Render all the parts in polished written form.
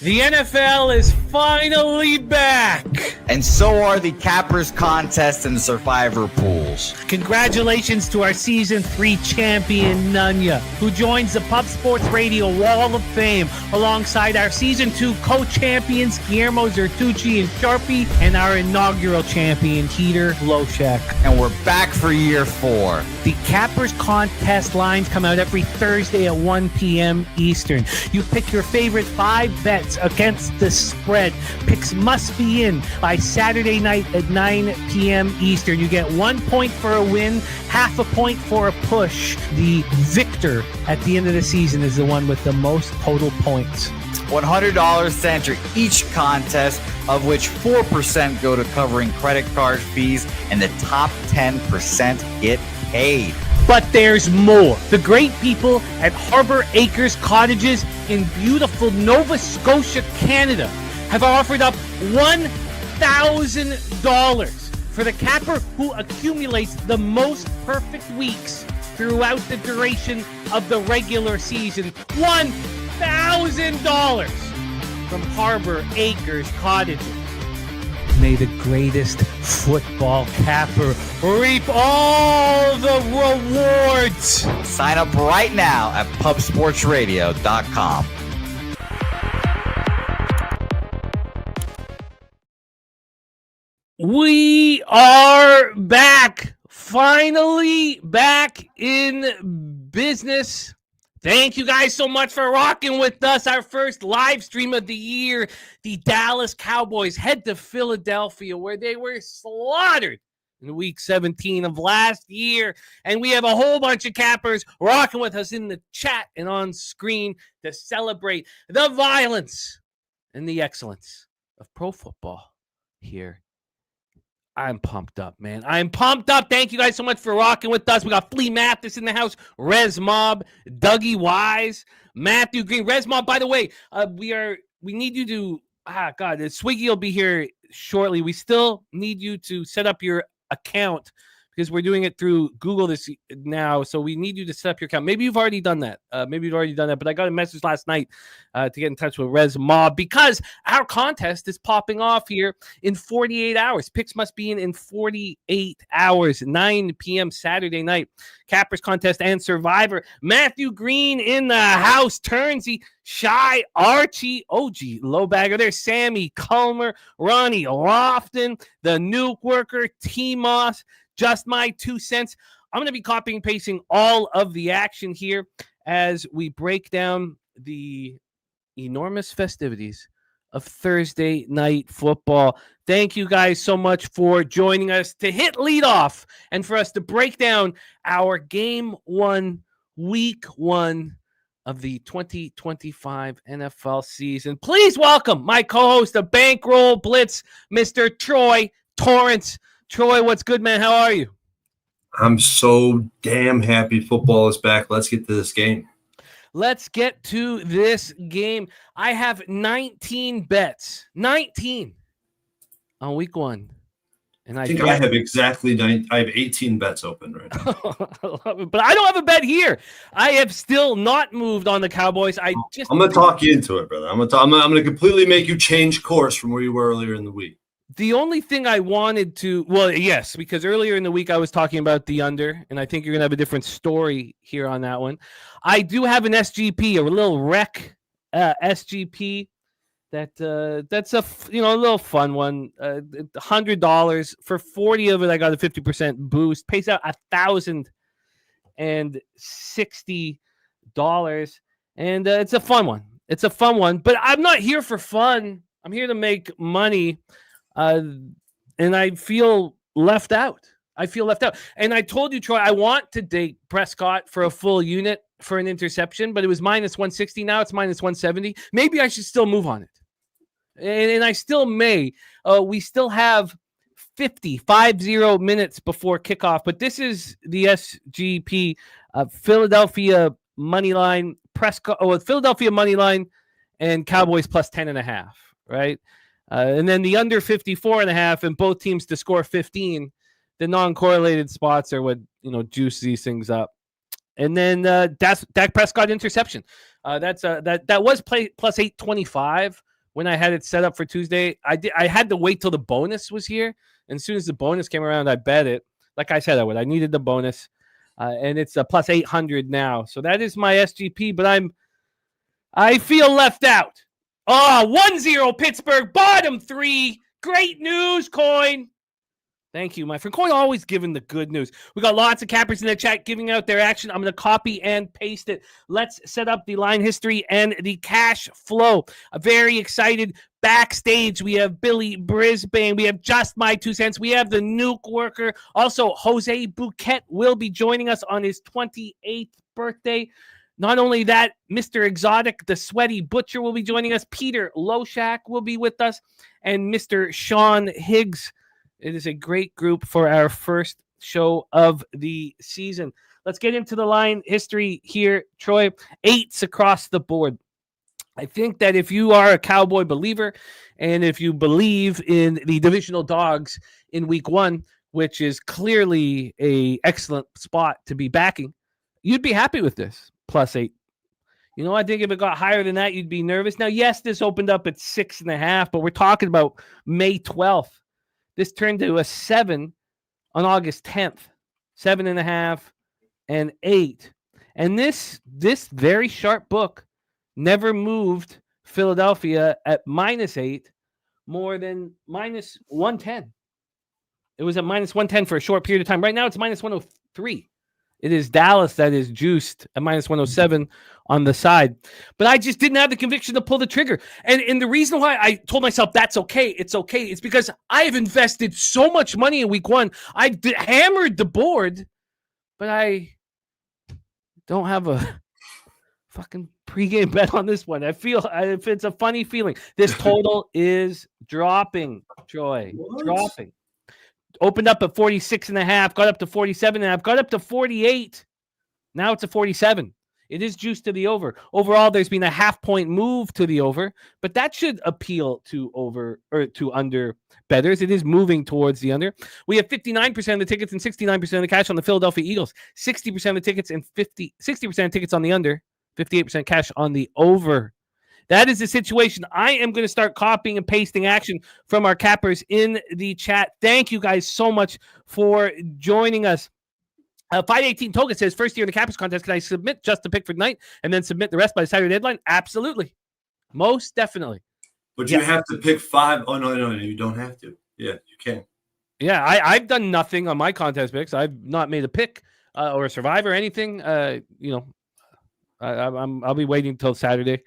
The NFL is finally back. And so are the Cappers contest and Survivor pools. Congratulations to our Season 3 champion, Nunya, who joins the Pub Sports Radio Wall of Fame alongside our Season 2 co-champions, Guillermo Zertucci and Sharpie, and our inaugural champion, Peter LoShak. And we're back for year 4. The Cappers contest lines come out every Thursday at 1 p.m. Eastern. You pick your favorite 5 bets against the spread. Picks must be in by Saturday night at 9 p.m. Eastern. You get 1 point for a win, half a point for a push. The victor at the end of the season is the one with the most total points. $100 to enter each contest, of which 4% go to covering credit card fees, and the top 10% get paid. But there's more. The great people at Harbour Acres Cottages in beautiful Nova Scotia, Canada, have offered up $1,000 for the capper who accumulates the most perfect weeks throughout the duration of the regular season. $1,000 from Harbour Acres Cottages. May the greatest football capper reap all the rewards. Sign up right now at pubsportsradio.com. We are back. Finally back in business. Thank you guys so much for rocking with us. Our first live stream of the year. The Dallas Cowboys head to Philadelphia, where they were slaughtered in week 17 of last year. And we have a whole bunch of cappers rocking with us in the chat and on screen to celebrate the violence and the excellence of pro football here. I'm pumped up, man. I'm pumped up. Thank you guys so much for rocking with us. We got Flea Mathis in the house, Rez Mob, Dougie Wise, Matthew Green. Rez Mob, by the way, we need you to, Swiggy will be here shortly. We still need you to set up your account because we're doing it through Google this now. So we need you to set up your account. Maybe you've already done that. But I got a message last night to get in touch with Rez Mob because our contest is popping off here in 48 hours. Picks must be in 48 hours, 9 p.m. Saturday night. Cappers contest and Survivor. Matthew Green in the house. Turnsy, Shy, Archie, OG, Lowbagger. There's Sammy, Culmer, Ronnie Lofton, the Nuke Worker, T-Moss. Just my 2 cents. I'm going to be copying and pasting all of the action here as we break down the enormous festivities of Thursday night football. Thank you guys so much for joining us to hit leadoff and for us to break down our game 1, week 1 of the 2025 NFL season. Please welcome my co-host of Bankroll Blitz, Mr. Troy Torrance. Troy, what's good, man? How are you? I'm so damn happy football is back. Let's get to this game. Let's get to this game. I have 19 bets. 19 on week 1. And I think I have exactly 9. I have 18 bets open right now. But I don't have a bet here. I have still not moved on the Cowboys. I'm going to talk you into it, brother. I'm going to completely make you change course from where you were earlier in the week. The only thing I wanted to, well, yes, because earlier in the week I was talking about the under, and I think you're going to have a different story here on that one. I do have an SGP, a little rec SGP that's a little fun one. $100 for 40 of it. I got a 50% boost. Pays out $1,060, and it's a fun one. It's a fun one, but I'm not here for fun. I'm here to make money. And I feel left out. And I told you, Troy, I want to date Prescott for a full unit for an interception, but it was minus 160. Now it's minus 170. Maybe I should still move on it. And I still may. We still have 50 minutes before kickoff, but this is the SGP Philadelphia money line, Philadelphia money line, and Cowboys plus 10.5, right? And then the under 54.5 and both teams to score 15. The non-correlated spots are what, juice these things up. And then that's Dak Prescott interception. That was plus 825 when I had it set up for Tuesday. I had to wait till the bonus was here. And as soon as the bonus came around, I bet it. Like I said I would. I needed the bonus. And it's a plus 800 now. So that is my SGP, but I feel left out. 1-0 Pittsburgh, bottom 3. Great news, Coin. Thank you, my friend. Coin always giving the good news. We got lots of cappers in the chat giving out their action. I'm going to copy and paste it. Let's set up the line history and the cash flow. Very excited. Backstage, we have Billy Brisbane. We have Just My 2 Cents. We have the Nuke worker. Also, Jose Bouquet will be joining us on his 28th birthday. Not only that, Mr. Exotic, the Sweaty Butcher, will be joining us. Peter LoShak will be with us. And Mr. Sean Higgs. It is a great group for our first show of the season. Let's get into the line history here, Troy. 8s across the board. I think that if you are a Cowboy believer and if you believe in the divisional dogs in week 1, which is clearly an excellent spot to be backing, you'd be happy with this plus 8. You know, I think if it got higher than that, you'd be nervous. Now, yes, this opened up at 6.5, but we're talking about May 12th. This turned to a 7 on August 10th, 7.5 and 8. And this very sharp book never moved Philadelphia at -8 more than -110. It was at -110 for a short period of time. Right now, it's -103. It is Dallas that is juiced at -107 on the side. But I just didn't have the conviction to pull the trigger. And the reason why I told myself that's okay, it's okay, it's because I have invested so much money in week 1. I hammered the board, but I don't have a fucking pregame bet on this one. I feel if it's a funny feeling. This total is dropping, Troy. What? Dropping. Opened up at 46.5, got up to 47.5, got up to 48. Now it's a 47. It is juiced to the over. Overall, there's been a half-point move to the over, but that should appeal to over or to under bettors. It is moving towards the under. We have 59% of the tickets and 69% of the cash on the Philadelphia Eagles. 60% of the tickets and 60% of tickets on the under. 58% cash on the over. That is the situation. I am going to start copying and pasting action from our cappers in the chat. Thank you guys so much for joining us. 518 Toga says, first year in the cappers contest, can I submit just the pick for tonight and then submit the rest by the Saturday deadline? Absolutely. Most definitely. But you have to pick 5. Oh, no, you don't have to. Yeah, you can. Yeah, I've done nothing on my contest picks. I've not made a pick or a survivor or anything. I'll be waiting until Saturday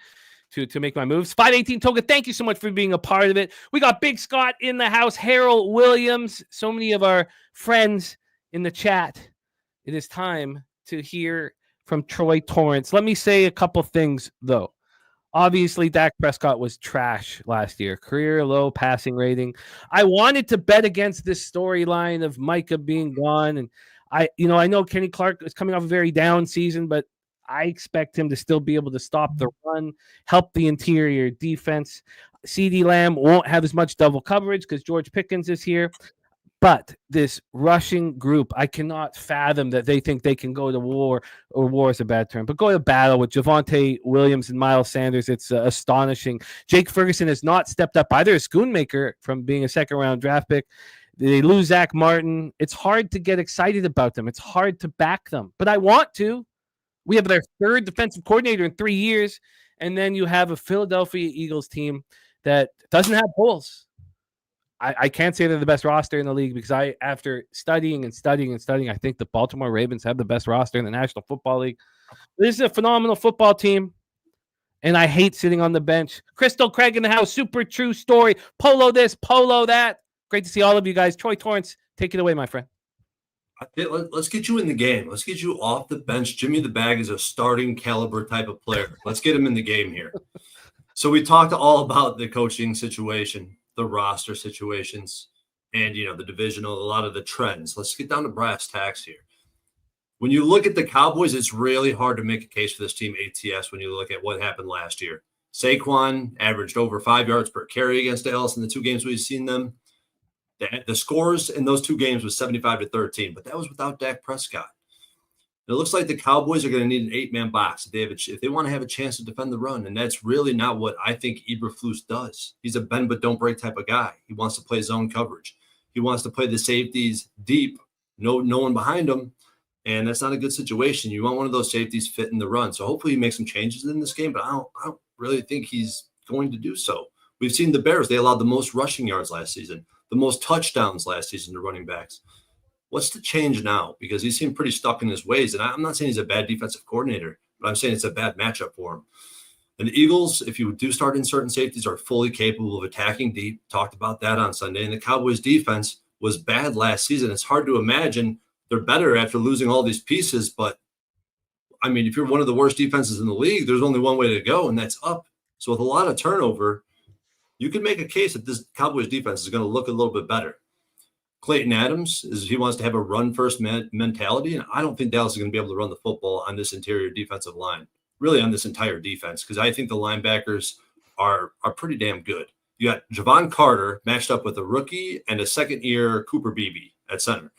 to make my moves. 518 Toga, thank you so much for being a part of it. We got Big Scott in the house, Harold Williams, so many of our friends in the chat. It is time to hear from Troy Torrance. Let me say a couple things, though. Obviously, Dak Prescott was trash last year. Career low passing rating. I wanted to bet against this storyline of Micah being gone. And I know Kenny Clark is coming off a very down season, but I expect him to still be able to stop the run, help the interior defense. CeeDee Lamb won't have as much double coverage because George Pickens is here. But this rushing group, I cannot fathom that they think they can go to war, or war is a bad term, but go to battle with Javonte Williams and Miles Sanders. It's astonishing. Jake Ferguson has not stepped up either. A Schoonmaker from being a second-round draft pick. They lose Zach Martin. It's hard to get excited about them. It's hard to back them. But I want to. We have their third defensive coordinator in 3 years, and then you have a Philadelphia Eagles team that doesn't have holes. I can't say they're the best roster in the league because after studying, I think the Baltimore Ravens have the best roster in the National Football League. This is a phenomenal football team, and I hate sitting on the bench. Crystal Craig in the house, super true story. Polo this, polo that. Great to see all of you guys. Troy Torrance, take it away, my friend. Let's get you in the game. Let's get you off the bench. Jimmy the Bag is a starting caliber type of player. Let's get him in the game here. So we talked all about the coaching situation, the roster situations, and, the divisional, a lot of the trends. Let's get down to brass tacks here. When you look at the Cowboys, it's really hard to make a case for this team ATS when you look at what happened last year. Saquon averaged over 5 yards per carry against Dallas in the 2 games we've seen them. The scores in those 2 games was 75-13, but that was without Dak Prescott. It looks like the Cowboys are going to need an 8-man box if they want to have a chance to defend the run, and that's really not what I think Eberflus does. He's a bend but don't break type of guy. He wants to play zone coverage. He wants to play the safeties deep, no one behind him, and that's not a good situation. You want one of those safeties fit in the run. So hopefully he makes some changes in this game, but I don't really think he's going to do so. We've seen the Bears. They allowed the most rushing yards last season, the most touchdowns last season to running backs. What's the change now? Because he seemed pretty stuck in his ways. And I'm not saying he's a bad defensive coordinator, but I'm saying it's a bad matchup for him. And the Eagles, if you do start inserting safeties, are fully capable of attacking deep. Talked about that on Sunday. And the Cowboys defense was bad last season. It's hard to imagine they're better after losing all these pieces. But, I mean, if you're one of the worst defenses in the league, there's only one way to go, and that's up. So with a lot of turnover, you can make a case that this Cowboys defense is going to look a little bit better. Clayton Adams he wants to have a run-first mentality, and I don't think Dallas is going to be able to run the football on this interior defensive line, really on this entire defense, because I think the linebackers are pretty damn good. You got Javon Carter matched up with a rookie and a second-year Cooper Beebe at center.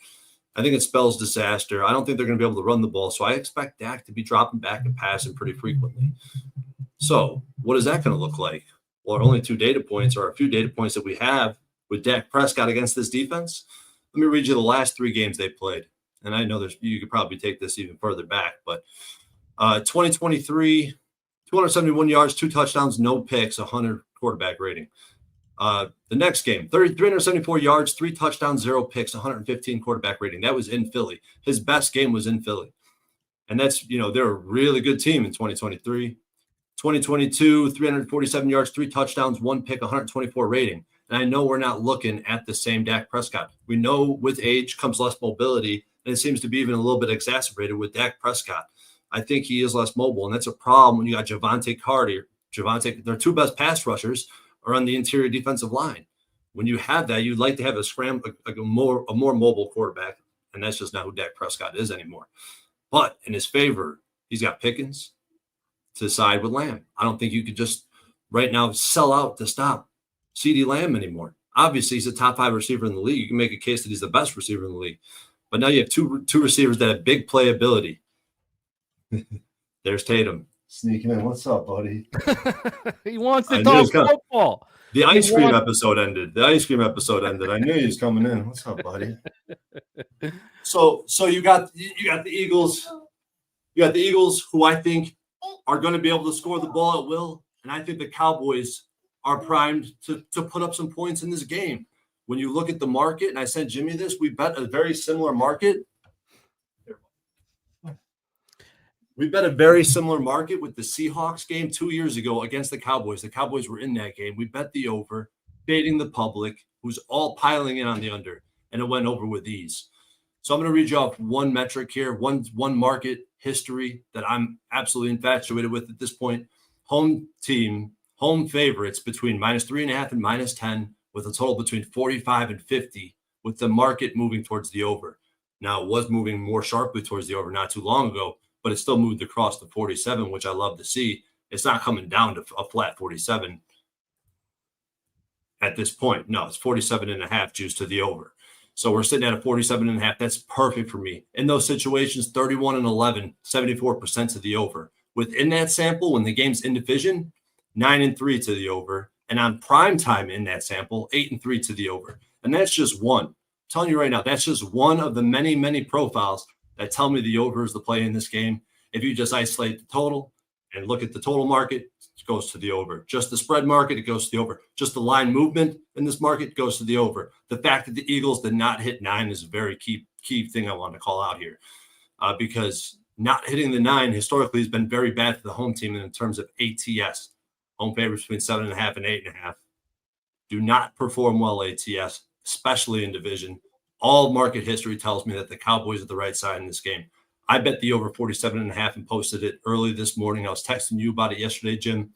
I think it spells disaster. I don't think they're going to be able to run the ball, so I expect Dak to be dropping back and passing pretty frequently. So what is that going to look like? Well, only 2 data points, or a few data points that we have with Dak Prescott against this defense. Let me read you the last 3 games they played. And I know you could probably take this even further back, but 2023, 271 yards, 2 touchdowns, no picks, 100 quarterback rating. The next game, 374 yards, 3 touchdowns, 0 picks, 115 quarterback rating. That was in Philly. His best game was in Philly. And that's, they're a really good team in 2023. 2022, 347 yards, 3 touchdowns, 1 pick, 124 rating. And I know we're not looking at the same Dak Prescott. We know with age comes less mobility, and it seems to be even a little bit exacerbated with Dak Prescott. I think he is less mobile, and that's a problem when you got Javonte Carter. Their 2 best pass rushers are on the interior defensive line. When you have that, you'd like to have a more mobile quarterback, and that's just not who Dak Prescott is anymore. But in his favor, he's got Pickens to side with Lamb. I don't think you could just right now sell out to stop CeeDee Lamb anymore. Obviously, he's a top 5 receiver in the league. You can make a case that he's the best receiver in the league. But now you have two receivers that have big playability. There's Tatum sneaking in. What's up, buddy? He wants to talk football. The ice cream episode ended. I knew he was coming in. What's up, buddy? So you got the Eagles. You got the Eagles, who I think are going to be able to score the ball at will, and I think the Cowboys are primed to put up some points in this game. When you look at the market, and I sent Jimmy this, we bet a very similar market. We bet a very similar market with the Seahawks game 2 years ago against the Cowboys. The Cowboys were in that game. We bet the over, baiting the public, who's all piling in on the under, and it went over with ease. So I'm going to read you off one metric here, one market history that I'm absolutely infatuated with at this point. Home favorites between -3.5 and -10, with a total between 45 and 50, with the market moving towards the over. Now, it was moving more sharply towards the over not too long ago, but it still moved across the 47, which I love to see. It's not coming down to a flat 47 at this point. No, it's 47.5 juice to the over. So we're sitting at a 47.5. That's perfect for me. In those situations, 31-11, 74% to the over. Within that sample, when the game's in division, 9-3 to the over. And on prime time in that sample, 8-3 to the over. And that's just one. I'm telling you right now, that's just one of the many, many profiles that tell me the over is the play in this game. If you just isolate the total and look at the total market, it goes to the over. Just the spread market, it goes to the over. Just the line movement in this market goes to the over. The fact that the Eagles did not hit 9 is a very key thing I want to call out here, because not hitting the 9 historically has been very bad for the home team in terms of ATS. Home favorites between 7.5 and 8.5 do not perform well ATS, especially in division. All market history tells me that the Cowboys are the right side in this game. I bet the over 47.5 and posted it early this morning. I was texting you about it yesterday, Jim,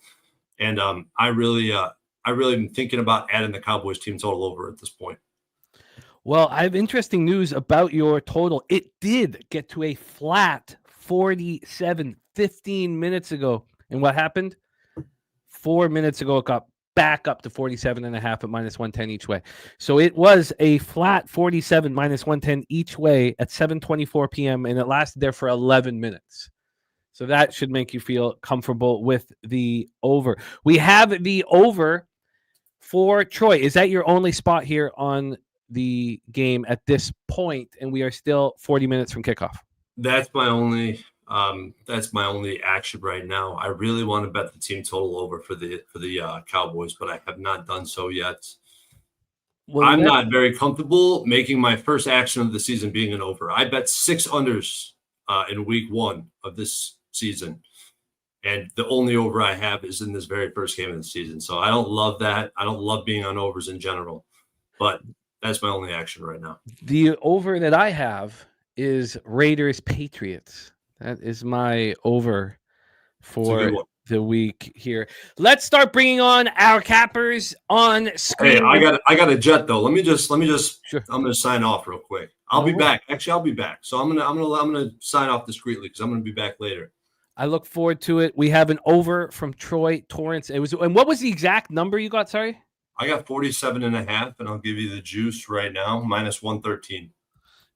and I really am thinking about adding the Cowboys team total over at this point. Well, I have interesting news about your total. It did get to a flat 47 15 minutes ago, and what happened? 4 minutes ago, it got back up to 47.5 at -110 each way. So it was a flat 47 -110 each way at 7:24 p.m. and it lasted there for 11 minutes. So that should make you feel comfortable with the over. We have the over for Troy. Is that your only spot here on the game at this point? And we are still 40 minutes from kickoff. That's my only action right now. I really want to bet the team total over for the Cowboys, but I have not done so yet. Well, I'm not very comfortable making my first action of the season being an over. I bet 6 unders in week 1 of this season, and the only over I have is in this very first game of the season. So I don't love that. I don't love being on overs in general, but that's my only action right now. The over that I have is Raiders Patriots. That is my over for the week here. Let's start bringing on our cappers on screen. Hey, I got a jet though. Let me just Sure. I'm gonna sign off real quick. I'll be back. Actually, I'll be back. So I'm gonna sign off discreetly because I'm gonna be back later. I look forward to it. We have an over from Troy Torrance. And what was the exact number you got? Sorry, I got 47.5, and I'll give you the juice right now, -113.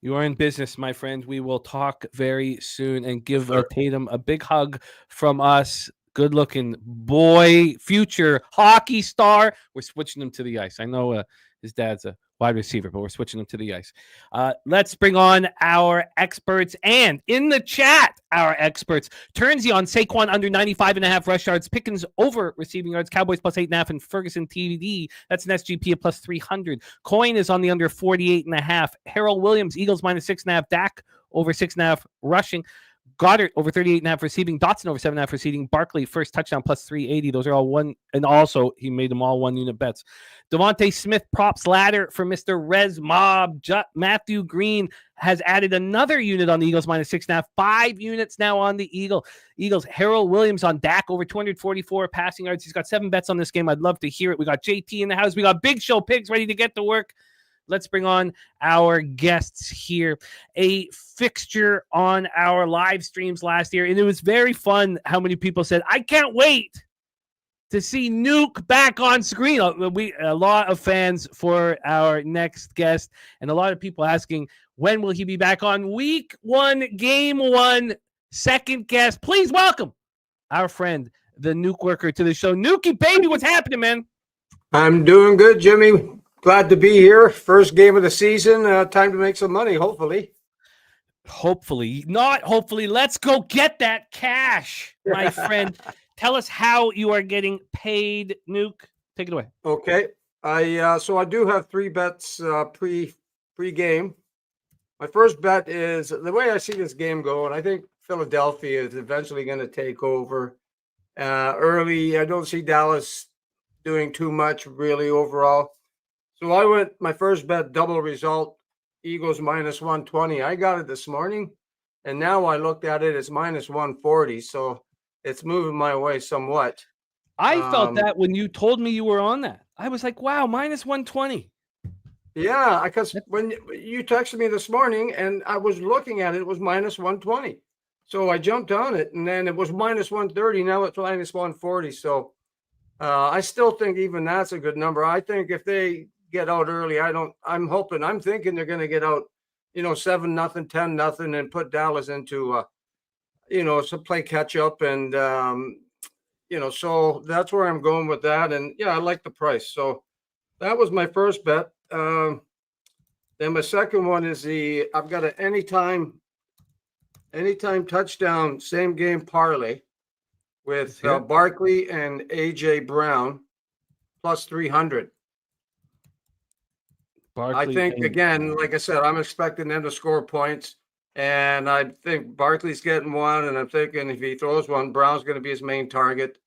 You are in business, my friend. We will talk very soon and give Tatum a big hug from us. Good looking boy, future hockey star. We're switching him to the ice. I know his dad's a wide receiver, but we're switching him to the ice. Let's bring on our experts. And in the chat, our experts. Turnsey on Saquon under 95.5 rush yards. Pickens over receiving yards. Cowboys plus 8.5. And Ferguson TD. That's an SGP of plus 300. Coin is on the under 48.5. Harold Williams, Eagles -6.5. Dak over 6.5 rushing. Goddard over 38.5 receiving. Dotson over 7.5 receiving. Barkley first touchdown plus 380. Those are all one. And also he made them all 1 unit bets. Devontae Smith props ladder for Mr. Rez Mob. Matthew Green has added another unit on the Eagles -6.5. 5 units now on the Eagles. Harold Williams on Dak over 244 passing yards. He's got 7 bets on this game. I'd love to hear it. We got JT in the house. We got Big Show Pigs ready to get to work. Let's bring on our guests here. A fixture on our live streams last year, and it was very fun how many people said, I can't wait to see Nuke back on screen. A lot of fans for our next guest, and a lot of people asking, when will he be back on? Week 1, game 1, second guest. Please welcome our friend, the Nuke worker, to the show. Nukey, baby, what's happening, man? I'm doing good, Jimmy. Glad to be here. First game of the season. Time to make some money, hopefully. Hopefully. Not hopefully. Let's go get that cash, my friend. Tell us how you are getting paid, Nuke. Take it away. Okay. So I do have 3 bets pre-game. My first bet is, the way I see this game going, I think Philadelphia is eventually going to take over early. I don't see Dallas doing too much really overall. So I went my first bet, double result, Eagles -120. I got it this morning, and now I looked at it, it's -140. So it's moving my way somewhat. I felt that when you told me you were on that. I was like, wow, -120. Yeah, because when you texted me this morning and I was looking at it, it was -120. So I jumped on it, and then it was -130. Now it's -140. So I still think even that's a good number. I think if they get out early, I'm thinking they're going to get out, 7-0, 10-0, and put Dallas into, to play catch up. And, so that's where I'm going with that. And yeah, I like the price. So that was my first bet. Then my second one is I've got an anytime touchdown, same game parlay with Barkley and AJ Brown plus 300. I think, again, like I said, I'm expecting them to score points, and I think Barkley's getting one, and I'm thinking if he throws one, Brown's going to be his main target.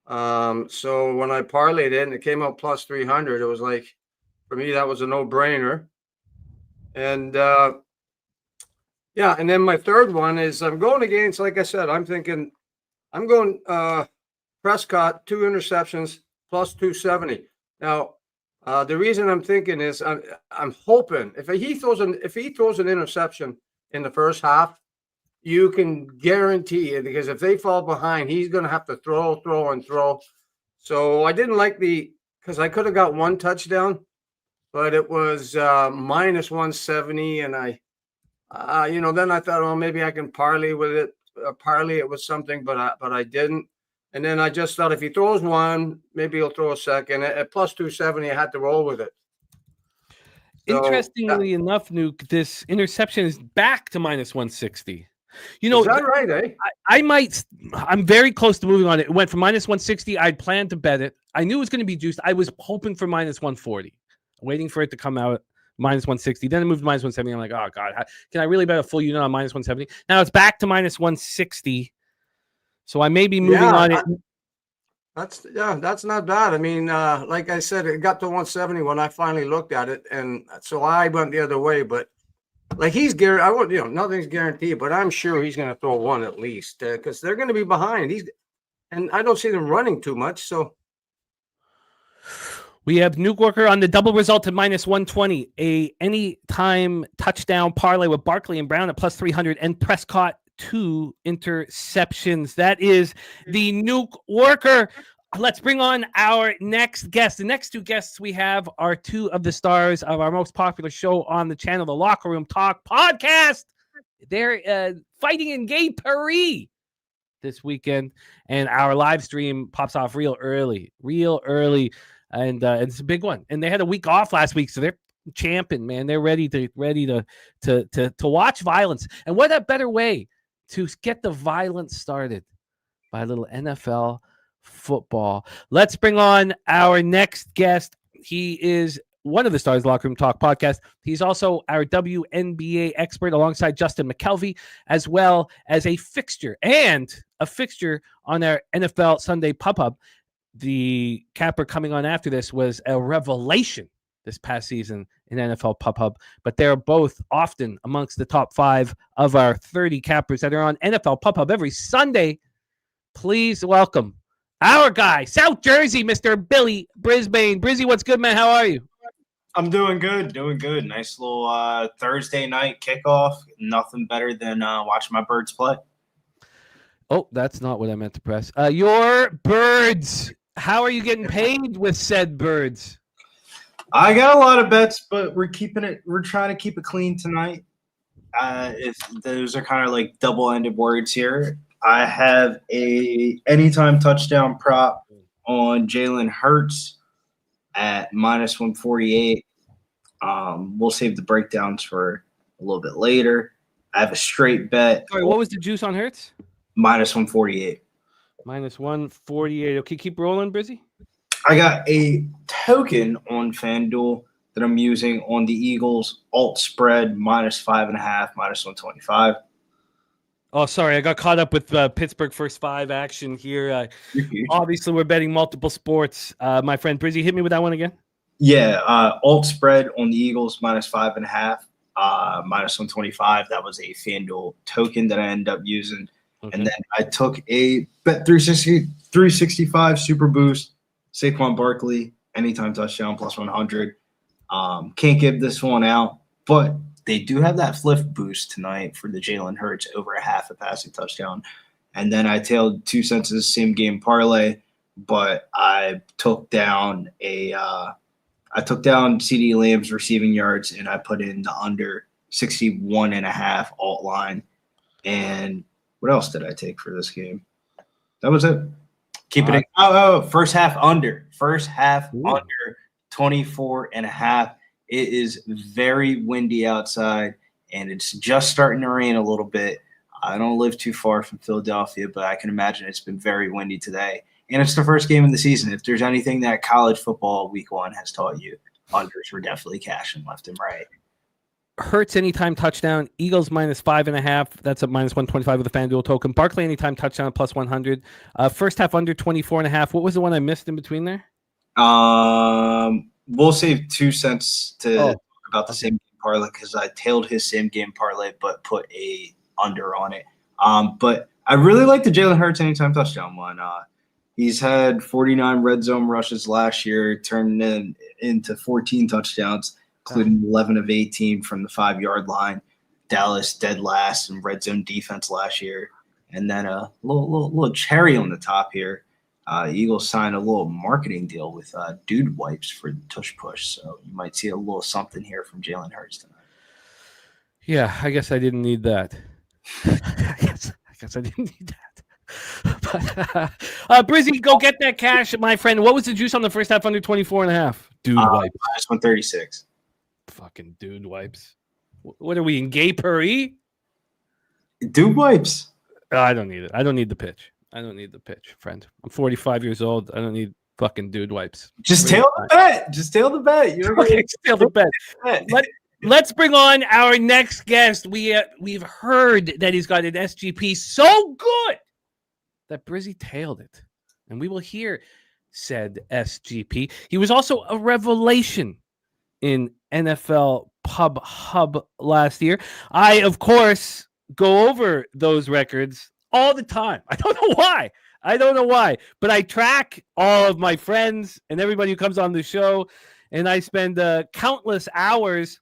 So when I parlayed it and it came out plus 300, it was like, for me, that was a no-brainer. And, and then my third one is I'm going against, like I said, I'm going Prescott, 2 interceptions, plus 270. Now, the reason I'm thinking is I'm hoping if he throws an interception in the first half, you can guarantee it, because if they fall behind, he's going to have to throw. So I didn't like the because I could have got one touchdown, but it was minus 170, and I, then I thought, well, maybe I can parlay with it, parlay it with something, but I didn't. And then I just thought if he throws one, maybe he'll throw a second. At plus 270, I had to roll with it. So, Interestingly enough, Nuke, this interception is back to minus 160. Is that right, eh? I'm very close to moving on. It went from minus 160. I'd planned to bet it. I knew it was going to be juiced. I was hoping for minus 140, waiting for it to come out minus 160. Then it moved to minus 170. I'm like, oh, God, can I really bet a full unit on minus 170? Now it's back to minus 160. So I may be moving on it. That's not bad. I mean, like I said, it got to 170 when I finally looked at it, and so I went the other way. But like he's guaranteed, nothing's guaranteed, but I'm sure he's going to throw one at least because they're going to be behind. And I don't see them running too much. So we have Nuke Worker on the double result at minus 120, a anytime touchdown parlay with Barkley and Brown at plus 300, and Prescott 2 interceptions. That is the Nuke Worker. Let's bring on our next guest. The next 2 guests we have are 2 of the stars of our most popular show on the channel, the Locker Room Talk podcast. They're fighting in Gay Paris this weekend, and our live stream pops off real early, and it's a big one. And they had a week off last week, so they're champing, man. They're ready to watch violence. And what a better way to get the violence started by a little NFL football. Let's bring on our next guest. He is one of the stars of the Locker Room Talk podcast. He's also our WNBA expert alongside Justin McKelvey, as well as a fixture on our NFL Sunday Pub Hub. The capper coming on after this was a revelation this past season in NFL Pub Hub, but they're both often amongst the top 5 of our 30 cappers that are on NFL Pub Hub every Sunday. Please welcome our guy, South Jersey, Mr. Billy Brisbane. Brizzy, what's good, man? How are you? I'm doing good. Nice little Thursday night kickoff. Nothing better than watching my birds play. Oh, that's not what I meant to press. Your birds. How are you getting paid with said birds? I got a lot of bets, but we're trying to keep it clean tonight. If those are kind of like double-ended words here. I have a anytime touchdown prop on Jalen Hurts at minus 148. We'll save the breakdowns for a little bit later. I have a straight bet. Sorry, what was the juice on Hurts? Minus 148. Minus 148. Okay, keep rolling, Brizzy. I got a token on FanDuel that I'm using on the Eagles alt spread minus 5.5, minus 125. Oh, sorry, I got caught up with Pittsburgh first 5 action here. Obviously, we're betting multiple sports. My friend Brizzy, hit me with that one again. Yeah, alt spread on the Eagles minus 5.5, minus 125. That was a FanDuel token that I ended up using. Okay. And then I took a bet 365 super boost, Saquon Barkley, anytime touchdown plus 100. Can't give this one out, but they do have that flip boost tonight for the Jalen Hurts over a half a passing touchdown. And then I tailed 2 cents as same game parlay, but I took down CeeDee Lamb's receiving yards, and I put in the under 61.5 alt line. And what else did I take for this game? That was it. Keep it. First half under. Under 24.5. It is very windy outside, and it's just starting to rain a little bit. I don't live too far from Philadelphia, but I can imagine it's been very windy today. And it's the first game of the season. If there's anything that college football week 1 has taught you, unders were definitely cashing left and right. Hurts anytime touchdown. Eagles minus 5.5. That's at minus 125 with the FanDuel token. Barkley anytime touchdown plus 100. First half under 24.5. What was the one I missed in between there? We'll save 2 cents to talk about the same game parlay because I tailed his same game parlay but put a under on it. But I really like the Jalen Hurts anytime touchdown one. He's had 49 red zone rushes last year, turned into 14 touchdowns, including 11 of 18 from the 5-yard line. Dallas dead last in red zone defense last year. And then a little cherry on the top here. Eagles signed a little marketing deal with Dude Wipes for Tush Push, so you might see a little something here from Jalen Hurts tonight. Yeah, I guess I didn't need that. I guess I didn't need that. But Brizzy, go get that cash, my friend. What was the juice on the first half under 24.5? Dude wipes. Minus 136. Fucking dude wipes. What are we in gay Paris? Dude Wipes. I don't need it. I don't need the pitch. I don't need the pitch, friend. I'm 45 years old. I don't need fucking dude wipes. Just tail the bet. Just tail the bet. You're okay, tail the bet. Let's bring on our next guest. We've heard that he's got an SGP so good that Brizzy tailed it, and we will hear said SGP. He was also a revelation in NFL Pub Hub last year. I, of course, go over those records all the time. I don't know why, but I track all of my friends and everybody who comes on the show, and I spend countless hours.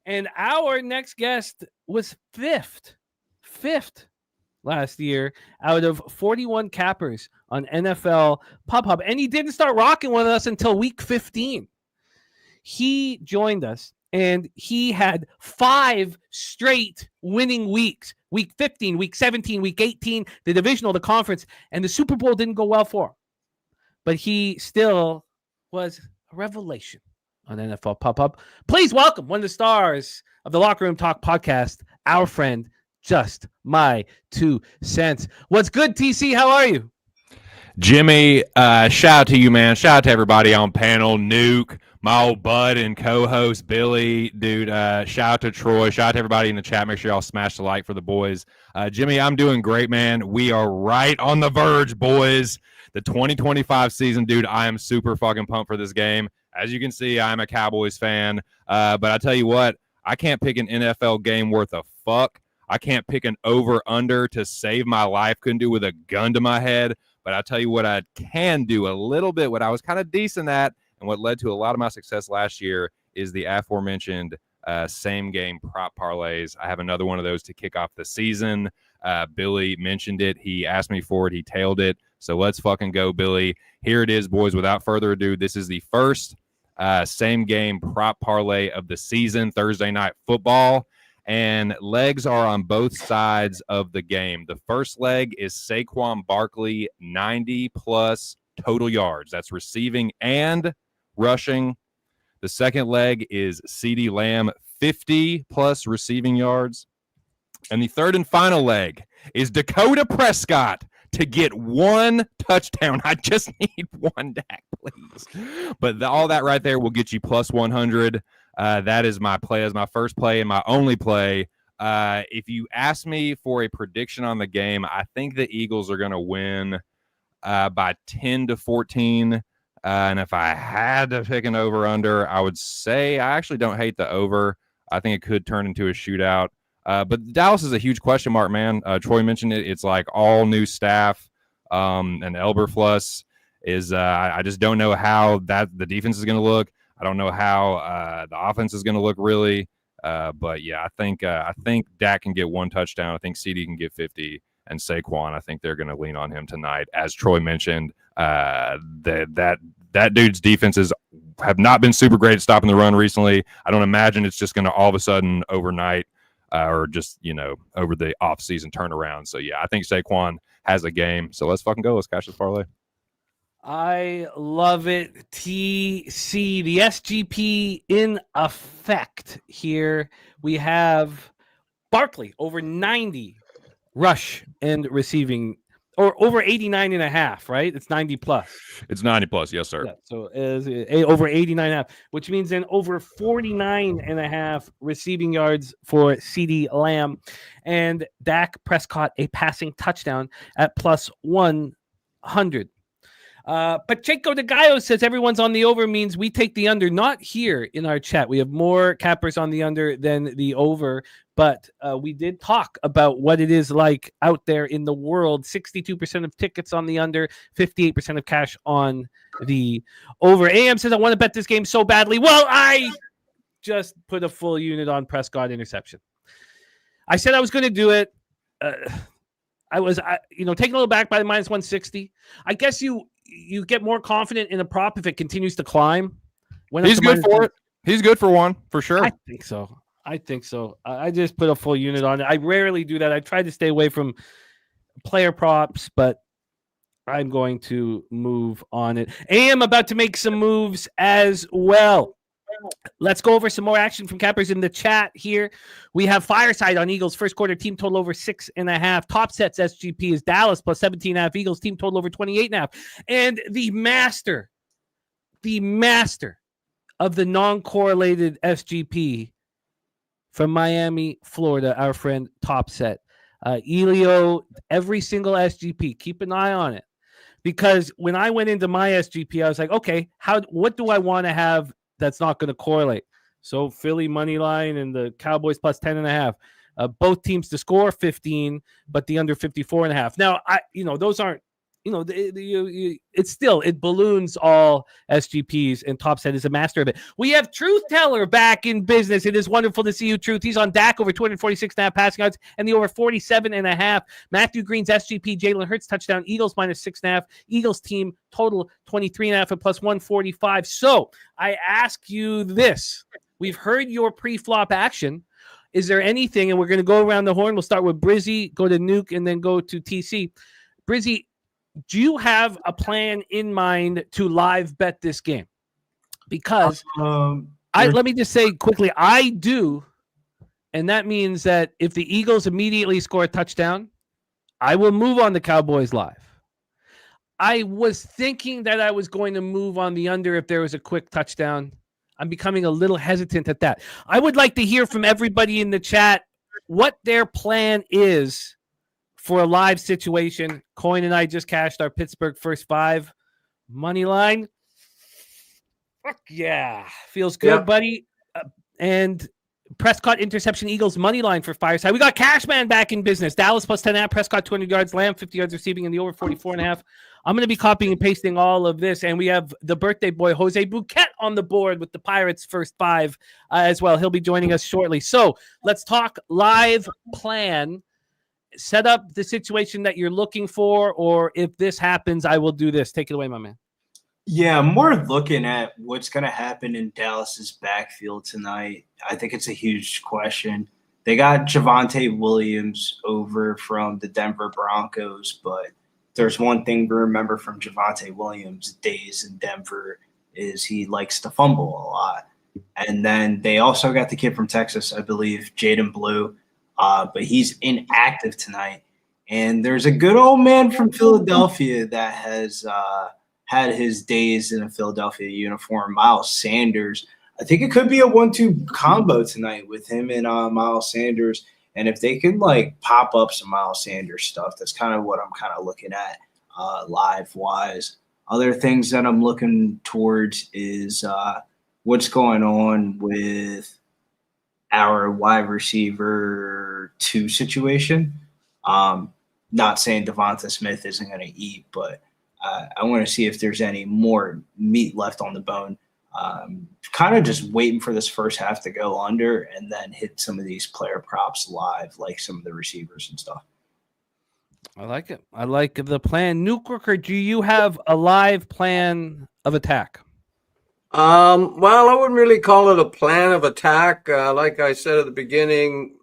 And our next guest was fifth last year out of 41 cappers on NFL Pub Hub. And he didn't start rocking with us until week 15. He joined us, and he had 5 straight winning weeks. Week 15, week 17, week 18, the divisional, the conference, and the Super Bowl didn't go well for him. But he still was a revelation on NFL Pub Hub. Please welcome one of the stars of the Locker Room Talk podcast, our friend, Just My 2 Cents. What's good, TC? How are you? Jimmy, shout out to you, man. Shout out to everybody on panel. Nuke, my old bud and co-host Billy, dude. Shout out to Troy. Shout out to everybody in the chat. Make sure y'all smash the like for the boys. Jimmy, I'm doing great, man. We are right on the verge, boys. The 2025 season, dude. I am super fucking pumped for this game. As you can see, I'm a Cowboys fan. But I tell you what, I can't pick an NFL game worth a fuck. I can't pick an over-under to save my life. Couldn't do with a gun to my head. But I'll tell you what I can do a little bit, what I was kind of decent at, and what led to a lot of my success last year is the aforementioned same-game prop parlays. I have another one of those to kick off the season. Billy mentioned it. He asked me for it. He tailed it. So let's fucking go, Billy. Here it is, boys. Without further ado, this is the first same-game prop parlay of the season, Thursday Night Football. And legs are on both sides of the game. The first leg is Saquon Barkley, 90-plus total yards. That's receiving and rushing. The second leg is CeeDee Lamb, 50-plus receiving yards. And the third and final leg is Dakota Prescott to get 1 touchdown. I just need 1, Dak, please. But all that right there will get you plus 100. That is my play, as my first play and my only play. If you ask me for a prediction on the game, I think the Eagles are going to win by 10-14. And if I had to pick an over-under, I would say I actually don't hate the over. I think it could turn into a shootout. But Dallas is a huge question mark, man. Troy mentioned it. It's like all new staff. And Elberfluss is I just don't know how the defense is going to look. I don't know how the offense is going to look really. But, yeah, I think Dak can get 1 touchdown. I think CeeDee can get 50. And Saquon, I think they're going to lean on him tonight. As Troy mentioned, that dude's defenses have not been super great at stopping the run recently. I don't imagine it's just going to all of a sudden overnight or just, over the offseason turnaround. So, yeah, I think Saquon has a game. So let's fucking go. Let's cash this parlay. I love it. TC, the SGP in effect here. We have Barkley over 90 rush and receiving, or over 89.5, right? It's 90 plus. It's 90 plus, yes, sir. Yeah, so over 89.5, which means then over 49.5 receiving yards for CeeDee Lamb, and Dak Prescott a passing touchdown at plus 100. Pacheco de Gallo says everyone's on the over means we take the under. Not here in our chat. We have more cappers on the under than the over, but we did talk about what it is like out there in the world. 62% of tickets on the under, 58% of cash on the over. AM says, I want to bet this game so badly. Well, I just put a full unit on Prescott interception. I said I was going to do it. taken a little back by the minus 160. I guess you get more confident in a prop if it continues to climb. He's good for it. He's good for one, for sure. I think so. I just put a full unit on it. I rarely do that. I try to stay away from player props, but I'm going to move on it. I'm about to make some moves as well. Let's go over some more action from cappers in the chat here. We have Fireside on Eagles first quarter team total over 6.5. Top sets SGP is Dallas plus 17.5. Eagles team total over 28.5. And the master of the non-correlated SGP from Miami, Florida, our friend Top Set. Elio, every single SGP, keep an eye on it. Because when I went into my SGP, I was like, okay, what do I want to have that's not going to correlate? So Philly money line and the Cowboys plus 10.5. Both teams to score 15, but the under 54.5. Now, those aren't, it balloons all SGPs, and Top Set is a master of it. We have Truth Teller back in business. It is wonderful to see you, Truth. He's on Dak over 246.5 passing yards and the over 47.5. Matthew Green's SGP, Jalen Hurts touchdown, Eagles minus 6.5. Eagles team total 23.5 and plus 145. So I ask you this. We've heard your pre-flop action. Is there anything, and we're going to go around the horn. We'll start with Brizzy, go to Nuke, and then go to TC. Brizzy, do you have a plan in mind to live bet this game? Because let me just say quickly, I do. And that means that if the Eagles immediately score a touchdown, I will move on the Cowboys live. I was thinking that I was going to move on the under if there was a quick touchdown. I'm becoming a little hesitant at that. I would like to hear from everybody in the chat what their plan is for a live situation. Coin and I just cashed our Pittsburgh first 5 money line. Fuck yeah. Feels good, buddy. And Prescott interception, Eagles money line for Fireside. We got Cashman back in business. Dallas plus 10.5, Prescott 200 yards, Lamb 50 yards receiving, and the over 44.5. I'm going to be copying and pasting all of this. And we have the birthday boy, Jose Bouquet, on the board with the Pirates first 5 as well. He'll be joining us shortly. So let's talk live plan. Set up the situation that you're looking for, or if this happens, I will do this. Take it away, my man. Yeah, I'm more looking at what's going to happen in Dallas's backfield tonight. I think it's a huge question. They got Javonte Williams over from the Denver Broncos, but there's one thing to remember from Javonte Williams' days in Denver is he likes to fumble a lot. And then they also got the kid from Texas, I believe, Jaden Blue. But he's inactive tonight. And there's a good old man from Philadelphia that has had his days in a Philadelphia uniform, Miles Sanders. I think it could be a 1-2 combo tonight with him and Miles Sanders. And if they can, pop up some Miles Sanders stuff, that's kind of what I'm kind of looking at live-wise. Other things that I'm looking towards is what's going on with our wide receiver 2 situation. Not saying Devonta Smith isn't going to eat, but I want to see if there's any more meat left on the bone. Kind of just waiting for this first half to go under and then hit some of these player props live, like some of the receivers and stuff. I like it. I like the plan. Nuke Worker, do you have a live plan of attack? Well, I wouldn't really call it a plan of attack. Like I said at the beginning,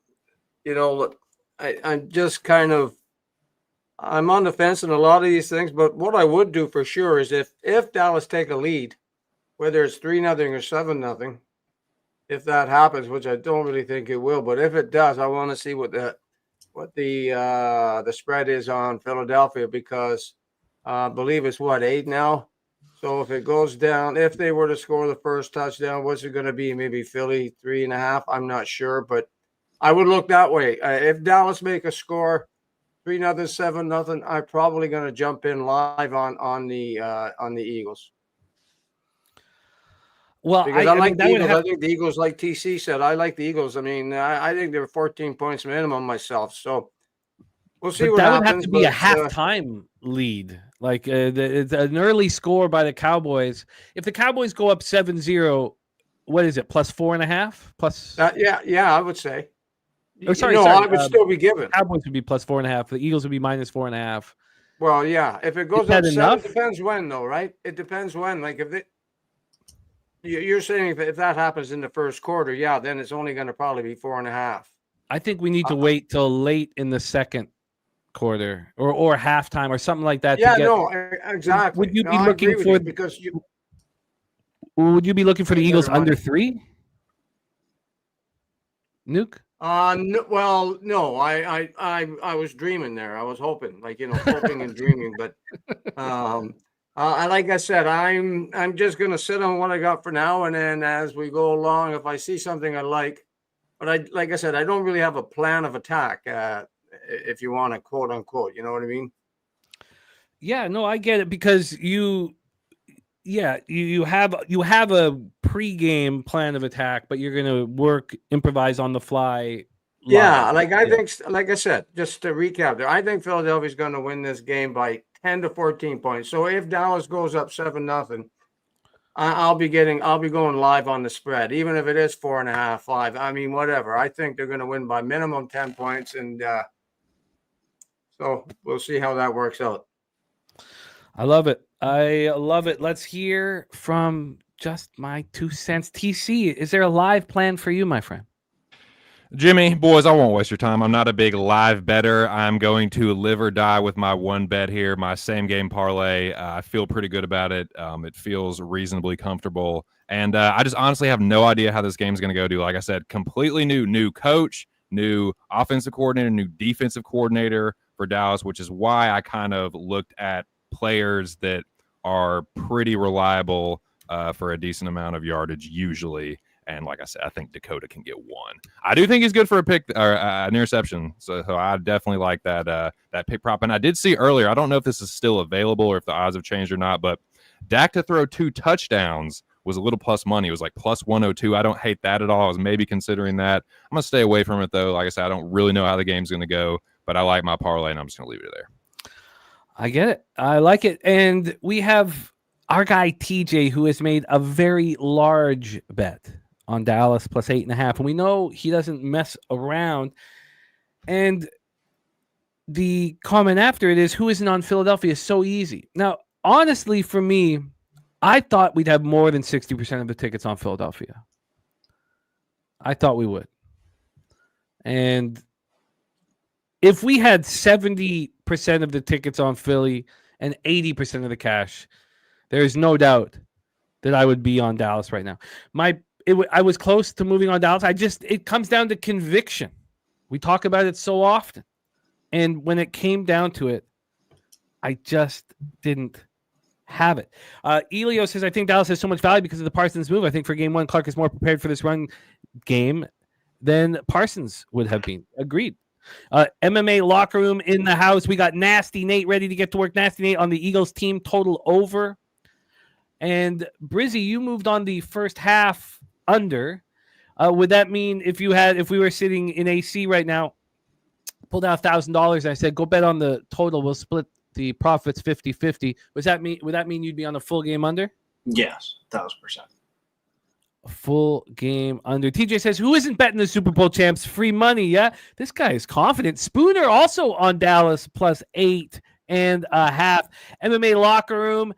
I'm just I'm on the fence in a lot of these things, but what I would do for sure is if Dallas take a lead, whether it's 3-0 or 7-0, if that happens, which I don't really think it will, but if it does, I want to see what the spread is on Philadelphia, because I believe it's 8 now. So if it goes down, if they were to score the first touchdown, what's it going to be? Maybe Philly 3.5. I'm not sure, but I would look that way. If Dallas make a score 3-0, 7-0, I'm probably going to jump in live on the Eagles. Well, because I like the Eagles. I think the Eagles, like TC said, I like the Eagles. I mean, I think they're 14 points minimum myself. So we'll see what happens. That would have to be a halftime lead. It's an early score by the Cowboys. If the Cowboys go up 7-0, what is it? Plus 4.5? Plus? Yeah, I would say. Oh, sorry, no, sorry. I would still be given. Cowboys would be plus 4.5. The Eagles would be minus 4.5. Well, yeah. If it goes that up 7, enough? depends when, though, right? It depends when. Like you're saying if that happens in the first quarter, yeah, then it's only going to probably be 4.5. I think we need to wait till late in the second quarter or halftime or something like that. Yeah, to get, no, exactly. Would you No, be I looking agree with for you because you? Would you be looking for the Better Eagles money. under 3? Nuke? No, well, no, I was dreaming there. I was hoping, hoping and dreaming. But like I said, I'm just gonna sit on what I got for now, and then as we go along, if I see something I like, but like I said, I don't really have a plan of attack. If you want to quote unquote, you know what I mean? Yeah, no, I get it because you have a pregame plan of attack, but you're gonna improvise on the fly. Yeah, like I think, like I said, just to recap there, I think Philadelphia's going to win this game by 10 to 14 points. So if Dallas goes up 7-0, I'll be going live on the spread, even if it is 4.5, 5. I mean, whatever. I think they're going to win by minimum 10 points, and so we'll see how that works out. I love it. Let's hear from just my 2 cents. TC, is there a live plan for you, my friend? Jimmy, boys, I won't waste your time. I'm not a big live bettor. I'm going to live or die with my one bet here, my same game parlay. I feel pretty good about it. It feels reasonably comfortable. And I just honestly have no idea how this game's going to go. Like I said, completely new coach, new offensive coordinator, new defensive coordinator for Dallas, which is why I kind of looked at players that are pretty reliable for a decent amount of yardage usually. And like I said, I think Dakota can get 1. I do think he's good for a pick or an interception. So I definitely like that pick prop. And I did see earlier, I don't know if this is still available or if the odds have changed or not, but Dak to throw 2 touchdowns was a little plus money. It was like plus 102. I don't hate that at all. I was maybe considering that. I'm going to stay away from it, though. Like I said, I don't really know how the game's going to go, but I like my parlay, and I'm just going to leave it there. I get it. I like it. And we have our guy TJ, who has made a very large bet on Dallas plus 8.5. And we know he doesn't mess around. And the comment after it is, who isn't on Philadelphia is so easy. Now, honestly, for me, I thought we'd have more than 60% of the tickets on Philadelphia. I thought we would. And if we had 70% of the tickets on Philly and 80% of the cash, there is no doubt that I would be on Dallas right now. I was close to moving on Dallas. It comes down to conviction. We talk about it so often. And when it came down to it, I just didn't have it. Elio says, I think Dallas has so much value because of the Parsons move. I think for game 1, Clark is more prepared for this run game than Parsons would have been. Agreed. MMA locker room in the house. We got Nasty Nate ready to get to work. Nasty Nate on the Eagles team total over. And Brizzy, you moved on the first half under. Would that mean if we were sitting in AC right now, pulled out $1,000 and I said, go bet on the total, we'll split the profits 50-50. Would that mean you'd be on a full game under? Yes, 1,000%. A full game under. TJ says, who isn't betting the Super Bowl champs? Free money, yeah? This guy is confident. Spooner also on Dallas plus 8.5. MMA locker room,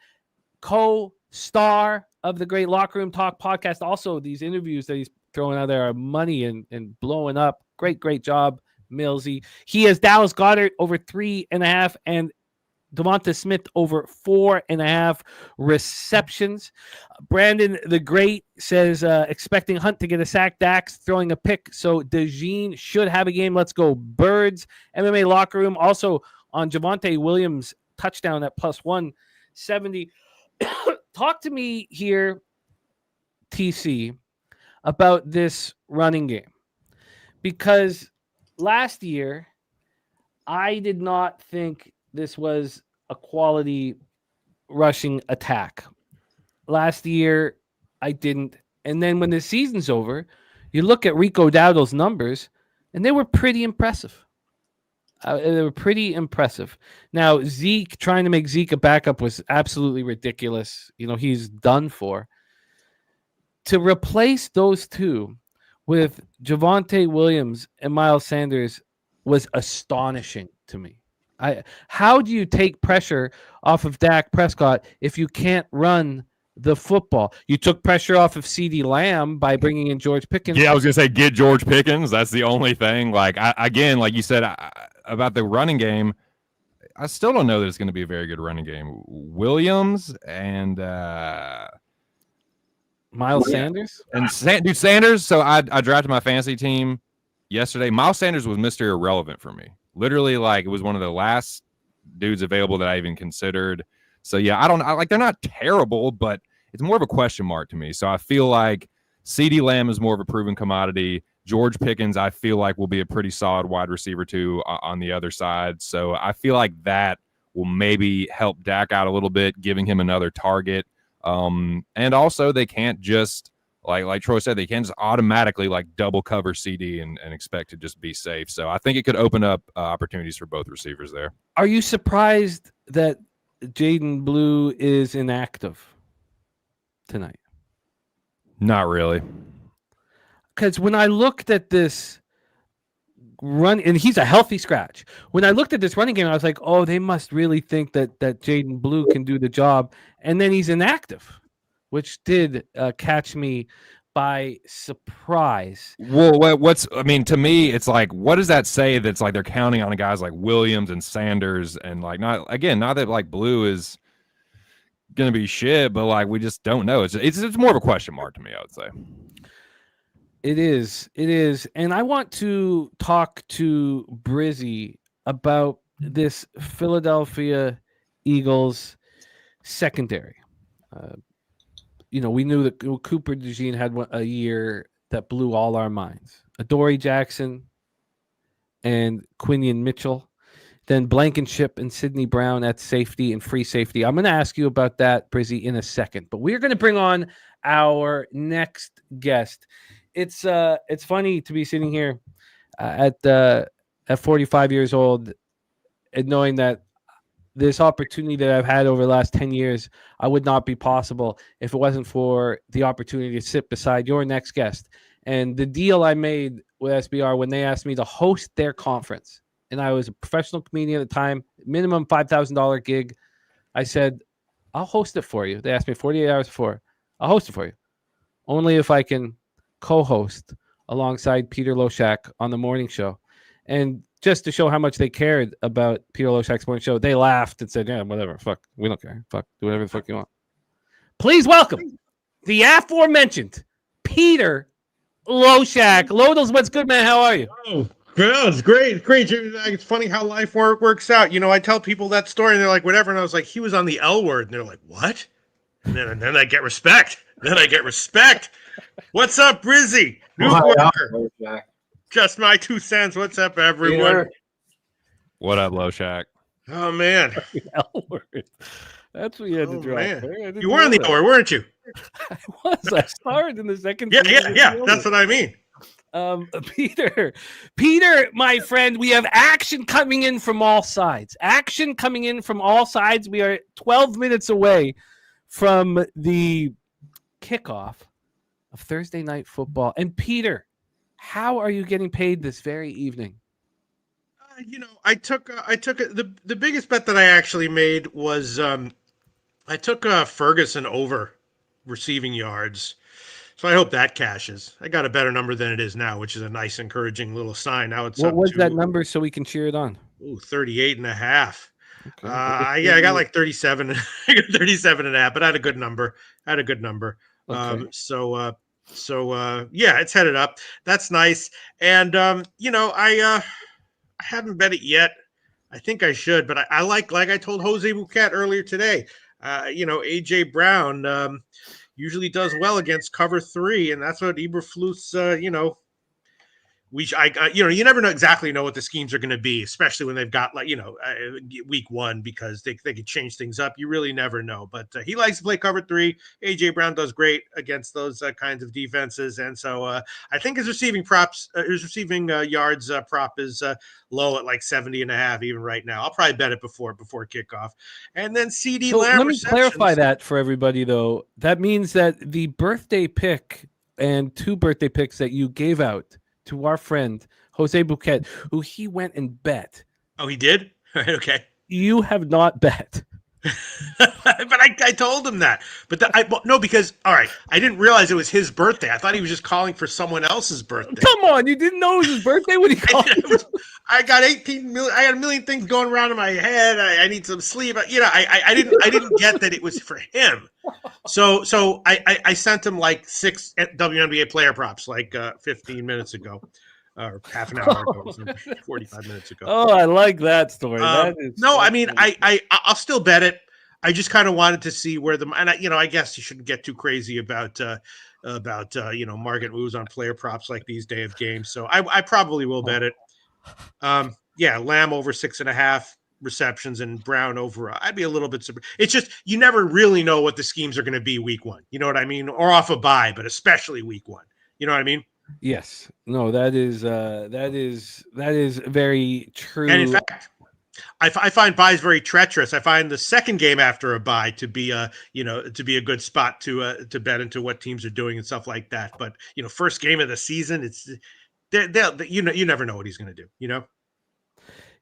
co-star of the Great Locker Room Talk podcast. Also, these interviews that he's throwing out there are money and blowing up. Great job, Millsy. He has Dallas Goedert over 3.5 and Devonta Smith over 4.5 receptions. Brandon the Great says expecting Hunt to get a sack. Dax throwing a pick, so DeJean should have a game. Let's go Birds. MMA locker room also on Javonte Williams touchdown at plus 170. Talk to me here, TC, about this running game, because last year I did not think this was a quality rushing attack. Last year I didn't. And then when the season's over, you look at Rico Dowdle's numbers and they were pretty impressive. Now, Zeke, trying to make Zeke a backup was absolutely ridiculous. He's done for. To replace those two with Javonte Williams and Miles Sanders was astonishing to me. How do you take pressure off of Dak Prescott if you can't run the football? You took pressure off of CeeDee Lamb by bringing in George Pickens. Yeah, I was gonna say get George Pickens. That's the only thing. Like again, like you said about the running game, I still don't know that it's going to be a very good running game. Williams and Miles Sanders and dude Sanders. So I drafted my fantasy team yesterday. Miles Sanders was Mr. Irrelevant for me. Literally, like it was one of the last dudes available that I even considered. So yeah, I like they're not terrible, but it's more of a question mark to me. So I feel like CeeDee Lamb is more of a proven commodity. George Pickens, I feel like will be a pretty solid wide receiver too on the other side. So I feel like that will maybe help Dak out a little bit, giving him another target. And also they can't just like Troy said, they can't just automatically like double cover CD and expect to just be safe. So I think it could open up opportunities for both receivers there. Are you surprised that Jaden Blue is inactive tonight? Not really. Because when I looked at this run, and he's a healthy scratch. When I looked at this running game, I was like, oh, they must really think that Jaden Blue can do the job. And then he's inactive, which did catch me by surprise. Well, I mean, to me, it's like, what does that say that's like they're counting on guys like Williams and Sanders and like not that like Blue is going to be shit, but like we just don't know. It's more of a question mark to me, I would say. It is. And I want to talk to Brizzy about this Philadelphia Eagles secondary. We knew that Cooper DeJean had a year that blew all our minds. Adoree Jackson and Quinion Mitchell. Then Blankenship and Sidney Brown at safety and free safety. I'm going to ask you about that, Brizzy, in a second. But we're going to bring on our next guest. It's funny to be sitting here at 45 years old and knowing that this opportunity that I've had over the last 10 years, I would not be possible if it wasn't for the opportunity to sit beside your next guest. And the deal I made with SBR when they asked me to host their conference, and I was a professional comedian at the time, minimum $5,000 gig, I said, I'll host it for you. They asked me 48 hours before. I'll host it for you. Only if I can co-host alongside Peter LoShak on the morning show. And just to show how much they cared about Peter LoShak's morning show, they laughed and said, yeah, whatever, fuck, we don't care. Fuck, do whatever the fuck you want. Please welcome the aforementioned Peter LoShak. Lodels, what's good, man? How are you? Oh, well, it's great. It's funny how life works out. I tell people that story and they're like, whatever. And I was like, he was on the L word. And they're like, what? And then I get respect. What's up, Brizzy? Nuke Just my 2 cents. What's up, everyone? What up, LoShak? Oh, man. L word. That's what you had to drop. You were on the L word, weren't you? I was. I started in the second. Yeah. That's what I mean. Peter, my friend, we have action coming in from all sides. We are 12 minutes away from the kickoff of Thursday night football. And Peter, how are you getting paid this very evening? I took the biggest bet that I actually made was I took Ferguson over receiving yards. So I hope that cashes. I got a better number than it is now, which is a nice, encouraging little sign. Now it's what was that number so we can cheer it on? 38.5. Okay. I got like 37. I got 37.5, but I had a good number. Okay. So yeah, it's headed up. That's nice. And I haven't bet it yet. I think I should, but I like I told Jose Bouquet earlier today. AJ Brown usually does well against cover 3, and that's what Eberflus, you never exactly know what the schemes are going to be, especially when they've got week 1, because they could change things up. You really never know, but he likes to play cover 3. AJ Brown does great against those kinds of defenses, and so I think his receiving yards prop is low at like 70.5 even right now. I'll probably bet it before kickoff, and then CD Lamb. Let me clarify that for everybody, though. That means that the birthday pick and 2 birthday picks that you gave out to our friend Jose Bouquet, who he went and bet. Oh, he did? Okay. You have not bet. But I told him that. But no, because all right, I didn't realize it was his birthday. I thought he was just calling for someone else's birthday. Come on, you didn't know it was his birthday when he called? I got 18 million. I got a million things going around in my head. I need some sleep. I didn't get that it was for him. So I sent him like 6 WNBA player props like 15 minutes ago. Or half an hour ago, 45 minutes ago. Oh, I like that story. I mean, I'll still bet it. I just kind of wanted to see where I guess you shouldn't get too crazy about market moves on player props like these day of games. So I probably will bet it. Lamb over 6.5 receptions and Brown over. I'd be a little bit surprised. It's just you never really know what the schemes are going to be week 1. You know what I mean? Or off a bye, but especially week 1. You know what I mean? Yes. No, that is very true. And in fact, I find buys very treacherous. I find the second game after a bye to be a good spot to bet into what teams are doing and stuff like that. But first game of the season, it's you never know what he's going to do.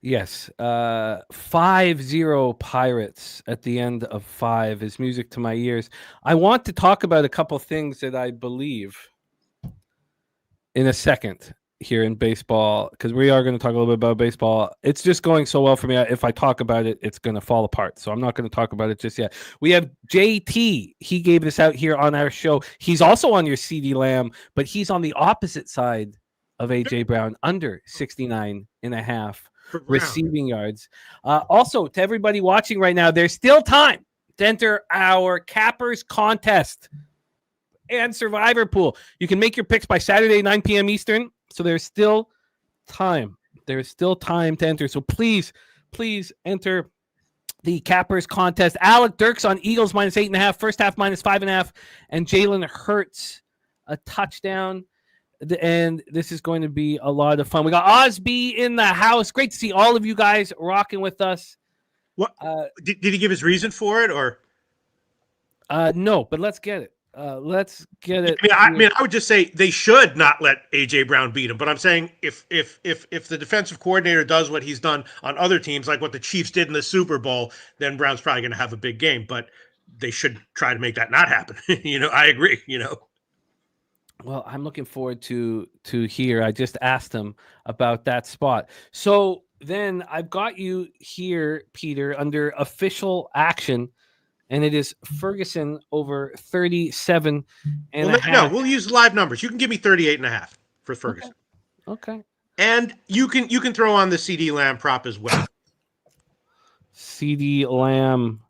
Yes. 5-0 Pirates at the end of 5 is music to my ears. I want to talk about a couple things that I believe in a second here in baseball, because we are going to talk a little bit about baseball. It's just going so well for me. If I talk about it, it's going to fall apart. So I'm not going to talk about it just yet. We have JT. He gave this out here on our show. He's also on your CD Lamb, but he's on the opposite side of AJ Brown, under 69.5 receiving yards. Also, to everybody watching right now, there's still time to enter our Cappers contest and Survivor Pool. You can make your picks by Saturday, 9 p.m. Eastern. So there's still time. There's still time to enter. So please enter the Cappers contest. Alec Dirks on Eagles -8.5, first half -5.5, and Jalen Hurts a touchdown. And this is going to be a lot of fun. We got Osby in the house. Great to see all of you guys rocking with us. What did he give his reason for it, or? No, but let's get it. Let's get it. I mean, I would just say they should not let AJ Brown beat him. But I'm saying if the defensive coordinator does what he's done on other teams, like what the Chiefs did in the Super Bowl, then Brown's probably going to have a big game. But they should try to make that not happen. I agree. Well, I'm looking forward to hear. I just asked him about that spot. So then I've got you here, Peter, under official action. And it is Ferguson over 37 and a half. No, we'll use live numbers. You can give me 38.5 for Ferguson. Okay. And you can throw on the CD Lamb prop as well. CD Lamb.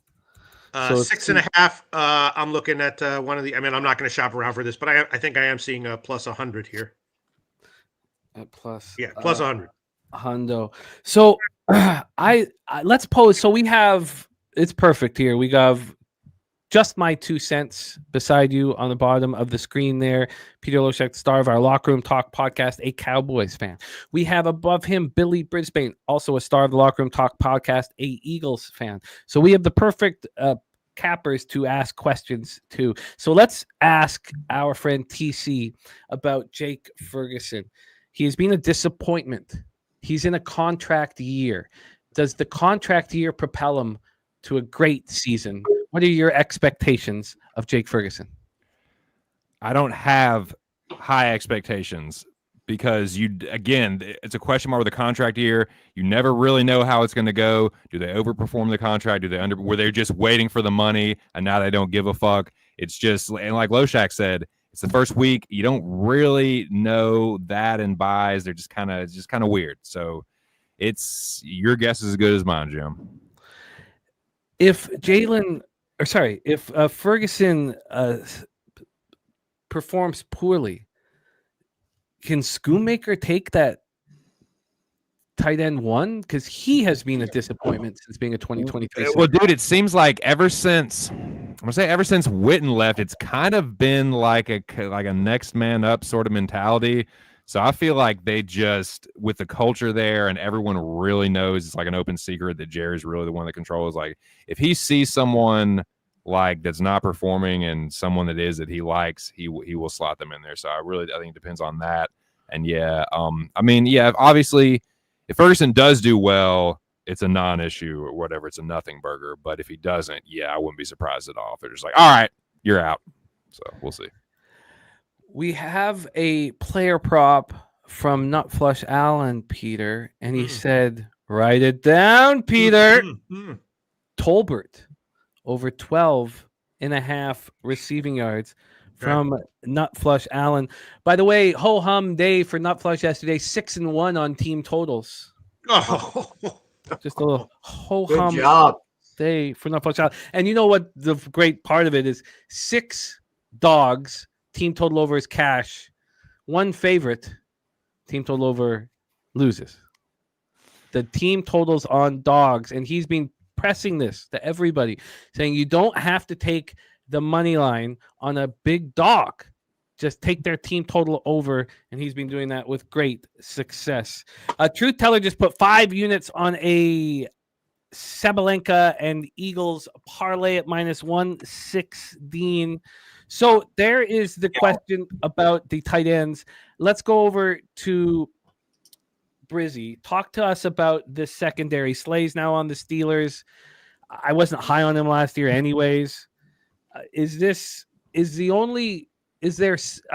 So 6.5. I'm looking at one of the. I mean, I'm not going to shop around for this, but I think I am seeing a plus 100 here. Plus 100. Hundo. So I let's pose. So we have. It's perfect here. We have just my 2 cents beside you on the bottom of the screen there. Peter LoShak, star of our Locker Room Talk podcast, a Cowboys fan. We have above him Billy Brisbane, also a star of the Locker Room Talk podcast, a Eagles fan. So we have the perfect cappers to ask questions to. So let's ask our friend TC about Jake Ferguson. He has been a disappointment. He's in a contract year. Does the contract year propel him to a great season? What are your expectations of Jake Ferguson? I don't have high expectations because it's a question mark with the contract year. You never really know how it's going to go. Do they overperform the contract? Were they just waiting for the money and now they don't give a fuck? It's just, and like LoShak said, it's the first week. You don't really know that in buys. They're just kind of weird. So it's your guess is as good as mine, Jim. If Ferguson performs poorly, can Schoonmaker take that tight end 1? Because he has been a disappointment since being a 2023. Well, dude, it seems like ever since Witten left, it's kind of been like a next man up sort of mentality. So I feel like they just, with the culture there and everyone really knows, it's like an open secret that Jerry's really the one that controls. Like if he sees someone like that's not performing and someone that is that he likes, he will slot them in there. So I think it depends on that. And yeah, I mean, yeah, obviously if Ferguson does do well, it's a non-issue or whatever. It's a nothing burger. But if he doesn't, yeah, I wouldn't be surprised at all. If they're just like, all right, you're out. So we'll see. We have a player prop from Nut Flush Allen, Peter, and he said, write it down, Peter. Tolbert over 12.5 receiving yards from Nut Flush Allen. By the way, ho hum day for Nut Flush yesterday, 6-1 on team totals. Oh, Just a little ho Good hum job. day for Nut Flush Allen. And you know what the great part of it is? 6 dogs, team total over is cash. 1 favorite, team total over loses. The team totals on dogs, and he's been pressing this to everybody, saying you don't have to take the money line on a big dog. Just take their team total over, and he's been doing that with great success. Truth Teller just put 5 units on a Sabalenka and Eagles parlay at -116. So there is the question about the tight ends. Let's go over to Brizzy. Talk to us about this secondary. Slay's now on the Steelers. I wasn't high on him last year anyways. I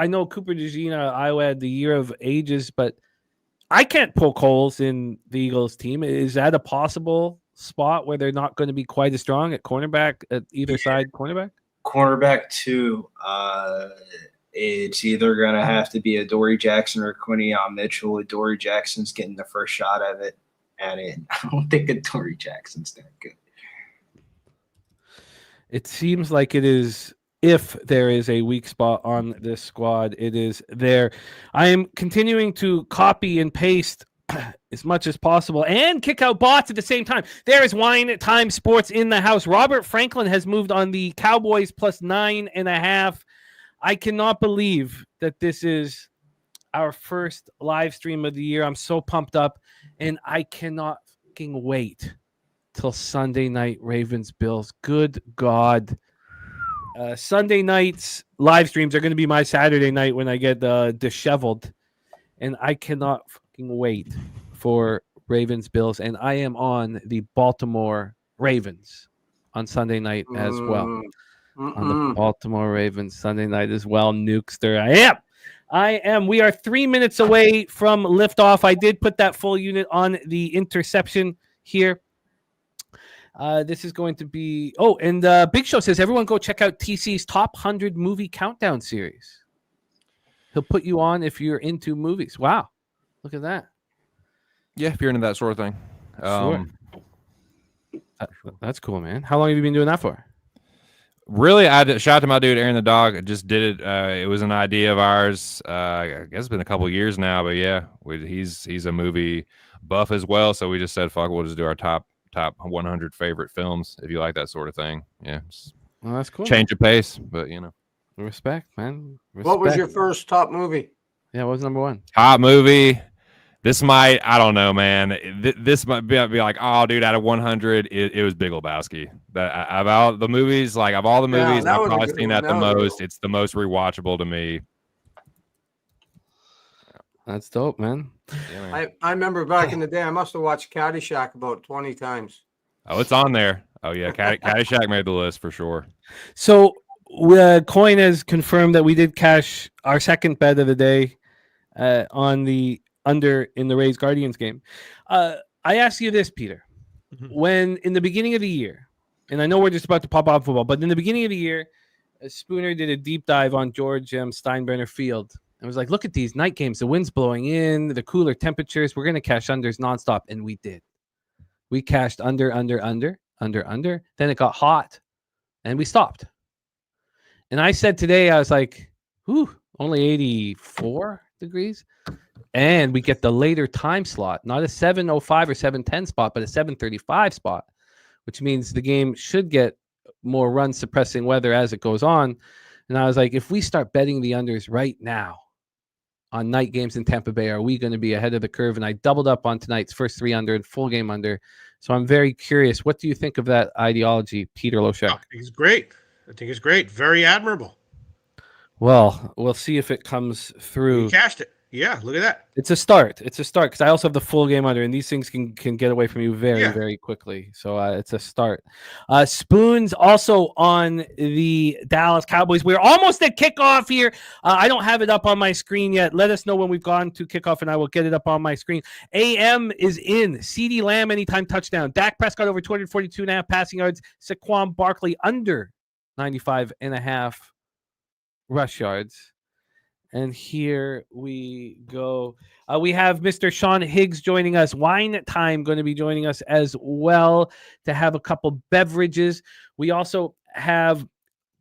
know Cooper DeGina, Iowa had the year of ages, but I can't poke holes in the Eagles team. Is that a possible spot where they're not going to be quite as strong at cornerback, at either side cornerback? Cornerback 2, it's either going to have to be a Dory Jackson or Quinion Mitchell. Dory Jackson's getting the first shot at it, and I don't think a Dory Jackson's that good. It seems like it is. If there is a weak spot on this squad, it is there. I am continuing to copy and paste as much as possible and kick out bots at the same time. There is Wine Time Sports in the house. Robert Franklin has moved on the Cowboys +9.5. I cannot believe that this is our first live stream of the year. I'm so pumped up, and I cannot fucking wait till Sunday night Ravens Bills. Good God. Sunday nights live streams are going to be my Saturday night when I get disheveled, and I cannot fucking wait for Ravens Bills, and I am on the Baltimore Ravens on Sunday night as well. On the Baltimore Ravens Sunday night as well. Nukester. I am. We are 3 minutes away from liftoff. I did put that full unit on the interception here. This is going to be... Oh, and Big Show says, everyone go check out TC's Top 100 Movie Countdown series. He'll put you on if you're into movies. Wow. Look at that. Yeah, if you're into that sort of thing. Sure. That's cool, man. How long have you been doing that for? Really, shout out to my dude Aaron the dog. I just did it. It was an idea of ours. I guess it's been a couple years now, but yeah, he's a movie buff as well. So we just said, fuck, we'll just do our top 100 favorite films if you like that sort of thing. Yeah, well, that's cool. Change of pace, but you know, respect, man. Respect. What was your first top movie? Yeah, what was number 1? Top movie. This might, I don't know, man. This might be like, oh, dude, out of 100, it was Big Lebowski. That of all the movies, I've probably seen that the most. It's the most rewatchable to me. That's dope, man. Yeah, man. I remember back in the day, I must have watched Caddyshack about 20 times. Oh, it's on there. Oh yeah, Caddyshack made the list for sure. So Coin has confirmed that we did cash our second bet of the day on the under in the Rays Guardians game. I ask you this, Peter. When in the beginning of the year, and I know we're just about to pop off football, but in the beginning of the year, Spooner did a deep dive on George Steinbrenner Field. And was like, look at these night games. The wind's blowing in, the cooler temperatures. We're going to cash unders nonstop. And we did. We cashed under. Then it got hot, and we stopped. And I said today, I was like, only 84 degrees. And we get the later time slot, not a 7:05 or 7:10 spot, but a 7:35 spot, which means the game should get more run suppressing weather as it goes on. And I was like, if we start betting the unders right now on night games in Tampa Bay. Are we going to be ahead of the curve? And I doubled up on tonight's first 3 under and full game under. So I'm very curious. What do you think of that ideology, Peter LoShak? I think it's great. I think it's great. Very admirable. Well, we'll see if it comes through. You cashed it. Yeah, look at that. It's a start. It's a start because I also have the full game under, and these things can get away from you very, very quickly. So it's a start. Spoons also on the Dallas Cowboys. We're almost at kickoff here. I don't have it up on my screen yet. Let us know when we've gone to kickoff, and I will get it up on my screen. AM is in. CeeDee Lamb anytime touchdown. Dak Prescott over 242.5 passing yards. Saquon Barkley under 95.5 rush yards. And here we go. We have Mr. Sean Higgs joining us. Wine Time going to be joining us as well to have a couple beverages. We also have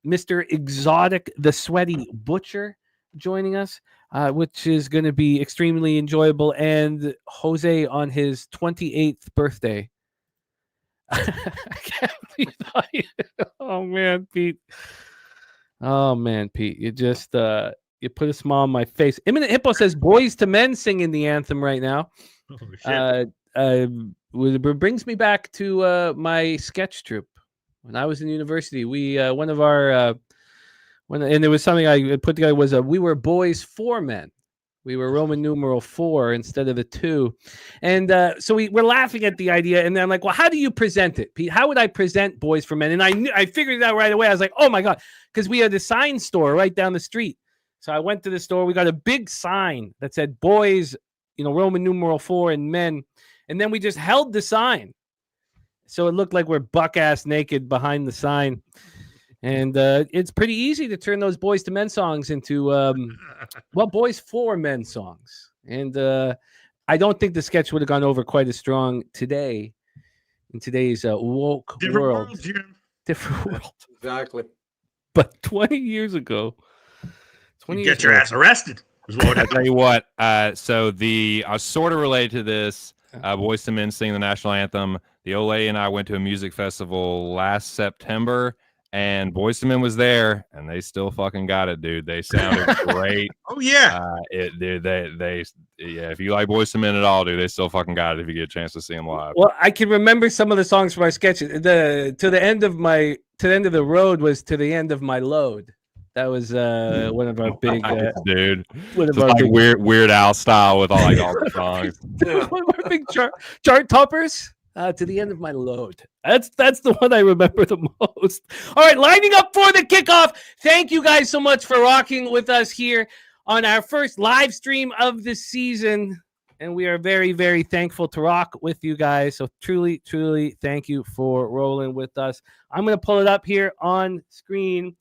Mr. Exotic, the Sweaty Butcher joining us, which is going to be extremely enjoyable. And Jose on his 28th birthday. I can't believe that. Oh, man, Pete. You just... You put a smile on my face. Imminent Hippo says Boys to Men singing the anthem right now. It brings me back to my sketch troupe. When I was in university, we one of our and there was something I put together was we were Boys for Men. We were Roman numeral 4 instead of the 2. And so we're laughing at the idea. And then I'm like, well, how do you present it, Pete? How would I present Boys for Men? And I figured it out right away. I was like, oh my God, because we had a sign store right down the street. So I went to the store. We got a big sign that said boys, Roman numeral 4 and men. And then we just held the sign. So it looked like we're buck-ass naked behind the sign. And it's pretty easy to turn those Boys to Men songs into, Boys for Men songs. And I don't think the sketch would have gone over quite as strong today in today's woke world. Different world. Exactly. But 20 years ago. You get your ass arrested. I tell you what. So I was sort of related to this. Boys to Men singing the national anthem. The old lady and I went to a music festival last September, and Boys to Men was there, and they still fucking got it, dude. They sounded great. Oh yeah. If you like Boys to Men at all, dude, they still fucking got it. If you get a chance to see them live. Well, I can remember some of the songs from our sketches. To the end of the road was to the end of my load. That was one of our big dude. It's like Weird Al style with all the songs. One of our big chart toppers. To the end of my load. That's the one I remember the most. All right, lining up for the kickoff. Thank you guys so much for rocking with us here on our first live stream of the season. And we are very, very thankful to rock with you guys. So truly, truly thank you for rolling with us. I'm going to pull it up here on screen.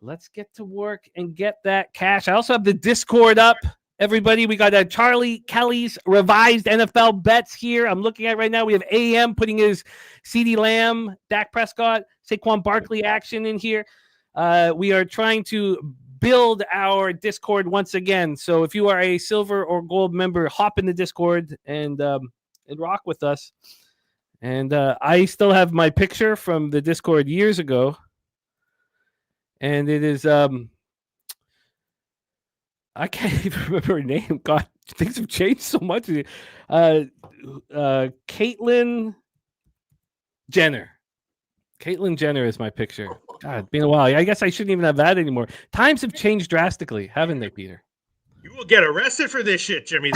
Let's get to work and get that cash. I also have the Discord up. Everybody, we got Charlie Kelly's revised NFL bets here. I'm looking at right now. We have AM putting his CeeDee Lamb, Dak Prescott, Saquon Barkley action in here. We are trying to build our Discord once again. So if you are a silver or gold member, hop in the Discord and rock with us. And I still have my picture from the Discord years ago. And it is, I can't even remember her name. God, things have changed so much. Caitlyn Jenner. Caitlyn Jenner is my picture. God, it's been a while. I guess I shouldn't even have that anymore. Times have changed drastically, haven't they, Peter? You will get arrested for this shit, Jimmy.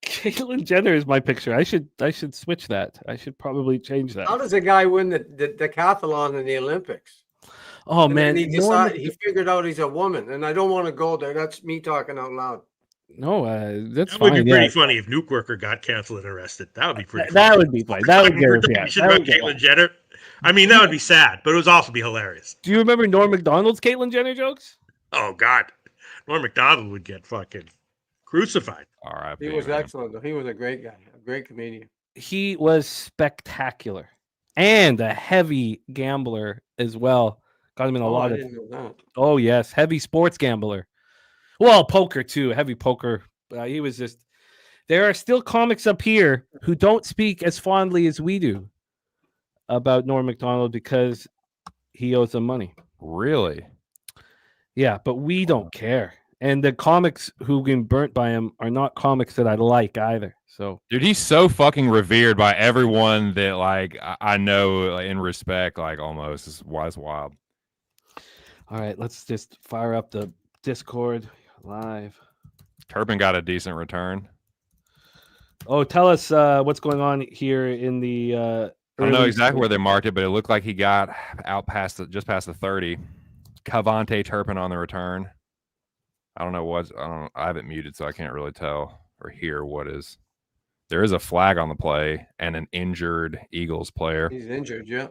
Caitlyn Jenner is my picture. I should switch that. I should probably change that. How does a guy win the decathlon in the Olympics? Oh, man. He figured out he's a woman, and I don't want to go there. That's me talking out loud. No, that's that fine. would be pretty funny if Nuke Worker got canceled and arrested. That would be pretty That funny. would be funny. That would get us. Caitlyn Jenner. I mean, that would be sad, but it would also be hilarious. Do you remember Norm Macdonald's Caitlyn Jenner jokes? Oh, God. Norm Macdonald would get fucking crucified. All right. He was excellent, though. He was a great guy, a great comedian. He was spectacular and a heavy gambler as well. Got him in a lot of. Oh, yes. Heavy sports gambler. Well, poker, too. Heavy poker. He was just. There are still comics up here who don't speak as fondly as we do about Norm Macdonald because he owes them money. Really? Yeah, but we don't care. And the comics who've been burnt by him are not comics that I like either. So, Dude, he's so fucking revered by everyone that like I know in respect, like almost is wild. all right, let's just fire up the Discord live. Turpin got a decent return. Oh, tell us what's going on here in the. I don't know exactly where they marked it, but it looked like he got out past just past the 30. Cavante Turpin on the return. I don't know what I haven't muted, so I can't really tell or hear what is. There is a flag on the play and an injured Eagles player. He's injured, yeah.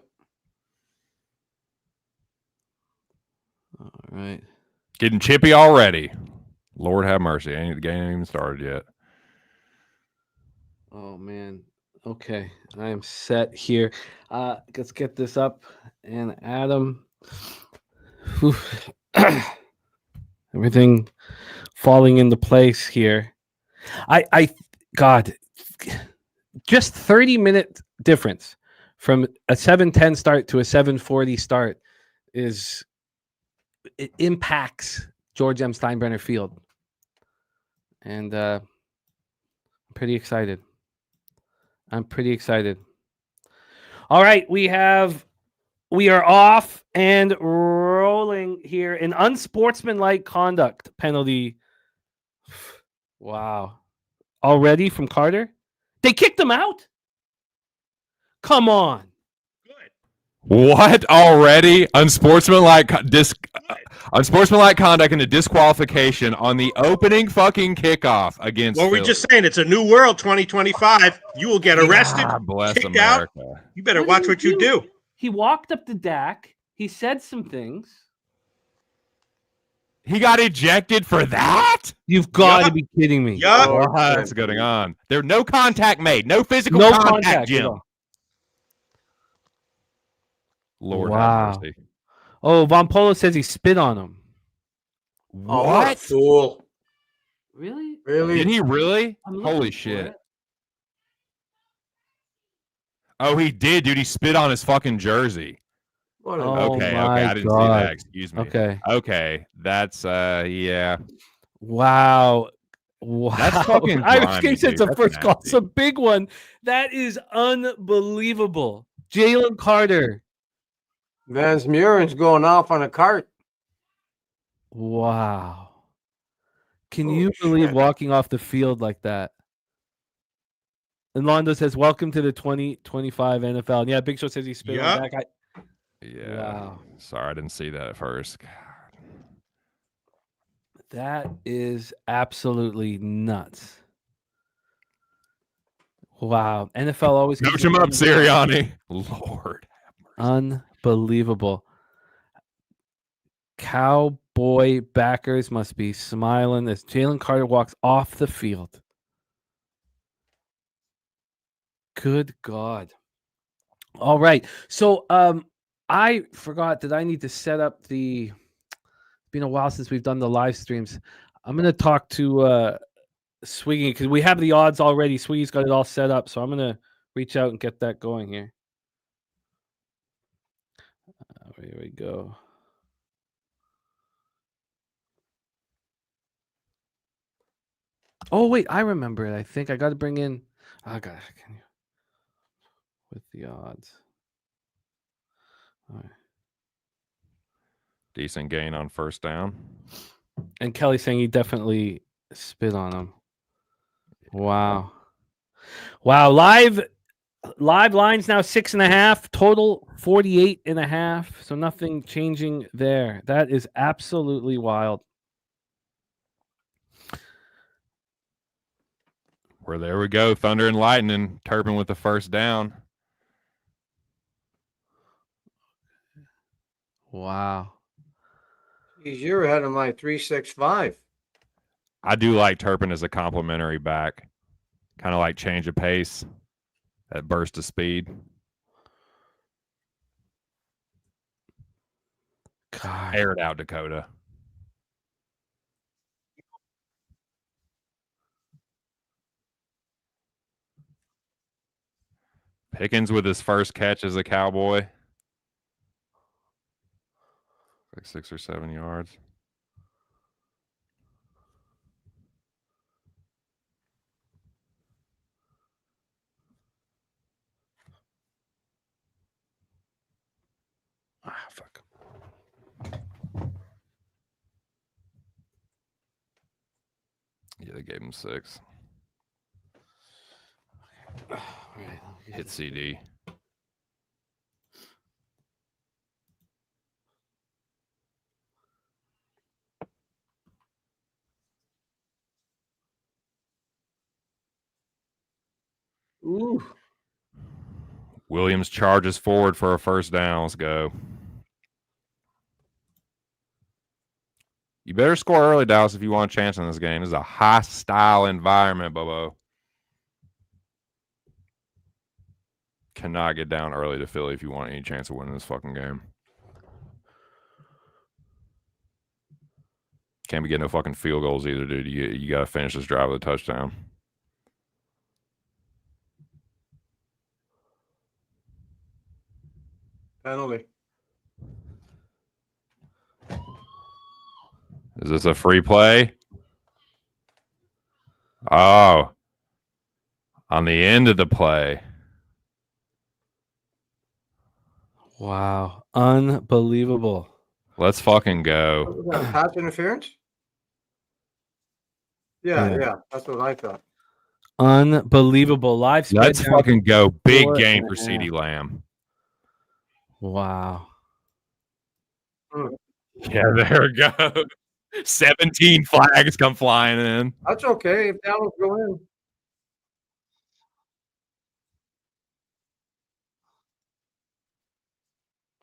All right. Getting chippy already. Lord have mercy. The game ain't even started yet. Oh man. Okay. I am set here. Let's get this up. And Adam. Whew. Everything falling into place here. God, just 30-minute difference from a 7:10 start to a 7:40 start it impacts George M. Steinbrenner Field. And I'm pretty excited. All right, we are off and rolling here. An unsportsmanlike conduct penalty. Wow. Already from Carter? They kicked him out? Come on. What already? Unsportsmanlike conduct and a disqualification on the opening fucking kickoff against. Well, we're just saying it's a new world, 2025. You will get arrested, God bless kicked America. out. You better watch what you do. He walked up the deck. He said some things. He got ejected for that? You've got to be kidding me. Yup. What's going on? There's no contact made. No physical No contact, contact at Jim. all. Lord Wow. have mercy. Oh, Von Polo says he spit on him. Oh, what a fool. Really? Really? Did he really? I'm looking Holy for shit. it. Oh, he did, dude. He spit on his fucking jersey. What a Oh Okay, my I didn't see God. that. Excuse me. Okay. Okay. That's yeah. Wow. That's fucking Irish grimy, King says dude. the That's first call. It's nasty. a big one. That is unbelievable. Jalen Carter. Van Muren's going off on a cart. Wow. Can Oh, you believe shit. walking off the field like that? And Londo says, welcome to the 2025 NFL. And yeah, Big Show says he spit on Yup. back. Yeah. Wow. Sorry, I didn't see that at first. God. That is absolutely nuts. Wow. NFL always Coach him up, Sirianni. Lord. Unbelievable. Cowboy backers must be smiling as Jalen Carter walks off the field. Good God. All right. So I forgot that I need to set up the it's been a while since we've done the live streams. I'm gonna talk to Swiggy because we have the odds already. Swiggy's got it all set up, so I'm gonna reach out and get that going here. Here we go. Oh wait, I remember it. I think I got to bring in. Oh God, can you with the odds? All right. Decent gain on first down. And Kelly saying he definitely spit on him. Wow. Wow. Live lines now 6.5, total 48.5. So nothing changing there. That is absolutely wild. Where there we go. Thunder and lightning. Turpin with the first down. Wow. Geez, you're ahead of my 365. I do like Turpin as a complimentary back. Kind of like change of pace. That burst of speed. God. Air it out, Dakota. Pickens with his first catch as a Cowboy. Like 6 or 7 yards. gave him 6. Hit CD. Ooh. Williams charges forward for a first down. Let's go. You better score early, Dallas, if you want a chance in this game. This is a hostile environment, Bobo. Cannot get down early to Philly if you want any chance of winning this fucking game. Can't be getting no fucking field goals either, dude. You got to finish this drive with a touchdown. Penalty. Is this a free play? Oh. On the end of the play. Wow. Unbelievable. Let's fucking go. Was that pass interference? Yeah, that's what I thought. Unbelievable. Live spread Let's down. fucking go. Big 4 game and for a CeeDee half. Lamb. Wow. Yeah, there we go. 17 flags come flying in. That's okay if Dallas go in.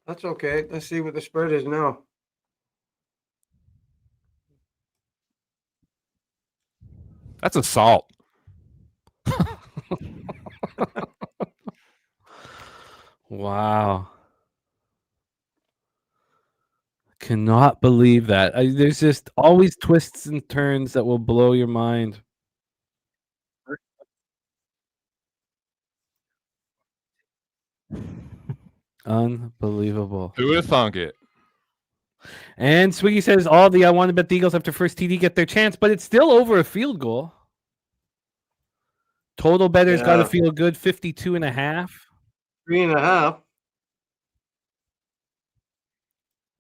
That's okay. Let's see what the spread is now. That's assault. Wow. Cannot believe that. There's just always twists and turns that will blow your mind. Unbelievable. Who would have thunk it? And Swiggy says, I want to bet the Eagles after first TD get their chance, but it's still over a field goal. Total bettors got to feel good, 52.5. 3.5.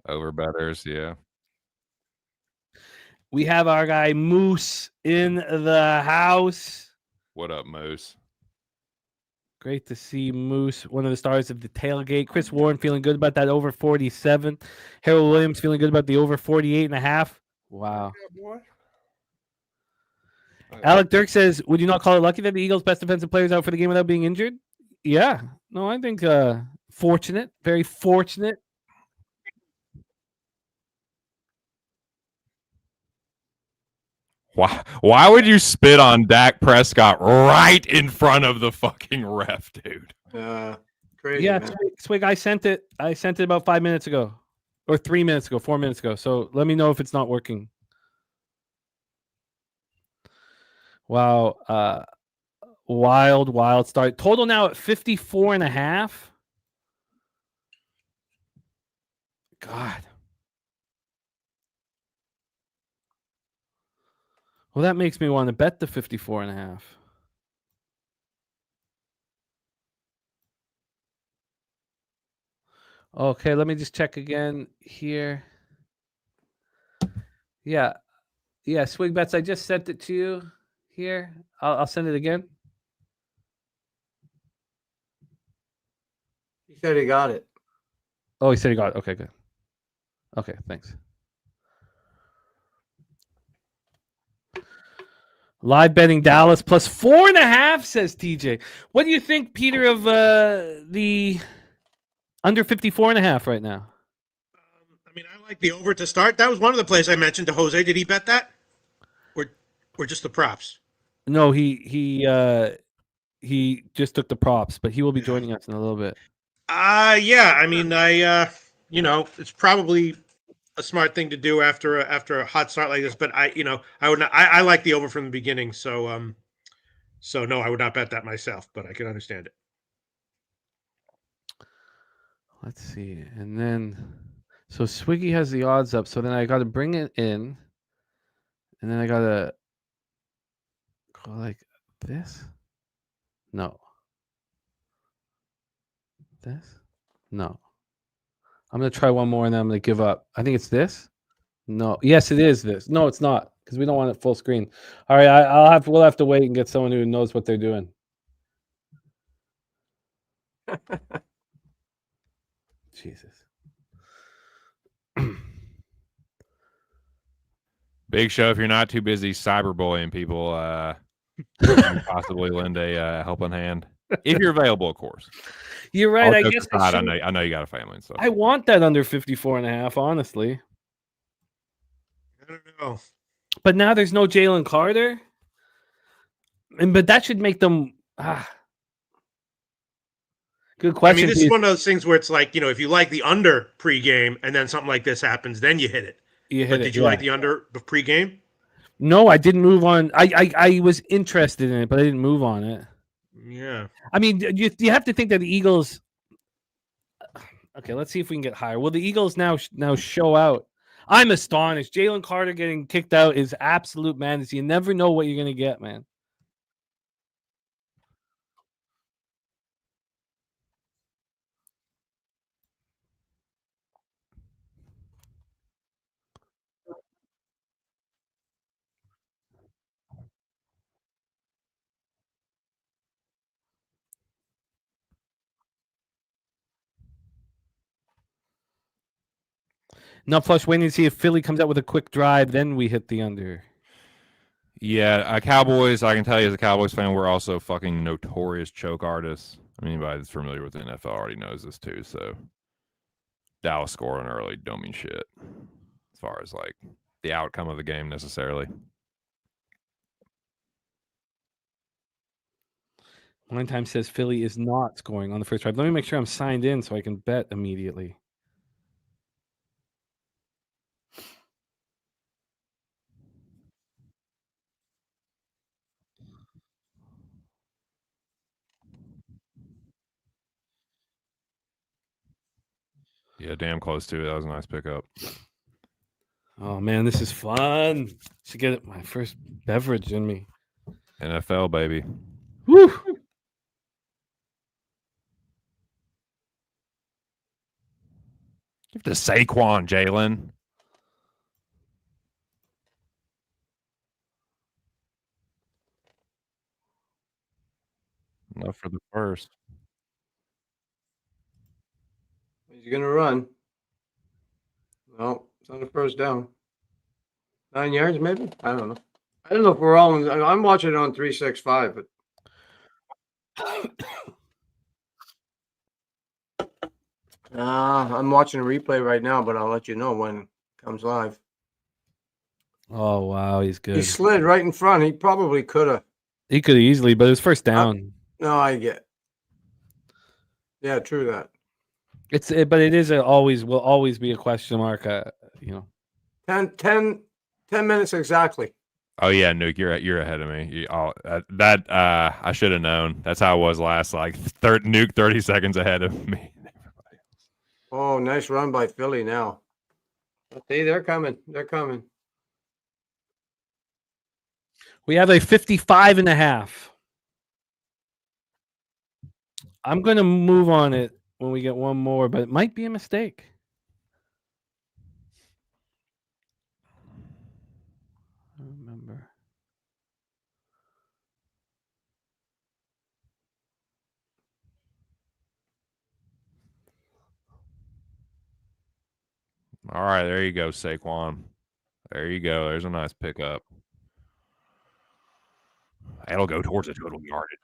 Over betters, yeah. We have our guy Moose in the house. What up, Moose? Great to see Moose, one of the stars of the tailgate. Chris Warren feeling good about that over 47. Harold Williams feeling good about the over 48.5. Wow. Alec Dirk says, would you not call it lucky that the Eagles' best defensive players out for the game without being injured? Yeah. No, I think fortunate. Very fortunate. Why would you spit on Dak Prescott right in front of the fucking ref, dude? Crazy. Yeah, Man. Swig, I sent it about 5 minutes ago. Or 3 minutes ago, 4 minutes ago. So let me know if it's not working. Wow. Wild start. Total now at 54.5. God. Well, that makes me want to bet the 54.5. Okay, let me just check again here. Yeah, Swig Bets, I just sent it to you here. I'll send it again. He said he got it. Oh, he said he got it. Okay, good. Okay, thanks. Live betting Dallas plus 4.5, says TJ. What do you think, Peter, of the under 54.5 right now? I mean, I like the over to start. That was one of the plays I mentioned to Jose. Did he bet that, or just the props? No, he just took the props, but he will be joining us in a little bit. Yeah. I mean, it's probably a smart thing to do after a hot start like this. But I would not. I like the over from the beginning. So no, I would not bet that myself. But I can understand it. Let's see, and then so Swiggy has the odds up. So then I got to bring it in, and then I got to go like this. No. This? No. I'm going to try one more and then I'm going to give up. I think it's this. No. Yes, it is this. No, it's not. because we don't want it full screen. All right, we'll have to wait and get someone who knows what they're doing. Jesus. Big Show, if you're not too busy cyberbullying people, possibly lend a helping hand. If you're available, of course. You're right. I guess I know you got a family and stuff. I want that under 54.5, honestly. I don't know. But now there's no Jalen Carter. But that should make them good question. I mean, this is one of those things where it's like, if you like the under pregame and then something like this happens, then you hit it. Did you like the under pregame? No, I didn't move on. I was interested in it, but I didn't move on it. Yeah. I mean, you have to think that the Eagles. Okay, let's see if we can get higher. Will the Eagles now show out? I'm astonished. Jalen Carter getting kicked out is absolute madness. You never know what you're going to get, man. Now, plus waiting to see if Philly comes out with a quick drive, then we hit the under. Yeah, Cowboys, I can tell you as a Cowboys fan, we're also fucking notorious choke artists. I mean, anybody that's familiar with the NFL already knows this too, so Dallas scoring early don't mean shit as far as like the outcome of the game necessarily. One time says Philly is not scoring on the first drive. Let me make sure I'm signed in so I can bet immediately. Yeah, damn close to it. That was a nice pickup. Oh man, this is fun. Should get my first beverage in me. NFL, baby. Woo! Give it to Saquon, Jalen. Enough for the first. He's going to run. No, it's on the first down. 9 yards, maybe? I don't know. I don't know if we're all I'm watching it on 365, but I'm watching a replay right now, but I'll let you know when it comes live. Oh wow, he's good. He slid right in front. He probably could have. He could have easily, but it was first down. No, I get. Yeah, true that. But it is will always be a question mark. 10 minutes exactly. Oh yeah, Nuke, you're ahead of me. I should have known. That's how it was last. Like Nuke 30 seconds ahead of me. Oh, nice run by Philly now. See, they're coming. They're coming. We have a 55.5. I'm going to move on it when we get one more, but it might be a mistake. I don't remember. All right, there you go, Saquon. There you go. There's a nice pickup. It'll go towards the total yardage.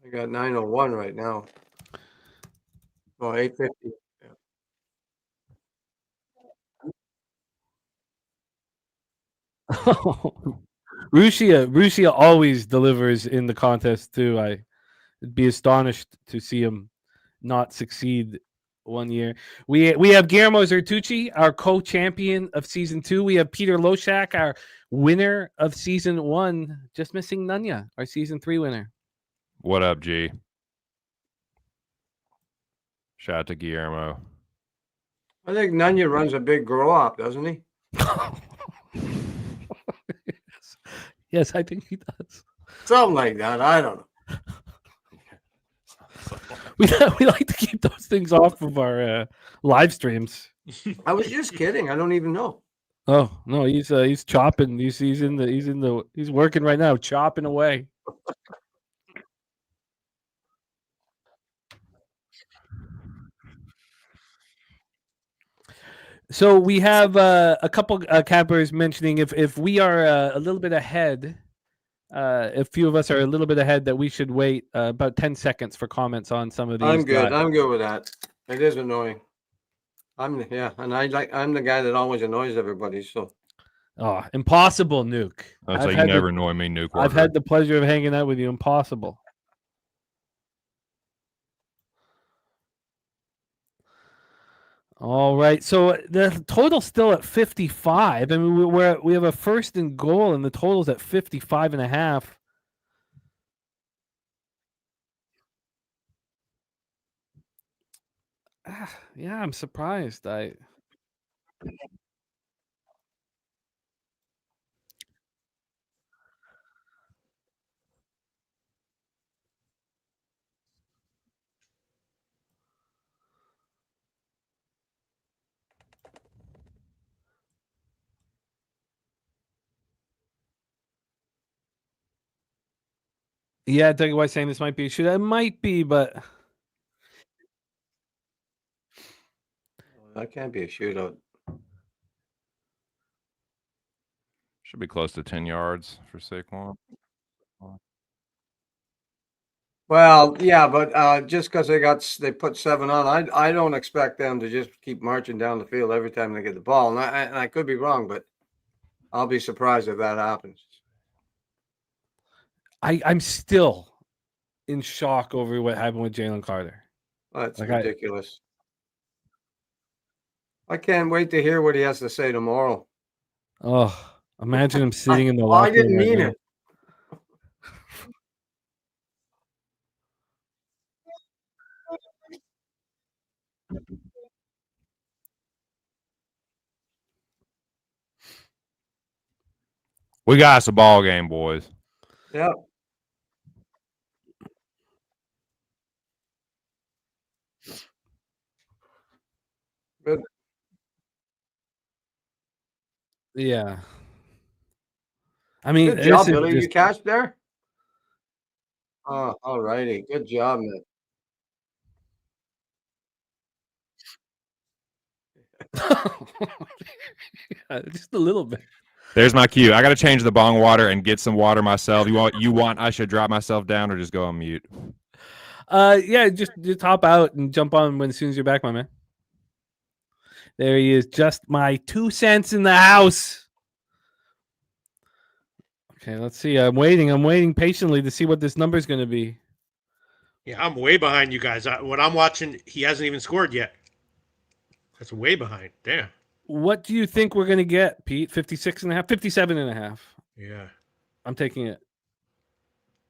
I got 901 right now. Oh, 850. Russia always delivers in the contest too. I'd be astonished to see him not succeed one year. We have Guillermo Zertucci, our co-champion of season 2. We have Peter LoShak, our winner of season 1. Just missing Nunya, our season 3 winner. What up, G? Shout out to Guillermo. I think Nunya runs a big grow up, doesn't he? Yes, I think he does. Something like that. I don't know. We like to keep those things off of our live streams. I was just kidding. I don't even know. Oh no, he's chopping. He's working right now, chopping away. So we have a couple cappers mentioning if we are a little bit ahead, a few of us are a little bit ahead, that we should wait about 10 seconds for comments on some of these. I'm good. I'm good with that. It is annoying. I'm the guy that always annoys everybody. So. Oh, impossible, Nuke. So you never annoy me, Nuke. I've had the pleasure of hanging out with you. Impossible. All right. So the total's still at 55. I mean, we have a first and goal, and the total's at 55.5. Yeah, I'm surprised. Yeah, Doug White saying this might be a shootout. It might be, but that can't be a shootout. Should be close to 10 yards for Saquon. Well, yeah, but just because they put 7 on, I don't expect them to just keep marching down the field every time they get the ball. And I could be wrong, but I'll be surprised if that happens. I'm still in shock over what happened with Jalen Carter. That's ridiculous. I can't wait to hear what he has to say tomorrow. Oh, imagine him sitting in the locker room. I didn't mean it. We got us a ball game, boys. Yeah. Good. Yeah. I mean, good job, Billy. You catch there? Oh, all righty. Good job, man. Just a little bit. There's my cue. I got to change the bong water and get some water myself. You want I should drop myself down or just go on mute? Yeah, just hop out and jump on as soon as you're back, my man. There he is. Just my 2 cents in the house. Okay, let's see. I'm waiting patiently to see what this number is going to be. Yeah, I'm way behind you guys. What I'm watching, he hasn't even scored yet. That's way behind. Damn. What do you think we're going to get, Pete? 56.5, 57.5. Yeah. I'm taking it.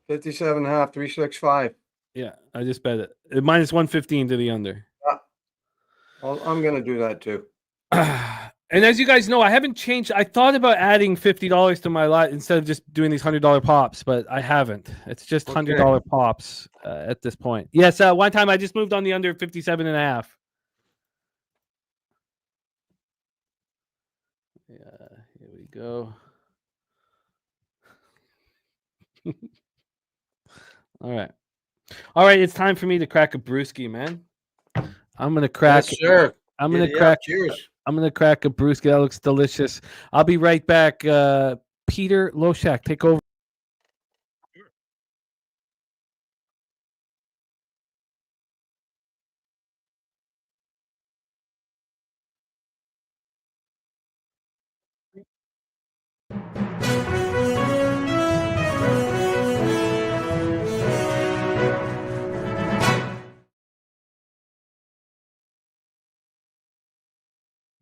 57.5, 365. Yeah, I just bet it. Minus 115 to the under. I'm going to do that too. And as you guys know, I haven't changed. I thought about adding $50 to my lot instead of just doing these $100 pops, but I haven't. It's just $100 pops at this point. Yes, one time I just moved on the under 57.5. Yeah, here we go. All right. It's time for me to crack a brewski, man. I'm gonna crack. Yes, sure. I'm gonna crack. Cheers. I'm gonna crack a brewski. That looks delicious. I'll be right back. Peter LoShak, take over.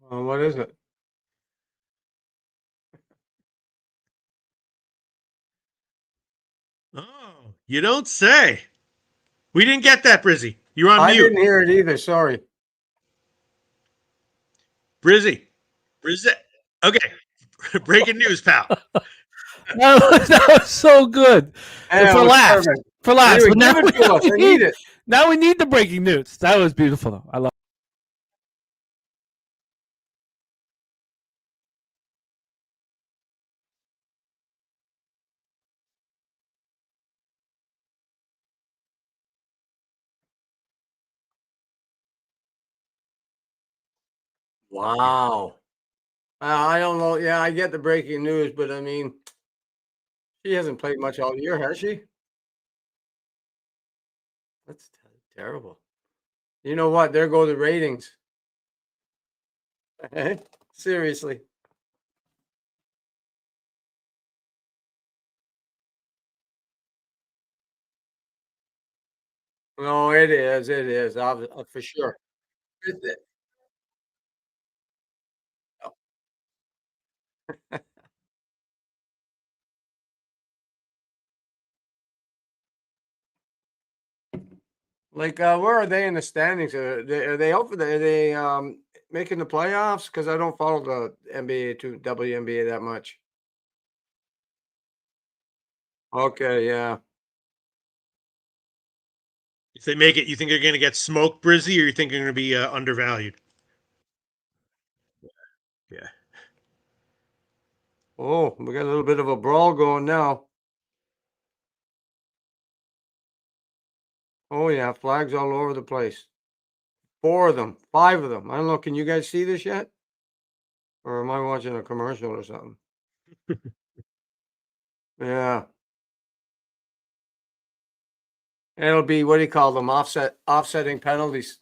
What is it? Oh, you don't say. We didn't get that, Brizzy. You're on mute. I didn't hear it either. Sorry. Brizzy. Okay. Breaking news, pal. That was so good. Yeah, For laughs. perfect. For laughs. Anyway, But now give it to us. I need it. Now we need the breaking news. That was beautiful, though. I love. Wow. I don't know. Yeah, I get the breaking news, but I mean, she hasn't played much all year, has she? That's terrible. You know what? There go the ratings. Seriously. No, it is. It is for sure. Like, where are they in the standings? Are they out for are they making the playoffs? Because I don't follow the NBA to WNBA that much. Okay, yeah. If they make it, you think they're going to get smoked, Brizzy, or you think they're going to be undervalued? Yeah. Oh, we got a little bit of a brawl going now. Oh yeah, flags all over the place. 4 of them, 5 of them. I don't know. Can you guys see this yet? Or am I watching a commercial or something? Yeah. It'll be, what do you call them? Offsetting penalties.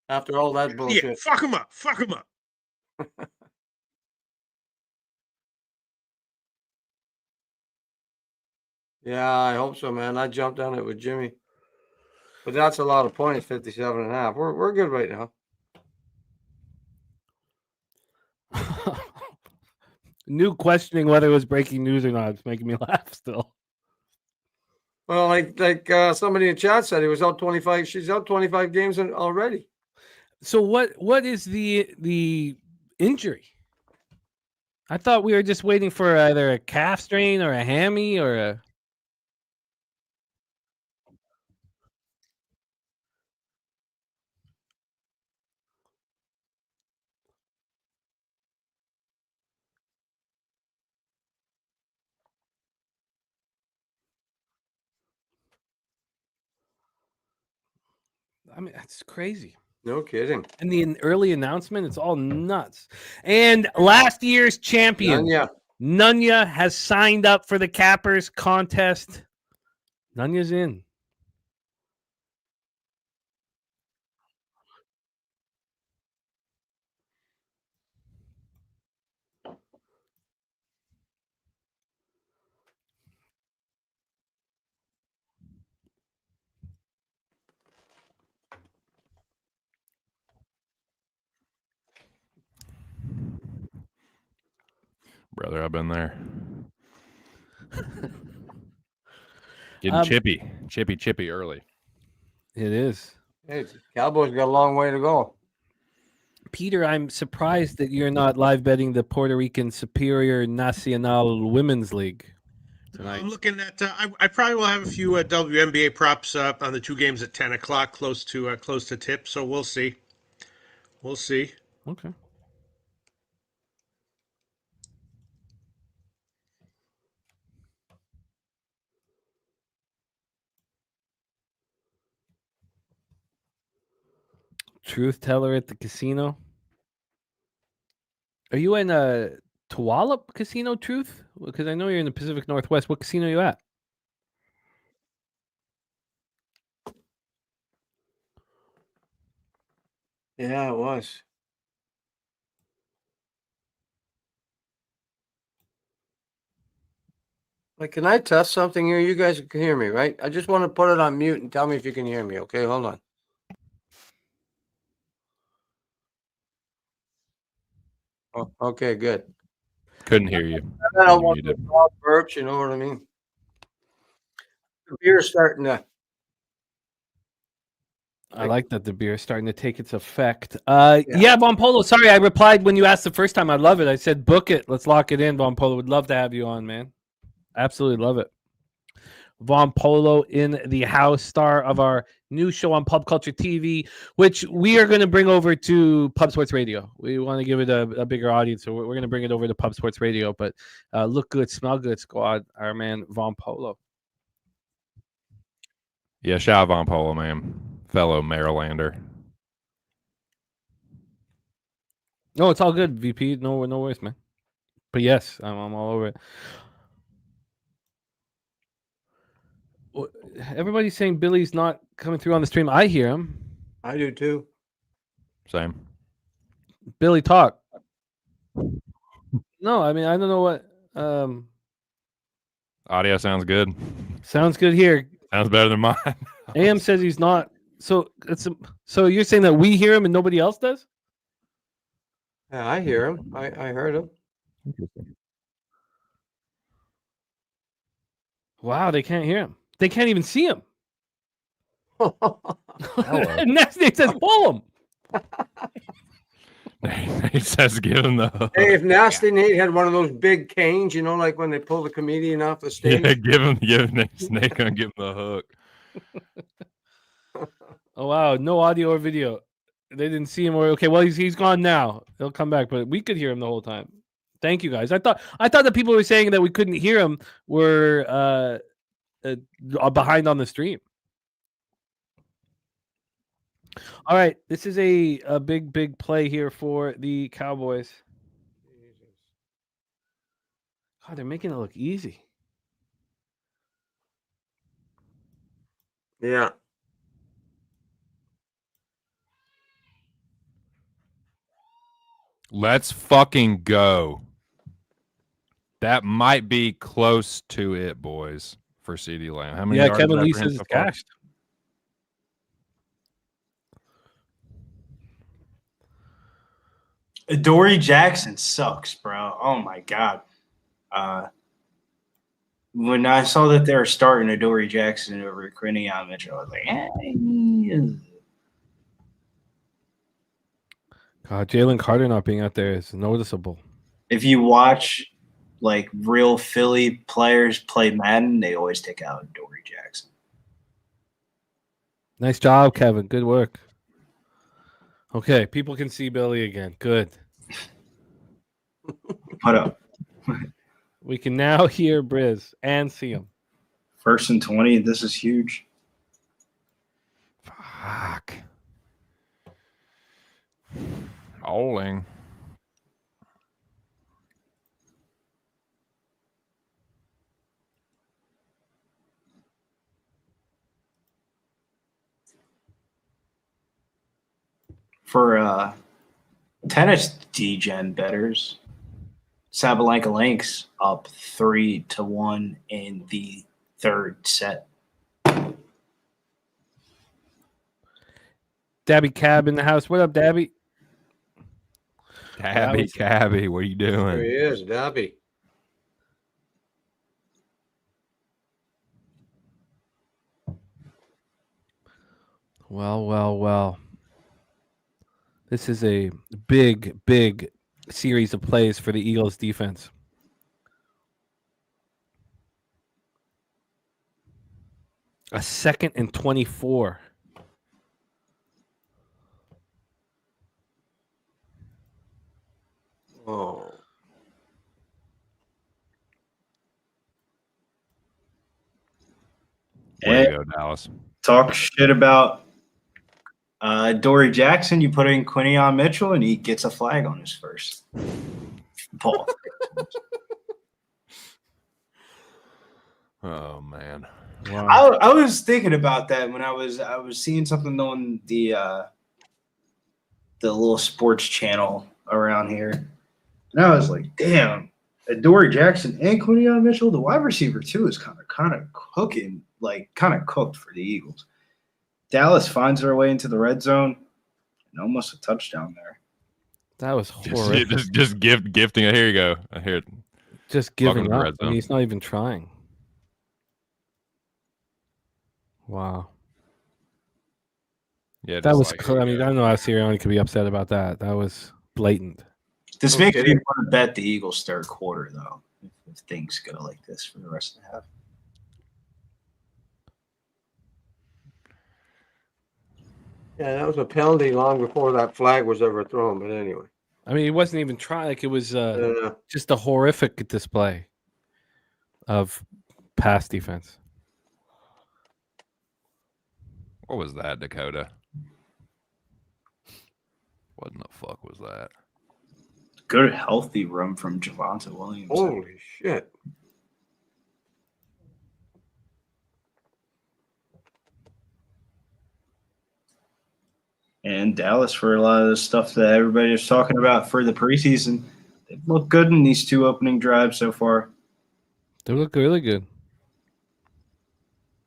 After all that Yeah, bullshit. fuck them up. Fuck them up. Yeah, I hope so, man. I jumped on it with Jimmy. But that's a lot of points, 57.5. We're good right now. New questioning whether it was breaking news or not. It's making me laugh still. Well, like somebody in chat said, he was out 25. She's out 25 games already. So what is the injury? I thought we were just waiting for either a calf strain or a hammy or a. I mean, that's crazy. No kidding. And the early announcement, it's all nuts. And last year's champion, Nunya has signed up for the Cappers contest. Nunya's in. Brother, I've been there. Getting chippy early. It is. Hey, Cowboys got a long way to go. Peter, I'm surprised that you're not live betting the Puerto Rican Superior Nacional Women's League tonight. I'm looking at. I probably will have a few WNBA props up on the 2 games at 10 o'clock, close to tip. So we'll see. We'll see. Okay. Truth teller at the casino. Are you in a Tualaip Casino, Truth? Because I know you're in the Pacific Northwest. What casino are you at? Yeah, it was. Like, can I test something here? You guys can hear me, right? I just want to put it on mute and tell me if you can hear me. Okay, hold on. Oh, okay, good. Couldn't hear you. I don't want to burps, you know what I mean? The beer's starting to. I like that the beer is starting to take its effect. Yeah, Von Polo. Sorry, I replied when you asked the first time. I love it. I said, book it. Let's lock it in. Von Polo would love to have you on, man. Absolutely love it. Von Polo in the house, star of our new show on Pub Culture TV, which we are going to bring over to Pub Sports Radio. We want to give it a bigger audience, so we're going to bring it over to Pub Sports Radio. But look good, smell good, squad. Our man Von Polo. Yeah, shout out Von Polo, man. Fellow Marylander. No, it's all good, VP. No worries, man. But yes, I'm all over it. Everybody's saying Billy's not coming through on the stream. I hear him. I do too. Same. Billy, talk. No, I mean, I don't know what. Audio sounds good. Sounds good here. Sounds better than mine. AM says he's not. So you're saying that we hear him and nobody else does? Yeah, I hear him. I heard him. Wow, they can't hear him. They can't even see him. Hello. Next day says pull him. Nate says give him the hook. Hey, if Nasty Nate had one of those big canes, you know, like when they pull the comedian off the stage. Yeah, give him Nate gonna give him the hook. Oh wow, no audio or video. They didn't see him. Or okay, well he's gone now. He'll come back, but we could hear him the whole time. Thank you guys. I thought that people were saying that we couldn't hear him were behind on the stream. All right, this is a big play here for the Cowboys. God, they're making it look easy. Yeah. Let's fucking go. That might be close to it, boys, for CeeDee Lamb. How many yards Kevin is Lee that for him says so it's far? cashed. Adoree Jackson sucks, bro. Oh my god. When I saw that they were starting Adoree Jackson over Quinion Mitchell, I was like, God, Jalen Carter not being out there is noticeable. If you watch like real Philly players play Madden, they always take out Adoree Jackson. Nice job, Kevin. Good work. Okay, people can see Billy again. Good. Put up. We can now hear Briz and see him. 1st and 20. This is huge. Fuck. Oling. For tennis degen bettors, Sabalenka Lynx up 3-1 in the 3rd set. Dabby Cab in the house. What up, Dabby? Cabby, what are you doing? There he is, Dabby. Well. This is a big series of plays for the Eagles defense. A 2nd and 24. Oh. Way to go, Dallas. Talk shit about Adoree Jackson. You put in Quinion Mitchell, and he gets a flag on his first ball. Oh man. Wow. I was thinking about that when I was seeing something on the little sports channel around here, and I was like, damn, Adoree Jackson and Quinion Mitchell, the wide receiver too, is kind of cooking, like kind of cooked for the Eagles. Dallas finds their way into the red zone and almost a touchdown there. That was horrific. Just gifting it. Here you go. I hear it. Just Welcome giving to the up. red I mean, zone. he's not even trying. Wow. Yeah, That just was, like, I mean, I don't know how Sirianni could be upset about that. That was blatant. This Okay. makes me want to bet the Eagles 3rd quarter, though, if things go like this for the rest of the half. Yeah, that was a penalty long before that flag was ever thrown. But anyway, I mean, he wasn't even trying. Like, it was uh, just a horrific display of pass defense. What was that, Dakota? What in the fuck was that? Good healthy run from Javonte Williams. holy shit! And Dallas, for a lot of the stuff that everybody is talking about for the preseason, they've looked good in these 2 opening drives so far. They look really good.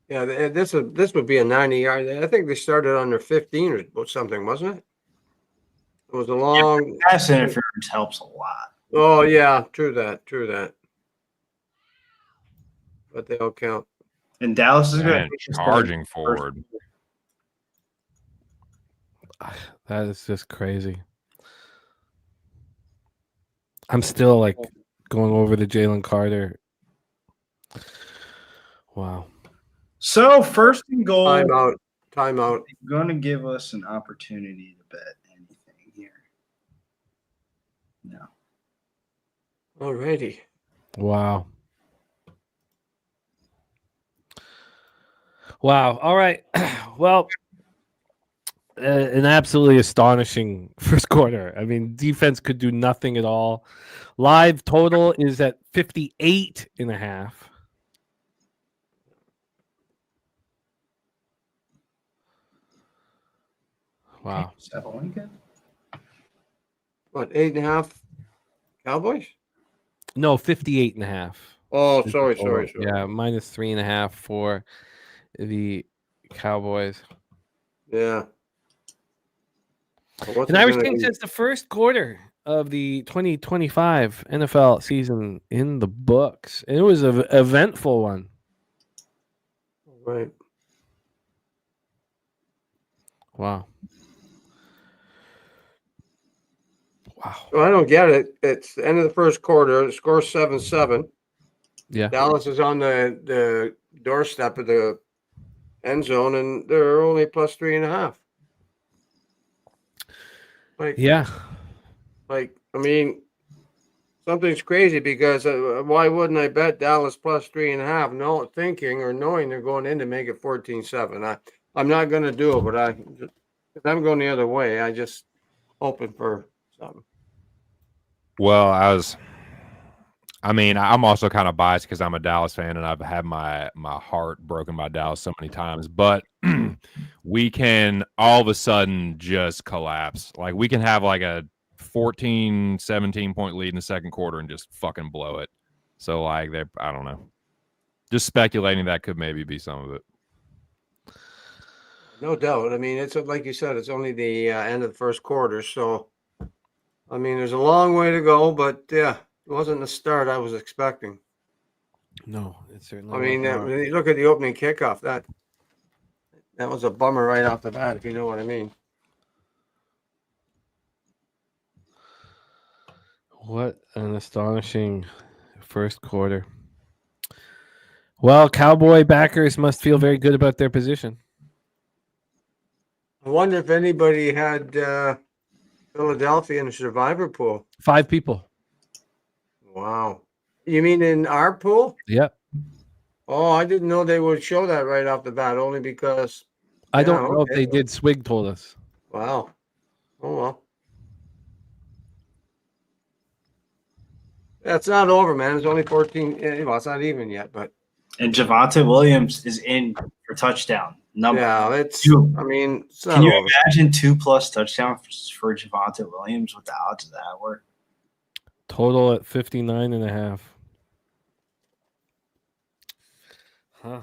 Yeah, this would be a 90-yard. I think they started under 15 or something, wasn't it? It was a long. Pass interference helps a lot. Oh yeah, true that. But they all count. And Dallas is going And charging forward. That is just crazy. I'm still like going over the Jalen Carter. Wow. So, first and goal. Timeout. Going to give us an opportunity to bet anything here. No. Alrighty. Wow. Wow. All right. Well, an absolutely astonishing first quarter. I mean, defense could do nothing at all. Live total is at 58.5. Wow. Is that all I get? What, 8.5 Cowboys? No, 58.5. Oh, sorry. Yeah, minus 3.5 for the Cowboys. Yeah. And Irish King says the first quarter of the 2025 NFL season in the books. And it was an eventful one. Right. Wow. So I don't get it. It's the end of the first quarter. The score 7-7. Yeah. Dallas is on the doorstep of the end zone, and they're only plus 3.5. Yeah. I mean, something's crazy because why wouldn't I bet Dallas plus 3.5? No, thinking or knowing they're going in to make it 14-7. I'm not going to do it, but I'm going the other way. I just hoping for something. Well, I'm also kind of biased because I'm a Dallas fan and I've had my heart broken by Dallas so many times. But we can all of a sudden just collapse. Like, we can have like a 14, 17-point lead in the second quarter and just fucking blow it. So, like, I don't know. Just speculating that could maybe be some of it. No doubt. I mean, it's like you said, it's only the end of the first quarter. So, I mean, there's a long way to go, but yeah, it wasn't the start I was expecting. No, it certainly. I mean, when you look at the opening kickoff, that was a bummer right off the bat, if you know what I mean. What an astonishing first quarter. Well, Cowboy backers must feel very good about their position. I wonder if anybody had Philadelphia in the survivor pool. 5 people. Wow. You mean in our pool? Yep. Oh, I didn't know they would show that right off the bat, only because. I don't know if they did. Swig told us. Wow. Oh, well. That's not over, man. It's only 14. Well, it's not even yet, but. And Javonte Williams is in for touchdown. Yeah, it's. I mean, it's not can you over. imagine 2+ touchdowns for Javonte Williams with the odds of that work? Total at 59.5. Huh.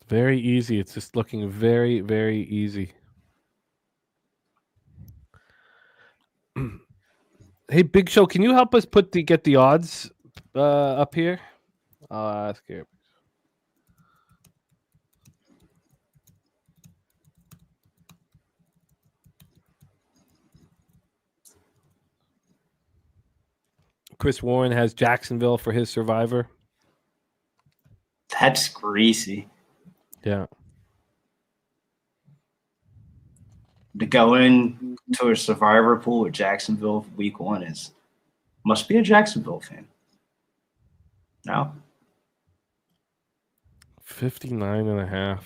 Very easy. It's just looking very, very easy. Hey, Big Show, can you help us get the odds up here? I'll ask you. Chris Warren has Jacksonville for his survivor. That's greasy. Yeah. to go in to a survivor pool with Jacksonville week 1 must be a Jacksonville fan. No. 59.5.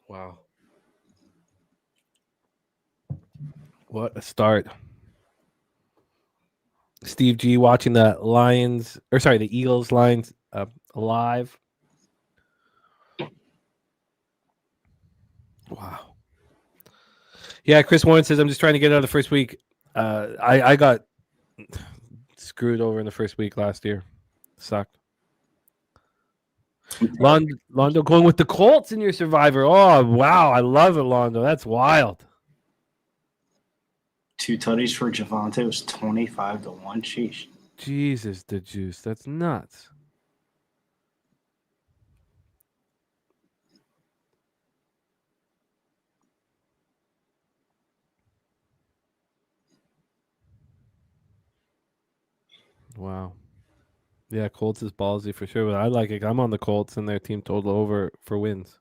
Wow. What a start. Steve G watching the Eagles Lions live. Wow. Yeah, Chris Warren says, I'm just trying to get out of the first week. I got screwed over in the first week last year. Sucked. Londo going with the Colts in your survivor. Oh, wow. I love it, Londo. That's wild. 2 tutties for Javonte was 25-1. Sheesh. Jesus, the juice. That's nuts. Wow. Yeah, Colts is ballsy for sure, but I like it. I'm on the Colts and their team total over for wins.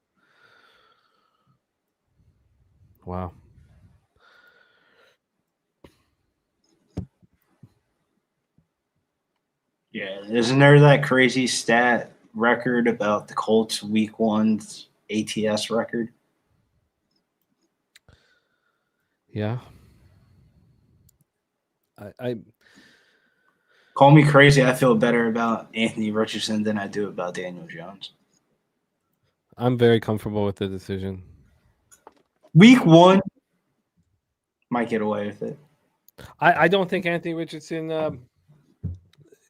Wow. Yeah, isn't there that crazy stat record about the Colts week 1's ATS record? Yeah. I Call me crazy. I feel better about Anthony Richardson than I do about Daniel Jones. I'm very comfortable with the decision. Week 1 might get away with it. I don't think Anthony Richardson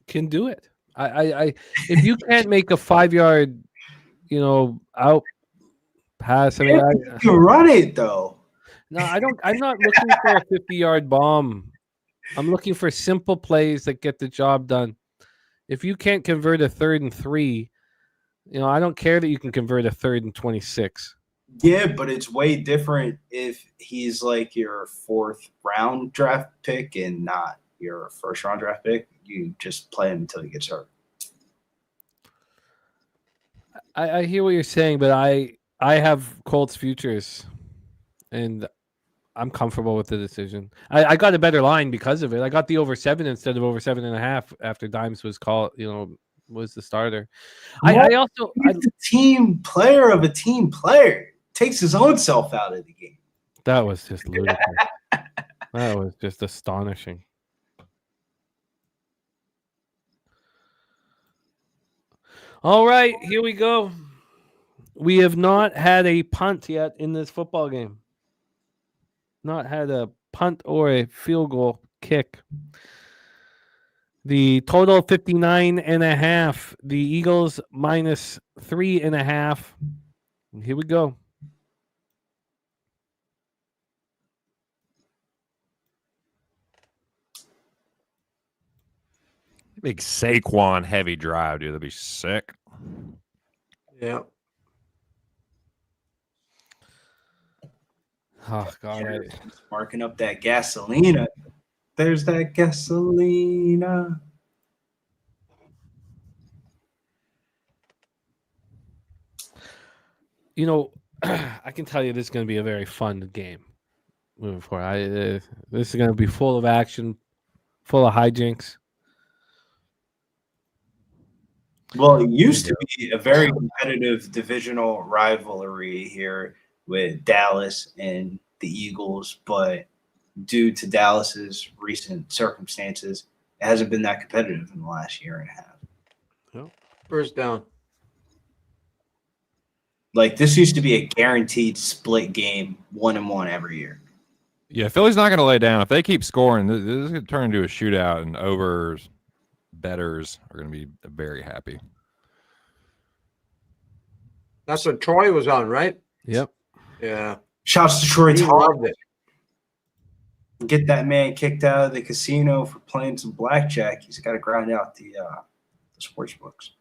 can do it. I if you can't make a 5-yard, out pass. I mean, You can run it though. no, I don't. I'm not looking for a 50-yard bomb. I'm looking for simple plays that get the job done. If you can't convert a 3rd and 3, I don't care that you can convert a 3rd and 26. Yeah, but it's way different if he's like your 4th round draft pick and not your 1st round draft pick. You just play him until he gets hurt. I hear what you're saying, but I have Colts futures, and I'm comfortable with the decision. I got a better line because of it. I got the over 7 instead of over 7.5 after Dimes was was the starter. I also He's the team player of a team player. Takes his own self out of the game. that was just ludicrous. That was just astonishing. All right, here we go. We have not had a punt yet in this football game. Not had a punt or a field goal kick. The total 59.5. The Eagles minus 3.5. Here we go. Big Saquon heavy drive, dude. That'd be sick. Yeah. Oh God! Marking up that gasolina. There's that gasolina. I can tell you this is going to be a very fun game moving forward. This is going to be full of action, full of hijinks. Well, it used to be a very competitive divisional rivalry here with Dallas and the Eagles, but due to Dallas's recent circumstances, it hasn't been that competitive in the last year and a half. First down. Like, this used to be a guaranteed split game, 1-1 every year. Yeah, Philly's not going to lay down. If they keep scoring, this is going to turn into a shootout, and overs bettors are going to be very happy. That's what Troy was on, right? Yep. Yeah. Shouts to Troy He loved it. Get that man kicked out of the casino for playing some blackjack. He's got to grind out the sports books.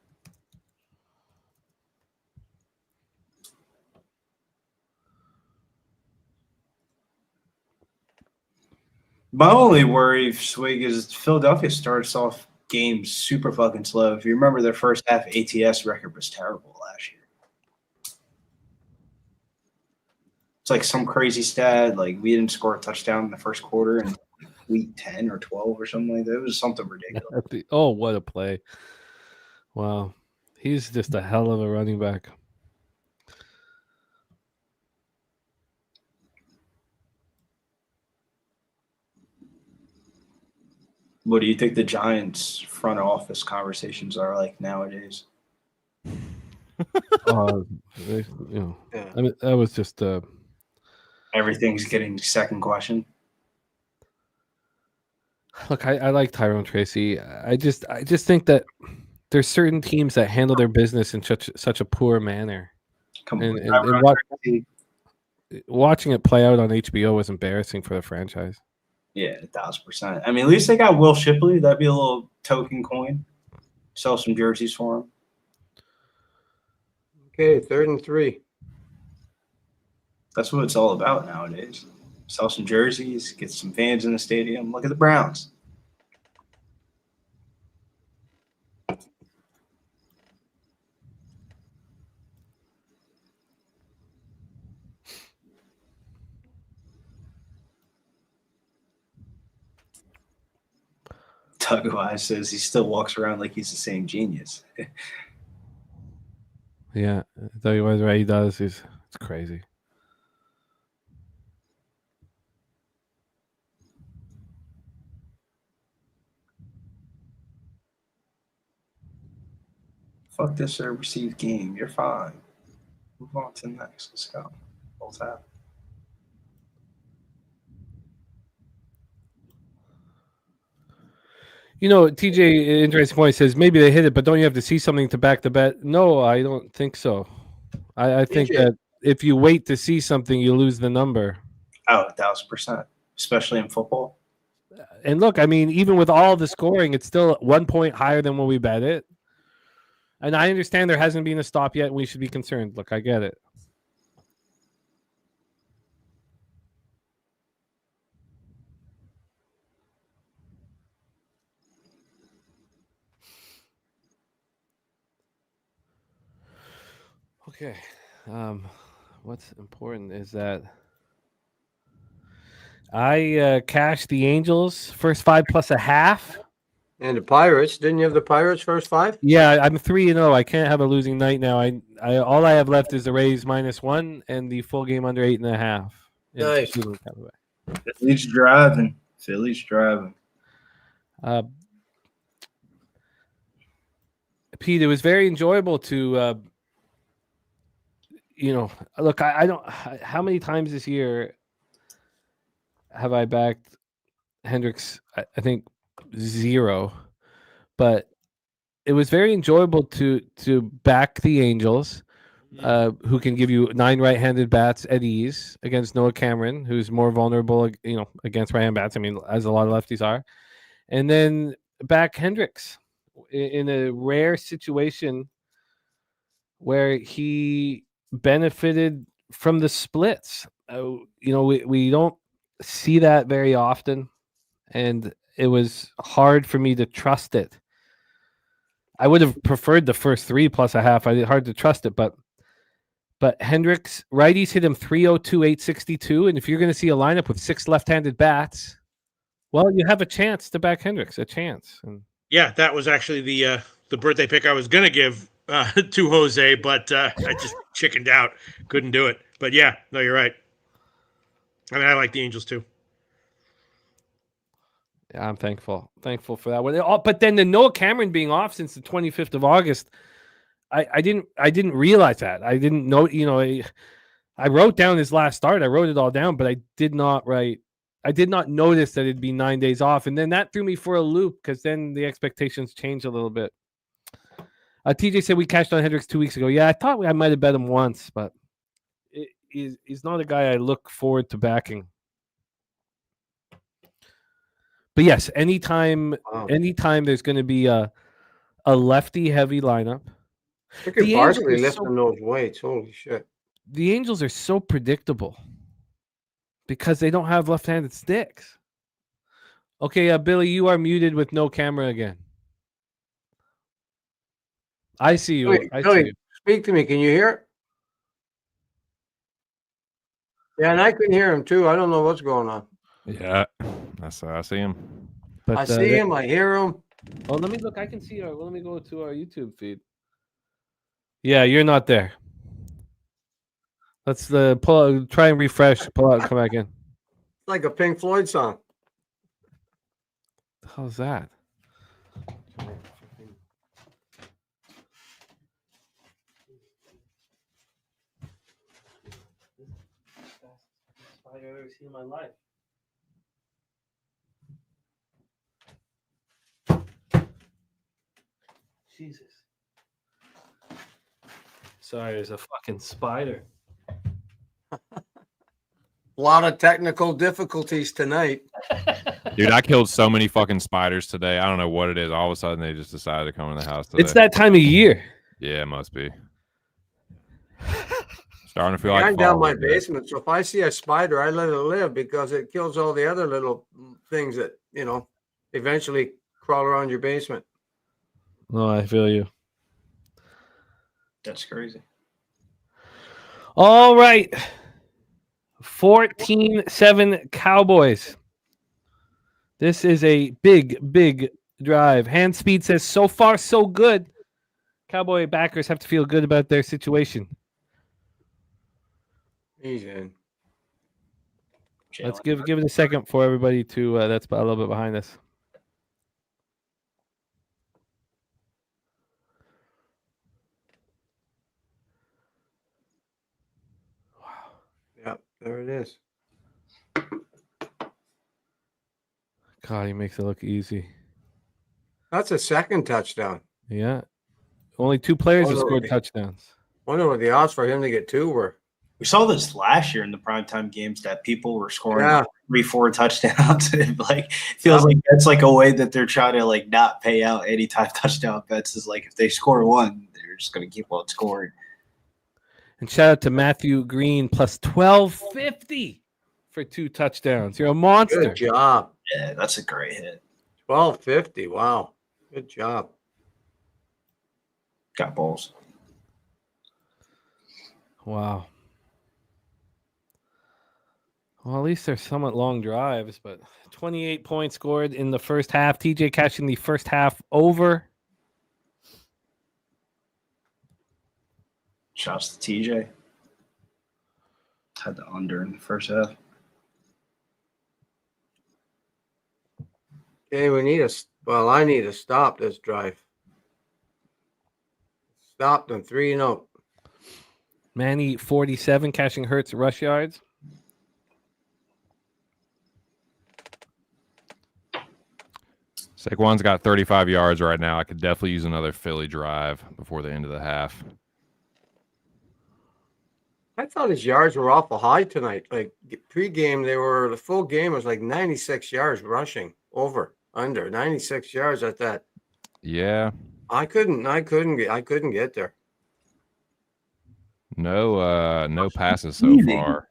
My only worry, Swig, is Philadelphia starts off games super fucking slow. If you remember, their first half ATS record was terrible last year. like some crazy stat. Like we didn't score a touchdown in the first quarter in week 10 or 12 or something like that. It was something ridiculous. Oh, what a play. Wow. He's just a hell of a running back. What do you think the Giants front office conversations are like nowadays? You know, Yeah. I mean, that was just Everything's getting second question. look, I like Tyrone Tracy. I just think that there's certain teams that handle their business in such a poor manner. Come And, on. and watching it play out on HBO was embarrassing for the franchise. Yeah, 1,000%. I mean, at least they got Will Shipley. That'd be a little token coin. Sell some jerseys for him. Okay, 3rd and 3. That's what it's all about nowadays. Sell some jerseys, get some fans in the stadium. Look at the Browns. Doug Wise says he still walks around like he's the same genius. Yeah, I tell you what he does is it's crazy. Fuck this received game. You're fine. Move on to the next. Let's go. Both have. You know, TJ, interesting point, says maybe they hit it, but don't you have to see something to back the bet? No, I don't think so. I think TJ. that if you wait to see something, you lose the number. Oh, 1,000%. Especially in football. And look, I mean, even with all the scoring, it's still 1 point higher than when we bet it. And I understand there hasn't been a stop yet, and we should be concerned. Look, I get it. Okay. What's important is that I cashed the Angels first 5 plus a half. And the Pirates. Didn't you have the Pirates first 5? Yeah, I'm 3-0. I can't have a losing night now. I all I have left is the Rays -1 and the full game under 8.5. Nice. Philly's driving. Pete, it was very enjoyable to, look, I don't. How many times this year have I backed Hendricks? I think 0, but it was very enjoyable to back the Angels, who can give you 9 right-handed bats at ease against Noah Cameron, who's more vulnerable, against right-hand bats. I mean, as a lot of lefties are, and then back Hendricks in a rare situation where he benefited from the splits. We don't see that very often, and it was hard for me to trust it. I would have preferred the first 3 plus a half. Hard to trust it, but Hendricks, righties hit him 302, 862, and if you're going to see a lineup with 6 left-handed bats, well, you have a chance to back Hendricks, a chance. And yeah, that was actually the birthday pick I was going to give to Jose, but I just chickened out. Couldn't do it. But yeah, no, you're right. I mean, I like the Angels too. Yeah, I'm thankful for that one. But then the Noah Cameron being off since the 25th of August, I didn't realize that. I didn't know. I wrote down his last start. I wrote it all down, but I did not notice that it'd be 9 days off, and then that threw me for a loop because then the expectations changed a little bit. TJ said we cashed on Hendricks 2 weeks ago. Yeah, I thought I might have bet him once, but he's not a guy I look forward to backing. But yes, anytime there's going to be a lefty heavy lineup. Look at Barkley lifting those weights. Holy shit. The Angels are so predictable because they don't have left-handed sticks. Okay, Billy, you are muted with no camera again. I see you. Billy, speak to me. Can you hear it? Yeah, and I couldn't hear him too. I don't know what's going on. Yeah, I see him. But I see him. I hear him. Oh, let me look. I can see our. Let me go to our YouTube feed. Yeah, you're not there. Let's pull. Try and refresh. Pull out and come back in. It's like a Pink Floyd song. How's that? I've ever seen in my life. Jesus. Sorry, there's a fucking spider. A lot of technical difficulties tonight. Dude, I killed so many fucking spiders today. I don't know what it is. All of a sudden, they just decided to come in the house today. It's that time of year. Yeah, it must be. Starting to feel like I'm down my fall. basement, so if I see a spider, I let it live because it kills all the other little things that, eventually crawl around your basement. No, I feel you. That's crazy. All right. 14-7 Cowboys. This is a big, big drive. Hand Speed says, so far, so good. Cowboy backers have to feel good about their situation. He's in. Let's give it a second for everybody to that's a little bit behind us. Wow. Yep, there it is. God, he makes it look easy. That's a second touchdown. Yeah. Only 2 players have scored touchdowns. Wonder what the odds for him to get 2 were. We saw this last year in the primetime games that people were scoring 3-4 touchdowns. It feels like that's like a way that they're trying to not pay out any type touchdown bets. Is if they score 1, they're just going to keep on scoring. And shout out to Matthew Green plus 1250 for 2 touchdowns. You're a monster. Good job. Yeah, that's a great hit. 1250. Wow. Good job. Got balls. Wow. Well, at least they're somewhat long drives, but 28 points scored in the first half. TJ catching the first half over. Shouts to TJ. Had the under in the first half. Okay, I need to stop this drive. Stopped and 3-0. Manny 47 catching Hurts rush yards. Saquon's got 35 yards right now. I could definitely use another Philly drive before the end of the half. I thought his yards were awful high tonight. Pre-game, the full game was 96 yards rushing under 96 yards at that. Yeah. I couldn't get there. No passes so far.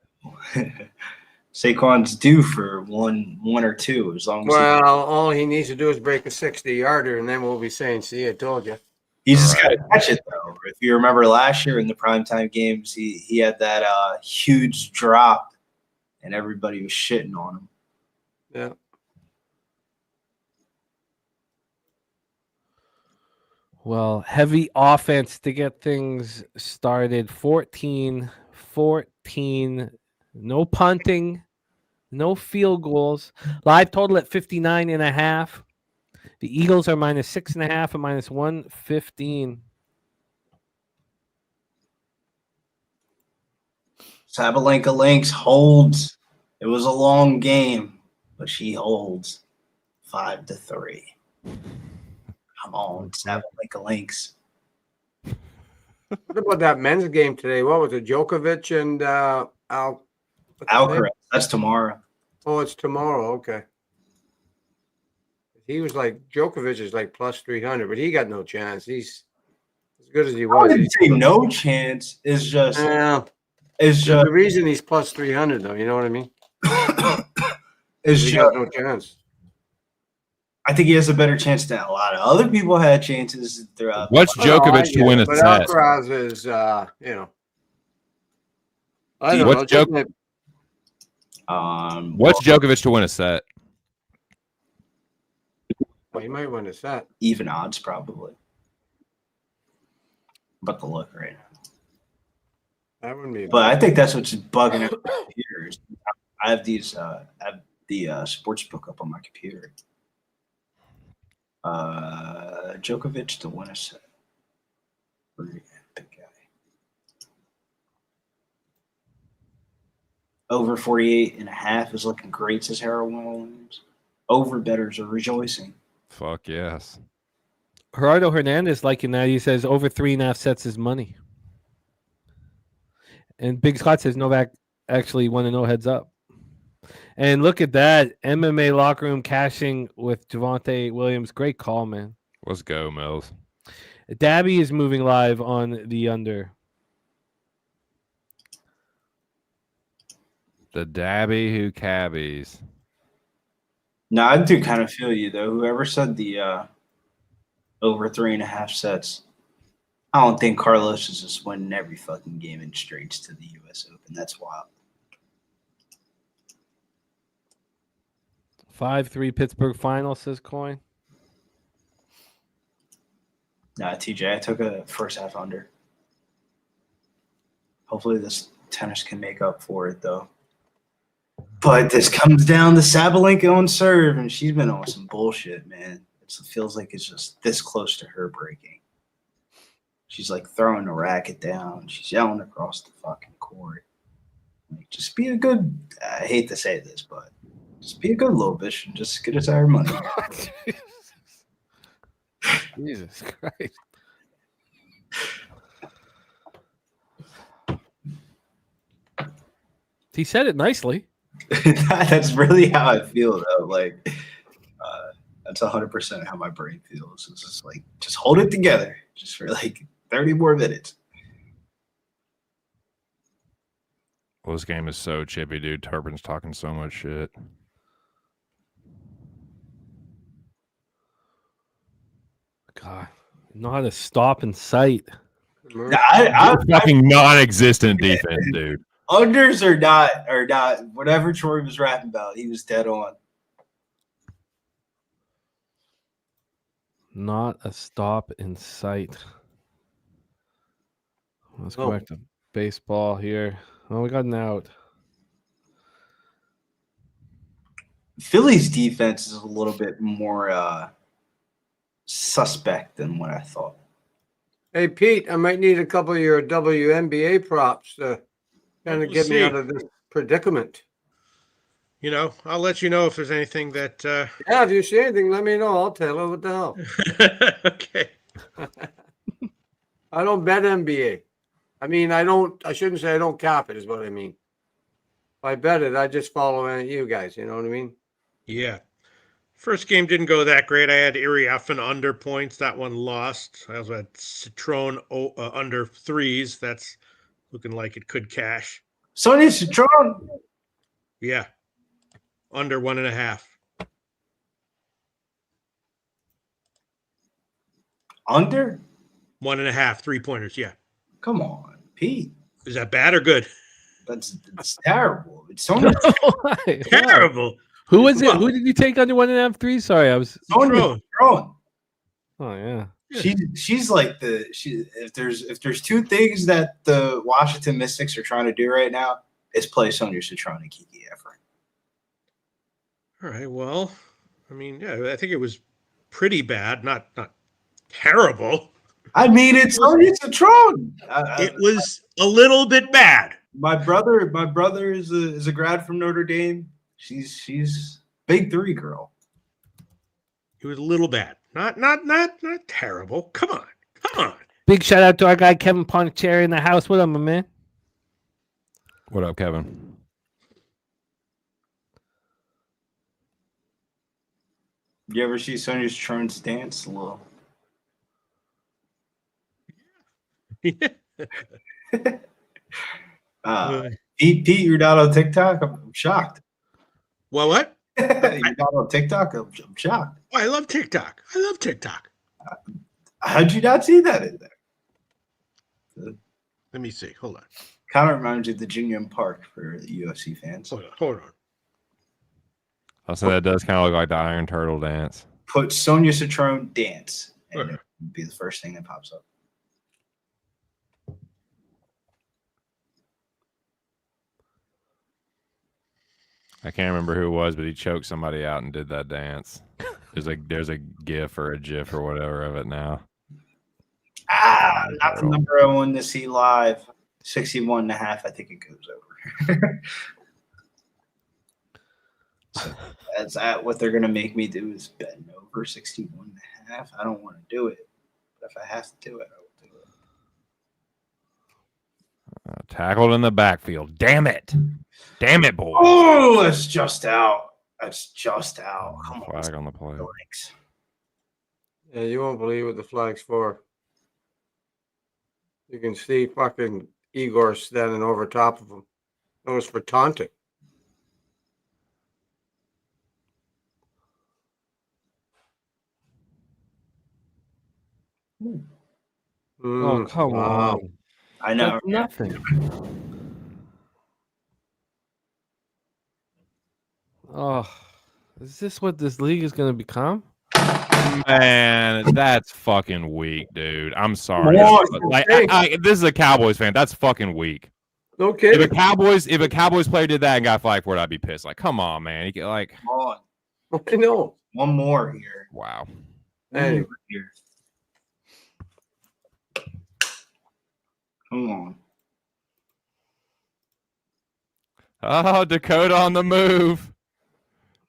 Saquon's due for one or two as long as all he needs to do is break a 60-yarder, and then we'll be saying, "See, I told you." He's just got to catch it though. If you remember last year in the primetime games, he had that huge drop, and everybody was shitting on him. Yeah. Well, heavy offense to get things started. 14-14. No punting, no field goals. Live total at 59.5. The Eagles are minus 6.5 and minus 115. Sabalenka Lynx holds. It was a long game, but she holds 5-3. Come on, Sabalenka Lynx. What about that men's game today? What was it? Djokovic and Alcaraz. That's tomorrow. Oh, it's tomorrow. Okay. He was Djokovic is plus 300, but he got no chance. He's as good as he was. I wouldn't say no chance. It's just the reason he's plus 300 though. You know what I mean? He got no chance. I think he has a better chance than a lot of other people had chances throughout. What's Djokovic to win a set? Alcaraz is, I don't What's know. What's Djokovic to win a set? Well, you might win a set. Even odds, probably. But the look right now. That wouldn't be. But I think that's what's bugging out my computers. I have these. I have the sports book up on my computer. Djokovic to win a set. Big guy. Over 48.5 is looking great, says Harold Williams. Over bettors are rejoicing. Fuck yes. Gerardo Hernandez liking that. He says over 3.5 sets is money. And Big Scott says Novak actually won a no heads up. And look at that. MMA locker room cashing with Javante Williams. Great call, man. Let's go, Mills. Dabby is moving live on the under. The Dabby who cabbies. No, I do kind of feel you, though. Whoever said the over 3.5 sets, I don't think Carlos is just winning every fucking game in straights to the U.S. Open. That's wild. 5-3 Pittsburgh final, says Coin. Nah, TJ, I took a first half under. Hopefully this tennis can make up for it, though. But this comes down to Sabalenka on serve, and she's been on some bullshit, man. It feels like it's just this close to her breaking. She's like throwing the racket down. She's yelling across the fucking court. Like, just be a good. I hate to say this, but just be a good little bitch and just get us our money. Jesus Christ. He said it nicely. That's really how I feel, though. Like, that's 100% how my brain feels. It's just like, just hold it together, just for like 30 more minutes. Well, this game is so chippy, dude. Turpin's talking so much shit. God, know how to stop in sight. I Fucking non-existent defense, dude. Unders are not whatever Troy was rapping about. He was dead on. Not a stop in sight. Let's go back to baseball here. Oh, we got an out. Philly's defense is a little bit more suspect than what I thought. Hey, Pete, I might need a couple of your WNBA props to kind of We'll get me see. out of this predicament. You know, I'll let you know if there's anything that. Yeah, if you see anything, let me know. I'll tell her what the hell. Okay. I don't bet NBA. I mean, I shouldn't say I don't cap it, is what I mean. If I bet it, I just follow you guys. You know what I mean? Yeah. First game didn't go that great. I had Erie Uffen under points. That one lost. I also had Citron under threes. That's looking like it could cash. Sonia Citron. Yeah. Under 1.5. Under? 1.5 3-pointers. Yeah. Come on, Pete. Is that bad or good? That's terrible. It's Sonia. Terrible. Who was it? Who did you take under 1.5 threes? Sorry, I was. Sonia Citron. Oh yeah. She's like if there's two things that the Washington Mystics are trying to do right now, is play Sonia Citron and Kiki Efren. All right. Well, I mean, yeah, I think it was pretty bad. Not terrible. I mean, it's Sonia Citron. It was a little bit bad. My brother is a grad from Notre Dame. She's big three girl. It was a little bad. Not terrible. Come on. Big shout out to our guy Kevin Pontieri in the house. What up, my man? What up, Kevin? You ever see Sonia Citron's dance? A little. Pete, you're not on TikTok? I'm shocked. Well, what? You're not on TikTok? I'm shocked. Oh, I love TikTok. How'd you not see that in there? Let me see. Hold on. Kind of reminds you of the Junior Park for the UFC fans. Hold on. So that does kind of look like the Iron Turtle dance. Put Sonia Citrone dance, and it would be the first thing that pops up. I can't remember who it was, but he choked somebody out and did that dance. There's a GIF or a GIF or whatever of it now. Not the number I wanted to see live. 61.5. I think it goes over. So that's what they're gonna make me do is bet over 61.5. I don't want to do it, but if I have to do it, I will do it. Tackled in the backfield. Damn it, boy. Oh, that's just out. That's just out. Come on, flag on the play. Yeah, you won't believe what the flag's for. You can see fucking Igor standing over top of him. It was for taunting. Oh, come on. I know. That's nothing. Oh, is this what this league is going to become? Man, that's fucking weak, dude. I'm sorry. This is a Cowboys fan. That's fucking weak. No kidding. If a Cowboys player did that and got flagged for it, I'd be pissed. Like, come on, man. Come on. I know. One more here. Wow. Anyway. Here. Come on. Oh, Dakota on the move.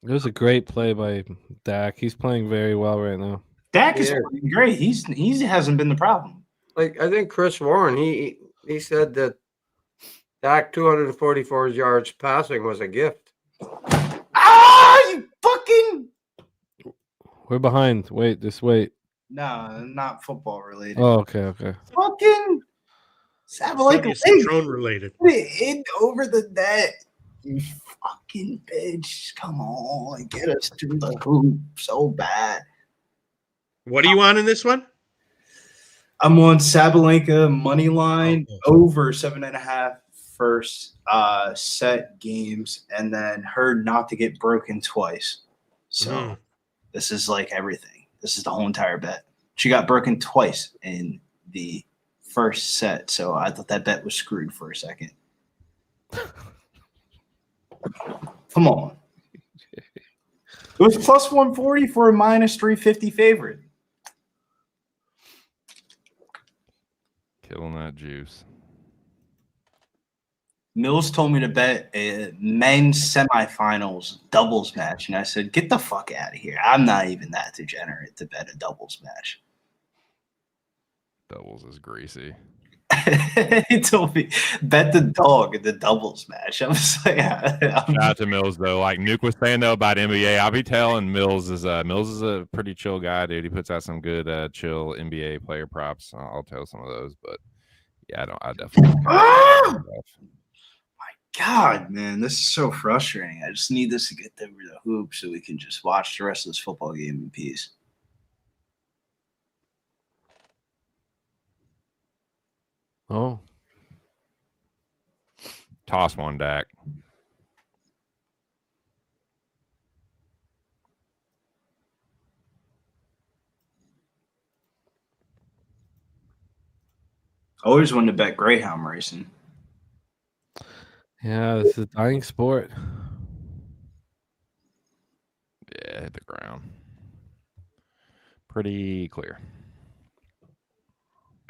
It was a great play by Dak. He's playing very well right now. Dak is playing great. He hasn't been the problem. Like I think Chris Warren, he said that Dak 244 yards passing was a gift. You fucking. We're behind. Wait, just wait. No, not football related. Oh, okay. Fucking. Sonia Citrone related. Put it in over the net. You fucking bitch. Come on. Get us to the hoop so bad. What are you on in this one? I'm on Sabalenka money line over 7.5 first set games, and then her not to get broken twice. So this is like everything. This is the whole entire bet. She got broken twice in the first set, so I thought that bet was screwed for a second. Come on. It was plus 140 for a minus 350 favorite. Killing that juice. Mills told me to bet a men's semifinals doubles match, and I said, get the fuck out of here. I'm not even that degenerate to bet a doubles match. Doubles is greasy. He told me, bet the dog in the doubles match. I was like, shout out to Mills though. Like Nuke was saying though about NBA, I'll be telling Mills is a pretty chill guy, dude. He puts out some good chill NBA player props. I'll tell some of those, but yeah, I definitely. My God, man, this is so frustrating. I just need this to get over the hoop so we can just watch the rest of this football game in peace. Oh. Toss one, Dak. I always wanted to bet Greyhound racing. Yeah, this is a dying sport. Yeah, hit the ground. Pretty clear.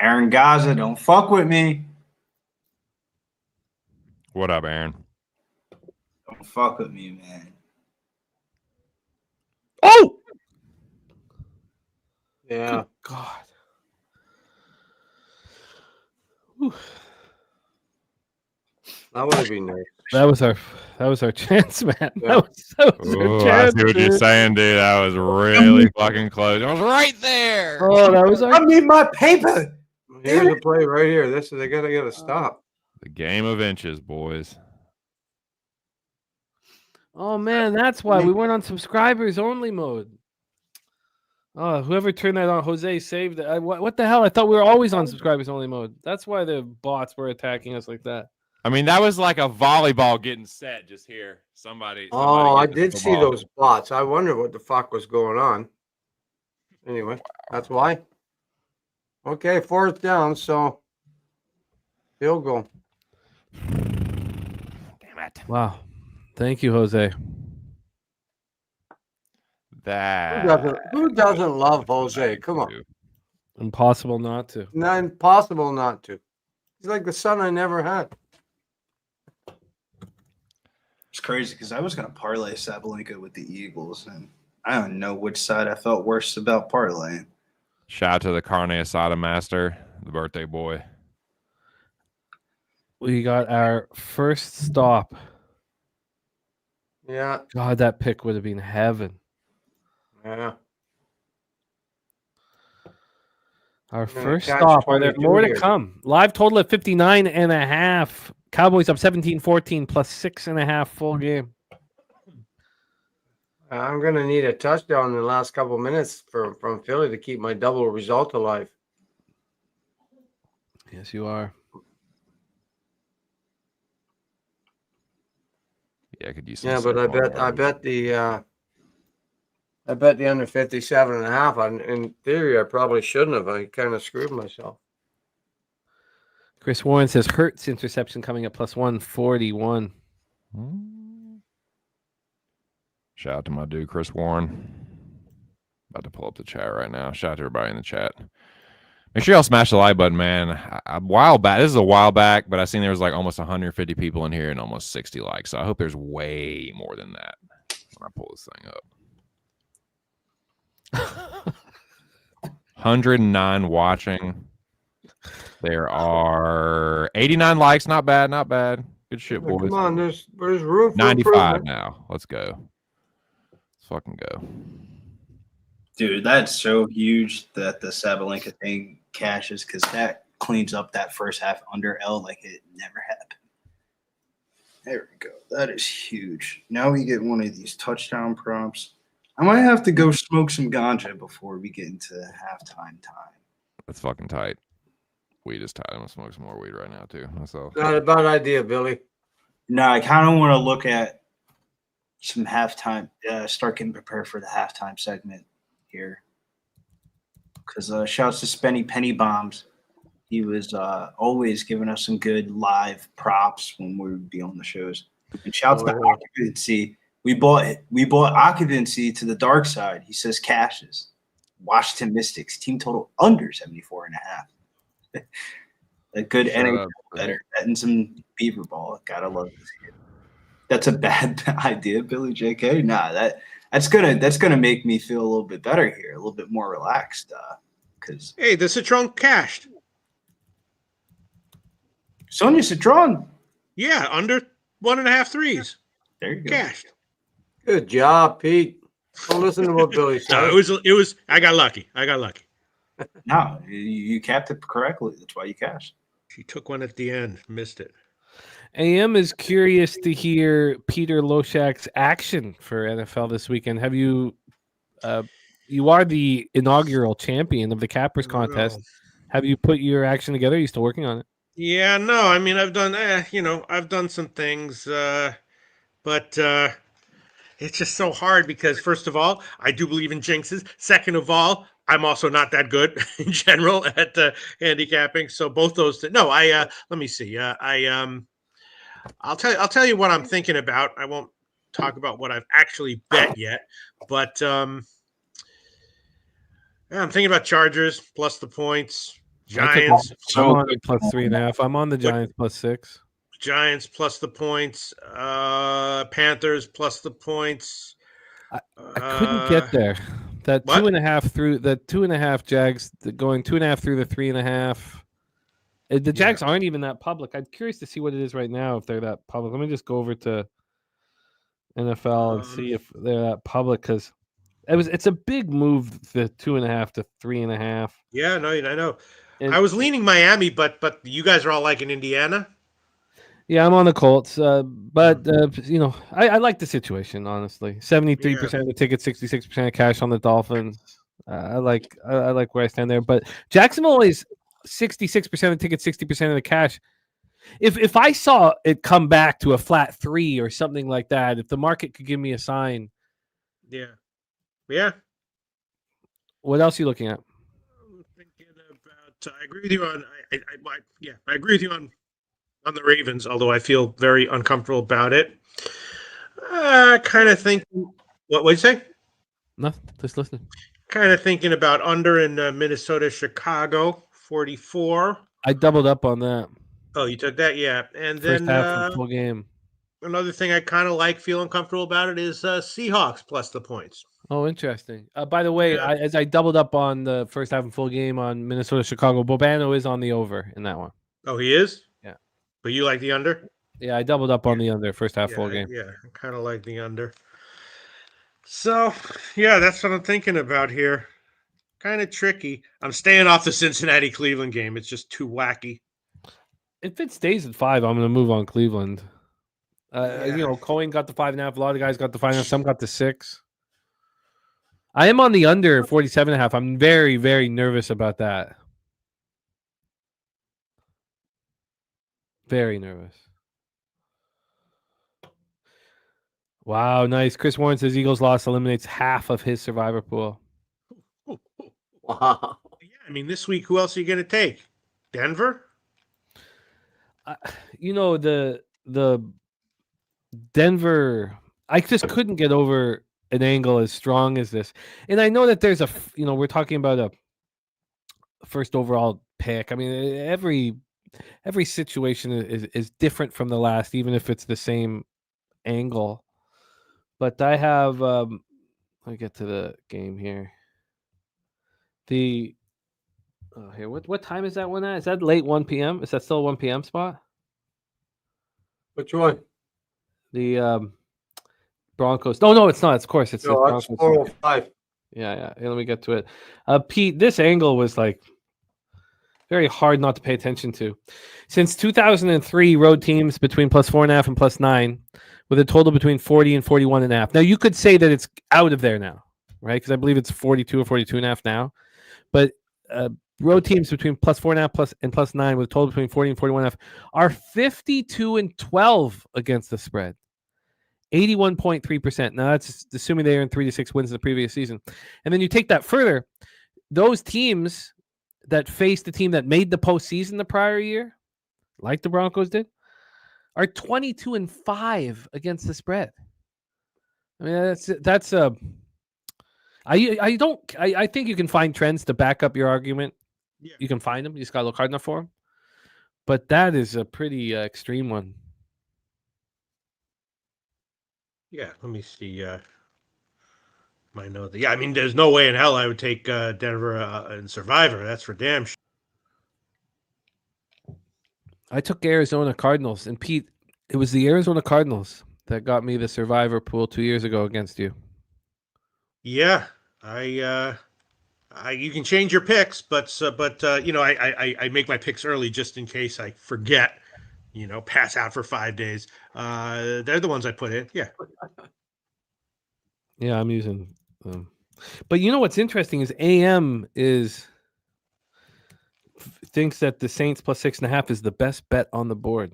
Aaron Gaza, don't fuck with me. What up, Aaron? Don't fuck with me, man. Oh! Yeah. Good God. Whew. That would have been nice. That was our chance, man. Yeah. That was our Ooh, I chance. see what you're dude. saying, dude. That was really fucking close. I was right there. Oh, that was our. I need my paper. Here's the play right here. They gotta get a stop. The game of inches, boys. Oh man, that's why we weren't on subscribers only mode. Oh, whoever turned that on, Jose saved it. What the hell? I thought we were always on subscribers only mode. That's why the bots were attacking us like that. I mean, that was like a volleyball getting set just here. Somebody Oh, I get did the see ball. those bots. I wonder what the fuck was going on. Anyway, that's why. Okay, 4th down, so field goal. Damn it. Wow. Thank you, Jose. Who doesn't love Jose? Come on. Impossible not to. Not impossible not to. He's like the son I never had. It's crazy because I was going to parlay Sabalenka with the Eagles, and I don't know which side I felt worse about parlaying. Shout out to the Carne Asada master, the birthday boy. We got our first stop. Yeah, God, that pick would have been heaven. yeah. Our gonna first catch stop. Are there 22 more here. to come? Live total at 59.5. Cowboys up 17-14 plus 6.5 full game. I'm gonna need a touchdown in the last couple of minutes from Philly to keep my double result alive. Yes, you are. Yeah, I could use some. Yeah, but I bet the under 57.5. In theory, I probably shouldn't have. I kind of screwed myself. Chris Warren says Hurts interception coming at plus 141. Shout out to my dude, Chris Warren. About to pull up the chat right now. Shout out to everybody in the chat. Make sure y'all smash the like button, man. A while back, this is a while back, but I seen there was like almost 150 people in here and almost 60 likes. So I hope there's way more than that when I pull this thing up. 109 watching. There are 89 likes. Not bad, not bad. Good shit, boys. Come on, there's room for 95 improvement. now. Let's go. Let's fucking go. Dude, that's so huge that the Sabalenka thing cashes because that cleans up that first half under L like it never happened. There we go. That is huge. Now we get one of these touchdown prompts. I might have to go smoke some ganja before we get into halftime time. That's fucking tight. Weed is tight. I'm gonna smoke some more weed right now too. Myself. Not a bad idea, Billy. No, I kind of want to look at some halftime. Start getting prepared for the halftime segment here. Because shouts to Spenny Penny Bombs. He was always giving us some good live props when we would be on the shows. And shouts to Occupancy. We bought Occupancy to the dark side. He says cashes. Washington Mystics team total under 74.5. A good NHL better betting some beaver ball. Gotta love this kid. That's a bad idea, Billy JK. Nah, that's gonna make me feel a little bit better here, a little bit more relaxed. Because Hey, the Citron cashed. Sonia Citron. Yeah, under 1.5 threes. There you go. Cashed. Good job, Pete. Don't listen to what Billy said. No, it was. I got lucky. No, you capped it correctly. That's why you cashed. She took one at the end, missed it. AM is curious to hear Peter LoShak's action for NFL this weekend. Have you? You are the inaugural champion of the Cappers contest. No. Have you put your action together? Are you still working on it? Yeah, no. I mean, I've done. I've done some things, but it's just so hard because, first of all, I do believe in jinxes. Second of all, I'm also not that good in general at handicapping. So both those. No, let me see. I'll tell you what I'm thinking about. I won't talk about what I've actually bet yet, but I'm thinking about Chargers plus the points. Giants. I'm on it plus 3.5. I'm on the Giants plus 6. Giants plus the points. Panthers plus the points. I couldn't get there. That what? 2.5 through the 2.5 Jags going 2.5 through the 3.5. The Jags aren't even that public. I'm curious to see what it is right now if they're that public. Let me just go over to NFL and see if they're that public because it's a big move the 2.5 to 3.5. Yeah, no, I know. And I was leaning Miami, but you guys are all like in Indiana. Yeah, I'm on the Colts, but I like the situation honestly. 73% of the tickets, 66% of cash on the Dolphins. I like where I stand there, but Jacksonville is 66% of the tickets, 60% of the cash. If I saw it come back to a flat 3 or something like that, if the market could give me a sign. Yeah. Yeah. What else are you looking at? I'm thinking about. I agree with you on. I agree with you on the Ravens. Although I feel very uncomfortable about it. Kind of thinking. What would you say? Nothing. Just listening. Kind of thinking about under in Minnesota, Chicago, 44. I doubled up on that. Oh, you took that, yeah. And First then half of full game. another thing I kind of like, feeling comfortable about it, is Seahawks plus the points. Oh, interesting. By the way, Yeah. as I doubled up on the first half and full game on Minnesota Chicago, Bobano is on the over in that one. Oh, he is? Yeah. But you like the under? Yeah, I doubled up on the under first half full game. Yeah, I kind of like the under. So, yeah, that's what I'm thinking about here. Kind of tricky. I'm staying off the Cincinnati-Cleveland game. It's just too wacky. If it stays at 5, I'm going to move on Cleveland. Yeah. You know, Cohen got the 5.5. A lot of guys got the 5.5. Some got the 6. I am on the under 47.5. I'm very, very nervous about that. Very nervous. Wow, nice. Chris Warren says Eagles loss eliminates half of his survivor pool. Wow. Yeah, I mean, this week, who else are you going to take? Denver? You know, the Denver, I just couldn't get over an angle as strong as this. And I know that there's we're talking about a first overall pick. I mean, every situation is different from the last, even if it's the same angle. But I have, let me get to the game here. Here, what time is that one at? Is that late 1 p.m.? Is that still a 1 p.m. spot? Which one? The Broncos. No, it's not. Of course, it's No, the that's Broncos. 405. Yeah. Let me get to it. Pete, this angle was like very hard not to pay attention to. Since 2003, road teams between +4.5 and +9, with a total between 40 and 41.5. Now, you could say that it's out of there now, right? Because I believe it's 42 or 42.5 now. But road teams between +4.5 and +9 with a total between 40 and 41.5 are 52 and 12 against the spread. 81.3%. Now, that's assuming they earned 3 to 6 wins in the previous season. And then you take that further. Those teams that faced the team that made the postseason the prior year, like the Broncos did, are 22 and 5 against the spread. I mean, that's I think you can find trends to back up your argument. Yeah. You can find them. You just got to look hard enough for them. But that is a pretty extreme one. Yeah, let me see. My note. Yeah, I mean, there's no way in hell I would take Denver and Survivor. That's for damn sure. I took Arizona Cardinals, and Pete, it was the Arizona Cardinals that got me the Survivor pool 2 years ago against you. Yeah, you can change your picks, but I make my picks early just in case I forget. Pass out for 5 days. They're the ones I put in. Yeah. Yeah, I'm using them. But you know what's interesting is AM thinks that the Saints +6.5 is the best bet on the board.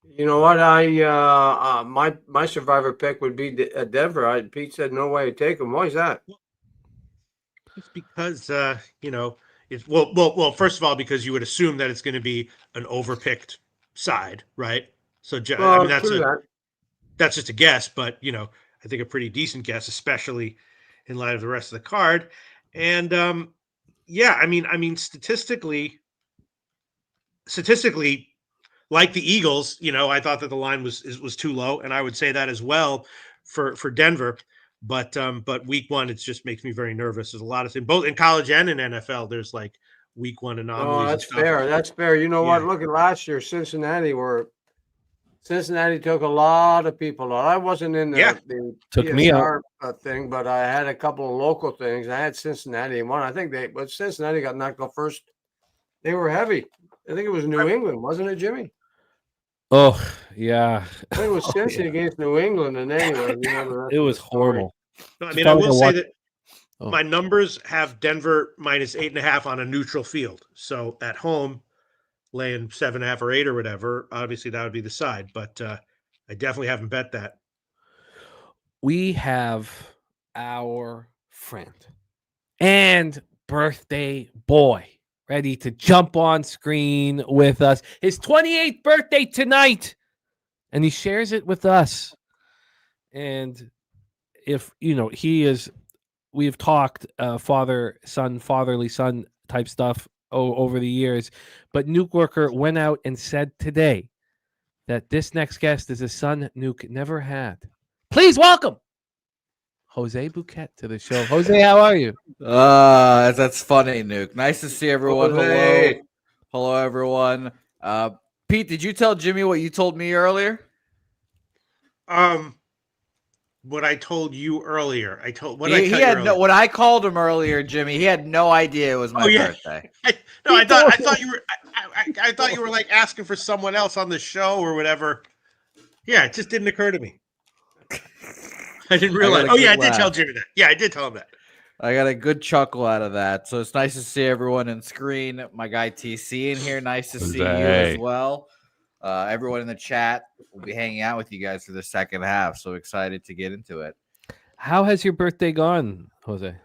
You know what? My survivor pick would be Denver. Pete said no way to take him. Why is that? It's because it's well. First of all, because you would assume that it's going to be an overpicked side, right? So I mean that's just a guess, but I think a pretty decent guess, especially in light of the rest of the card. And I mean statistically, like the Eagles, I thought that the line was too low, and I would say that as well for Denver. But week one, it just makes me very nervous. There's a lot of things, both in college and in NFL. There's like week one anomalies. Oh, that's fair. That's fair. You know what? Look at last year, Cincinnati took a lot of people out. I wasn't in the took PSR me out thing, but I had a couple of local things. I had Cincinnati in one. I think but Cincinnati got knocked out first. They were heavy. I think it was New England, wasn't it, Jimmy? Oh, yeah. I think it was Cincinnati against New England, and anyway, it was horrible. No, I mean, I will say that Oh. My numbers have Denver minus 8.5 on a neutral field. So at home, laying 7.5 or 8 or whatever, obviously that would be the side. But I definitely haven't bet that. We have our friend and birthday boy ready to jump on screen with us. His 28th birthday tonight, and he shares it with us. And if he is, we've talked fatherly son type stuff over the years, but Nuke Worker went out and said today that this next guest is a son Nuke never had. Please welcome Jose Bouquet to the show. Jose, how are you? That's funny, Nuke. Nice to see everyone. Jose. Hello, everyone. Pete, did you tell Jimmy what you told me earlier? What I told you earlier. He had no. When I called him earlier, Jimmy, he had no idea it was my birthday. I thought you were. I thought you were like asking for someone else on the show or whatever. Yeah, it just didn't occur to me. I didn't realize. I did tell Jimmy that. Yeah, I did tell him that. I got a good chuckle out of that. So it's nice to see everyone in screen. My guy TC in here. Nice to see you as well. Everyone in the chat will be hanging out with you guys for the second half. So excited to get into it. How has your birthday gone, Jose?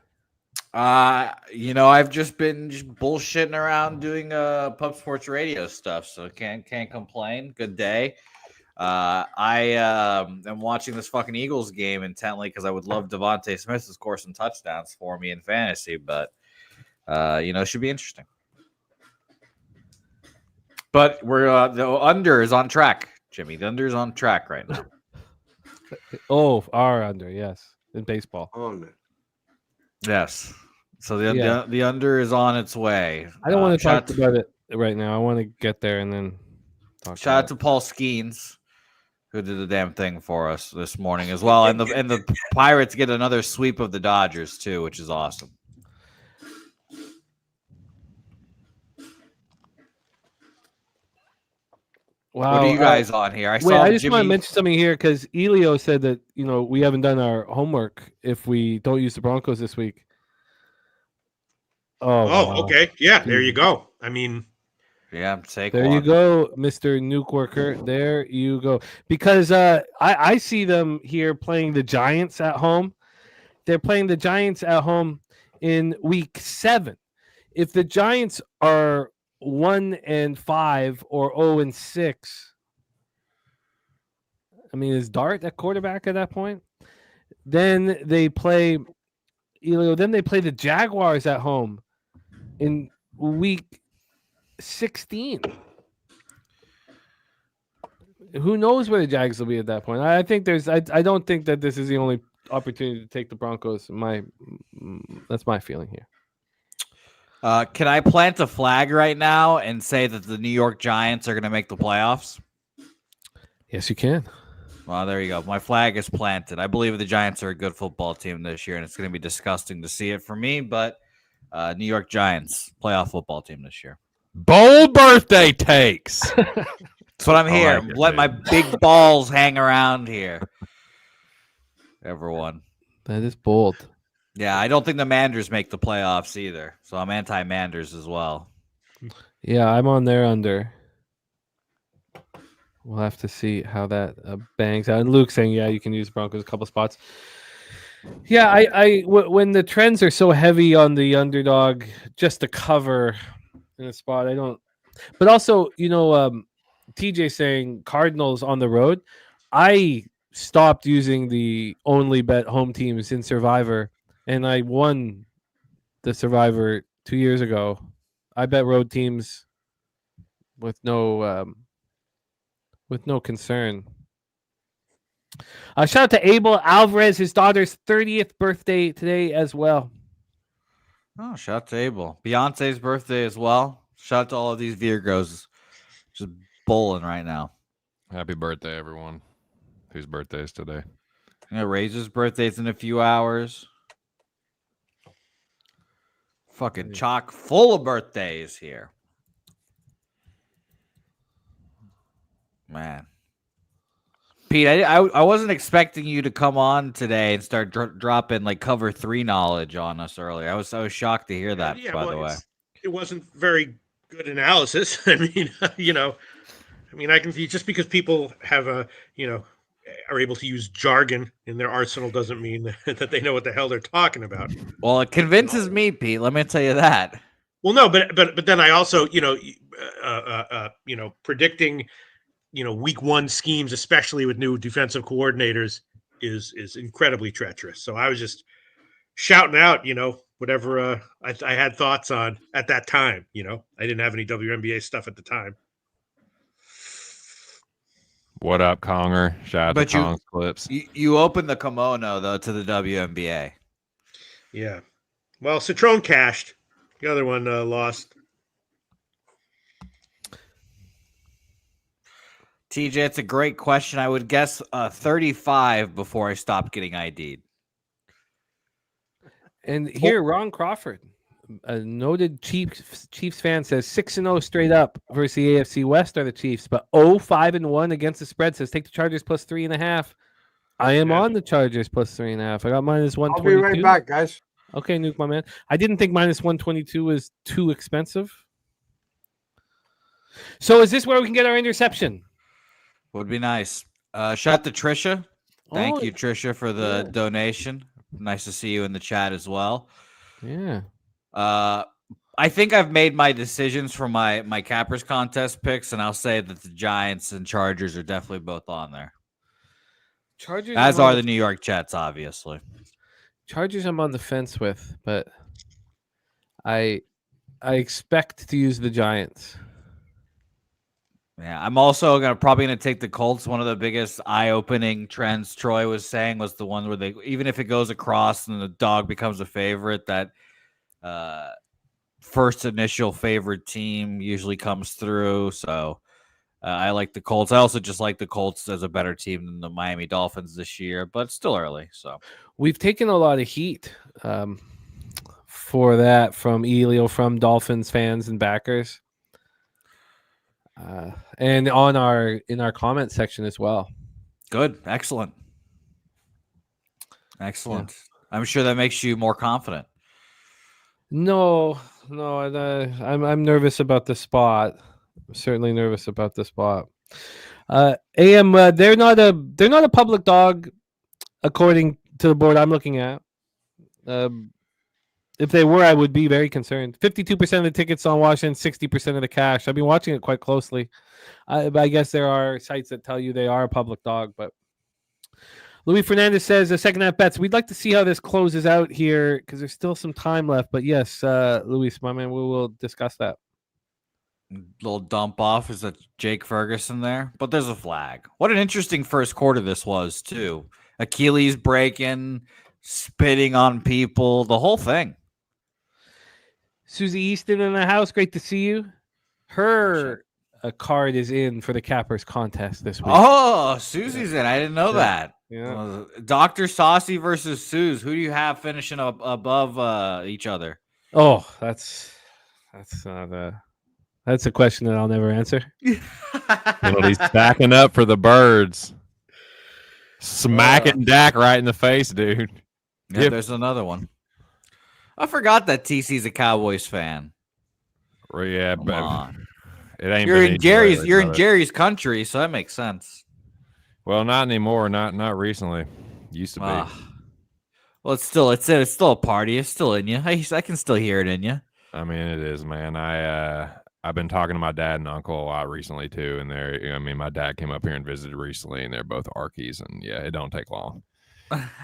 I've just been bullshitting around doing pub sports radio stuff. So can't complain. Good day. I am watching this fucking Eagles game intently because I would love Devontae Smith to score some touchdowns for me in fantasy, but it should be interesting. But we're the under is on track, Jimmy. The under is on track right now. Oh, our under, yes, in baseball. Yes. So the under is on its way. I don't want to talk about it right now. I want to get there and then talk. Shout out to Paul Skeens, who did the damn thing for us this morning as well. And the Pirates get another sweep of the Dodgers too, which is awesome. Wow. What are you guys on here? I just want to mention something here because Elio said that we haven't done our homework if we don't use the Broncos this week. Oh, wow. Okay. Yeah, there you go. I mean, yeah, Saquon. There you go, Mr. Nuke Worker. There you go. Because I see them here playing the Giants at home. They're playing the Giants at home in week 7. If the Giants are 1-5 or 0-6, I mean, is Dart at quarterback at that point? Then they play the Jaguars at home in week 16. Who knows where the Jags will be at that point? I think I don't think that this is the only opportunity to take the Broncos. That's my feeling here. Can I plant a flag right now and say that the New York Giants are going to make the playoffs? Yes, you can. Well, there you go. My flag is planted. I believe the Giants are a good football team this year, and it's going to be disgusting to see it for me, but New York Giants, playoff football team this year. Bold birthday takes. That's what I'm here. Let my big balls hang around here. Everyone. That is bold. Yeah, I don't think the Manders make the playoffs either, so I'm anti-Manders as well. Yeah, I'm on there under. We'll have to see how that bangs out. And Luke saying, yeah, you can use Broncos a couple spots. Yeah, when the trends are so heavy on the underdog, just to cover in a spot, I don't. But also, TJ saying Cardinals on the road. I stopped using the only bet home teams in Survivor, and I won the Survivor 2 years ago. I bet road teams with no concern. Shout out to Abel Alvarez, his daughter's 30th birthday today as well. Oh, shout out to Abel. Beyonce's birthday as well. Shout out to all of these Virgos just bowling right now. Happy birthday, everyone. Whose birthday is today? Razor's birthday's in a few hours. Fucking chock full of birthdays here. Man. Pete. I wasn't expecting you to come on today and start dropping like cover 3 knowledge on us earlier. I was shocked to hear that. By the way, it wasn't very good analysis. I mean, I can see just because people have are able to use jargon in their arsenal doesn't mean that they know what the hell they're talking about. Well, it convinces me, Pete. Let me tell you that. Well, no, but then I also, predicting, week 1 schemes, especially with new defensive coordinators, is incredibly treacherous. So I was just shouting out, whatever I had thoughts on at that time. I didn't have any WNBA stuff at the time. What up, Conger? Shout out to Kong's Clips. You opened the kimono, though, to the WNBA. Yeah. Well, Citrone cashed. The other one lost. TJ, it's a great question. I would guess 35 before I stopped getting ID'd. And here, Ron Crawford, a noted Chiefs fan, says 6-0 straight up versus the AFC West are the Chiefs, but 5-1 against the spread. Says take the Chargers plus 3.5. I am on the Chargers plus 3.5. I got minus 122. I'll be right back, guys. Okay, Nuke, my man. I didn't think minus 122 was too expensive. So is this where we can get our interception? Would be nice. Shout out to Trisha. Thank you, Trisha, for the donation. Nice to see you in the chat as well. Yeah. I think I've made my decisions for my Cappers contest picks, and I'll say that the Giants and Chargers are definitely both on there. Chargers, as are the New York Jets, obviously. Chargers I'm on the fence with, but I expect to use the Giants. Yeah, I'm also probably gonna take the Colts. One of the biggest eye-opening trends Troy was saying was the one where even if it goes across and the dog becomes a favorite, that first initial favorite team usually comes through. So I like the Colts. I also just like the Colts as a better team than the Miami Dolphins this year, but it's still early. So we've taken a lot of heat for that from Elio, from Dolphins fans and backers. And in our comment section as well. Good. Excellent. Yeah. I'm sure that makes you more confident. No, I'm nervous about the spot. I'm certainly nervous about the spot. AM, they're not a public dog according to the board I'm looking at. If they were, I would be very concerned. 52% of the tickets on Washington, 60% of the cash. I've been watching it quite closely. But I guess there are sites that tell you they are a public dog. But Louis Fernandez says, the second half bets. We'd like to see how this closes out here because there's still some time left. But yes, Luis, my man, we will discuss that. Little dump off. Is that Jake Ferguson there? But there's a flag. What an interesting first quarter this was, too. Achilles breaking, spitting on people, the whole thing. Susie Easton in the house. Great to see you. Her card is in for the Cappers contest this week. Oh, Susie's in. I didn't know that. Yeah. Dr. Saucy versus Suze. Who do you have finishing up above each other? Oh, that's a question that I'll never answer. He's backing up for the birds. Smacking Dak right in the face, dude. Yeah, there's another one. I forgot that TC's a Cowboys fan. Yeah, Come but on. It ain't. You're in Jerry's country, so that makes sense. Well, not anymore. Not recently. Used to be. Well, it's still a party. It's still in you. I can still hear it in you. I mean, it is, man. I've been talking to my dad and uncle a lot recently too, and my dad came up here and visited recently, and they're both Arkies, and yeah, it don't take long.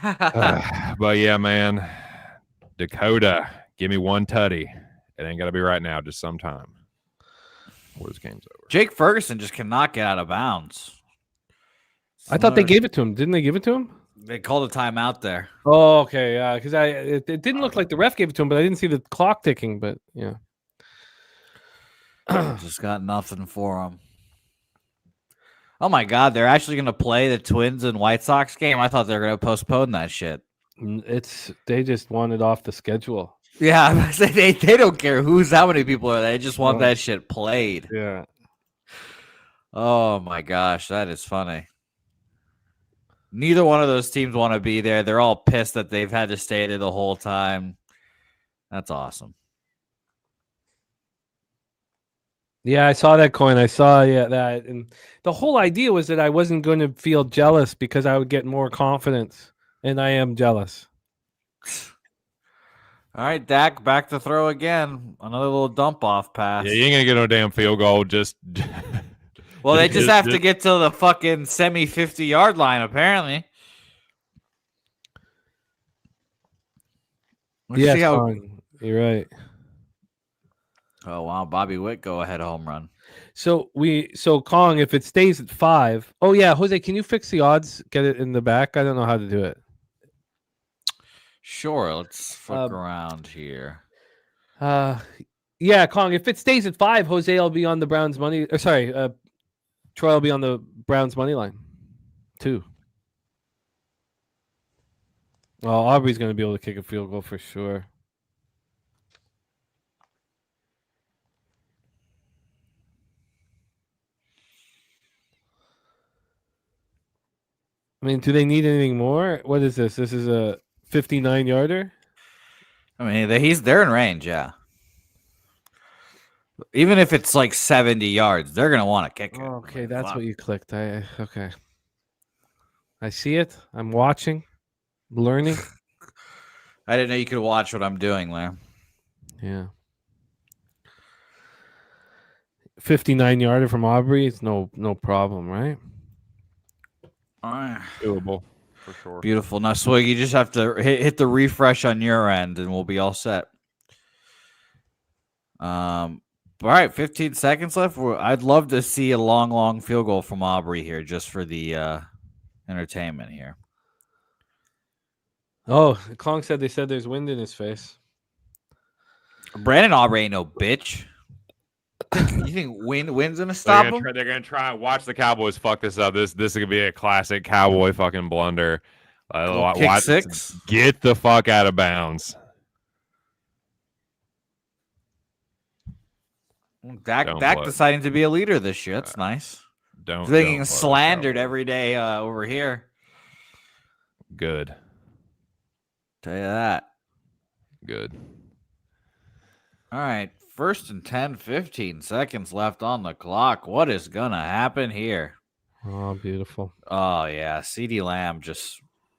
But yeah, man, Dakota, give me one tutty. It ain't gotta be right now, just sometime before this game's over. Jake Ferguson just cannot get out of bounds. I thought they gave it to him. Didn't they give it to him? They called a timeout there. Oh, okay. Yeah, because it didn't look like the ref gave it to him, but I didn't see the clock ticking. But yeah, just got nothing for him. Oh my God, they're actually going to play the Twins and White Sox game. I thought they were going to postpone that shit. They just want it off the schedule. Yeah, they don't care how many people are there. They just want that shit played. Yeah. Oh my gosh, that is funny. Neither one of those teams want to be there. They're all pissed that they've had to stay there the whole time. That's awesome. Yeah, I saw that coin. I saw that, and the whole idea was that I wasn't going to feel jealous because I would get more confidence, and I am jealous. All right, Dak, back to throw again. Another little dump off pass. Yeah, you ain't gonna get no damn field goal. Just Well, they just have to get to the fucking semi 50-yard line, apparently. Let's Yes, see how. Kong, you're right. Oh wow, Bobby Witt go ahead home run. So Kong, if it stays at 5, oh yeah, Jose, can you fix the odds? Get it in the back. I don't know how to do it. Sure, let's fuck around here. Yeah, Kong, if it stays at 5, Jose will be on the Browns money. Troy will be on the Browns money line, too. Well, Aubrey's going to be able to kick a field goal for sure. I mean, do they need anything more? What is this? This is a 59-yarder? I mean, they're in range, yeah. Even if it's like 70 yards, they're gonna want to kick it. Okay, that's what you clicked. Okay. I see it. I'm watching, learning. I didn't know you could watch what I'm doing there. Yeah. 59-yarder from Aubrey. It's no problem, right? All right. doable for sure. Beautiful. Now, Swig, you just have to hit the refresh on your end, and we'll be all set. All right, 15 seconds left. I'd love to see a long field goal from Aubrey here, just for the entertainment here. Oh, Kong said they said there's wind in his face. Brandon Aubrey ain't no bitch. You think wind's gonna stop him? They're gonna try and watch the Cowboys fuck this up. This is gonna be a classic Cowboy fucking blunder. Kick six. Get the fuck out of bounds. Dak deciding to be a leader this year. That's nice. Don't getting slandered every day over here. Good. Tell you that. Good. All right. 1st and 10, 15 seconds left on the clock. What is going to happen here? Oh, beautiful. Oh, yeah. CeeDee Lamb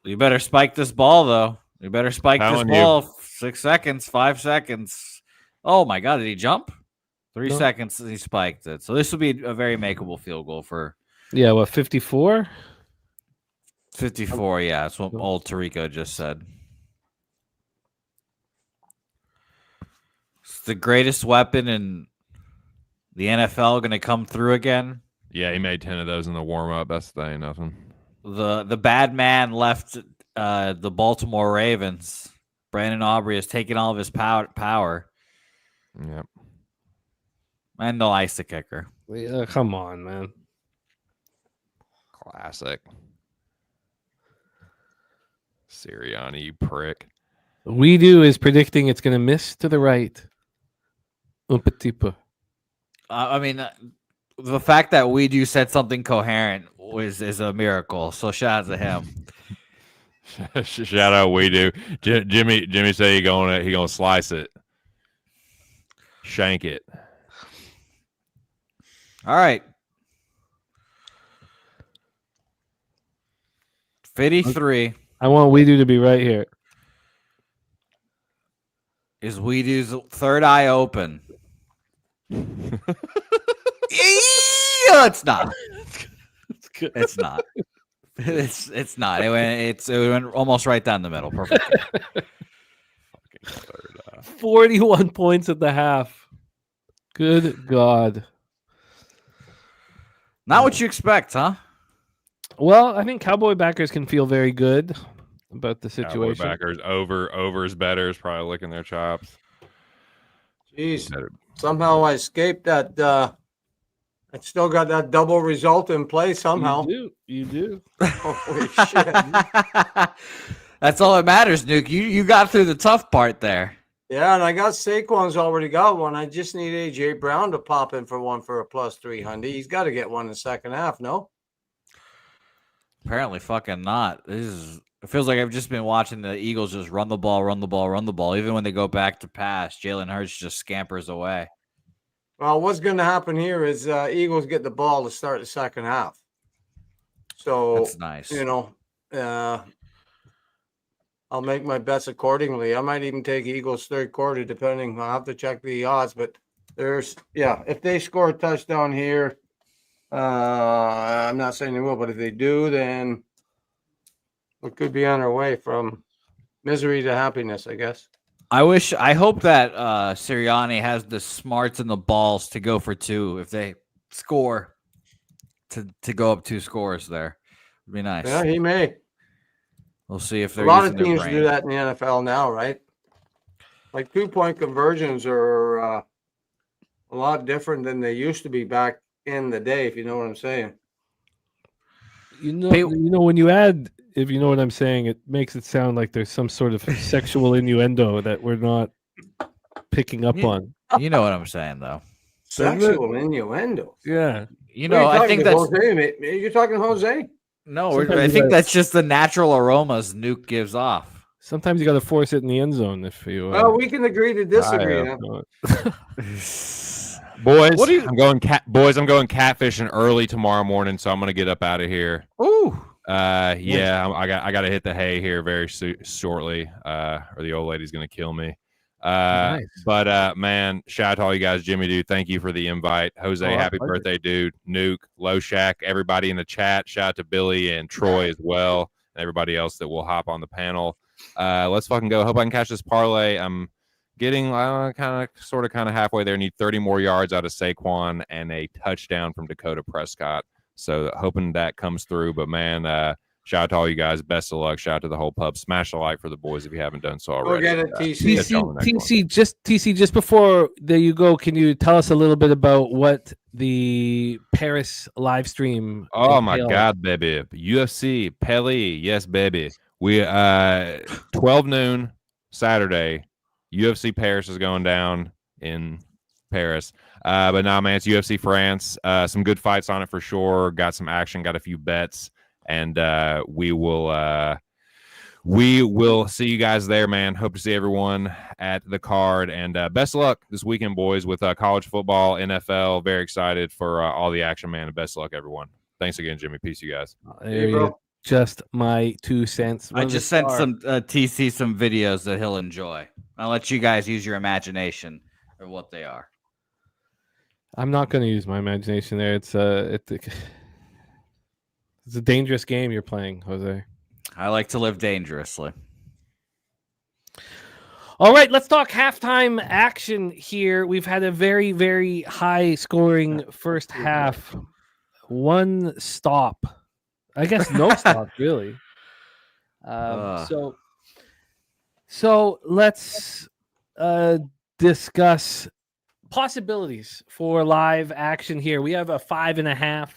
you better spike this ball, though. You better spike this ball. 6 seconds, 5 seconds. Oh, my God. Did he jump? 3 seconds, he spiked it. So this will be a very makeable field goal for... Yeah, what, 54? 54, yeah. That's what old Tarico just said. It's the greatest weapon in the NFL going to come through again. Yeah, he made 10 of those in the warm-up. That's the thing, nothing. The bad man left the Baltimore Ravens. Brandon Aubrey has taken all of his power. Yep. And no ice the kicker. Yeah, come on, man. Classic. Sirianni, you prick. We do is predicting it's going to miss to the right. Un petit peu. I mean, the fact that we do said something coherent is a miracle. So shout out to him. Shout out, we do. Jimmy said he gonna slice it, shank it. All right. 53. I want Weedu to be right here. Is Weedu's third eye open? It's not. It's not. It's not. It went almost right down the middle. Perfect. 41 points at the half. Good God. Not what you expect, huh? Well, I think Cowboy backers can feel very good about the situation. Cowboy backers over is better is probably licking their chops. Jeez. Somehow I escaped that. I still got that double result in play somehow. You do. Holy shit. That's all that matters, Nuke. You got through the tough part there. Yeah, and I got Saquon's already got one. I just need A.J. Brown to pop in for one for a plus 300. He's got to get one in the second half, no? Apparently, fucking not. It feels like I've just been watching the Eagles just run the ball, run the ball, run the ball. Even when they go back to pass, Jalen Hurts just scampers away. Well, what's going to happen here is Eagles get the ball to start the second half. So That's nice. I'll make my bets accordingly. I might even take Eagles third quarter, depending. I'll have to check the odds, but if they score a touchdown here, I'm not saying they will, but if they do, then we could be on our way from misery to happiness, I guess. I hope that Sirianni has the smarts and the balls to go for two if they score to go up 2 scores there. It'd be nice. Yeah, he may. We'll see if they're A lot using of teams their do brain. that in the NFL now, right? Like 2-point conversions are a lot different than they used to be back in the day, if you know what I'm saying. You know, when you add, if you know what I'm saying, it makes it sound like there's some sort of sexual innuendo that we're not picking up on. You know what I'm saying, though. Sexual innuendo. Yeah. You know, I think that's Jose, you're talking Jose. no. Sometimes I you think gotta- that's just the natural aromas Nuke gives off. Sometimes you got to force it in the end zone if you. Well, we can agree to disagree. Huh? Boys, What do you- I'm going catfishing early tomorrow morning, so I'm gonna get up out of here. Ooh. Yeah, I got to hit the hay here very shortly, or the old lady's gonna kill me. Nice. But man, shout out to all you guys. Jimmy, dude, thank you for the invite. Jose, Oh, happy pleasure. birthday, dude. Nuke, LoShak, everybody in the chat. Shout out to Billy and Troy as well, and everybody else that will hop on the panel. Let's fucking go. Hope I can catch this parlay. I'm getting kind of halfway there. Need 30 more yards out of Saquon and a touchdown from Dakota Prescott. So hoping that comes through. But man, shout out to all you guys. Best of luck. Shout out to the whole pub. Smash the like for the boys if you haven't done so already. Go get it, TC. Catch y'all on the next one. TC, just before there you go, can you tell us a little bit about what the Paris live stream? Oh my entailed? God, baby. UFC, Pele, yes, baby. We 12 noon Saturday. UFC Paris is going down in Paris. But nah, man, it's UFC France. Some good fights on it for sure. Got some action, got a few bets, and we will see you guys there, man. Hope to see everyone at the card, and best of luck this weekend, boys, with college football, NFL. Very excited for all the action, man, and best of luck, everyone. Thanks again, Jimmy. Peace, you guys. There you go. Just my 2 cents. I just sent some TC some videos that he'll enjoy. I'll let you guys use your imagination of what they are. I'm not going to use my imagination there. It's a dangerous game you're playing, Jose. I like to live dangerously. All right, let's talk halftime action here. We've had a very, very high scoring first half. One stop. I guess no stop, really. So let's discuss possibilities for live action here. We have a 5.5.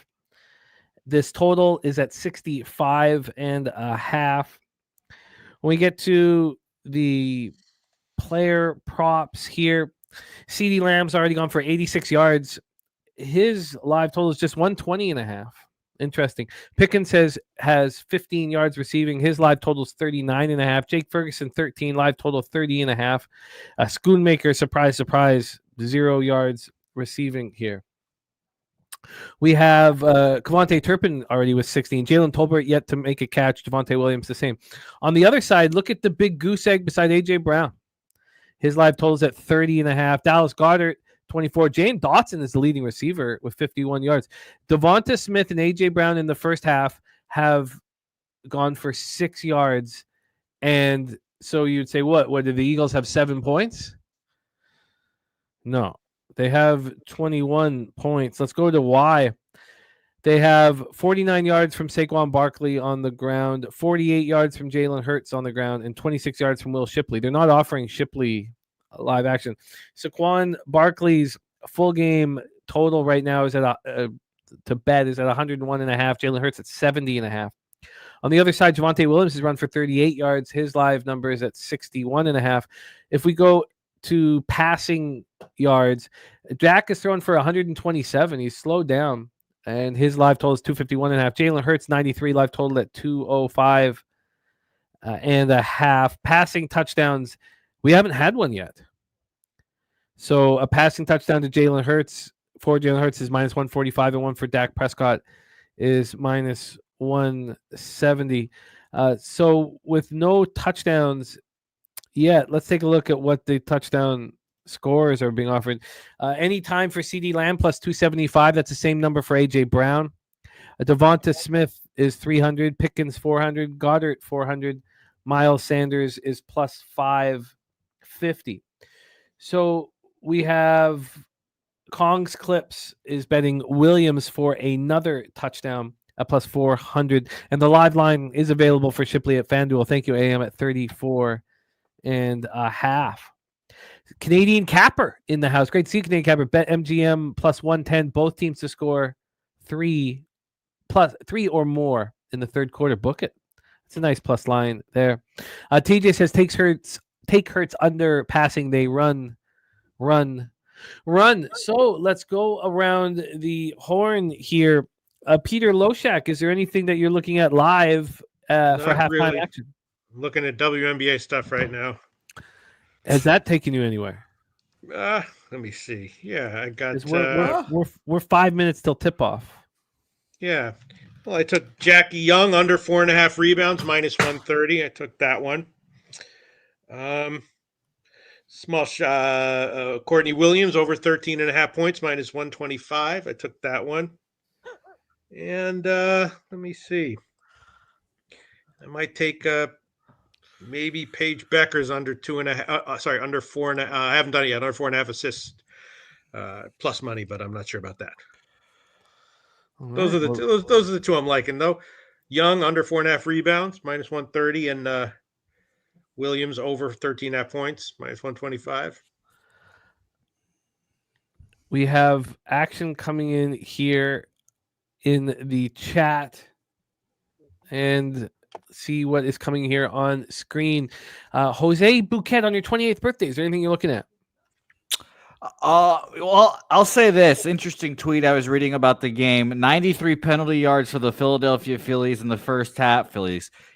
This total is at 65.5. When we get to the player props here, CeeDee Lamb's already gone for 86 yards. His live total is just 120.5. Interesting. Pickens has 15 yards receiving. His live total is 39.5. Jake Ferguson, 13. Live total 30.5. Schoonmaker, surprise, 0 yards receiving here. We have Kevontae Turpin already with 16. Jalen Tolbert yet to make a catch. Javonte Williams the same. On the other side, look at the big goose egg beside A.J. Brown. His live total is at 30.5. Dallas Goedert, 24. James Dotson is the leading receiver with 51 yards. Devonta Smith and A.J. Brown in the first half have gone for 6 yards. And so you'd say, what? Did the Eagles have 7 points? No. They have 21 points. Let's go to why. They have 49 yards from Saquon Barkley on the ground, 48 yards from Jalen Hurts on the ground, and 26 yards from Will Shipley. They're not offering Shipley live action. Saquon Barkley's full game total right now is at to bet is at 101.5. Jalen Hurts at 70.5. On the other side, Javonte Williams has run for 38 yards. His live number is at 61.5. If we go to passing yards, Dak is thrown for 127. He's slowed down. and his live total is 251.5. Jalen Hurts 93, live total at 205 and a half. Passing touchdowns, we haven't had one yet. So a passing touchdown to Jalen Hurts for Jalen Hurts is minus 145, and one for Dak Prescott is minus 170. So with no touchdowns yet, let's take a look at what the touchdown scores are being offered. Anytime for CeeDee Lamb plus 275. That's the same number for AJ Brown. Devonta Smith is 300. Pickens 400. Goddard 400. Miles Sanders is plus 550. So we have Kong's Clips is betting Williams for another touchdown at plus 400. And the live line is available for Shipley at FanDuel. Thank you, AM, at 34.5. Canadian Capper in the house. Great to see you, Canadian Capper. Bet MGM plus 110. Both teams to score three or more in the third quarter. Book it. It's a nice plus line there. TJ says take Hurts under passing. They run. So let's go around the horn here. Peter LoShak, is there anything that you're looking at live for halftime action? I'm looking at WNBA stuff right now. Has that taken you anywhere? Let me see. Yeah, I got. We're 5 minutes till tip off. Yeah. Well, I took Jackie Young under 4.5 rebounds, minus 130. I took that one. Small shot. Courtney Williams over 13.5 points, minus 125. I took that one. And let me see. I might take maybe Paige Becker's under 2.5. Under 4.5. I haven't done it yet. Under 4.5 assists plus money, but I'm not sure about that. Right. Those are the two I'm liking though. Young under 4.5 rebounds, minus 130, and Williams over 13.5 points, minus 125. We have action coming in here in the chat, and see what is coming here on screen. Jose Bouquet, on your 28th birthday, is there anything you're looking at? Well, I'll say this. Interesting tweet I was reading about the game. 93 penalty yards for the Philadelphia Phillies in the first half.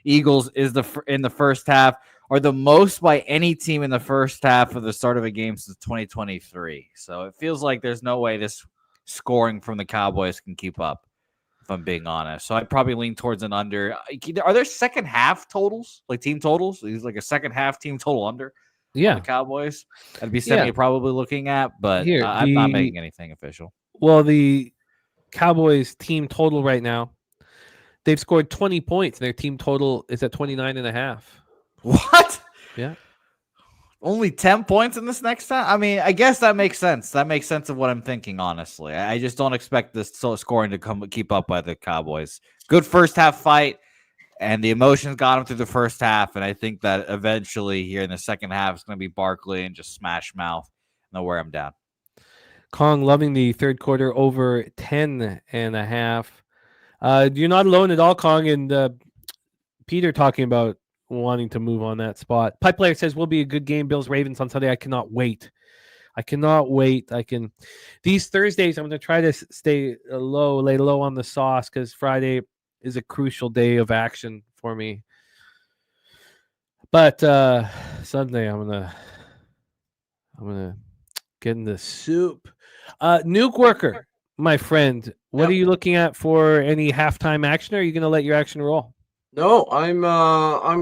Eagles is in the first half, are the most by any team in the first half of the start of a game since 2023. So it feels like there's no way this scoring from the Cowboys can keep up, if I'm being honest. So I'd probably lean towards an under. Are there second half totals, like team totals? Is like a second half team total under? Yeah, the Cowboys. That'd be something you're probably looking at, but here, I'm not making anything official. Well, the Cowboys team total right now, they've scored 20 points. Their team total is at 29.5. What? Yeah. Only 10 points in this next time? I mean, I guess that makes sense. That makes sense of what I'm thinking, honestly. I just don't expect this scoring to keep up by the Cowboys. Good first half fight. And the emotions got him through the first half, and I think that eventually here in the second half it's going to be Barkley and just smash mouth, and they'll wear him down. Kong loving the third quarter over 10.5. You're not alone at all, Kong, and Peter talking about wanting to move on that spot. Pipe Player says, will be a good game, Bills-Ravens on Sunday. I cannot wait. These Thursdays, I'm going to try to lay low on the sauce, because Friday is a crucial day of action for me. But Sunday I'm gonna get in the soup. Nuke Worker, my friend, what are you looking at for any halftime action, or are you gonna let your action roll? No, I'm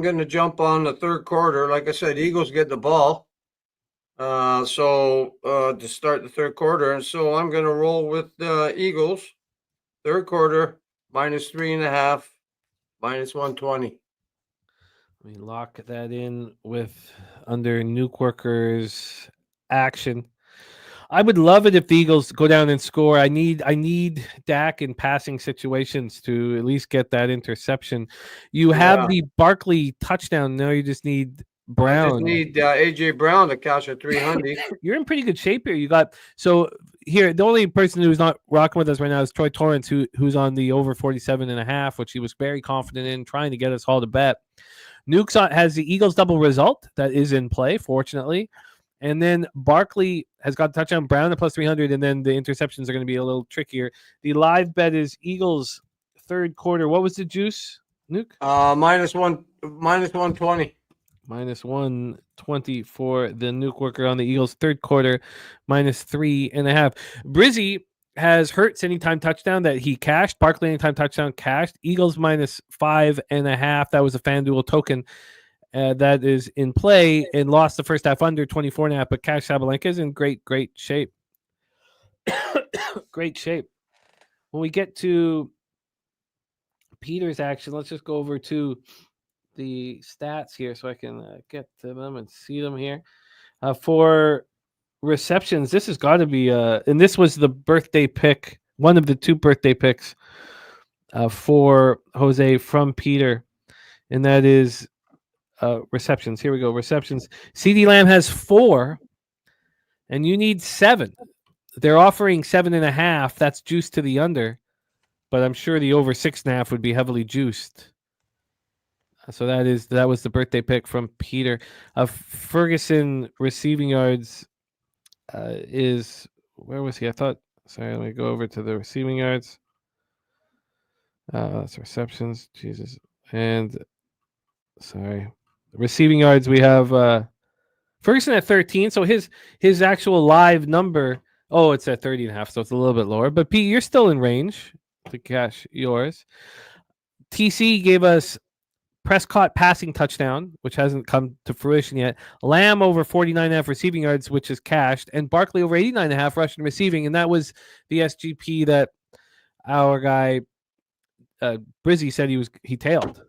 gonna jump on the third quarter. Like I said, Eagles get the ball. To start the third quarter, and so I'm gonna roll with the Eagles. Third quarter. Minus 3.5, minus 120. Let me lock that in with under Nuke Workers action. I would love it if the Eagles go down and score. I need Dak in passing situations to at least get that interception. You have the Barkley touchdown. Now you just need Brown. I just need AJ Brown to cash at 300. You're in pretty good shape here. Here, the only person who's not rocking with us right now is Troy Torrance, who's on the over 47.5, which he was very confident in, trying to get us all to bet. Nuke has the Eagles double result that is in play, fortunately. And then Barkley has got a touchdown, Brown at plus 300, and then the interceptions are going to be a little trickier. The live bet is Eagles third quarter. What was the juice, Nuke? Minus 120. Minus 120 for the Nuke worker on the Eagles third quarter, minus 3.5. Brizzy has Hurts anytime touchdown that he cashed. Barkley anytime touchdown cashed. Eagles minus 5.5. That was a FanDuel token that is in play and lost the first half under 24.5. But Cash Sabalenka is in great shape. Great shape. When we get to Peter's action, let's just go over to the stats here so I can get to them and see them here. For receptions, this has got to be and this was the birthday pick, one of the two birthday picks for Jose from Peter, and that is receptions. Here we go. Receptions. CeeDee Lamb has 4, and you need 7. They're offering 7.5. That's juiced to the under, but I'm sure the over 6.5 would be heavily juiced. So that was the birthday pick from Peter. Ferguson receiving yards is, where was he? Let me go over to the receiving yards. That's receptions. Jesus. And receiving yards, we have Ferguson at 13. So his actual live number, it's at 30.5, so it's a little bit lower. But Pete, you're still in range to cash yours. TC gave us Prescott passing touchdown, which hasn't come to fruition yet. Lamb over 49.5 receiving yards, which is cashed, and Barkley over 89.5 rushing receiving, and that was the SGP that our guy Brizzy said he tailed.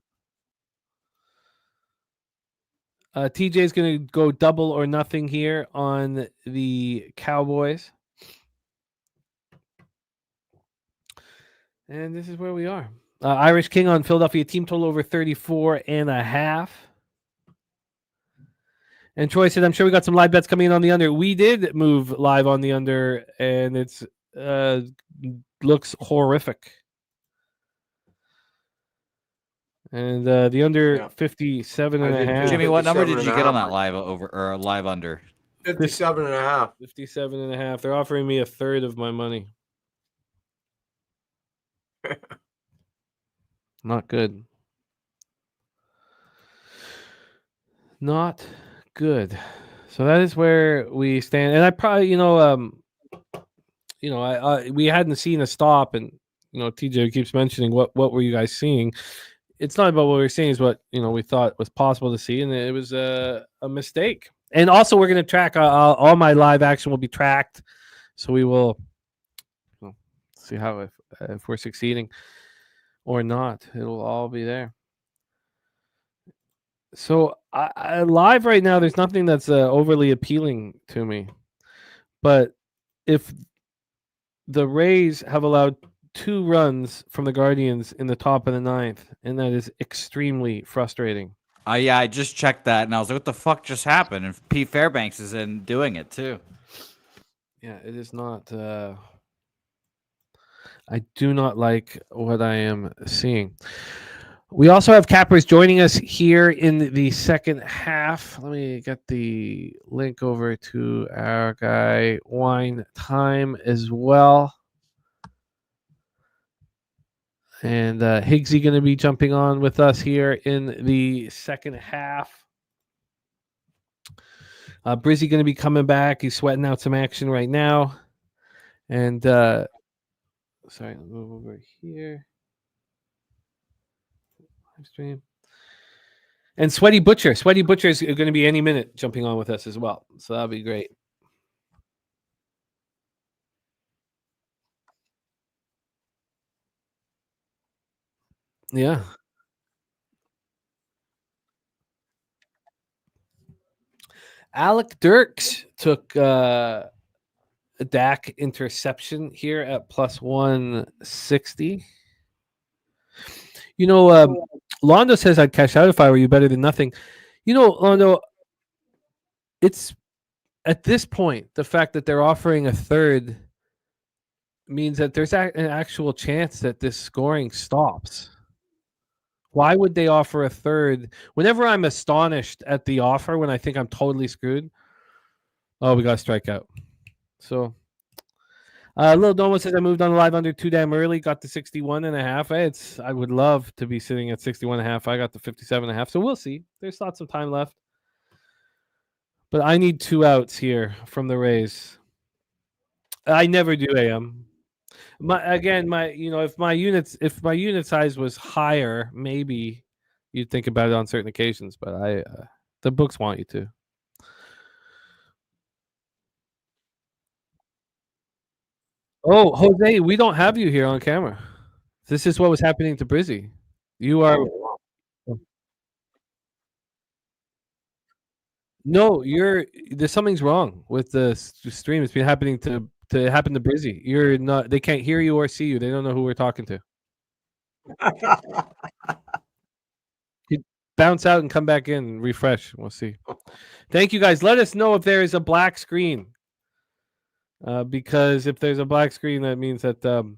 TJ is going to go double or nothing here on the Cowboys, and this is where we are. Irish King on Philadelphia team total over 34.5. And Troy said, I'm sure we got some live bets coming in on the under. We did move live on the under, and it's looks horrific. And the under 57.5. Jimmy, what number did you get on that live over or live under? 57.5. 57.5. They're offering me a third of my money. Not good. Not good. So that is where we stand. And I probably, we hadn't seen a stop, and TJ keeps mentioning what were you guys seeing? It's not about what we were seeing; is what we thought was possible to see, and it was a mistake. And also, we're going to track all my live action will be tracked, so we will see how if we're succeeding or not. It'll all be there. So I live right now, there's nothing that's overly appealing to me. But if the Rays have allowed 2 runs from the Guardians in the top of the 9th, and that is extremely frustrating. Yeah, I just checked that, and I was like, what the fuck just happened? And Pete Fairbanks is in doing it, too. Yeah, it is not... I do not like what I am seeing. We also have Cappers joining us here in the second half. Let me get the link over to our guy Wine Time as well. And Higgsy going to be jumping on with us here in the second half. Brizzy going to be coming back. He's sweating out some action right now. And sorry, I'll move over here. Livestream. And Sweaty Butcher. Sweaty Butcher is going to be any minute jumping on with us as well. So that'll be great. Yeah. Alec Dirks took a Dak interception here at plus 160. Londo says I'd cash out if I were you, better than nothing. Londo, it's at this point, the fact that they're offering a third means that there's an actual chance that this scoring stops. Why would they offer a third? Whenever I'm astonished at the offer, when I think I'm totally screwed, Oh, we got a strikeout. So, Lil Domo says I moved on live under too damn early. Got to 61.5. I would love to be sitting at 61.5. I got to 57.5. So we'll see. There's lots of time left. But I need 2 outs here from the Rays. I never do AM. If my unit size was higher, maybe you'd think about it on certain occasions. But the books want you to. Oh, Jose, we don't have you here on camera. This is what was happening to Brizzy. You are no, there's something's wrong with the stream. It's been happening to happen to Brizzy. You're not. They can't hear you or see you. They don't know who we're talking to. You bounce out and come back in and refresh. We'll see. Thank you guys. Let us know if there is a black screen. Because if there's a black screen, that means that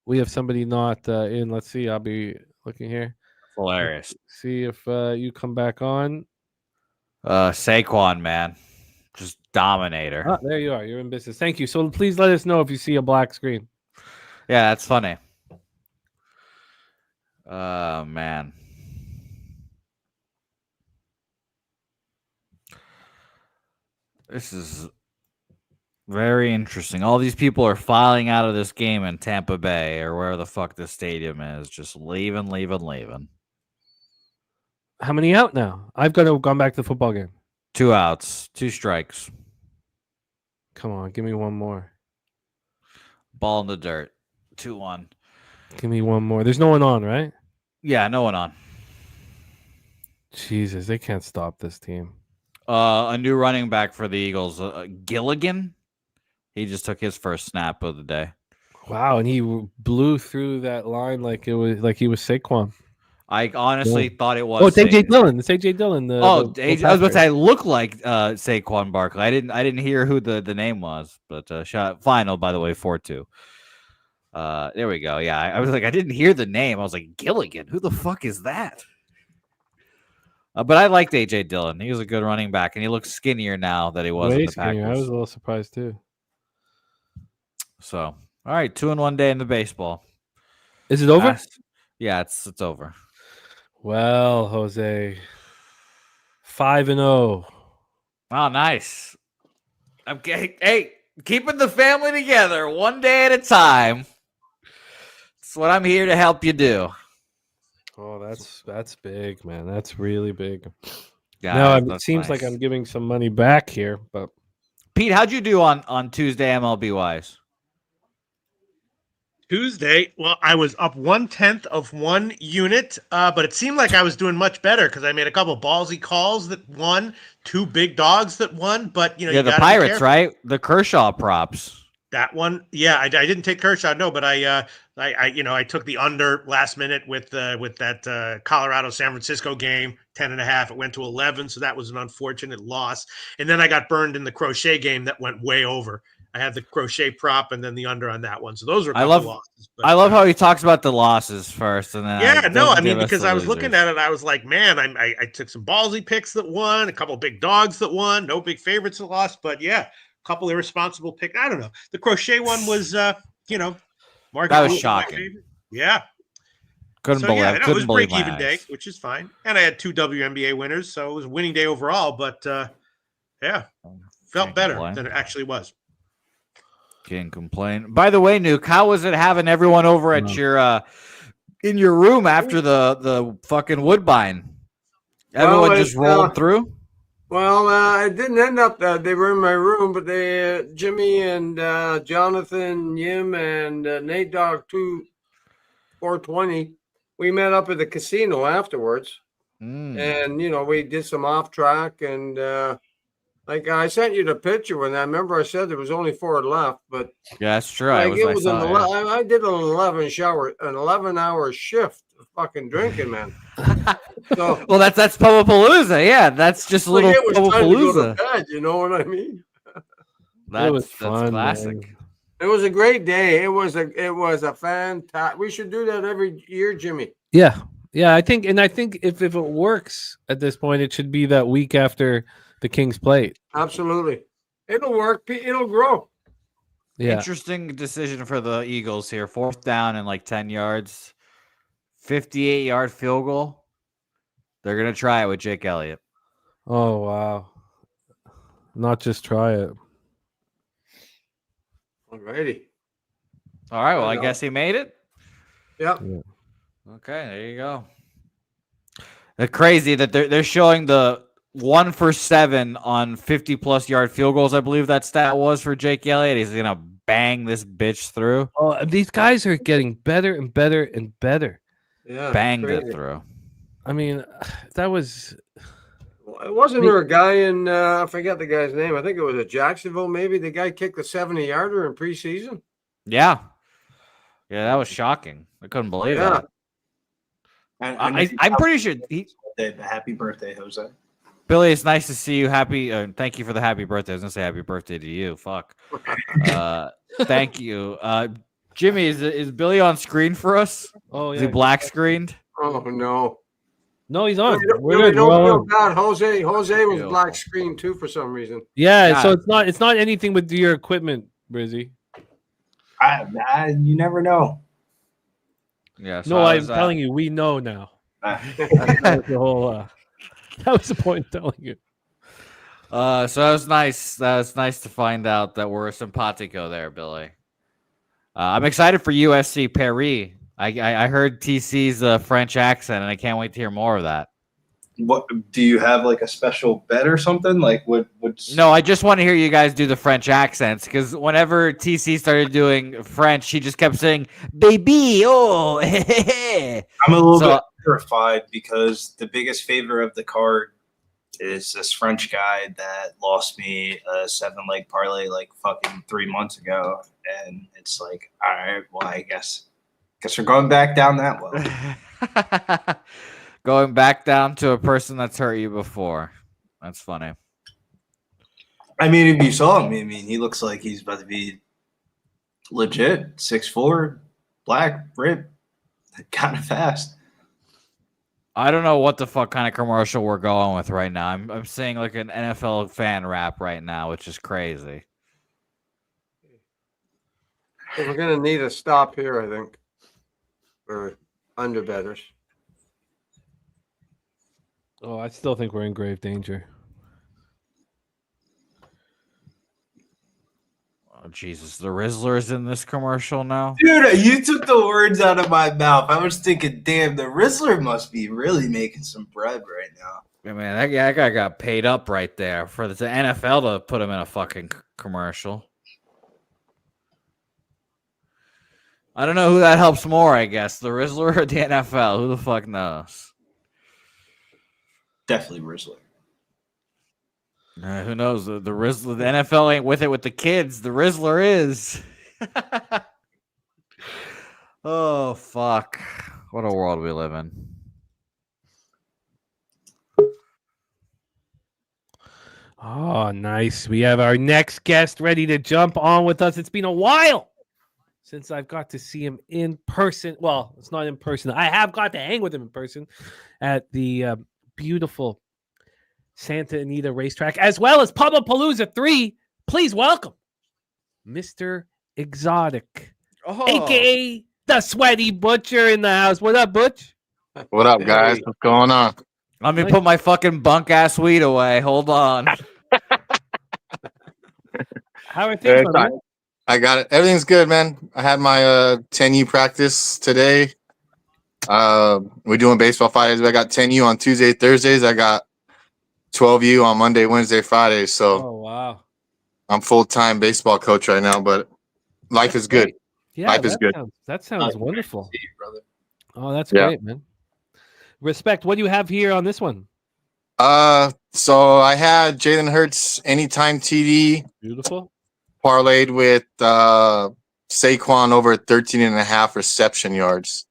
we have somebody not in. Let's see. I'll be looking here. Hilarious. See if you come back on. Saquon, man, just dominator. Ah, there you are. You're in business. Thank you. So please let us know if you see a black screen. Yeah, that's funny. Man. This is very interesting. All these people are filing out of this game in Tampa Bay or wherever the fuck this stadium is. Just leaving. How many out now? I've got to gone back to the football game. 2 outs, 2 strikes. Come on, give me one more. Ball in the dirt. 2-1. Give me one more. There's no one on, right? Yeah, no one on. Jesus, they can't stop this team. A new running back for the Eagles, Gilligan. He just took his first snap of the day. Wow, and he blew through that line like he was Saquon. I honestly thought it was. Oh, it's AJ Dillon. It's AJ Dillon. I was about to say, I look like Saquon Barkley. I didn't hear who the name was, but shot final, by the way, 4-2. There we go. Yeah, I was like, I didn't hear the name. I was like, Gilligan. Who the fuck is that? But I liked AJ Dillon. He was a good running back, and he looks skinnier now that he was in the Packers. I was a little surprised too. So, all right, 2-1 day in the baseball. Is it over? Yeah, it's over. Well, Jose, 5-0. Oh, nice. Okay, hey, keeping the family together one day at a time. That's what I'm here to help you do. Oh, that's big, man. That's really big. Yeah, now it seems like I'm giving some money back here, but Pete, how'd you do on Tuesday MLB wise? Tuesday, well, I was up 1/10 of 1 unit, but it seemed like I was doing much better because I made a couple ballsy calls that won, 2 big dogs that won. But you the Pirates, right? The Kershaw props. That one, yeah, I didn't take Kershaw, no, but I took the under last minute with that Colorado San Francisco game, 10.5. It went to 11, so that was an unfortunate loss. And then I got burned in the crochet game that went way over. I had the crochet prop and then the under on that one. So those were a couple losses. But, I love how he talks about the losses first, and then because I was looking at it, I was like, man, I took some ballsy picks that won, a couple big dogs that won, no big favorites that lost, but yeah, a couple irresponsible picks. I don't know. The crochet one was, that was shocking. Yeah. Couldn't believe it was break-even day, which is fine. And I had 2 WNBA winners, so it was a winning day overall. But felt better than it actually was. Can't complain. By the way, Nuke, how was it having everyone over at your in your room after the fucking Woodbine? Everyone just rolled through. Well, it didn't end up that they were in my room, but Jimmy and Jonathan, Yim, and Nate Dogg 420. We met up at the casino afterwards, and we did some off track and. Like I sent you the picture when I remember I said there was only 4 left, but yeah, that's true. I did an 11-hour shift of fucking drinking, man. So, well, that's Pumapalooza. Yeah, that's just a little Pumapalooza. You know what I mean? That's fun, classic. Man. It was a great day. It was a fantastic. We should do that every year, Jimmy. Yeah. I think if it works at this point, it should be that week after the King's Plate. Absolutely. It'll work. It'll grow. Yeah. Interesting decision for the Eagles here. 4th down and like 10 yards. 58-yard field goal. They're going to try it with Jake Elliott. Oh, wow. Not just try it. Alrighty. All right. Well, I I know. guess he made it. Yep. Okay, there you go. It's crazy that they're showing the 1 for 7 on 50-plus yard field goals. I believe that stat was for Jake Elliott. He's going to bang this bitch through. Oh, these guys are getting better and better and better. Yeah. Banged crazy. it through. I mean, that was Wasn't there a guy in I forget the guy's name. I think it was at Jacksonville, maybe. The guy kicked a 70-yarder in preseason. Yeah. Yeah, that was shocking. I couldn't believe Yeah. that. I'm pretty sure Happy birthday, Jose. Billy, it's nice to see you. Happy. Thank you for the happy birthday. I was gonna say happy birthday to you. Fuck. Thank you. Jimmy, is Billy on screen for us? Oh Is he black screened? Oh no. No, he's on. We're Really good. don't We're feel on. bad. Jose was Beautiful. black screen too for some reason. Yeah, so God. it's not anything with your equipment, Brizzy. You never know. Yeah. No, I'm telling you, we know now. That was the whole. That was the point of telling you. So that was nice. That was nice to find out that we're simpatico there, Billy. I'm excited for USC Paris. I heard TC's French accent, and I can't wait to hear more of that. What do you have like a special bet or something? Like what? No, I just want to hear you guys do the French accents because whenever TC started doing French, he just kept saying "baby." Oh, I'm a little bit terrified because the biggest favor of the card is this French guy that lost me a 7-leg parlay like fucking 3 months ago, and it's like, all right, well, I guess we're going back down that well. Going back down to a person that's hurt you before. That's funny. I mean, if you saw him, I mean, he looks like he's about to be legit 6'4", black, rip, kind of fast. I don't know what the fuck kind of commercial we're going with right now. I'm seeing like an NFL fan rap right now, which is crazy. We're gonna need a stop here, I think, for underbetters. Oh, I still think we're in grave danger. Oh, Jesus. The Rizzler's in this commercial now? Dude, you took the words out of my mouth. I was thinking, damn, the Rizzler must be really making some bread right now. I mean, that guy got paid up right there for the NFL to put him in a fucking commercial. I don't know who that helps more, I guess. The Rizzler or the NFL? Who the fuck knows? Definitely Rizzler. Who knows? The Rizzler, the NFL ain't with it with the kids. The Rizzler is. Oh, fuck. What a world we live in. Oh, nice. We have our next guest ready to jump on with us. It's been a while since I've got to see him in person. Well, it's not in person. I have got to hang with him in person at the beautiful Santa Anita racetrack, as well as Palooza 3. Please welcome Mr. Exotic, a.k.a. the Sweaty Butcher in the house. What up, Butch? What up, guys? What's going on? Let me put my fucking bunk ass weed away. Hold on. How are things? Yeah, I got it. Everything's good, man. I had my 10U practice today. We're doing baseball Fridays. I got 10U on Tuesday, Thursdays. I got 12U on Monday, Wednesday, Fridays. So Oh, wow. I'm full-time baseball coach right now, but life is good. Yeah, Life is good. That sounds wonderful. See you, brother. Oh, that's Yeah. great, man. Respect. What do you have here on this one? So I had Jalen Hurts anytime TD Beautiful. parlayed with Saquon over 13.5 reception yards.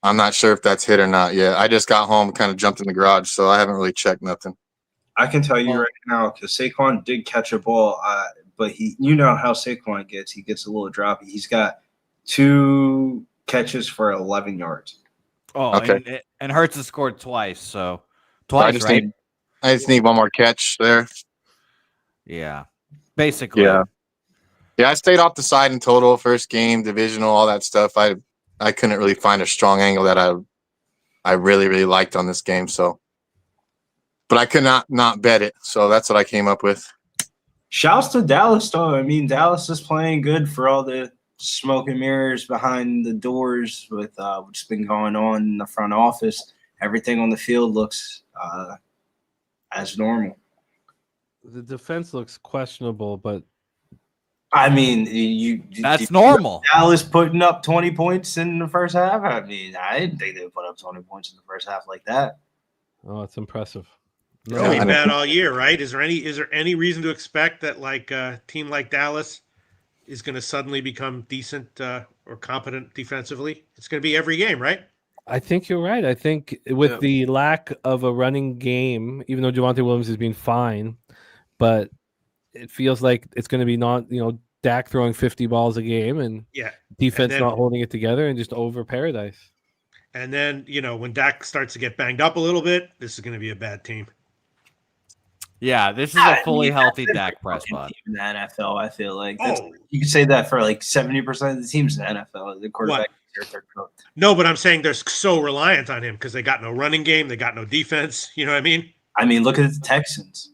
I'm not sure if that's hit or not yet. I just got home, kind of jumped in the garage, so I haven't really checked nothing. I can tell you right now, because Saquon did catch a ball, but you know how Saquon gets. He gets a little droppy. He's got 2 catches for 11 yards. Oh, Okay. and Hurts has scored twice, so So I twice, just right? need I just need one more catch there. Yeah, basically. Yeah. Yeah, I stayed off the side in total, first game, divisional, all that stuff. I couldn't really find a strong angle that I really, really liked on this game. So, but I could not bet it. So that's what I came up with. Shouts to Dallas, though. I mean, Dallas is playing good for all the smoke and mirrors behind the doors with what's been going on in the front office. Everything on the field looks as normal. The defense looks questionable, but I mean, That's normal. Dallas putting up 20 points in the first half. I mean, I didn't think they would put up 20 points in the first half like that. oh, it's impressive. It's gonna be bad all year, right? Is there any reason to expect that like a team like Dallas is going to suddenly become decent or competent defensively? It's going to be every game, right? I think you're right. I think with the lack of a running game, even though Javonte Williams has been fine, but it feels like it's going to be not, Dak throwing 50 balls a game and defense not holding it together and just over paradise. And then, when Dak starts to get banged up a little bit, this is going to be a bad team. Yeah, this is a fully healthy Dak Prescott. In the NFL, I feel like you could say that for like 70% of the teams in the NFL. The quarterback is their coach. No, but I'm saying they're so reliant on him because they got no running game, they got no defense. You know what I mean? I mean, look at the Texans.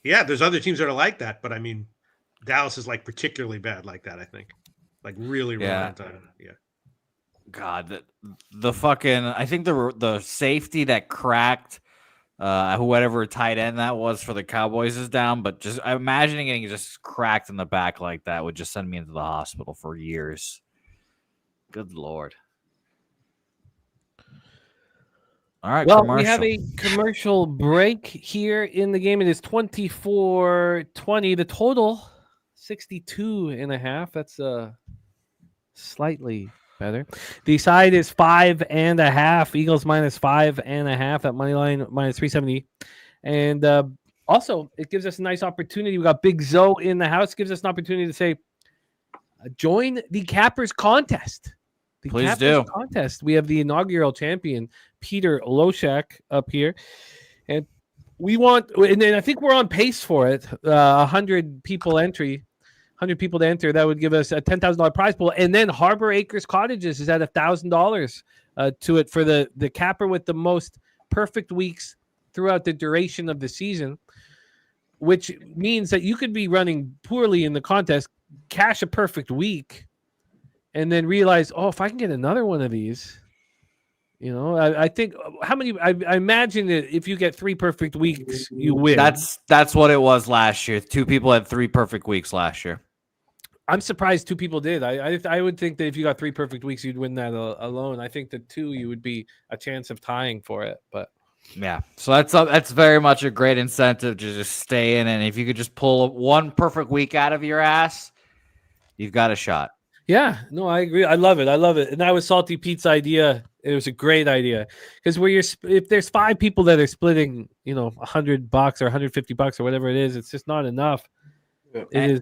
Yeah, there's other teams that are like that, but I mean, Dallas is like particularly bad like that. I think, like really reliant on him. Yeah. God, the fucking I think the safety that cracked. Whoever tight end that was for the Cowboys is down, but just imagining getting just cracked in the back like that would just send me into the hospital for years. Good Lord. All right, well, we have a commercial break here in the game. It is 24-20. The total 62.5. That's slightly better. The side is 5.5. Eagles minus 5.5 at money line minus 370. And also, it gives us a nice opportunity. We got Big Zoe in the house. Gives us an opportunity to say, join the Cappers contest. Please do. Contest. We have the inaugural champion, Peter LoShak, up here. And we want, and then I think we're on pace for it. 100 people entry. 100 people to enter, that would give us a $10,000 prize pool. And then Harbor Acres Cottages is at $1,000 to it for the capper with the most perfect weeks throughout the duration of the season, which means that you could be running poorly in the contest, cash a perfect week, and then realize, if I can get another one of these, I think how many? I imagine that if you get 3 perfect weeks, you win. That's what it was last year. 2 people had 3 perfect weeks last year. I'm surprised 2 people did. I would think that if you got 3 perfect weeks, you'd win that alone. I think that 2, you would be a chance of tying for it. But yeah, so that's very much a great incentive to just stay in. And if you could just pull 1 perfect week out of your ass, you've got a shot. Yeah, no, I agree. I love it. And that was Salty Pete's idea. It was a great idea because if there's 5 people that are splitting, $100 or $150 or whatever it is, it's just not enough. Yeah. It is.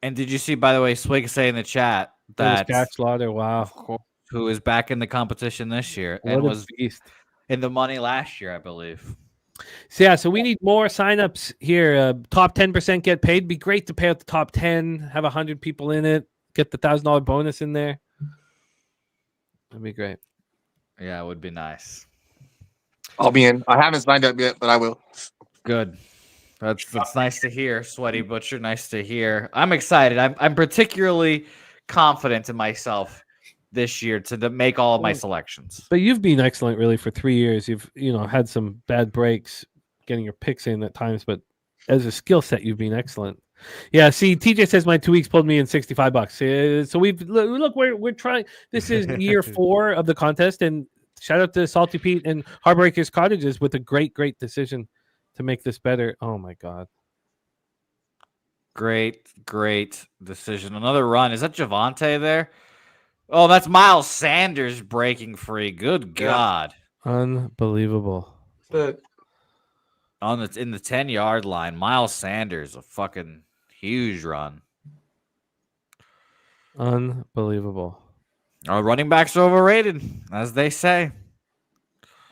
And did you see, by the way, Swig say in the chat that Jack Slaughter, wow, who is back in the competition this year and was in the money last year, I believe. So we need more signups here. Top 10% get paid. Be great to pay out the top 10. Have 100 people in it. Get the $1,000 bonus in there. That'd be great. Yeah, it would be nice. I'll be in. I haven't signed up yet, but I will. Good. That's nice to hear, Sweaty Butcher. Nice to hear. I'm excited. I'm particularly confident in myself this year to make all of my selections. But you've been excellent, really, for 3 years. You've had some bad breaks, getting your picks in at times, but as a skill set, you've been excellent. Yeah. See, TJ says my 2 weeks pulled me in $65. So we're trying. This is year 4 of the contest, and shout out to Salty Pete and Harbor Acres Cottages with a great decision to make this better. Oh my God. Great decision. Another run. Is that Javonte there? Oh, that's Miles Sanders breaking free. Good God. Unbelievable. But In the 10-yard line, Miles Sanders, a fucking huge run. Unbelievable. Our running backs are overrated, as they say.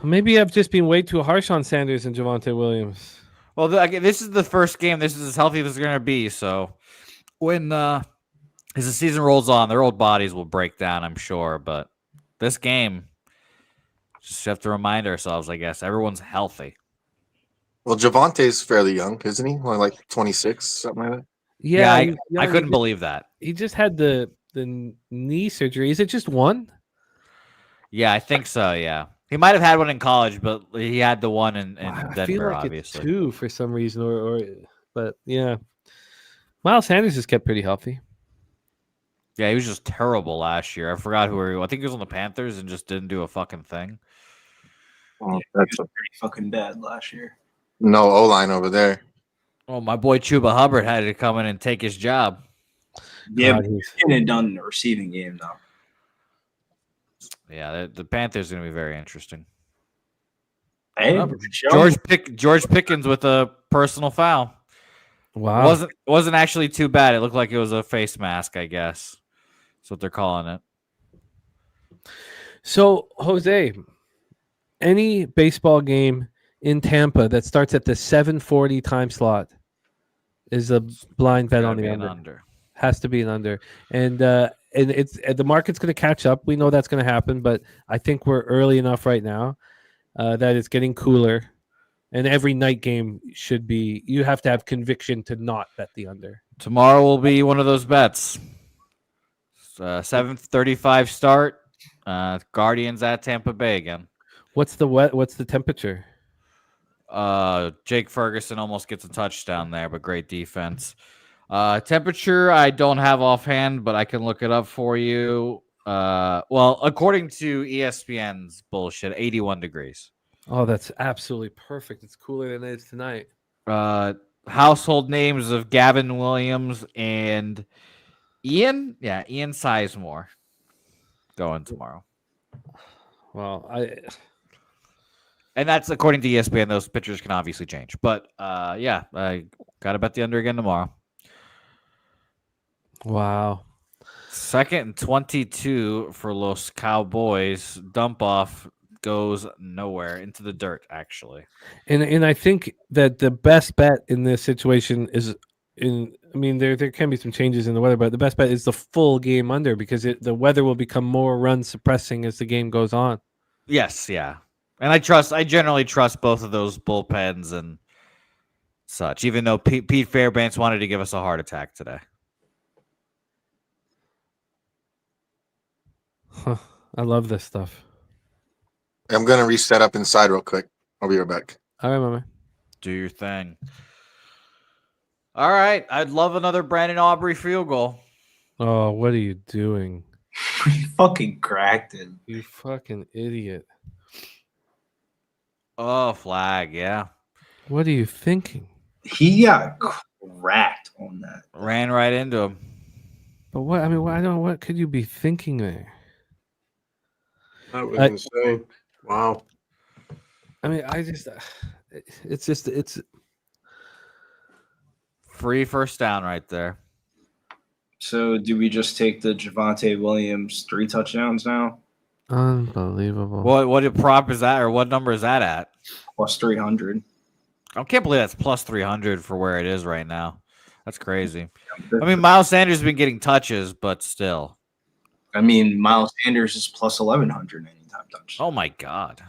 Maybe I've just been way too harsh on Sanders and Javonte Williams. Well, this is the first game. This is as healthy as it's going to be. So when as the season rolls on, their old bodies will break down, I'm sure. But this game, just have to remind ourselves, I guess, everyone's healthy. Well, Javante's fairly young, isn't he? Only like 26, something like that. Yeah, I couldn't believe that. He just had the knee surgery. Is it just one? Yeah, I think so. Yeah, he might have had one in college, but he had the one in Denver, I feel like obviously. it's two for some reason, but yeah. Miles Sanders has kept pretty healthy. Yeah, he was just terrible last year. I forgot who he was. I think he was on the Panthers and just didn't do a fucking thing. Oh, That's pretty fucking bad last year. no O-line over there. Oh, my boy Chuba Hubbard had to come in and take his job. Yeah, God, but he's- he didn't done the receiving game though. Yeah, the Panthers are going to be very interesting. Hey, George Pickens with a personal foul. Wow. It wasn't actually too bad. It looked like it was a face mask, I guess. That's what they're calling it. So, Jose, any baseball game in Tampa that starts at the 7:40 time slot is a blind bet Gotta on the be an under. Has to be an under, and it's the market's going to catch up. We know that's going to happen, but I think we're early enough right now that it's getting cooler, and every night game should be. You have to have conviction to not bet the under. Tomorrow will be one of those bets. 7:35 start. Guardians at Tampa Bay again. What's the temperature? Jake Ferguson almost gets a touchdown there, but great defense. Temperature I don't have offhand, but I can look it up for you. Well, according to ESPN's bullshit, 81 degrees. Oh, that's absolutely perfect. It's cooler than it is tonight. Household names of Gavin Williams and Ian Sizemore going tomorrow. Well, And that's according to ESPN. Those pictures can obviously change. But yeah, I got to bet the under again tomorrow. Wow. 2nd and 22 for Los Cowboys. Dump off goes nowhere, into the dirt, actually. And I think that the best bet in this situation is there can be some changes in the weather, but the best bet is the full game under because the weather will become more run suppressing as the game goes on. Yes, yeah. And I generally trust both of those bullpens and such, even though Pete Fairbanks wanted to give us a heart attack today. Huh. I love this stuff. I'm going to reset up inside real quick. I'll be right back. All right, mama. Do your thing. All right. I'd love another Brandon Aubrey field goal. Oh, what are you doing? You fucking cracked it. You fucking idiot. Oh, flag, yeah. What are you thinking? He got cracked on that. Ran right into him. But what? I mean, I don't know. What could you be thinking there? That was insane. Wow. I mean, it's Free first down right there. So do we just take the Javonte Williams 3 touchdowns now? unbelievable. What prop is that, or what number is that at? Plus 300. I can't believe that's plus 300 for where it is right now. That's crazy. I mean, Miles Sanders has been getting touches, but still. I mean, Miles Sanders is plus 1,100 anytime touch. Oh my god,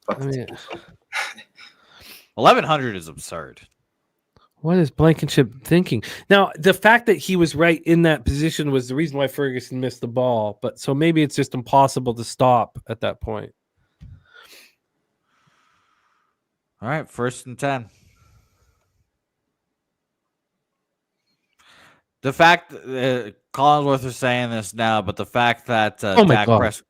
I mean, 1,100 is absurd. what is Blankenship thinking? Now, the fact that he was right in that position was the reason why Ferguson missed the ball. But so maybe it's just impossible to stop at that point. All right, 1st and 10. The fact Collinsworth is saying this now, but the fact that Oh my Dak God. Prescott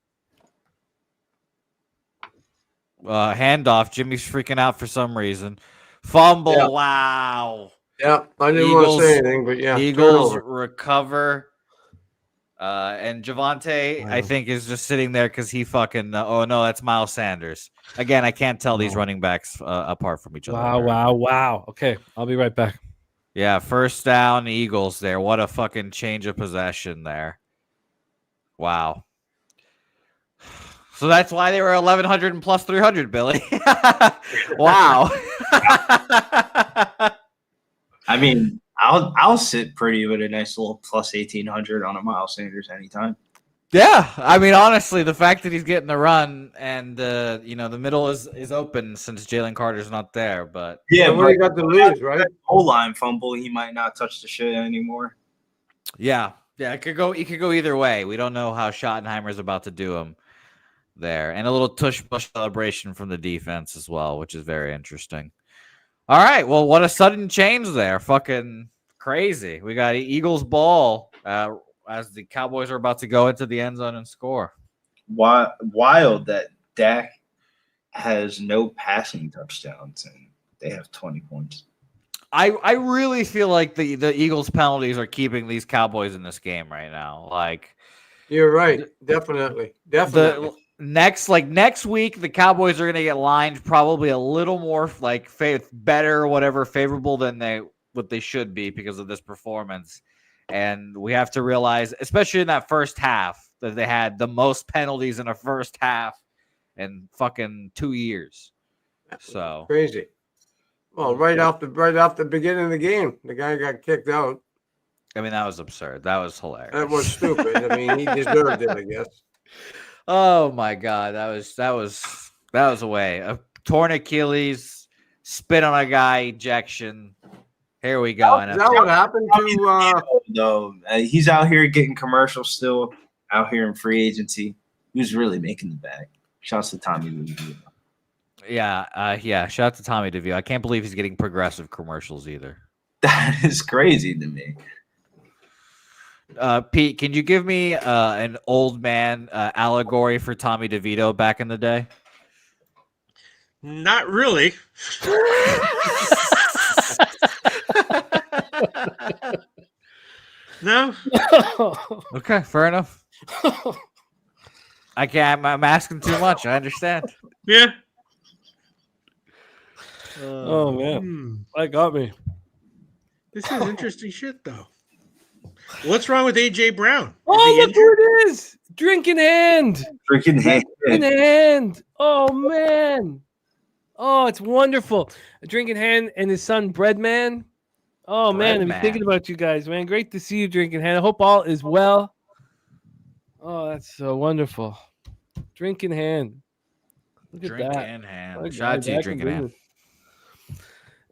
handoff, Jimmy's freaking out for some reason. Fumble, Yeah. wow. Yeah, I didn't want to say anything, but yeah, Eagles turnover. recover. And Javonte, I Wow. think, is just sitting there because he fucking. Oh no, that's Miles Sanders. Again, I can't tell these Wow. running backs apart from each other. Wow. Okay, I'll be right back. Yeah, 1st down, Eagles there. What a fucking change of possession there. Wow. So that's why they were 1,100 and plus 300, Billy. Wow. I mean, I'll sit pretty with a nice little plus 1,800 on a Miles Sanders anytime. Yeah, I mean, honestly, the fact that he's getting the run and the middle is open since Jalen Carter's not there, but Yeah, what do you got to lose, right? whole line fumble, he might not touch the shit anymore. yeah, it could go either way. We don't know how Schottenheimer's about to do him there, and a little tush push celebration from the defense as well, which is very interesting. All right, well, what a sudden change there! Fucking crazy. We got Eagles ball as the Cowboys are about to go into the end zone and score. Wild that Dak has no passing touchdowns and they have 20 points. I really feel like the Eagles penalties are keeping these Cowboys in this game right now. Like, You're right. Definitely. Definitely. Next week, the Cowboys are going to get lined probably a little more like better or whatever favorable than what they should be because of this performance. And we have to realize, especially in that first half, that they had the most penalties in a first half in fucking 2 years. So Crazy. Well, right off the beginning of the game, the guy got kicked out. I mean, that was absurd. That was hilarious. That was stupid. I mean, he deserved it, I guess. Oh my god, that was a way. A torn Achilles, spit on a guy, ejection. Here we go. Is that what happened to? No, he's out here getting commercials still. Out here in free agency, who's really making the bag? Shouts to Tommy DeVito. Yeah. Shout out to Tommy DeVito. I can't believe he's getting progressive commercials either. That is crazy to me. Pete, can you give me an old man allegory for Tommy DeVito back in the day? Not really. No. Okay, fair enough. I'm asking too much. I understand. Yeah. Oh man, that got me. This is interesting shit, though. What's wrong with AJ Brown? Oh, look who it is! Drinking hand. Freaking hand. Drinking hand. Oh man. Oh, it's wonderful. A drinking hand and his son Breadman. Oh man, I'm thinking about you guys, man. Great to see you, drinking hand. I hope all is well. Oh, that's so wonderful. Drinking hand. Look at that. Drinking hand. Shout out to you, drinking hand.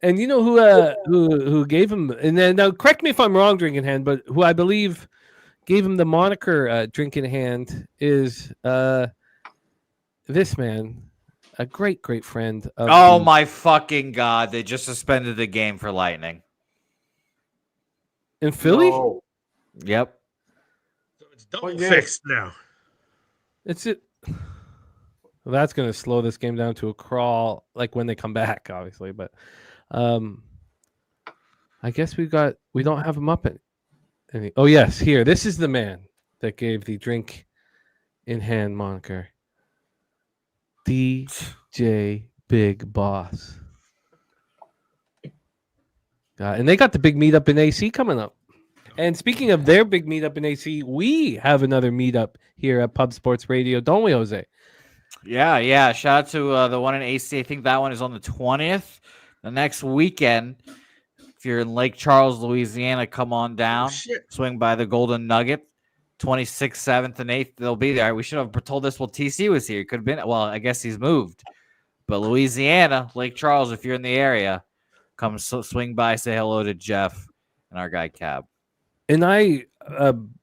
And you know who gave him, and then now correct me if I'm wrong, drinking hand, but who I believe gave him the moniker drinking hand is this man, a great friend of my fucking god, they just suspended the game for lightning in Philly. No. Yep. So it's double fixed now. It's it. Well, that's going to slow this game down to a crawl, like when they come back, obviously. But I guess we don't have him up any. Oh yes, here. This is the man that gave the drink in hand moniker. DJ Big Boss. And they got the big meetup in AC coming up. And speaking of their big meetup in AC, we have another meetup here at Pub Sports Radio, don't we, Jose? Yeah. Shout out to the one in AC. I think that one is on the 20th. The next weekend, if you're in Lake Charles, Louisiana, come on down. Swing by the Golden Nugget. 26th, 7th, and 8th. They'll be there. We should have told this while TC was here. Could have been. Well, I guess he's moved. But Louisiana, Lake Charles, if you're in the area, come swing by, say hello to Jeff and our guy Cab. And I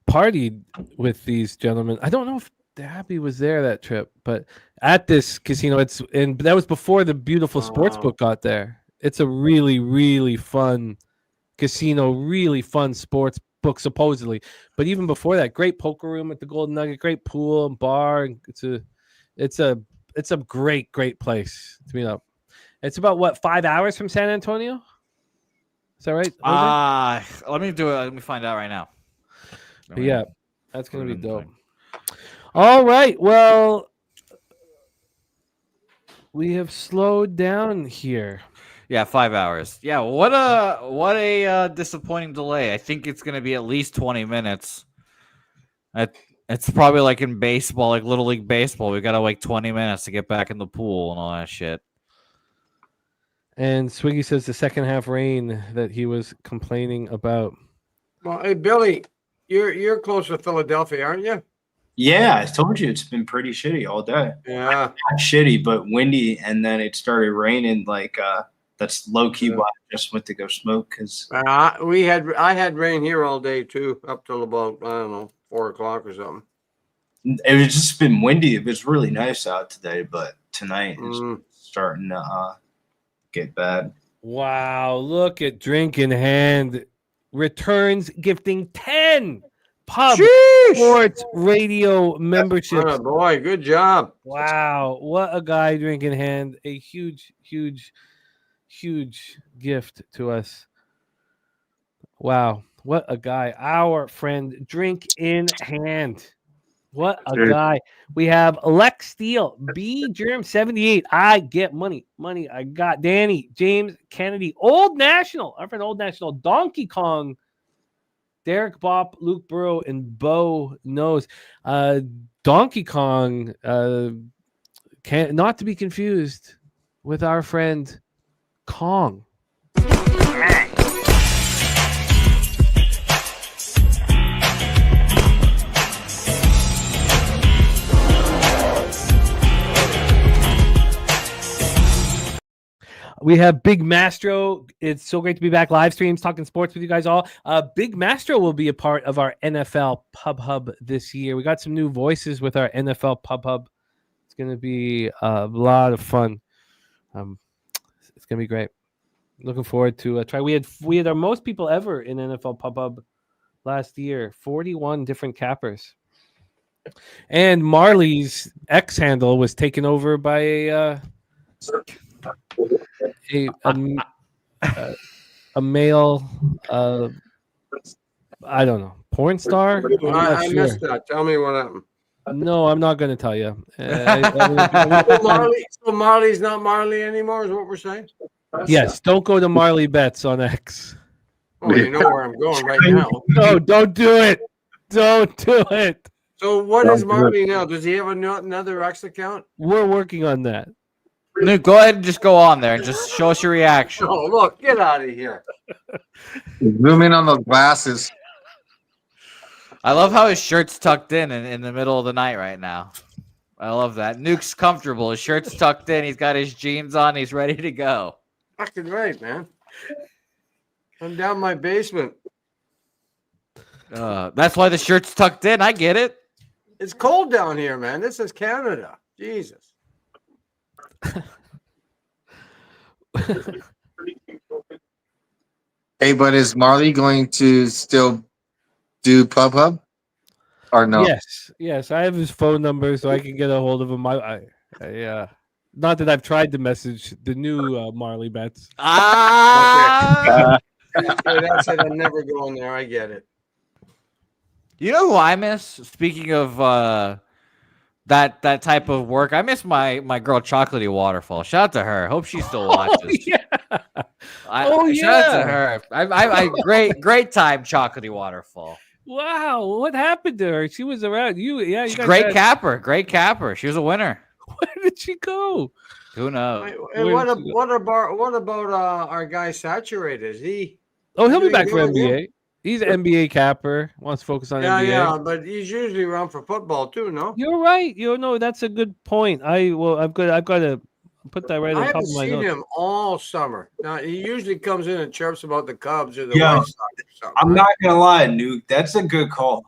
partied with these gentlemen. I don't know if Dabby was there that trip, but at this casino, that was before the beautiful sports book got there. It's a really, really fun casino, really fun sports book, supposedly. But even before that, great poker room at the Golden Nugget, great pool and bar. And it's a great place to meet up. It's about 5 hours from San Antonio? Is that right? Let me do it. Let me find out right now. Yeah, that's gonna be dope. All right. Well, we have slowed down here. Yeah, 5 hours. Yeah, what a disappointing delay. I think it's going to be at least 20 minutes. And It's probably like in baseball, like Little League Baseball. We got to wait 20 minutes to get back in the pool and all that shit. And Swiggy says the second half rain that he was complaining about. Well, hey Billy, you're close to Philadelphia, aren't you? Yeah, I told you it's been pretty shitty all day. Yeah. Not shitty, but windy, and then it started raining. Like that's low key why I just went to go smoke because I had rain here all day too, up till about I don't know 4 o'clock or something. it was just been windy. It was really nice out today, but tonight it's starting to get bad. Wow, look at Drink in Hand returns gifting 10 Pub Sports Radio memberships. Oh boy, good job. Wow, what a guy, Drink in Hand. A huge, huge, huge gift to us. Wow, what a guy. Our friend Drink in Hand. What a guy. We have Lex Steele, B Germ 78. I get money. Money. I got Danny, James Kennedy, Old National, our friend Old National, Donkey Kong, Derek Bop, Luke Burrow, and Bo Knows. Donkey Kong, not to be confused with our friend Kong. We have Big Mastro. It's so great to be back live streams talking sports with you guys all. Big Mastro will be a part of our NFL Pub Hub this year. We got some new voices with our NFL Pub Hub. It's going to be a lot of fun. It's going to be great. Looking forward to try. We had our most people ever in NFL Pub Hub last year. 41 different cappers. And Marley's X handle was taken over by a male I don't know, porn star. I missed that. Tell me what happened. No, I'm not going to tell you. So Marley's not Marley anymore, is what we're saying? Yes, don't go to Marley Betts on X. Oh, you know where I'm going right now. No, don't do it. Don't do it. So what is Marley now? Does he have another X account? We're working on that. Nuke, go ahead and just go on there and just show us your reaction. Oh, look, get out of here. Zoom in on those glasses. I love how his shirt's tucked in the middle of the night right now. I love that. Nuke's comfortable. His shirt's tucked in. He's got his jeans on. He's ready to go. Fucking right, man. I'm down my basement. That's why the shirt's tucked in. I get it. It's cold down here, man. This is Canada. Jesus. Hey, but is Marley going to still do Pub Hub or no? Yes. I have his phone number, so I can get a hold of him. Not that I've tried to message the new Marley Betts. Ah. That's it. I'm never going there. I get it. You know who I miss? Speaking of that type of work, I miss my girl Chocolatey Waterfall. Shout out to her. Hope she still watches. Shout out to her. I great time, Chocolatey Waterfall. Wow, what happened to her? She was around. You guys great capper. She was a winner. Where did she go? Who knows? And what about our guy Saturated? Is he? Oh, he'll be back for NBA. He's an NBA capper. Wants to focus on NBA. Yeah, but he's usually around for football too. No, you're right. That's a good point. I've got to put that right on top of my notes. I haven't seen him all summer. Now he usually comes in and chirps about the Cubs or the White Sox or something. I'm not gonna lie, Nuke. That's a good call.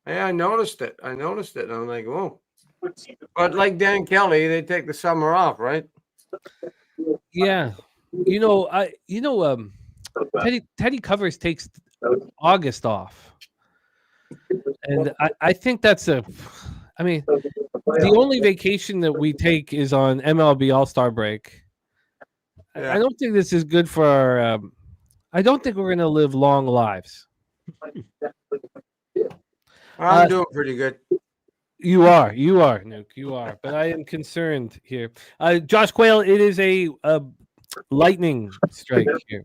Yeah, I noticed it. I'm like, whoa. But like Dan Kelly, they take the summer off, right? Yeah. Teddy Covers takes August off. And I think that's the only vacation that we take is on MLB All-Star break. Yeah. I don't think this is good for our I don't think we're going to live long lives. I'm doing pretty good. You are, Nuke. You are. But I am concerned here. Josh Quayle, it is a lightning strike here.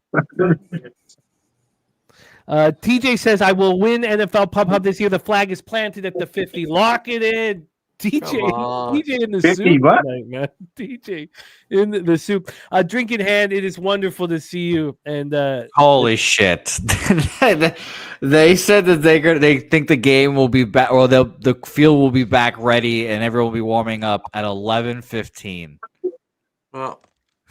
TJ says, I will win NFL Pub Hub this year. The flag is planted at the 50. Lock it in. Come on. TJ in the 50 soup what? tonight, man. TJ in the soup. Drink in hand. It is wonderful to see you. And Holy shit! They said that they think the game will be back, or the field will be back ready, and everyone will be warming up at 11:15. Well,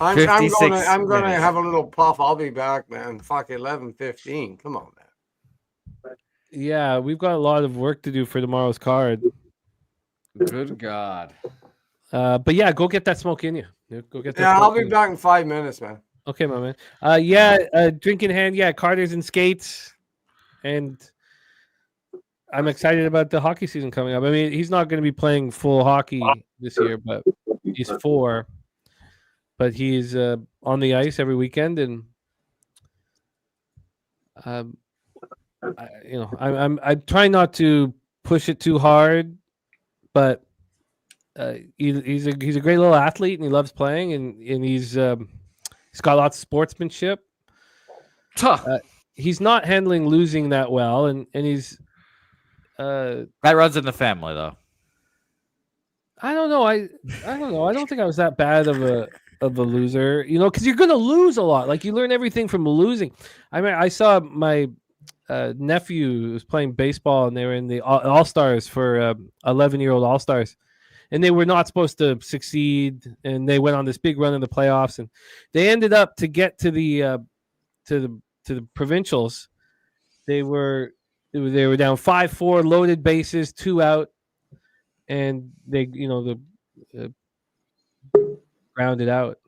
I'm 56 gonna minutes. have a little puff. I'll be back, man. Fuck 11:15. Come on, man. yeah, we've got a lot of work to do for tomorrow's card. Good God! But yeah, go get that smoke in you. Go get that. Yeah, smoke I'll be in you. back in 5 minutes, man. Okay, my man. Drink in hand. Yeah, Carter's and skates, and I'm excited about the hockey season coming up. I mean, he's not going to be playing full hockey this year, but he's 4. But he's on the ice every weekend, and I'm trying not to push it too hard, but he's a great little athlete, and he loves playing, and he's got lots of sportsmanship. He's not handling losing that well, and he's That runs in the family, though. I don't know. I don't know. I don't think I was that bad of a loser, because you're going to lose a lot. Like, you learn everything from losing. I mean, I saw my nephew who was playing baseball, and they were in the All-Stars for 11-year-old All-Stars, and they were not supposed to succeed, and they went on this big run in the playoffs, and they ended up to get to the provincials. They were down 5-4, loaded bases, 2 out, and they grounded out.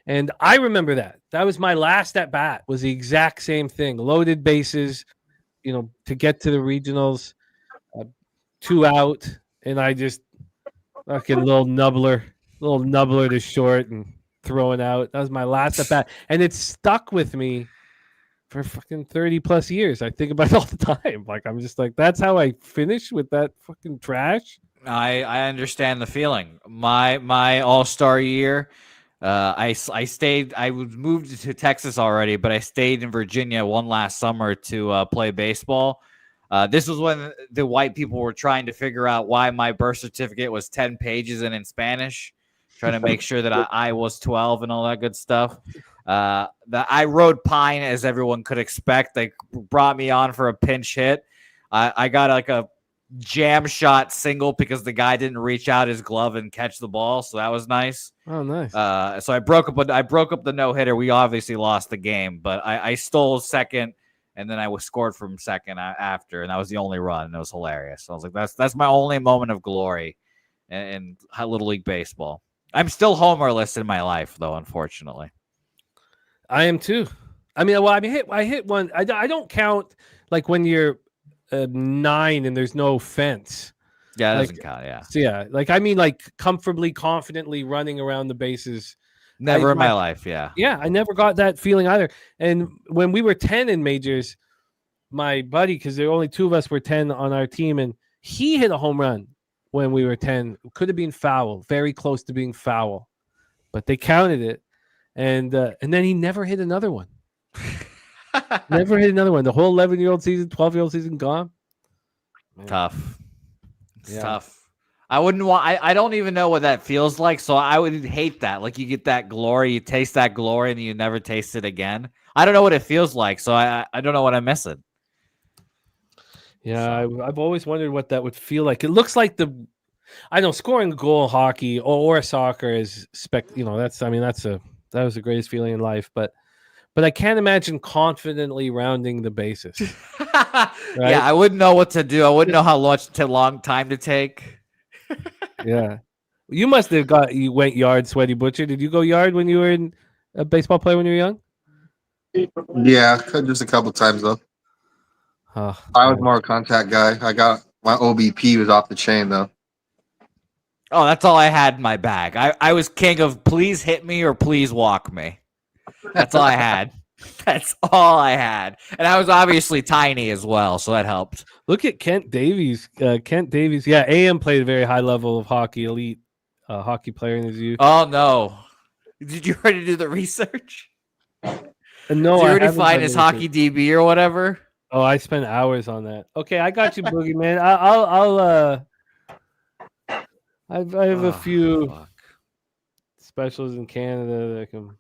And I remember that was my last at bat, was the exact same thing, loaded bases, to get to the regionals, 2 out, and I just fucking little nubbler to short and throwing out. That was my last at bat, and it stuck with me for fucking 30 plus years. I think about it all the time. Like, I'm just like, that's how I finish with that fucking trash. I understand the feeling. My All-Star year, I stayed. I was moved to Texas already, but I stayed in Virginia one last summer to play baseball. This was when the white people were trying to figure out why my birth certificate was 10 pages and in Spanish, trying to make sure that I was 12 and all that good stuff. I rode pine, as everyone could expect. They brought me on for a pinch hit. I got like a jam shot single because the guy didn't reach out his glove and catch the ball, so that was nice. Oh, nice. So I broke up the no hitter. We obviously lost the game, but I stole second, and then I was scored from second after, and that was the only run, and it was hilarious. So I was like, that's my only moment of glory in Little League baseball. I'm still homerless in my life, though, unfortunately. I am too. I mean, I hit one. I don't count like when you're 9 and there's no fence. Yeah, that like, doesn't count. Yeah. So yeah, like I mean, like comfortably, confidently running around the bases. Never in my life. Yeah. Yeah, I never got that feeling either. And when we were 10 in majors, my buddy, because there were only 2 of us, were 10 on our team, and he hit a home run when we were 10. Could have been foul, very close to being foul, but they counted it. And then he never hit another one. Never hit another one. The whole 11-year-old season, 12-year-old season gone. Man. Tough. It's tough. I wouldn't want. I don't even know what that feels like. So I would hate that. Like, you get that glory, you taste that glory, and you never taste it again. I don't know what it feels like. So I don't know what I'm missing. Yeah, I've always wondered what that would feel like. It looks like scoring a goal in hockey or soccer is that was the greatest feeling in life, but I can't imagine confidently rounding the bases. Right? Yeah, I wouldn't know what to do. I wouldn't know how long time to take. Yeah, you must have you went yard, Sweaty Butcher. Did you go yard when you were a baseball player when you were young? Yeah, just a couple times though. I was more a contact guy. I got my OBP was off the chain though. Oh, that's all I had in my bag. I was king of please hit me or please walk me. That's all I had. That's all I had. And I was obviously tiny as well, so that helped. Look at Kent Davies. Yeah, AM played a very high level of hockey, elite hockey player in his youth. Oh, no. Did you already do the research? No, Did you already find his hockey DB or whatever? Oh, I spent hours on that. Okay, I got you, Boogeyman. I'll I have a few Fuck. specials in Canada that I can.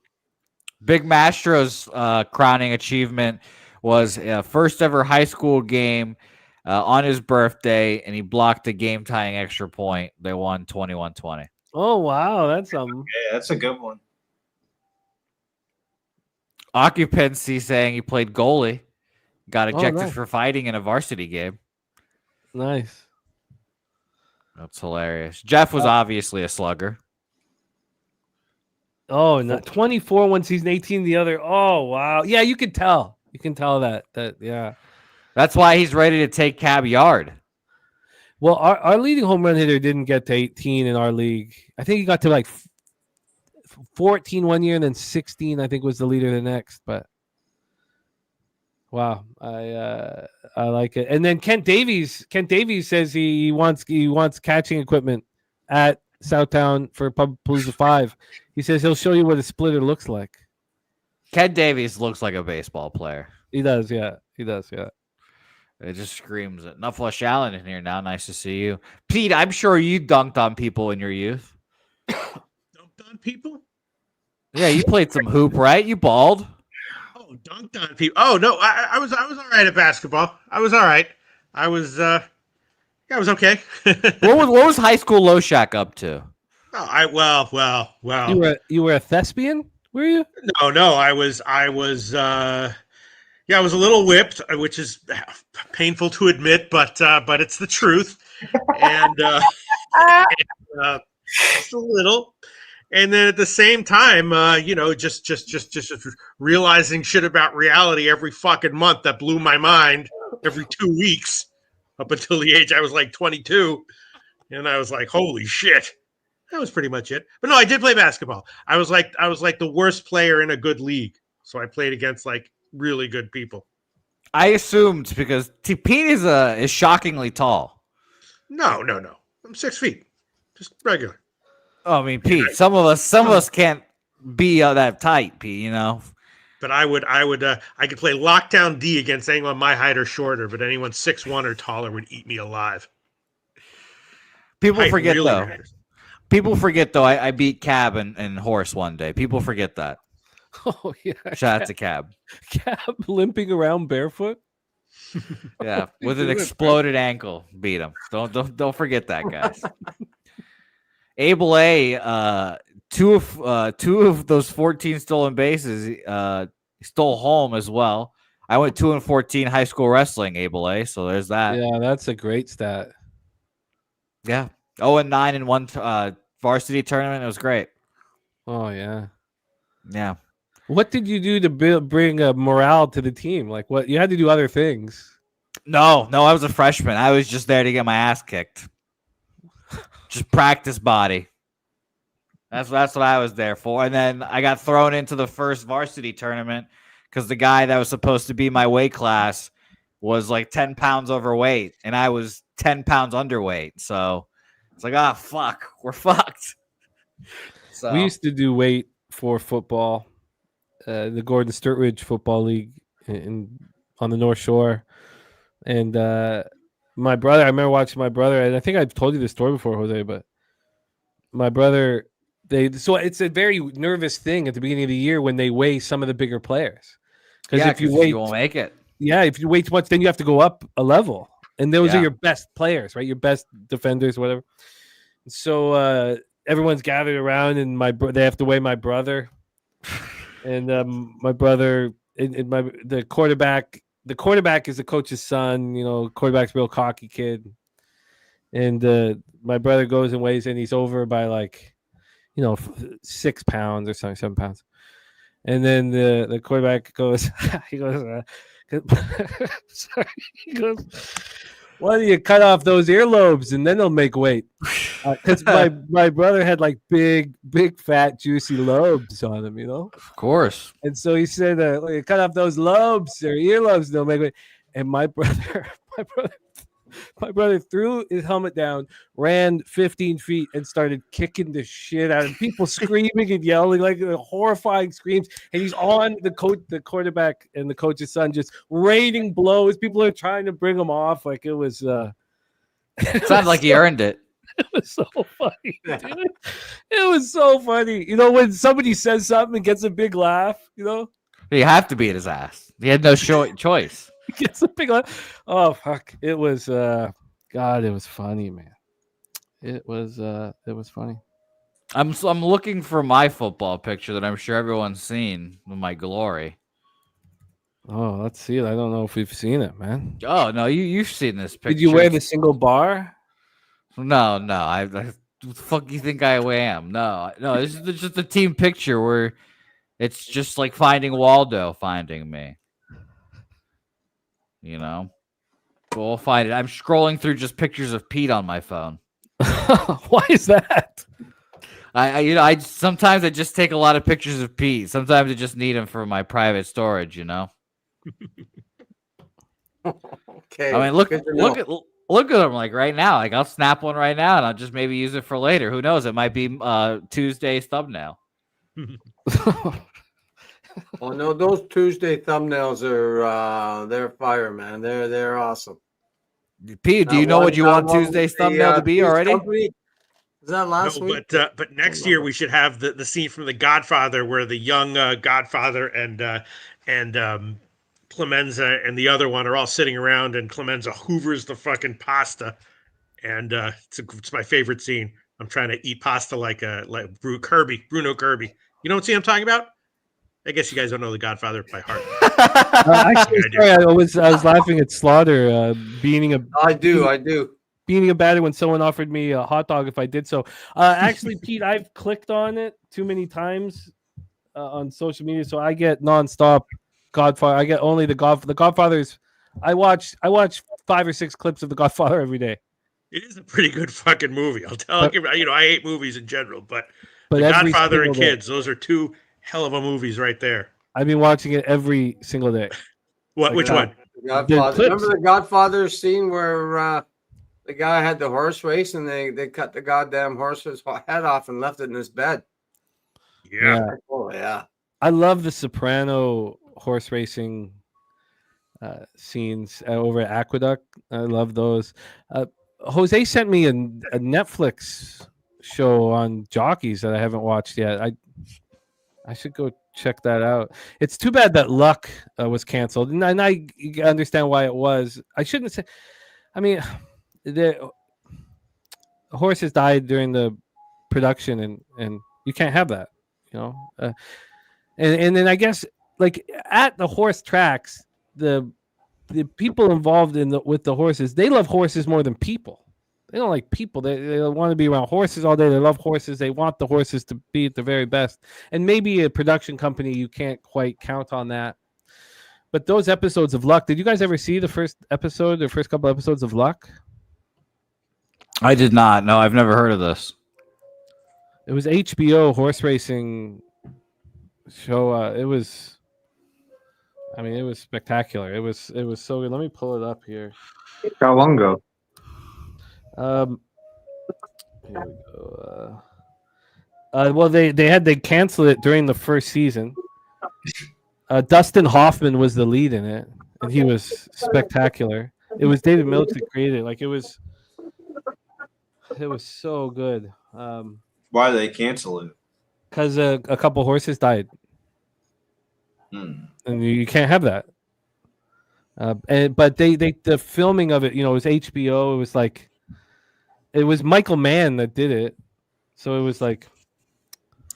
Big Mastro's crowning achievement was first ever high school game on his birthday, and he blocked a game tying extra point. They won 21-20. Oh wow, that's Yeah, that's a good one. Occupancy saying he played goalie, got ejected nice. for fighting in a varsity game. nice. That's hilarious. Jeff was obviously a slugger. Oh, not 24 one season, 18 the other. Oh wow, yeah, you can tell. You can tell that yeah. That's why he's ready to take Cab Yard. Well, our leading home run hitter didn't get to 18 in our league. I think he got to like 14 one year and then 16. I think was the leader the next. But wow, I like it. And then Kent Davies says he wants catching equipment at Southtown for Pub Palooza 5. He says he'll show you what a splitter looks like. Ken Davies looks like a baseball player. He does, yeah. He does, yeah. It just screams it. Enough Flush Allen in here now. Nice to see you. Pete, I'm sure you dunked on people in your youth. Dunked on people? Yeah, you played some hoop, right? You balled. Oh, dunked on people. Oh no, I was all right at basketball. I was all right. I was I was okay. What was high school LoShak up to? Oh, well. You were a thespian, were you? No, I was yeah, I was a little whipped, which is painful to admit, but it's the truth. And just a little. And then at the same time, just realizing shit about reality every fucking month that blew my mind every 2 weeks up until the age I was like 22. And I was like, holy shit. That was pretty much it. But no, I did play basketball. I was like the worst player in a good league. So I played against like really good people. I assumed because Pete is shockingly tall. No. I'm 6 feet. Just regular. Oh, I mean, Pete, some of us can't be that tight, Pete, you know. But I could play lockdown D against anyone my height or shorter, but anyone 6'1" or taller would eat me alive. People Height forget really though. matters. People forget though. I beat Cab and Horse one day. People forget that. Oh yeah. Shout out to Cab. Cab limping around barefoot. Yeah, with an exploded ankle, beat him. Don't forget that, guys. Abel A, two of those 14 stolen bases, stole home as well. I went 2-14 high school wrestling, Abel A. So there's that. Yeah, that's a great stat. Yeah, 0-9 in one varsity tournament. It was great. Oh yeah. Yeah. What did you do to bring morale to the team? Like what you had to do other things. No, I was a freshman. I was just there to get my ass kicked. Just practice body. That's what I was there for. And then I got thrown into the first varsity tournament because the guy that was supposed to be my weight class was like 10 pounds overweight, and I was 10 pounds underweight. So it's like, fuck, we're fucked. So We used to do weight for football, the Gordon Sturtridge Football League on the North Shore. And my brother, I remember watching my brother, and I think I've told you this story before, Jose, but my brother, so it's a very nervous thing at the beginning of the year when they weigh some of the bigger players. Because if you won't make it. Yeah, if you weigh too much, then you have to go up a level. And those are your best players, right? Your best defenders, whatever. So everyone's gathered around, and they have to weigh my brother. And my brother, the quarterback. The quarterback is the coach's son. You know, quarterback's a real cocky kid. And my brother goes and weighs in. He's over by 6 pounds or something, 7 pounds. And then the quarterback goes, sorry, he goes, why don't you cut off those earlobes and then they'll make weight? Because my brother had like big, fat, juicy lobes on him, you know? Of course. And so he said, cut off those lobes or earlobes, they'll make weight. And my brother My brother threw his helmet down, ran 15 feet, and started kicking the shit out of people, screaming and yelling like horrifying screams. And he's on the quarterback, and the coach's son just raining blows. People are trying to bring him off. Like it was. It sounded like he earned it. It was so funny, dude. It was so funny. You know, when somebody says something and gets a big laugh, you know? You have to beat his ass. He had no choice. Gets a big laugh. Oh, fuck. It was, God, it was funny, man. It was funny. I'm looking for my football picture that I'm sure everyone's seen with my glory. Oh, let's see it. I don't know if we've seen it, man. Oh, no, you've seen this picture. Did you wear the single bar? No. I what the fuck do you think I am? No. This is just a team picture where it's just like Finding Waldo finding me. You know? We'll find it. I'm scrolling through just pictures of Pete on my phone. Why is that? I sometimes I just take a lot of pictures of Pete. Sometimes I just need him for my private storage, you know? Okay. I mean, look at him like right now. Like I'll snap one right now and I'll just maybe use it for later. Who knows? It might be Tuesday's thumbnail. Oh no, those Tuesday thumbnails are they're fire, man. They're awesome. Pete, do you know what you want Tuesday's thumbnail to be already? Company? Is that last week? But next year we should have the scene from The Godfather where the young Godfather and Clemenza and the other one are all sitting around and Clemenza hoovers the fucking pasta, and it's my favorite scene. I'm trying to eat pasta like Bruno Kirby. You know what scene I'm talking about? I guess you guys don't know The Godfather by heart. I was laughing at Slaughter beating a. I do. Beating a batter when someone offered me a hot dog if I did so. Actually, Pete, I've clicked on it too many times on social media, so I get nonstop Godfather. I get only the Godfather's. I watch 5 or 6 clips of The Godfather every day. It is a pretty good fucking movie. I'll tell you. You know, I hate movies in general, but The Godfather and Kids, those are 2 hell of a movies right there. I've been watching it every single day. What? Which one? Godfather. Remember the Godfather scene where the guy had the horse race and they cut the goddamn horse's head off and left it in his bed. Yeah. Oh yeah. I love the Soprano horse racing scenes over at Aqueduct. I love those. Jose sent me a Netflix show on jockeys that I haven't watched yet. I should go check that out. It's too bad that Luck was canceled, and I understand why it was. I shouldn't say. I mean, the horses died during the production, and you can't have that, you know. And then I guess like at the horse tracks, the people involved with the horses, they love horses more than people. They don't like people. They want to be around horses all day. They love horses. They want the horses to be at the very best. And maybe a production company, you can't quite count on that. But those episodes of Luck, did you guys ever see the first couple episodes of Luck? I did not. No, I've never heard of this. It was HBO horse racing show. It was spectacular. It was so good. Let me pull it up here. How long ago? Here we go. Well, they canceled it during the first season. Dustin Hoffman was the lead in it, and he was spectacular. It was David Milch that created it. Like it was so good. Why did they cancel it? Because a couple horses died, and you can't have that. But the filming of it, you know, it was HBO. It was like. It was Michael Mann that did it, so it was like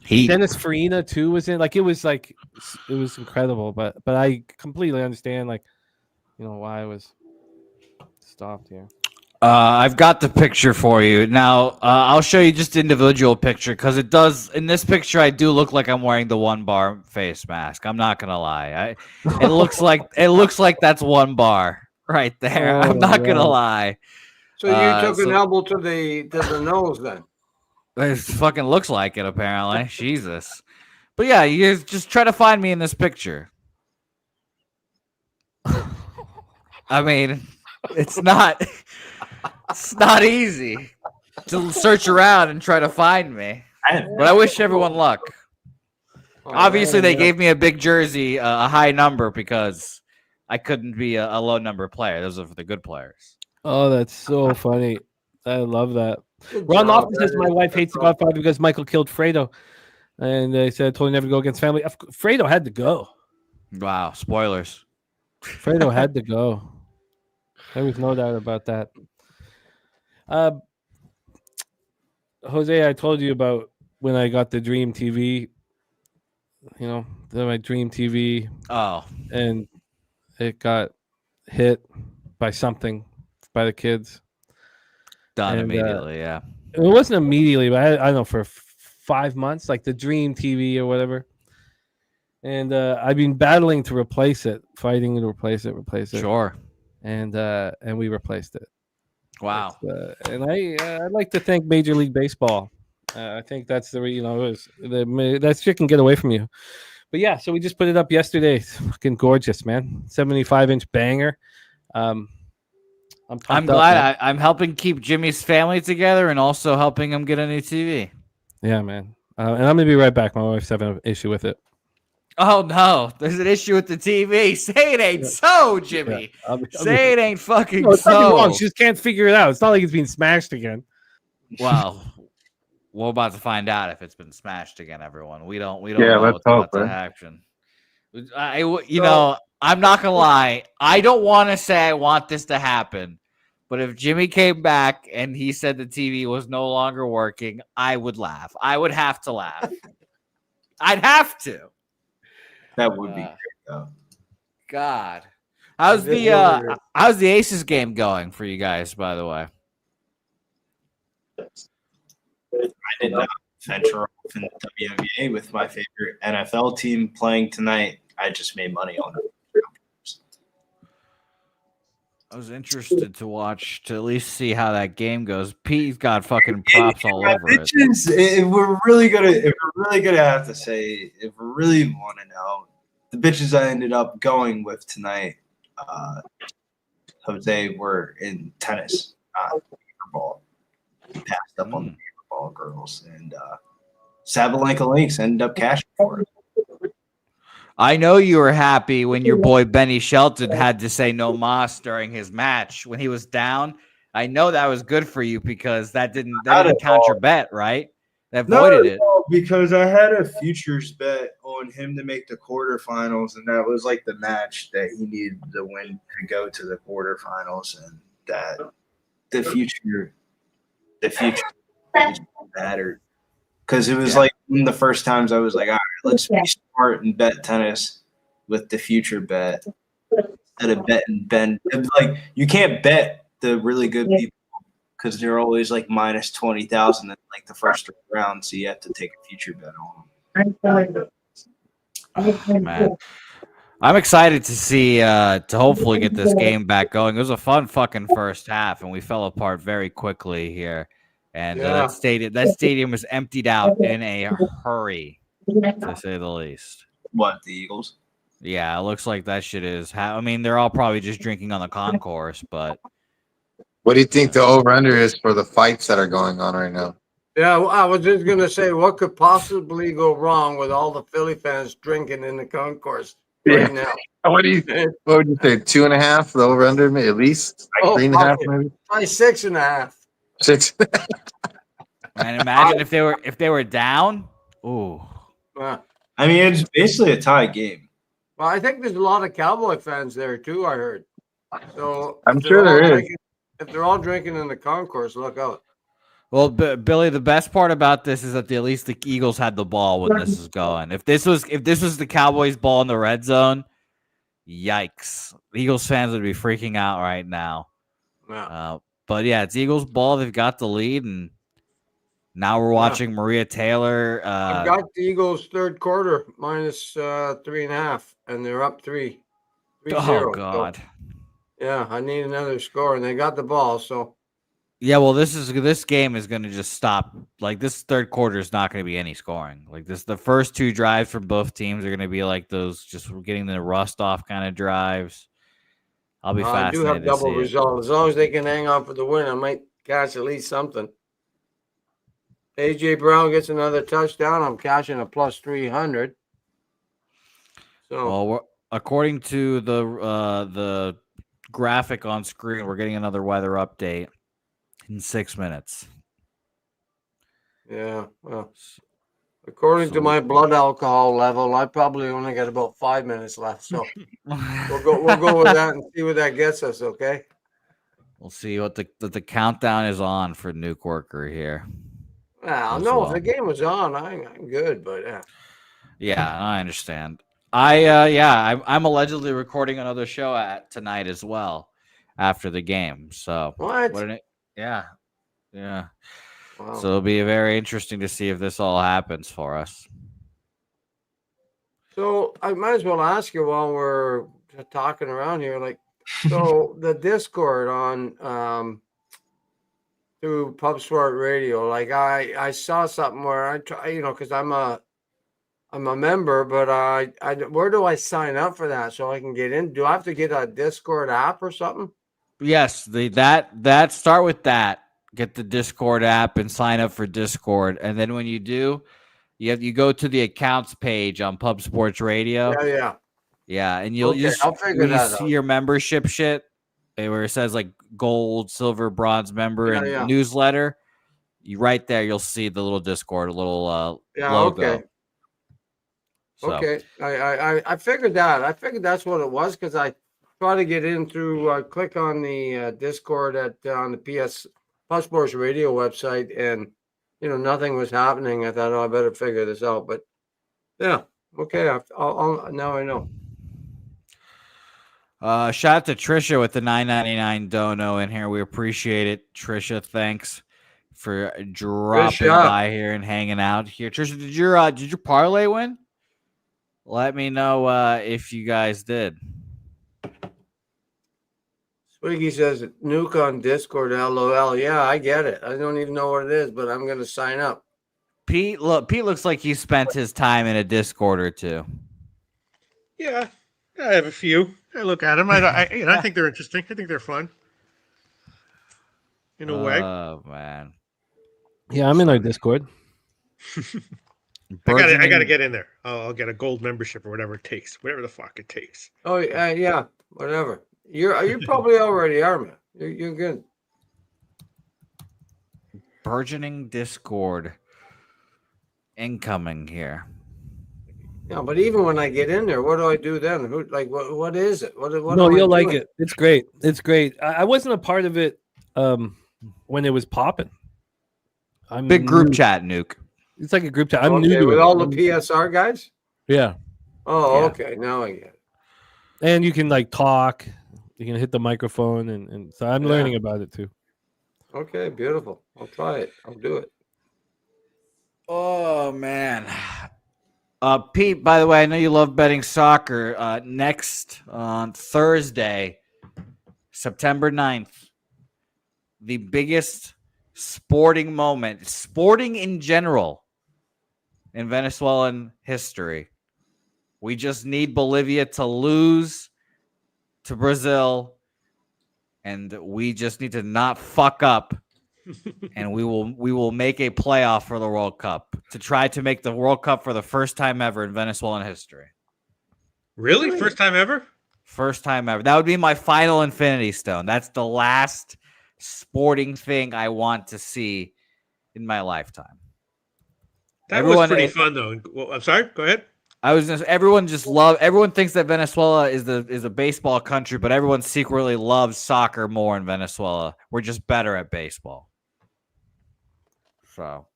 Dennis Farina too was in. Like it was incredible. But I completely understand, like, you know, why I was stopped here. I've got the picture for you now. I'll show you just individual picture because it does. In this picture, I do look like I'm wearing the 1 bar face mask. I'm not gonna lie. It looks like that's 1 bar right there. I'm not gonna lie. So you took an elbow to the nose then? It fucking looks like it, apparently. Jesus. But yeah, you just try to find me in this picture. I mean, it's not. It's not easy to search around and try to find me. But I wish everyone luck. Obviously, they gave me a big jersey, a high number, because I couldn't be a low number player. Those are for the good players. Oh, that's so funny. I love that. Good Ron job, Lofton says my wife hates the Godfather because Michael killed Fredo. And they said, told him never to go against family. Fredo had to go. Wow, spoilers. Fredo had to go. There was no doubt about that. Jose, I told you about when I got the Dream TV. You know, my Dream TV. Oh, And it got hit by something by the kids. done And, immediately, yeah. It wasn't immediately, but I don't know, for 5 months, like the Dream TV or whatever. And I've been battling to replace it, fighting to replace it. Sure. And we replaced it. Wow. And I'd like to thank Major League Baseball. I think that's that shit can get away from you. But yeah, so we just put it up yesterday. It's fucking gorgeous, man. 75-inch banger. I'm glad I'm helping keep Jimmy's family together and also helping him get a new TV. Yeah, man. And I'm gonna be right back. My wife's having an issue with it. Oh no, there's an issue with the TV. Say it ain't so, Jimmy. Yeah, Say it ain't fucking no, it's nothing so. wrong. She just can't figure it out. It's not like it's being smashed again. Well, we're about to find out if it's been smashed again, everyone. We don't Yeah, know let's what's hope, about to right? happen. I'm not gonna lie. I don't want to say I want this to happen, but if Jimmy came back and he said the TV was no longer working, I would laugh. I would have to laugh. I'd have to. That would be great, though. God, how's the Aces game going for you guys? By the way, I did not venture off in the WNBA with my favorite NFL team playing tonight. I just made money on it. I was interested to at least see how that game goes. Pete's got fucking props all over it. If we're really gonna have to say, if we really want to know, the bitches I ended up going with tonight, Jose, were in tennis, ball. Passed up on the ball girls, and Sabalenka Lynx ended up cashing for it. I know you were happy when your boy Benny Shelton had to say no mas during his match when he was down. I know that was good for you because that didn't count your bet, right? That voided it. Because I had a futures bet on him to make the quarterfinals, and that was like the match that he needed to win to go to the quarterfinals, and that the future mattered. Because it was like one of the first times I was like, all right, let's be smart and bet tennis with the future bet instead of betting Ben. Like, you can't bet the really good people because they're always like minus 20,000 in like the first round, so you have to take a future bet on them. Oh, man. I'm excited to see to hopefully get this game back going. It was a fun fucking first half, and we fell apart very quickly here. And that stadium was emptied out in a hurry, to say the least. What, the Eagles? Yeah, it looks like that shit is. I mean, they're all probably just drinking on the concourse, but. What do you think the over-under is for the fights that are going on right now? Yeah, well, I was just going to say, what could possibly go wrong with all the Philly fans drinking in the concourse right now? What would you say? 2.5? The over-under, maybe at least? Like 3.5, maybe? Probably 6.5. 6. And imagine if they were down. Ooh. I mean, it's basically a tie game. Well, I think there's a lot of Cowboy fans there too, I heard. So I'm sure there is. If they're all drinking in the concourse, look out. Well, Billy, the best part about this is that at least the Eagles had the ball when this is going. If this was the Cowboys' ball in the red zone, yikes! The Eagles fans would be freaking out right now. Yeah. But yeah, it's Eagles' ball. They've got the lead, and now we're watching Maria Taylor. I've got the Eagles third quarter minus 3.5, and they're up 3-0. Oh God! So, yeah, I need another score, and they got the ball. So yeah, well, this game is going to just stop. Like this third quarter is not going to be any scoring. Like the first two drives from both teams are going to be like those just getting the rust off kind of drives. I'll be I do fascinated have to double see it. result. As long as they can hang on for the win, I might catch at least something. AJ Brown gets another touchdown. I'm cashing a plus 300. So Well, according to the graphic on screen, we're getting another weather update in 6 minutes. yeah, well, according to my blood alcohol level, I probably only got about 5 minutes left. So we'll go with that and see what that gets us. Okay. We'll see what the countdown is on for Nuke Worker here. Well, As no, well. if the game was on, I'm good. But yeah. Yeah, I understand. I'm allegedly recording another show tonight as well after the game. So What? yeah. Wow. So it'll be very interesting to see if this all happens for us. So I might as well ask you while we're talking around here, like, so the Discord on through Pub Sport Radio, like I saw something where I try, because I'm a member, but I where do I sign up for that so I can get in? Do I have to get a Discord app or something? Yes, that start with that. Get the Discord app and sign up for Discord, and then when you do, you go to the accounts page on Pub Sports Radio. Yeah, and you'll I'll figure that see out. your membership shit where it says like gold, silver, bronze member and newsletter. You right there, you'll see the little Discord, logo. Okay. So. Okay, I figured that. I figured that's what it was because I tried to get in through click on the Discord on the Pub Sports Radio website, and nothing was happening. I thought, I better figure this out. But yeah, okay. I'll now I know. Shout out to Trisha with the $9.99 dono in here. We appreciate it, Trisha. Thanks for dropping by here and hanging out here. Trisha, did your parlay win? Let me know if you guys did. Swiggy says Nuke on Discord. LOL. Yeah, I get it. I don't even know what it is, but I'm going to sign up. Pete looks like he spent his time in a Discord or two. Yeah, I have a few. I look at them. I think they're interesting. I think they're fun. In a way. Oh man. Yeah, I'm in our Discord. I got to get in there. I'll get a gold membership or whatever it takes. Whatever the fuck it takes. Oh yeah, whatever. You probably already are, man. You're good. Burgeoning Discord incoming here. Yeah, but even when I get in there, what do I do then? What is it? What no, you'll like it. It's great. It's great. I wasn't a part of it when it was popping. I'm big group chat, Nuke. It's like a group chat. I'm new to with it. all the PSR guys. Yeah. Oh, yeah. Okay. Now I get it. And you can like talk. You can hit the microphone, and so I'm learning about it too. Okay, beautiful. I'll try it. I'll do it. Oh man. Pete, by the way, I know you love betting soccer. Next on Thursday, September 9th, the biggest sporting moment, sporting in general, in Venezuelan history. We just need Bolivia to lose to Brazil, and we just need to not fuck up. And we will make a playoff for the World Cup to try to make the World Cup for the first time ever in Venezuelan history. Really? First time ever? First time ever. That would be my final Infinity Stone. That's the last sporting thing I want to see in my lifetime. Was pretty fun, though. Well, I'm sorry. Go ahead. Everyone thinks that Venezuela is a baseball country, but everyone secretly loves soccer more in Venezuela. We're just better at baseball. So,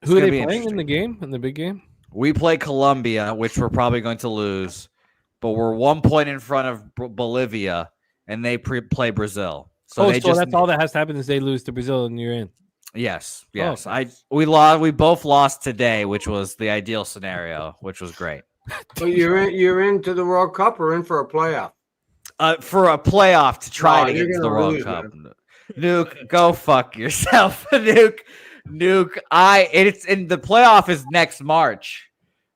who are they playing in the game? In the big game? We play Colombia, which we're probably going to lose, but we're 1 point in front of Bolivia, and they play Brazil. So that's all that has to happen is they lose to Brazil, and you're in. Yes. Oh. We both lost today, which was the ideal scenario, which was great. So you're into the World Cup or in for a playoff? For a playoff to try to get to the World Cup. Man. Nuke, go fuck yourself, Nuke. It's in the playoff is next March.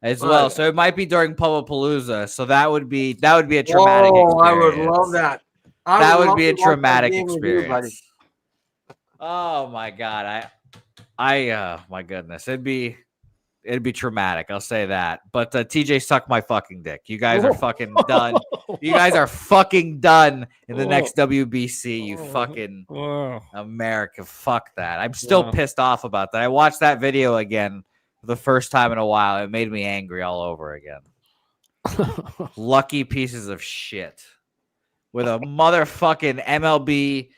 as Right. well. So it might be during Pulapalooza. So that would be a traumatic experience. I would love that. That would love be to a watch that traumatic game with you, buddy. experience. Oh my god, my goodness, it'd be traumatic. I'll say that. But TJ, suck my fucking dick. You guys are fucking done. You guys are fucking done in the next WBC. You fucking America. Fuck that. I'm still pissed off about that. I watched that video again for the first time in a while. It made me angry all over again. Lucky pieces of shit with a motherfucking MLB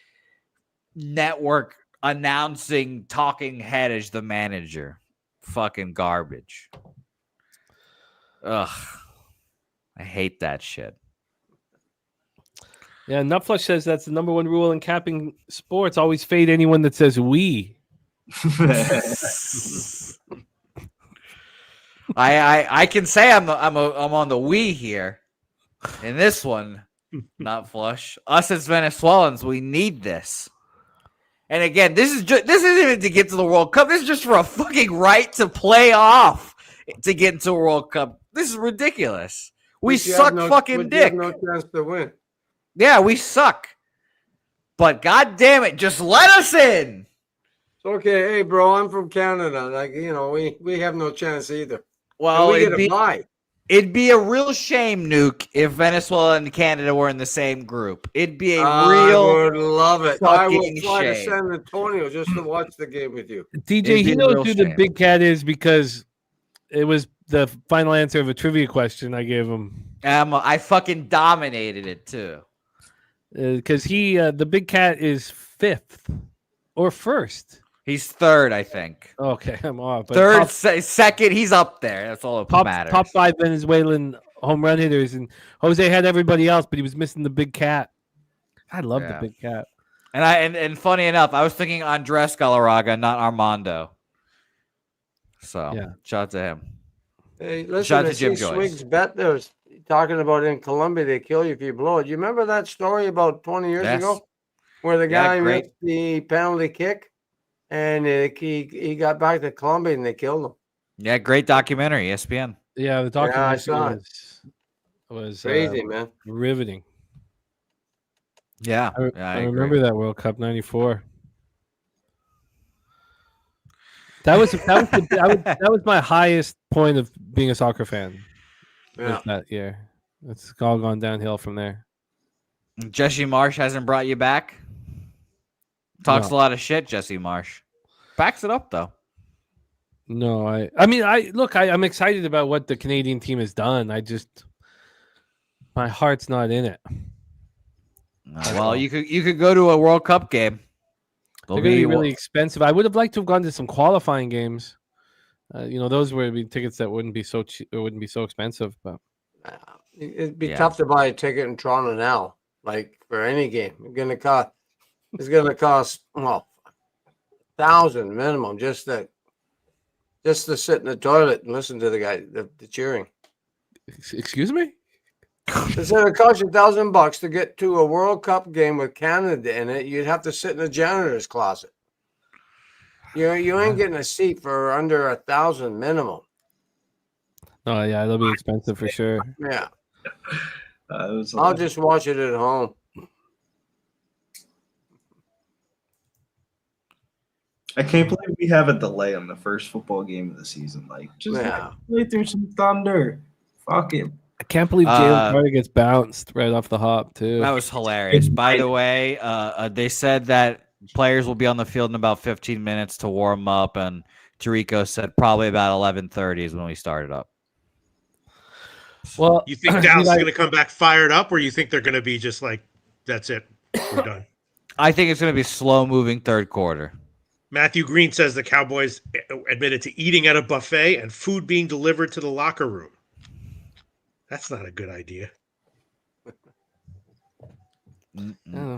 network announcing talking head as the manager. Fucking garbage. Ugh. I hate that shit. Yeah, Nutflush says that's the number one rule in capping sports. Always fade anyone that says we. I can say I'm on the we here. In this one, Nutflush. Us as Venezuelans, we need this. And again, this isn't even to get to the World Cup. This is just for a fucking right to play off to get into a World Cup. This is ridiculous. We suck fucking dick. You have no chance to win. Yeah, we suck. But god damn it, just let us in. It's okay. Hey, bro, I'm from Canada. Like, we have no chance either. Well, we get a bye. It'd be a real shame, Nuke, if Venezuela and Canada were in the same group. It'd be a real. I would love it. I would fly to shame. San Antonio just to watch the game with you. DJ, he knows who the big cat is because it was the final answer of a trivia question I gave him. I fucking dominated it too. Because the big cat is fifth or first. He's third, I think. Okay, I'm off. But third, second, he's up there. That's all that matters. Top 5 Venezuelan home run hitters, and Jose had everybody else, but he was missing the big cat. I love the big cat. And funny enough, I was thinking Andres Galarraga, not Armando. So shout out to him. Hey, listen, shout out to Jim Joyce. Swig's bet there's talking about in Colombia they kill you if you blow it. You remember that story about 20 years ago where the guy missed the penalty kick? And he got back to Colombia and they killed him. Yeah, great documentary, ESPN. Yeah, the documentary was crazy, man. Riveting. Yeah, I remember that World Cup '94. That was my highest point of being a soccer fan. Yeah. That year, it's all gone downhill from there. Jesse Marsh hasn't brought you back. Talks a lot of shit, Jesse Marsh. Backs it up though. No, I'm excited about what the Canadian team has done. My heart's not in it. Well, you could go to a World Cup game. They're going to be really expensive. I would have liked to have gone to some qualifying games. Those would be tickets that wouldn't be so cheap. It wouldn't be so expensive. But it'd be tough to buy a ticket in Toronto now, like for any game. It's going to cost $1,000 minimum just to sit in the toilet and listen to the guy, the cheering. Excuse me? It's going to cost you $1,000 to get to a World Cup game with Canada in it. You'd have to sit in a janitor's closet. You ain't getting a seat for under $1,000 minimum. Oh yeah, it'll be expensive for sure. Yeah, I'll just watch it at home. I can't believe we have a delay on the first football game of the season. Play through some thunder. Fuck it. I can't believe Jalen Carter gets bounced right off the hop too. That was hilarious. By the way, they said that players will be on the field in about 15 minutes to warm up, and Tirico said probably about 11:30 is when we started up. Well, you think Dallas is going to come back fired up, or you think they're going to be just like, that's it, we're done? I think it's going to be slow-moving third quarter. Matthew Green says the Cowboys admitted to eating at a buffet and food being delivered to the locker room. That's not a good idea.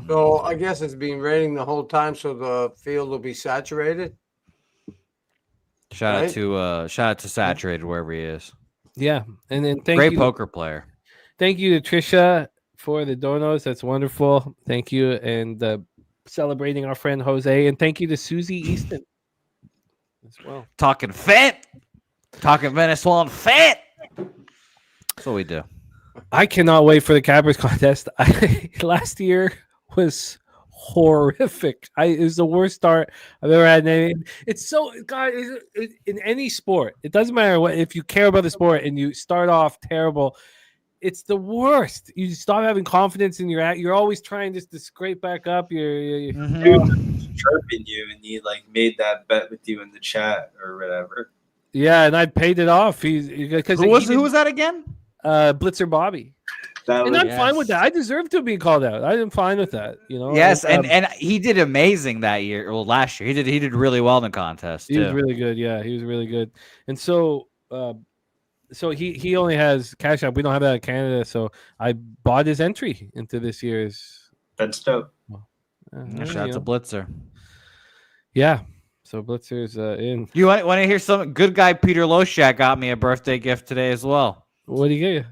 So I guess it's been raining the whole time, so the field will be saturated. Shout out to Saturated wherever he is. Yeah, and then great poker player. Thank you to Trisha for the donos. That's wonderful. Thank you, and celebrating our friend Jose, and thank you to Susie Easton as well. Talking fit. Talking Venezuelan fat. That's what we do. I cannot wait for the Cowboys contest. Last year was horrific. It was the worst start I've ever had. It's so God in any sport. It doesn't matter what if you care about the sport and you start off terrible. It's the worst. You stop having confidence in your act. You're always trying just to scrape back up. You're chirping you, and he like made that bet with you in the chat or whatever. Yeah, and I paid it off. Who was that again? Blitzer Bobby. And I'm fine with that. I deserve to be called out. I'm fine with that. You know. Yes, and he did amazing that year. Well, last year he did really well in the contest. He was really good. Yeah, he was really good. And so, he only has Cash App. We don't have that in Canada, so I bought his entry into this year's. That's dope. Shout out to Blitzer. Yeah. So Blitzer's in. You want to hear something? Good guy Peter LoShak got me a birthday gift today as well. What did he get you?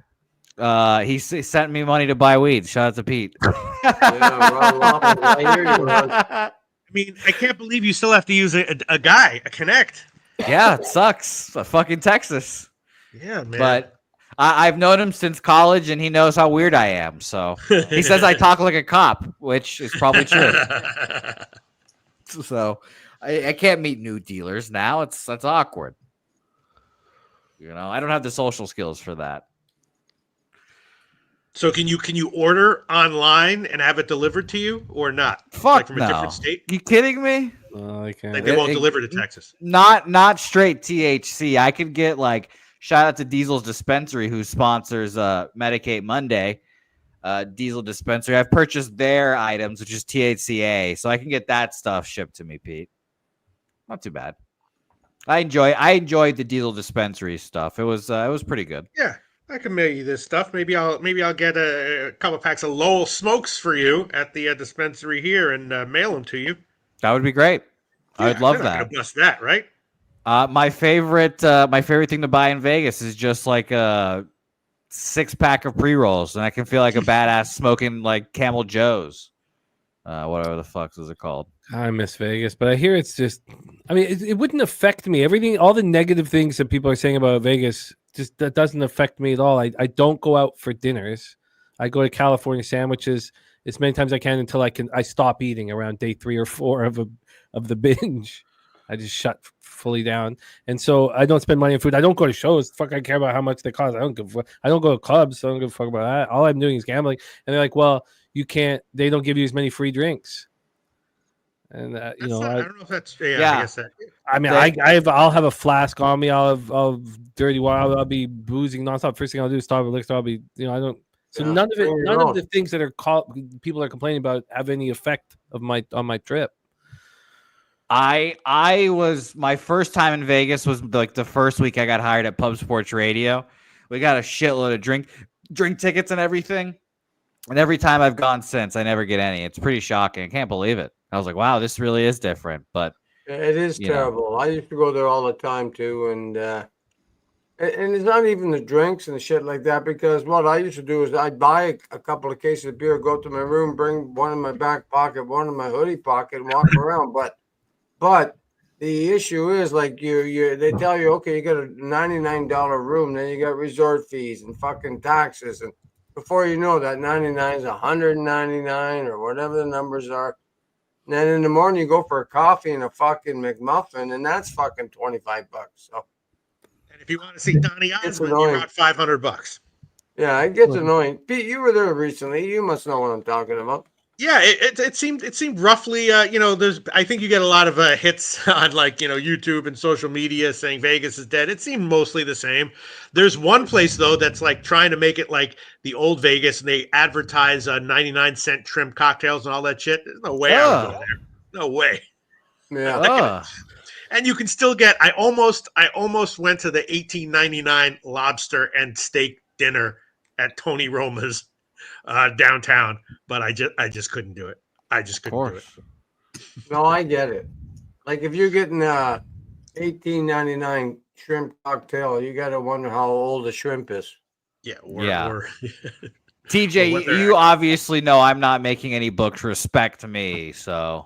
He sent me money to buy weed. Shout out to Pete. I mean, I can't believe you still have to use a guy, a Connect. Yeah, it sucks. Fucking Texas. Yeah, man. But I've known him since college, and he knows how weird I am. So he says I talk like a cop, which is probably true. So I can't meet new dealers now. That's awkward. You know, I don't have the social skills for that. So can you order online and have it delivered to you or not? Fuck from no. a different state? You kidding me? I can't. Like they won't deliver to Texas. Not straight THC. I could get shout out to Diesel's Dispensary who sponsors Medicate Monday. Diesel Dispensary. I've purchased their items, which is THCA, so I can get that stuff shipped to me, Pete. Not too bad. I enjoyed the Diesel Dispensary stuff. It was pretty good. Yeah. I can mail you this stuff. Maybe I'll get a couple packs of Lowell Smokes for you at the dispensary here and mail them to you. That would be great. Yeah, I would love you're not that. gonna bust that, right? My favorite thing to buy in Vegas is just like a 6-pack of pre-rolls, and I can feel like a badass smoking like Camel Joe's. Whatever the fuck is it called? I miss Vegas, but I hear it's just. I mean, it wouldn't affect me. Everything, all the negative things that people are saying about Vegas. Just that doesn't affect me at all. I don't go out for dinners. I go to California sandwiches as many times as I can until I stop eating around day 3 or 4 of the binge. I just shut fully down, and so I don't spend money on food. I don't go to shows. Fuck, I care about how much they cost. I don't go to clubs. So I don't give a fuck about that. All I'm doing is gambling. And they're like, well, you can't. They don't give you as many free drinks. And I don't know if that's I guess that. I mean, I'll have a flask on me. I'll have dirty water. I'll be boozing nonstop. First thing I'll do is stop at liquor store. I'll be, I don't. So none of it, none of the things that people are complaining about have any effect on my trip. My first time in Vegas was like the first week I got hired at Pub Sports Radio. We got a shitload of drink tickets and everything. And every time I've gone since, I never get any. It's pretty shocking. I can't believe it. I was like, wow, this really is different. But it is terrible. I used to go there all the time too, and it's not even the drinks and shit like that. Because what I used to do is I'd buy a couple of cases of beer, go to my room, bring one in my back pocket, one in my hoodie pocket, and walk around. But the issue is like they tell you, okay, you got a $99 room, then you got resort fees and fucking taxes, and before you know that, 99 is 199 or whatever the numbers are. And then in the morning, you go for a coffee and a fucking McMuffin, and that's fucking $25. So, and if you want to see Donnie Osmond, you're about $500. Yeah, it gets annoying. Pete, you were there recently. You must know what I'm talking about. Yeah, it seemed roughly. There's. I think you get a lot of hits on YouTube and social media saying Vegas is dead. It seemed mostly the same. There's one place though that's like trying to make it like the old Vegas, and they advertise 99-cent shrimp cocktails and all that shit. There's no way I would go there. No way. Yeah. And you can still get. I almost went to the $18.99 lobster and steak dinner at Tony Roma's downtown, but I just couldn't do it. I just couldn't do it. No, I get it. Like if you're getting $18.99 shrimp cocktail, you got to wonder how old the shrimp is. Yeah. TJ, you obviously know I'm not making any books. Respect me, so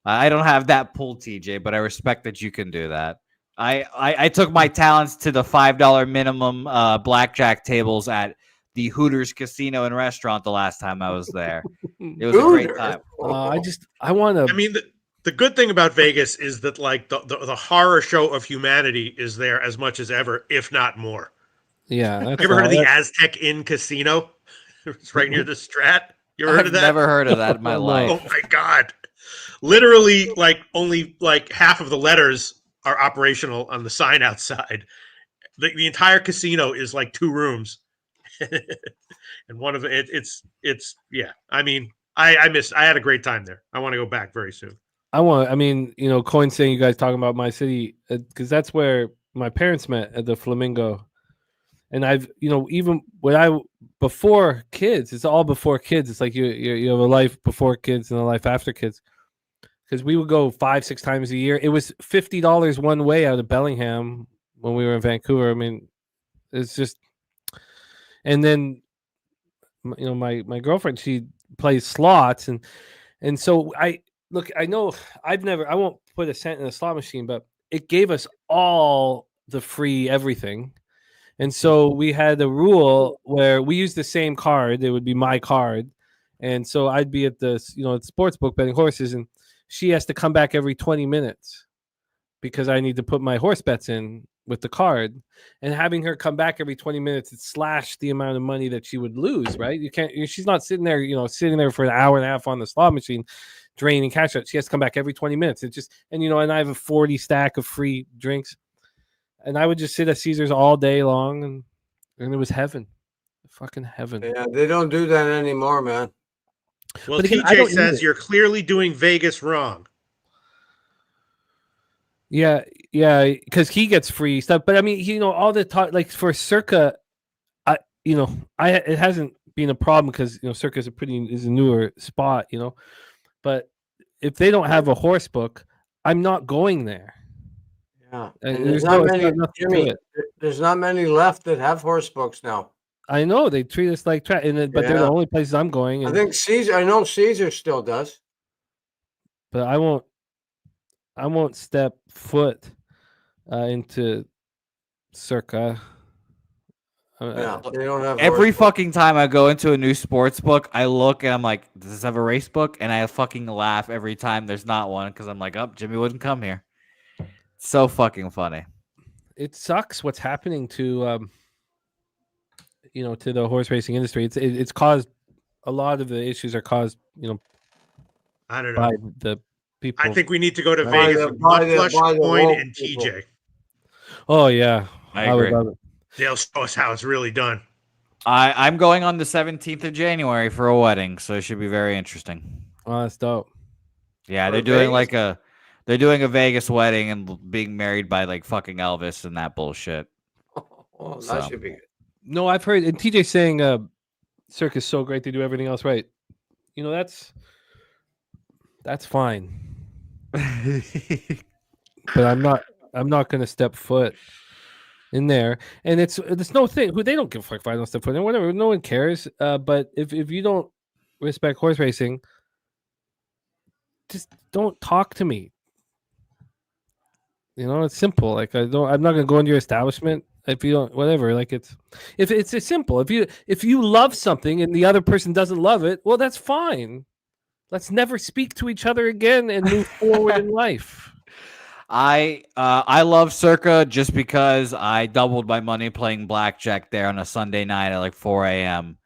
I don't have that pull, TJ, but I respect that you can do that. I took my talents to the $5 minimum blackjack tables at the Hooters Casino and Restaurant the last time I was there. It was a great time. I want to. I mean, the good thing about Vegas is that like the horror show of humanity is there as much as ever, if not more. Yeah. You ever heard of the Aztec Inn Casino? It's right near the Strat. You ever heard of that? Never heard of that in my life. Oh my God. Literally, like only like half of the letters are operational on the sign outside. The entire casino is like 2 rooms. And one of it's yeah. I mean, I had a great time there. I want to go back very soon. Coin saying you guys talking about my city, because that's where my parents met at the Flamingo. And I've, even when before kids, it's all before kids. It's like you have a life before kids and a life after kids. Because we would go 5-6 times a year. It was $50 one way out of Bellingham when we were in Vancouver. I mean, it's just, and then, my girlfriend, she plays slots, and so I know I won't put a cent in a slot machine, but it gave us all the free everything. And so we had a rule where we used the same card. It would be my card. And so I'd be at the, sports book betting horses, and she has to come back every 20 minutes because I need to put my horse bets in with the card. And having her come back every 20 minutes, it slashed the amount of money that she would lose, right? She's not sitting there, sitting there for an hour and a half on the slot machine, draining cash out. She has to come back every 20 minutes. And I have a 40 stack of free drinks. And I would just sit at Caesars all day long, and it was heaven. Fucking heaven. Yeah, they don't do that anymore, man. Well, but again, TJ says you're clearly doing Vegas wrong. Yeah, because he gets free stuff. But I mean, all the talk, like for Circa, it hasn't been a problem because Circa is a newer spot, But if they don't have a horse book, I'm not going there. Yeah, and there's not many. Jimmy, there's not many left that have horse books now. I know they treat us like trash, but they're the only places I'm going. I think Caesar. I know Caesar still does, but I won't step foot into Circa. Yeah, they don't have every fucking time I go into a new sports book, I look and I'm like, does this have a race book? And I fucking laugh every time there's not one because I'm like, oh, Jimmy wouldn't come here. So fucking funny. It sucks what's happening to to the horse racing industry. It's caused a lot of the issues are caused, I don't know, by the people. I think we need to go to Vegas with Coin and TJ. Oh yeah, I agree. would love it. They'll show us how it's really done. I'm going on the 17th of January for a wedding, so it should be very interesting. Oh, that's dope. Yeah, they're doing a Vegas wedding and being married by like fucking Elvis and that bullshit. Oh, that should be good. No, I've heard, and TJ saying Cirque is so great they do everything else right. That's fine. But I'm not going to step foot in there, and it's no thing. They don't give a fuck if I don't step foot in, whatever. No one cares. But if you don't respect horse racing, just don't talk to me. It's simple. Like I'm not going to go into your establishment if you don't, whatever. Like it's simple. If you love something and the other person doesn't love it, well, that's fine. Let's never speak to each other again and move forward in life. I love Circa just because I doubled my money playing blackjack there on a Sunday night at like 4 a.m.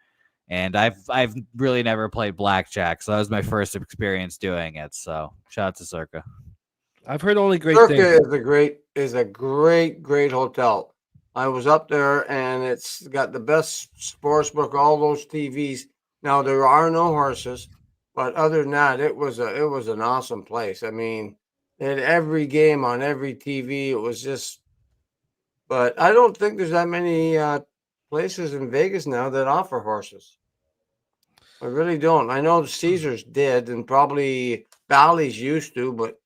And I've really never played blackjack, so that was my first experience doing it. So shout out to Circa. I've heard only great Circa things. is a great hotel. I was up there, and it's got the best sports book, all those TVs. Now there are no horses, but other than that, it was an awesome place. I mean, they had every game on every TV. It was just, but I don't think there's that many places in Vegas now that offer horses. I really don't. I know the Caesars did, and probably Bally's used to, but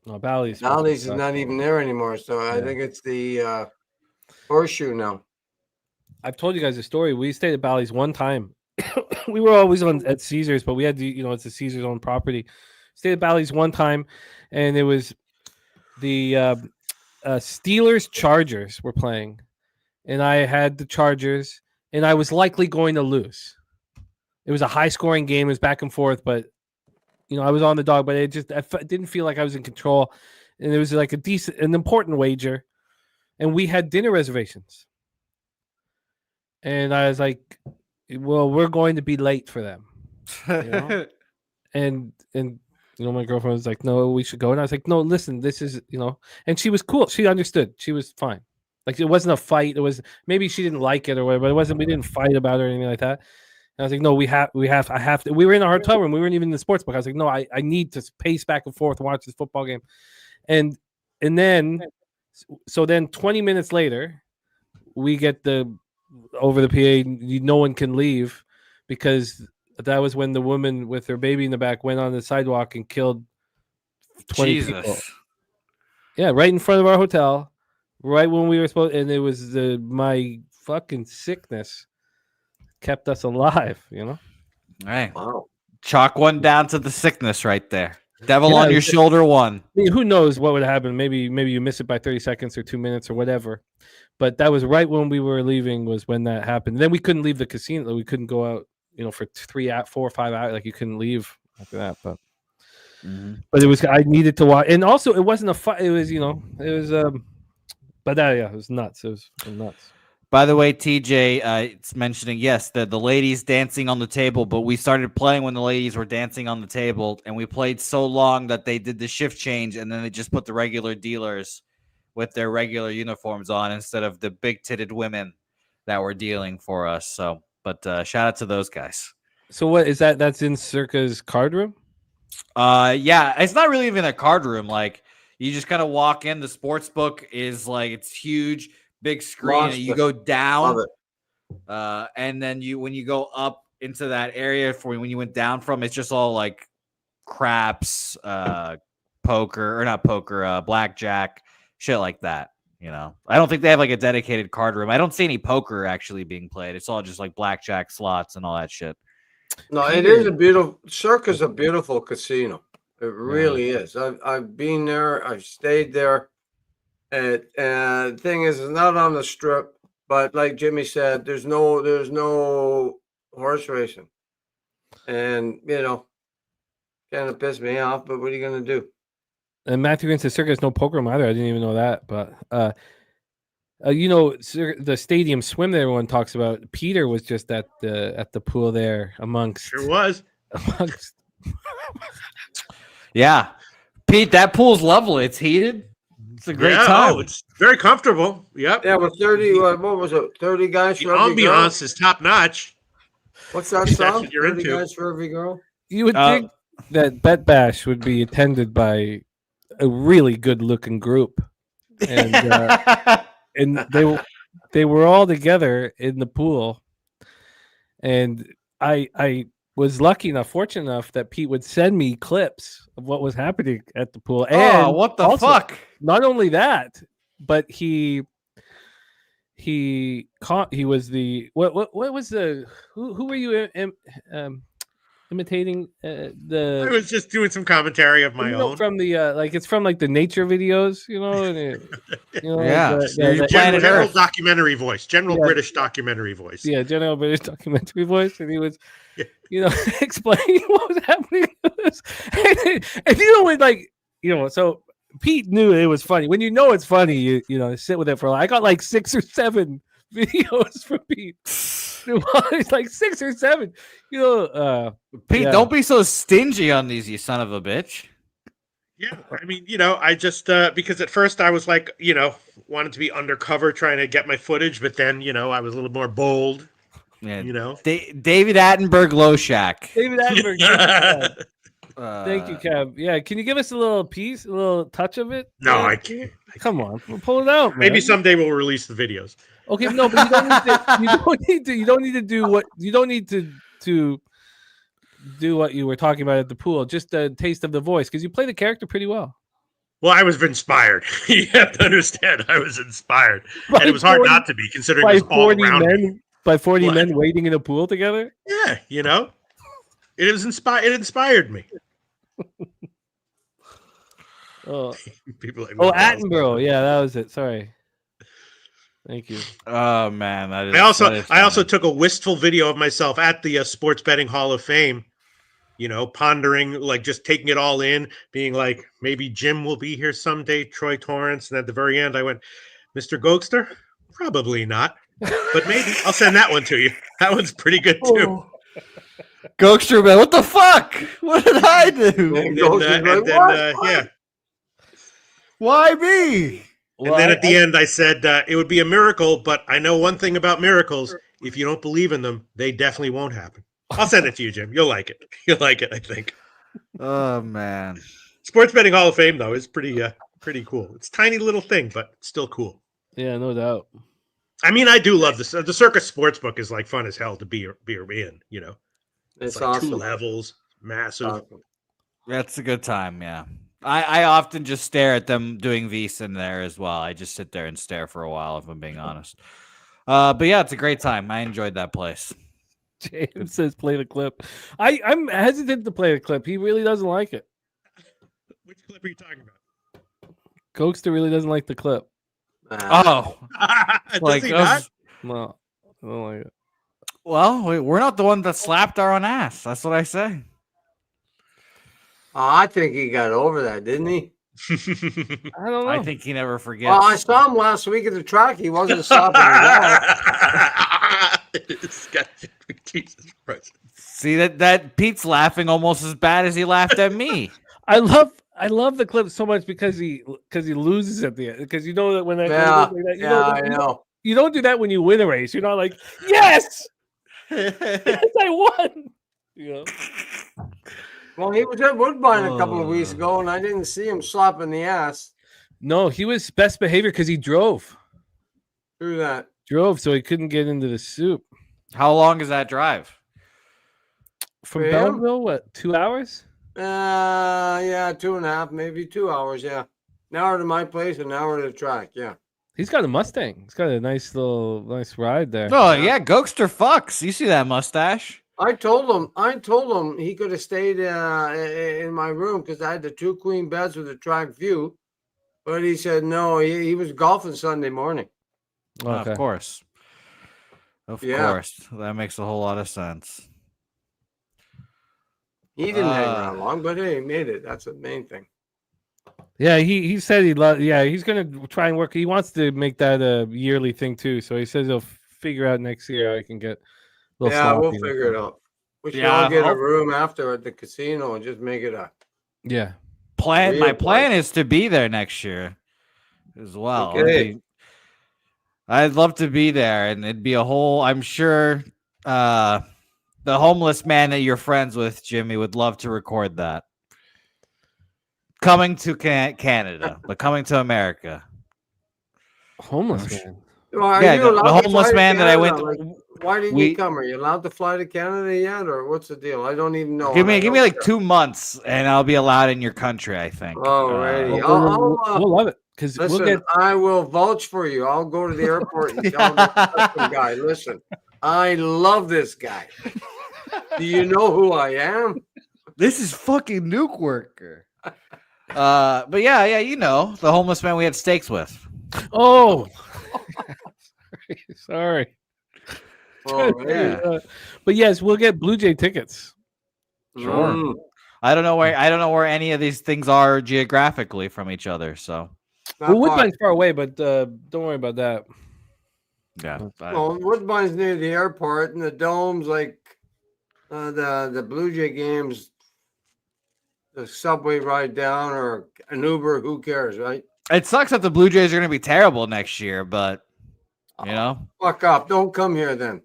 no, Bally's is not even there anymore. So I think it's the Horseshoe now. I've told you guys a story. We stayed at Bally's one time. We were always at Caesars, but we had to, it's a Caesars owned property. Stayed at Bally's one time, and it was the Steelers Chargers were playing, and I had the Chargers, and I was likely going to lose. It was a high scoring game. It was back and forth, but I was on the dog, but it didn't feel like I was in control. And it was like an important wager. And we had dinner reservations. And I was like, well, we're going to be late for them. And my girlfriend was like, no, we should go. And I was like, no, listen, this is, and she was cool. She understood. She was fine. Like, it wasn't a fight. It was, maybe she didn't like it or whatever, but we didn't fight about it or anything like that. And I was like, no, I have to. We were in a hotel room. We weren't even in the sports book. I was like, no, I need to pace back and forth and watch this football game. And then 20 minutes later, we get over the PA, no one can leave because that was when the woman with her baby in the back went on the sidewalk and killed 20 people. Yeah, right in front of our hotel, right when we were supposed, and it was my fucking sickness kept us alive, Right. Wow. Chalk one down to the sickness right there. Devil on your shoulder one. I mean, who knows what would happen? Maybe you miss it by 30 seconds or 2 minutes or whatever. But that was right when we were leaving was when that happened. Then we couldn't leave the casino. We couldn't go out, for 4 or 5 hours. Like, you couldn't leave after that. But but it was, I needed to watch. And also, it wasn't a fight. It was, but it was nuts. It was nuts. By the way, TJ, it's mentioning, yes, the ladies dancing on the table, but we started playing when the ladies were dancing on the table, and we played so long that they did the shift change, and then they just put the regular dealers with their regular uniforms on instead of the big-titted women that were dealing for us. So, but shout out to those guys. So what is that? That's in Circa's card room? Yeah, it's not really even a card room. Like, you just kind of walk in. The sports book is like, it's huge. Big screen, and you go down, and then when you go up into that area for when you went down from, it's just all like craps, poker or not poker, blackjack, shit like that. I don't think they have like a dedicated card room. I don't see any poker actually being played. It's all just like blackjack, slots, and all that shit. No, it is a beautiful. Circa's a beautiful casino. It really is. I've been there. I've stayed there. And the thing is, it's not on the strip, but like Jimmy said, there's no horse racing, and kind of pissed me off. But what are you gonna do? And Matthew against the Circus, no poker room either. I didn't even know that. But the stadium swim that everyone talks about. Peter was just at the pool there amongst. Sure was. Yeah, Pete, that pool's lovely. It's heated. It's a great time. Oh, it's very comfortable. Yep. Yeah, with 30, what was it? 30 guys The for every girl? ambiance is top notch. What's that That's song? what you're 30 into. guys for every girl? You would think that Bet Bash would be attended by a really good-looking group, and and they were all together in the pool, and I was fortunate enough that Pete would send me clips of what was happening at the pool. And what the also, fuck? Not only that, but he was the what was the who were you imitating I was just doing some commentary of my own from the it's from like the nature videos, and Yeah. general documentary voice, British documentary voice. Yeah, general British documentary voice, and he was explaining what was happening and so Pete knew it was funny. When it's funny, you sit with it for a while. I got like 6 or 7 videos from Pete. It's like 6 or 7. Pete, don't be so stingy on these, you son of a bitch. Yeah, I mean, I just because at first I was like, wanted to be undercover trying to get my footage, but then I was a little more bold. Yeah, David Attenborough, LoShak. David Attenborough. Thank you, Kev. Yeah, can you give us a little touch of it? No, I can't. Come on, we'll pull it out. Man. Maybe someday we'll release the videos. Okay, no, but you don't need to do what you don't need to do what you were talking about at the pool. Just a taste of the voice, because you play the character pretty well. Well, I was inspired. You have to understand, I was inspired, and it was hard not to be, considering it was all around me. By 40 men waiting in a pool together. Yeah, it was inspired. It inspired me. People like Oh, Dallas. Attenborough. Yeah, that was it. Sorry. Thank you. Oh man, that is. I also took a wistful video of myself at the Sports Betting Hall of Fame. Pondering, like just taking it all in, being like, maybe Jim will be here someday, Troy Torrance. And at the very end, I went, Mr. Gokster? Probably not, but maybe I'll send that one to you. That one's pretty good too. Gokster, man, what the fuck? What did I do? Yeah. Why me? And then at the end, I said, it would be a miracle, but I know one thing about miracles. If you don't believe in them, they definitely won't happen. I'll send it to you, Jim. You'll like it. You'll like it, I think. Oh man. Sports Betting Hall of Fame, though, is pretty cool. It's a tiny little thing, but still cool. Yeah, no doubt. I mean, I do love this. The Circus Sportsbook is like fun as hell to be in. It's like awesome. 2 levels, massive. That's a good time, yeah. I often just stare at them doing Visa in there as well. I just sit there and stare for a while, if I'm being honest. But yeah, it's a great time. I enjoyed that place. James says play the clip. I'm hesitant to play the clip. He really doesn't like it. Which clip are you talking about? Gokster really doesn't like the clip. Oh. Does he not? No, I don't like it. Well, we're not the one that slapped our own ass. That's what I say. I think he got over that, didn't he? I don't know. I think he never forgets. Well, I saw him last week at the track. He wasn't stopping at Jesus Christ. See that Pete's laughing almost as bad as he laughed at me. I love the clip so much because he loses at the end. Because you know that when all. I know. You don't do that when you win a race. You're not like, yes, yes, I won. Well, he was at Woodbine a couple of weeks ago, and I didn't see him slapping the ass. No, he was best behavior because he drove. Through that. So he couldn't get into the soup. How long is that drive? From Belleville, what, 2 hours? Yeah, 2.5, maybe 2 hours, yeah. An hour to my place, an hour to the track, yeah. He's got a Mustang. He's got a nice ride there. Oh, yeah, Gokster fucks. You see that mustache? I told him he could have stayed in my room because I had the 2 queen beds with a track view. But he said no, he was golfing Sunday morning. Okay. Of course. Of course. That makes a whole lot of sense. He didn't hang around long, but hey, he made it. That's the main thing. Yeah, he said he's gonna try and work. He wants to make that a yearly thing too. So he says he'll figure out next year how he can get a little Yeah, we'll sloppy. figure it out. We should all get a room after at the casino and just make it a My plan is to be there next year as well. Okay. I'd love to be there, and it'd be a whole. I'm sure the homeless man that you're friends with, Jimmy, would love to record that. Coming to Canada, but coming to America. Homeless man. Well, the homeless man that I went. Why didn't you come? Are you allowed to fly to Canada yet, or what's the deal? I don't even know. Give me like 2 months, and I'll be allowed in your country. I think. Alrighty, we'll love it because I will vouch for you. I'll go to the airport and tell the custom guy, listen, I love this guy. Do you know who I am? This is fucking Nuke worker. But yeah, the homeless man we had steaks with. Oh, sorry. Oh, yeah. But yes, we'll get Blue Jay tickets. Sure. I don't know where any of these things are geographically from each other. So, Woodbine's far away, but don't worry about that. Yeah. Well, Woodbine's near the airport, and the dome's like the Blue Jay games. The subway ride down or an Uber, who cares, right? It sucks that the Blue Jays are going to be terrible next year, but fuck up! Don't come here then.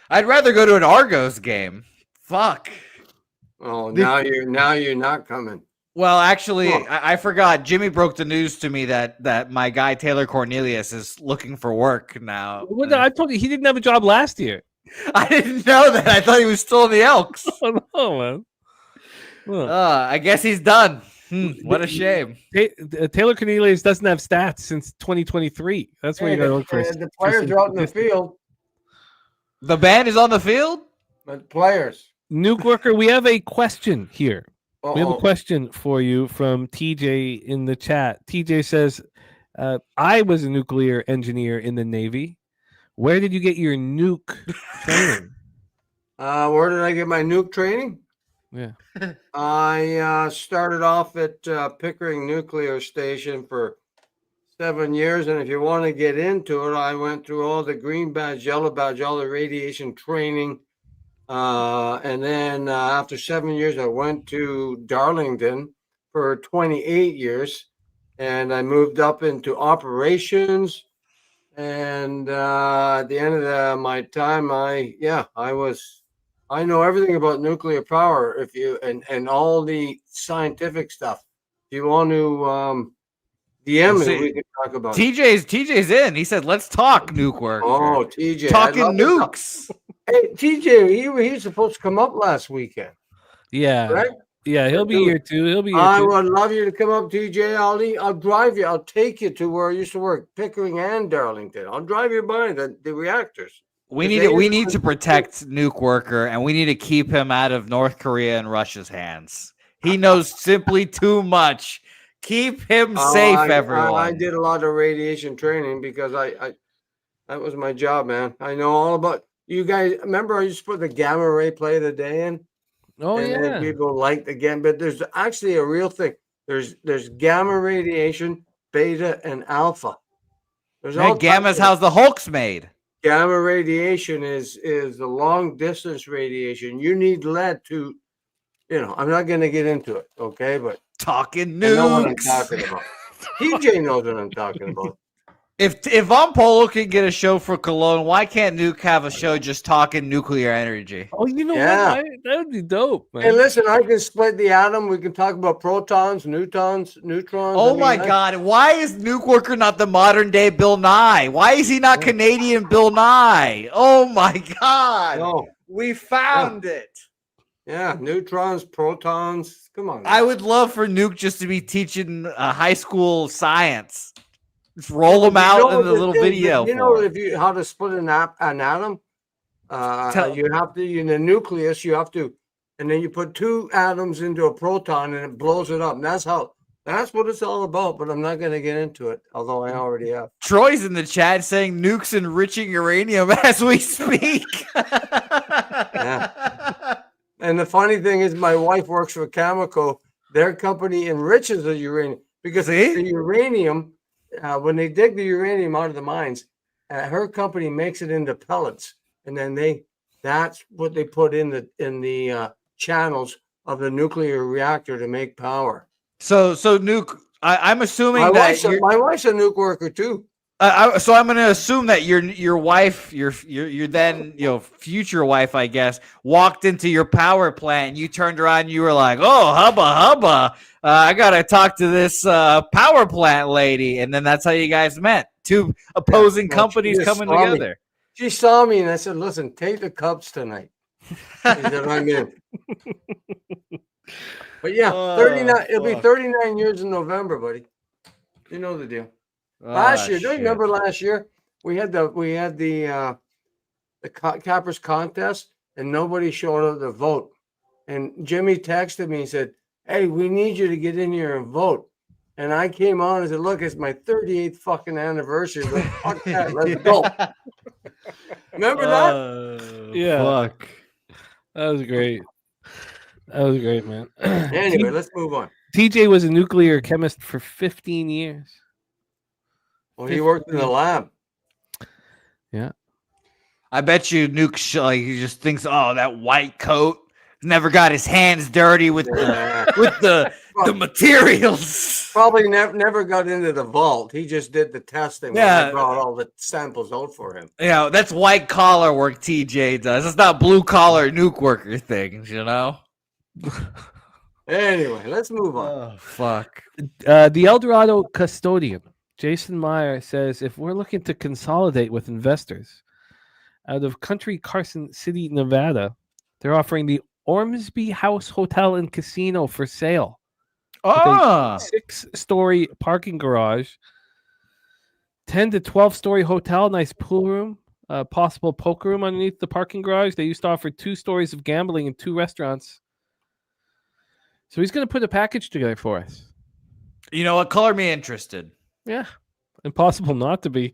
I'd rather go to an Argos game. Fuck. Oh, now you're not coming. Well, actually, I forgot. Jimmy broke the news to me that my guy Taylor Cornelius is looking for work now. I told you he didn't have a job last year. I didn't know that. I thought he was still in the Elks. Oh no, man. I guess he's done. What a shame. Taylor Cornelius doesn't have stats since 2023. That's what you got to look for. The players are out in the field. The band is on the field? But players. Nuke Worker, we have a question here. We have a question for you from TJ in the chat. TJ says, I was a nuclear engineer in the Navy. Where did you get your nuke training? Where did I get my nuke training? Yeah. I started off at Pickering Nuclear Station for 7 years. And if you want to get into it, I went through all the green badge, yellow badge, all the radiation training. And then after 7 years, I went to Darlington for 28 years. And I moved up into operations. And at the end of my time, I know everything about nuclear power. If you and all the scientific stuff. If you want to DM me, we can talk about it. TJ's in. He said, "Let's talk nuke work." Oh, TJ, talking nukes. Hey, TJ, he was supposed to come up last weekend. Yeah. Right? Yeah, he'll be here too. He'll be here I too. would love you to come up, TJ. I'll drive you. I'll take you to where I used to work, Pickering and Darlington. I'll drive you by the reactors. We need to protect Nuke Worker, and we need to keep him out of North Korea and Russia's hands. He knows simply too much. Keep him safe, everyone. I did a lot of radiation training because I that was my job, man. I know all about you guys. Remember, I used to put the gamma ray play of the day in. Oh, and yeah. then people liked again, but there's actually a real thing. There's gamma radiation, beta, and alpha. There's all gamma's how's the Hulk's made. Gamma radiation is the long distance radiation. You need lead to, I'm not going to get into it, okay? But talking nukes. I know what I'm nukes. talking about. TJ knows what I'm talking about. If Von Polo can get a show for Cologne, why can't Nuke have a show just talking nuclear energy? Oh, you know Yeah. what? That would be dope, man. Hey, listen, I can split the atom. We can talk about protons, neutrons. Oh my God! Why is Nuke Worker not the modern day Bill Nye? Why is he not Canadian Bill Nye? Oh my God! No. We found it. Yeah, neutrons, protons. Come on. I would love for Nuke just to be teaching high school science. Just roll them out in the little video. You know how to split an atom? You have to in the nucleus. You have to, and then you put two atoms into a proton, and it blows it up. And that's what it's all about. But I'm not going to get into it, although I already have. Troy's in the chat saying Nuke's enriching uranium as we speak. Yeah. And the funny thing is, my wife works for Cameco. Their company enriches the uranium because the uranium. When they dig the uranium out of the mines, her company makes it into pellets, and then that's what they put in the channels of the nuclear reactor to make power. So Nuke, I'm assuming my that wife's a nuke worker too. So I'm going to assume that your wife, your then future wife, I guess, walked into your power plant. And you turned around, and you were like, "Oh, hubba! I gotta talk to this power plant lady," and then that's how you guys met. Two opposing companies coming together. She saw me, and I said, "Listen, take the Cubs tonight." She said, "I'm in." But yeah, 39. It'll be 39 years in November, buddy. You know the deal. Last year, do you remember last year we had the Cappers contest and nobody showed up to vote. And Jimmy texted me and said, "Hey, we need you to get in here and vote." And I came on and said, "Look, it's my 38th fucking anniversary. But fuck that, let's go." Remember that? Yeah. Fuck. That was great. That was great, man. Anyway, let's move on. TJ was a nuclear chemist for 15 years. Well, he worked in the lab. Yeah. I bet you Nuke he just thinks, "Oh, that white coat never got his hands dirty with the materials." Probably never got into the vault. He just did the testing. Yeah, I brought all the samples out for him. That's white collar work TJ does. It's not blue collar Nuke Worker things, Anyway, let's move on. Oh fuck. The Eldorado custodian, Jason Meyer, says if we're looking to consolidate with investors out of country Carson City, Nevada, they're offering the Ormsby House Hotel and Casino for sale. Oh, 6-story parking garage, 10 to 12-story hotel, nice pool room, possible poker room underneath the parking garage. They used to offer 2 stories of gambling and 2 restaurants. So he's going to put a package together for us. You know what? Color me interested. Yeah. Impossible not to be.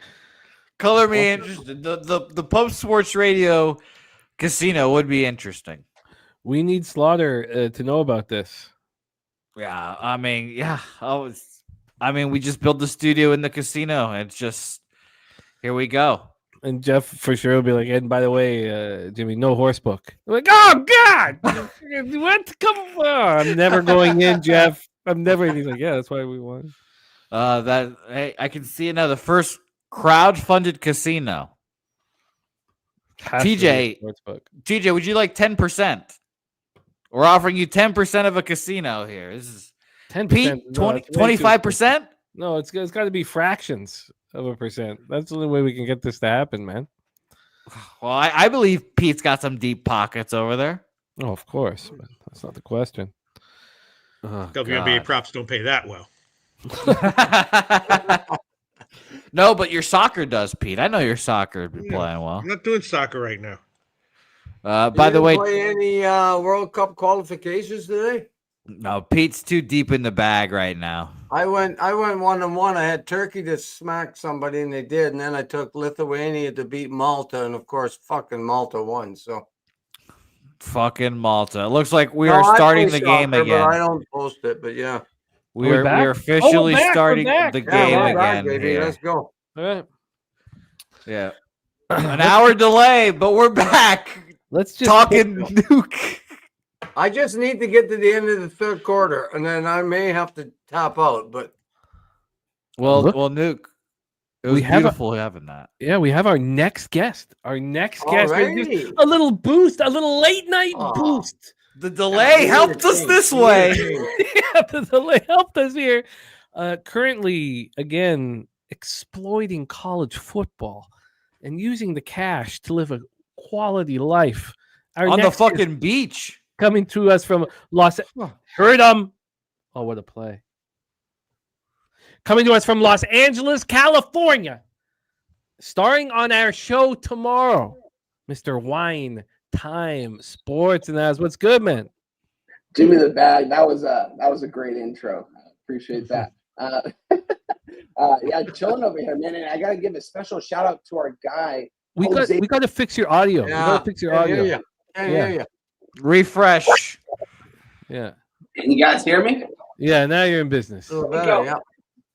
Color me interested. The Pub Sports Radio casino would be interesting. We need Slaughter to know about this. Yeah, I mean, we just built the studio in the casino. It's just here we go. And Jeff for sure will be like, and by the way, Jimmy, no horse book. I'm like, oh God, what? Come on, I'm never going in, Jeff. I'm never. And he's like, yeah, that's why we won. Hey, I can see now the first crowd-funded casino. TJ, would you like 10%? We're offering you 10% of a casino here. This is 10%. Pete, 25%? No, it's got to be fractions of a percent. That's the only way we can get this to happen, man. Well, I believe Pete's got some deep pockets over there. Oh, of course. But that's not the question. Oh, WNBA God. props don't pay that well. No, but your soccer does, Pete. I know your soccer has been playing well. I'm not doing soccer right now. By the way, play any World Cup qualifications today? no, Pete's too deep in the bag right now. I went 1-1. I had Turkey to smack somebody, and they did. And then I took Lithuania to beat Malta, and of course, fucking Malta won. So Fucking Malta. It looks like we are starting the game again. But I don't post it, but yeah. We're officially starting the game we're back, again. baby. Here. Let's go. All right. Yeah. An hour delay, but we're back. Let's just talking Nuke. I just need to get to the end of the third quarter, and then I may have to tap out. But Well, Nuke. It was We have beautiful having that. Yeah, we have our next guest. Our next guest. Alrighty. A little boost, a little late night boost. The delay helped us this way. Yeah, the delay helped us here. Currently, again, exploiting college football and using the cash to live a quality life. Our On the next fucking guest beach. coming to us from Heard 'em. Oh, what a play. Coming to us from Los Angeles, California. Starring on our show tomorrow, Mr. Wine Time Sports. And that's what's good, man. Jimmy the Bag. That was a great intro. I appreciate that. Yeah, chilling over here, man. And I gotta give a special shout out to our guy. We got to fix your audio. We got to fix your audio. Yeah. Refresh. Yeah. Can you guys hear me? Yeah, now you're in business. Yeah.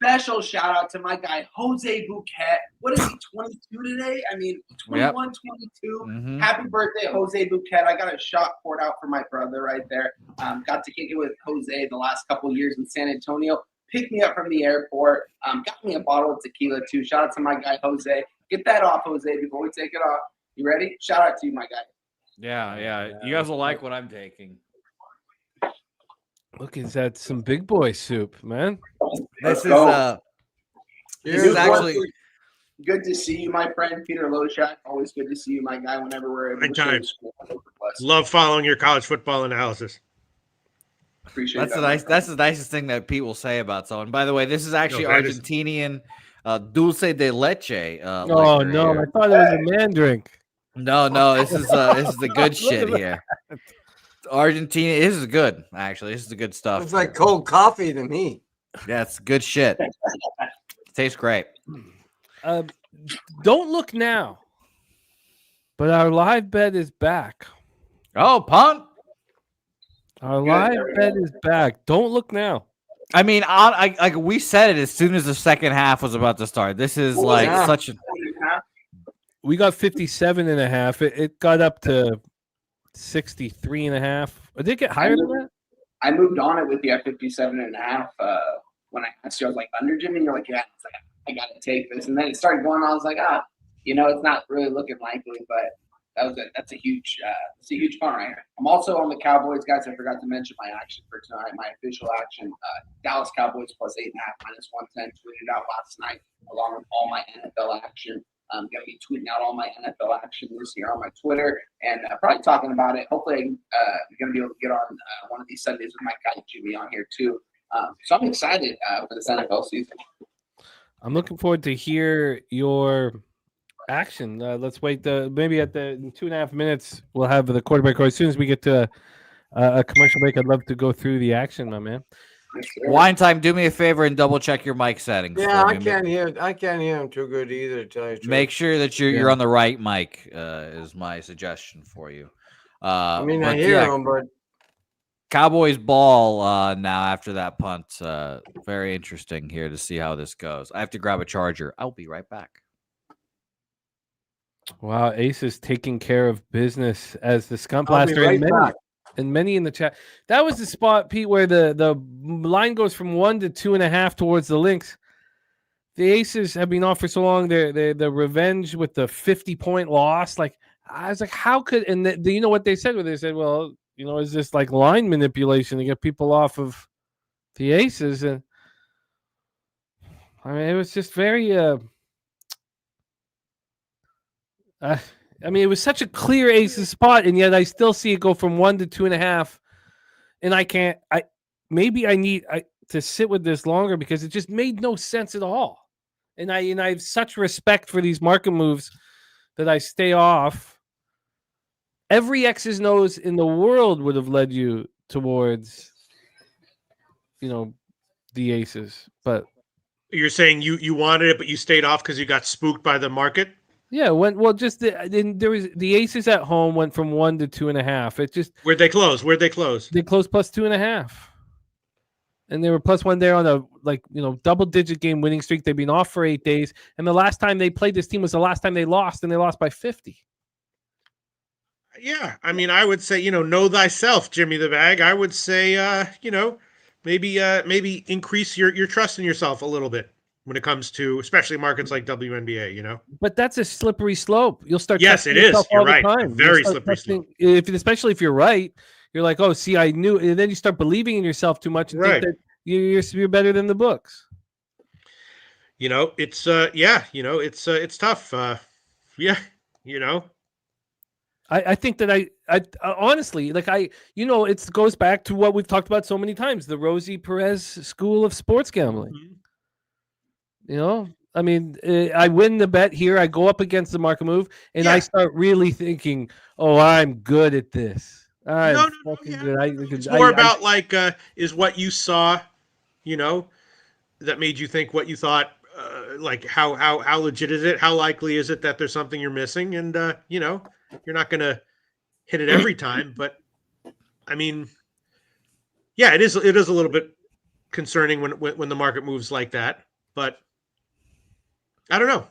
Special shout out to my guy Jose Bouquet. What is he, 22 today? I mean, 21, 22. Mm-hmm. Happy birthday, Jose Bouquet. I got a shot poured out for my brother right there. Got to kick it with Jose the last couple of years in San Antonio. Picked me up from the airport. Got me a bottle of tequila too. Shout out to my guy Jose. Get that off, Jose, before we take it off. You ready? Shout out to you, my guy. Yeah. You guys will like what I'm taking. Look, is that some big boy soup, man? This is actually good to see you, my friend Peter LoShak. Always good to see you, my guy. Whenever we're able to share the school. Love following your college football analysis. Appreciate that's the nicest thing that Pete will say about someone. By the way, this is actually Argentinian dulce de leche. Oh no, I thought it was a man drink. No, this is the good shit here. Argentina, this is good. Actually, this is the good stuff. It's like cold coffee to me. Yeah, it's good shit. Tastes great. Don't look now, but our live bet is back. Oh, punt! Our live bet is back. Don't look now. I mean, like we said it as soon as the second half was about to start. This is such a. We got 57.5. It got up to 63.5. Did it get higher than that? I moved on it with you at 57.5. When I asked you, I was like, under Jimmy, and you're like, yeah. It's like, I got to take this. And then it started going on. I was like, it's not really looking likely, but that's a huge fun right here. I'm also on the Cowboys, guys. I forgot to mention my action for tonight, my official action. Dallas Cowboys plus 8.5 minus 110 tweeted out last night, along with all my NFL action. I'm going to be tweeting out all my NFL action this year on my Twitter and probably talking about it. Hopefully, I'm going to be able to get on one of these Sundays with my guy Jimmy on here too. So I'm excited for this NFL season. I'm looking forward to hear your action. Let's wait. Maybe in 2.5 minutes we'll have the quarterback. As soon as we get to a commercial break, I'd love to go through the action, my man. Wine time, do me a favor and double check your mic settings. Yeah, for I me. can't hear. I can't hear him too good either. To tell you the truth. Make sure that you're on the right mic. Is my suggestion for you. I mean, I hear him, but Cowboys ball now after that punt. Very interesting here to see how this goes. I have to grab a charger. I'll be right back. Wow, Ace is taking care of business as the Scum I'll be Blaster right back. and many in the chat. That was the spot, Pete, where the line goes from 1 to 2.5 towards the Lynx. The Aces have been off for so long. The revenge with the 50-point loss. Like, I was like, how could? And you know what they said? They said, well, you know, is this like line manipulation to get people off of the Aces? And I mean, it was just very. I mean, it was such a clear Aces spot, and yet I still see it go from 1 to 2.5, and I can't. Maybe I need to sit with this longer because it just made no sense at all. And I have such respect for these market moves that I stay off. Every X's and O's in the world would have led you towards, you know, the Aces. But You're saying you wanted it, but you stayed off because you got spooked by the market? yeah, there was the Aces at home went from 1 to 2.5. It just Where'd they close? They closed plus 2.5. And they were +1 there on a double-digit game winning streak. They've been off for 8 days, and the last time they played this team was the last time they lost, and they lost by 50. Yeah, I mean, I would say, know thyself, Jimmy the Bag. I would say, maybe increase your trust in yourself a little bit when it comes to especially markets like WNBA. But that's a slippery slope. You'll start. Yes, it is. You're right. Very slippery slope. Especially if you're right. You're like, oh, see, I knew, and then you start believing in yourself too much and think that you're better than the books. It's it's tough. I think that I honestly, it goes back to what we've talked about so many times, the Rosie Perez school of sports gambling. Mm-hmm. I mean, I win the bet here, I go up against the market move, and I start really thinking, oh, I'm good at this. Good. It's more about is what you saw, that made you think what you thought. How legit is it? How likely is it that there's something you're missing? And you're not going to hit it every time, but I mean, yeah, it is a little bit concerning when the market moves like that. But I don't know.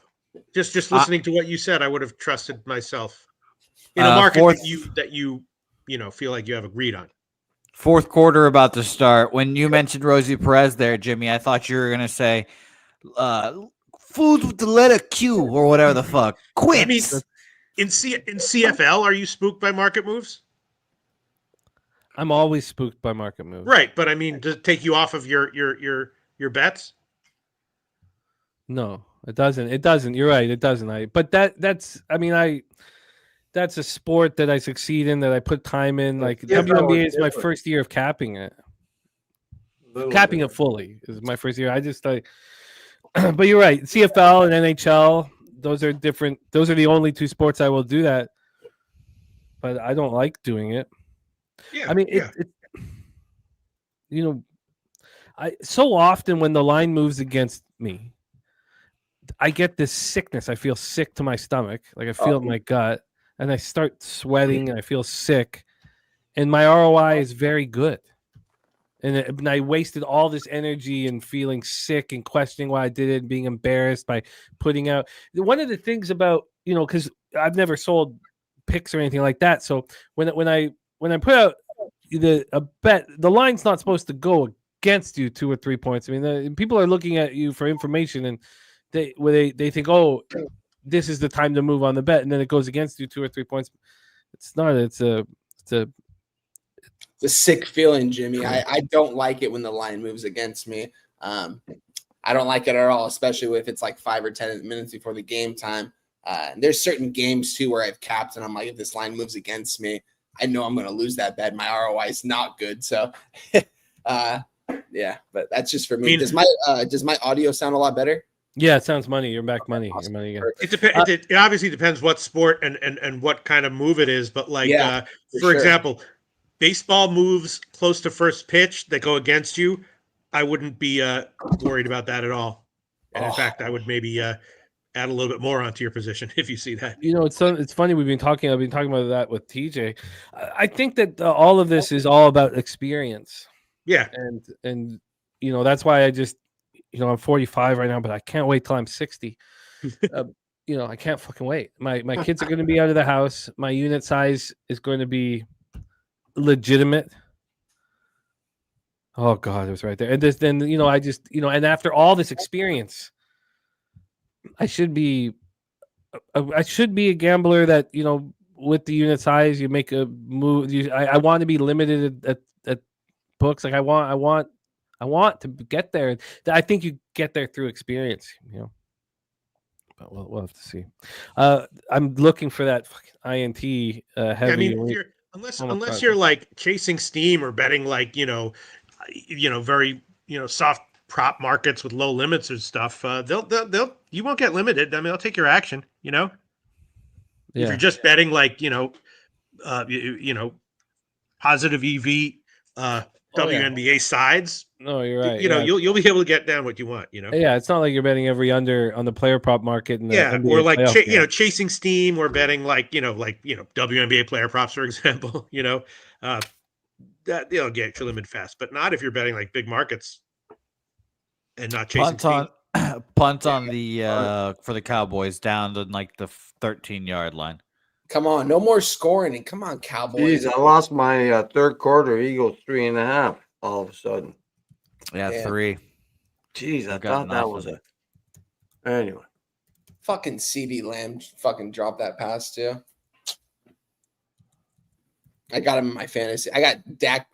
Just listening to what you said, I would have trusted myself in a market that you feel like you have agreed on. Fourth quarter about to start. When you mentioned Rosie Perez there, Jimmy, I thought you were going to say food with the letter Q or whatever the fuck. Quince. I mean, in CFL, are you spooked by market moves? I'm always spooked by market moves. Right, but I mean, does it take you off of your bets? No, it doesn't. It doesn't. You're right. It doesn't. That's a sport that I succeed in, that I put time in. Like WNBA is my first year of capping it. Capping it fully is my first year. But you're right. CFL and NHL, those are different. Those are the only two sports I will do that. But I don't like doing it. Yeah. I mean, so often when the line moves against me, I get this sickness. I feel sick to my stomach. Like I feel it in my gut. And I start sweating and I feel sick, and my ROI is very good. And I wasted all this energy and feeling sick and questioning why I did it and being embarrassed by putting out. One of the things about, because I've never sold picks or anything like that. So when I put out a bet, the line's not supposed to go against you 2 or 3 points. I mean, people are looking at you for information, and they think, oh, this is the time to move on the bet, and then it goes against you 2 or 3 points. It's not. It's a sick feeling, Jimmy. I don't like it when the line moves against me. I don't like it at all, especially if it's like 5 or 10 minutes before the game time. There's certain games too where I've capped, and I'm like, if this line moves against me, I know I'm going to lose that bet. My ROI is not good. So, yeah, but that's just for me. Does my audio sound a lot better? Yeah, it sounds money. You're back money. You're money again. It depends. It obviously depends what sport and what kind of move it is. But for example, baseball moves close to first pitch that go against you, I wouldn't be worried about that at all. And in fact, I would maybe add a little bit more onto your position if you see that. It's funny. I've been talking about that with TJ. I think that all of this is all about experience. Yeah. And that's why I just, I'm 45 right now, but I can't wait till I'm 60. I can't fucking wait. My kids are going to be out of the house. My unit size is going to be legitimate. Oh God, it was right there. And then I just and after all this experience, I should be a gambler that with the unit size you make a move. I want to be limited at books. Like I want to get there. I think you get there through experience. But we'll have to see. I'm looking for that fucking INT heavy. I mean, unless you're like chasing steam or betting like very soft prop markets with low limits or stuff, they'll you won't get limited. I mean, they'll take your action. If you're just betting like positive EV WNBA sides. No, you're right. You'll be able to get down what you want. Yeah, it's not like you're betting every under on the player prop market. And or like chasing steam, or betting like WNBA player props, for example. That they'll get you limited fast, but not if you're betting like big markets and not chasing steam. Punt on the for the Cowboys down to like the 13-yard line. Come on, no more scoring, and come on, Cowboys. Jeez, I lost my third quarter. Eagles 3.5 all of a sudden. Yeah, 3. Jeez, I thought that was it. Anyway. Fucking CeeDee Lamb fucking dropped that pass too. I got him in my fantasy. I got Dak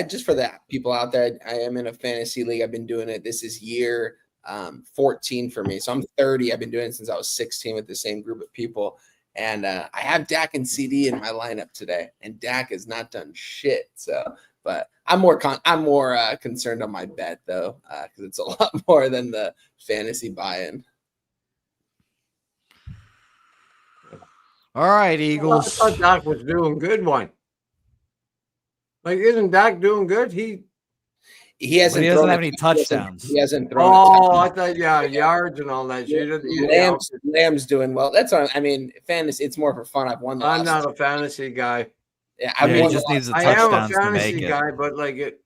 just for that people out there. I am in a fantasy league. I've been doing it. This is year 14 for me. So I'm 30. I've been doing it since I was 16 with the same group of people. And I have Dak and CD in my lineup today, and Dak has not done shit. So, but I'm more concerned on my bet though, because it's a lot more than the fantasy buy-in. All right, Eagles. I thought Dak was doing good one. Like, isn't Dak doing good? He hasn't. He doesn't have any touchdowns. He hasn't thrown. I thought yards and all that shit. Lamb's doing well. That's what I mean. Fantasy, it's more for fun. I've won. I'm not a fantasy guy. Yeah, he just needs the I am a touchdowns to make fantasy it. guy, but like it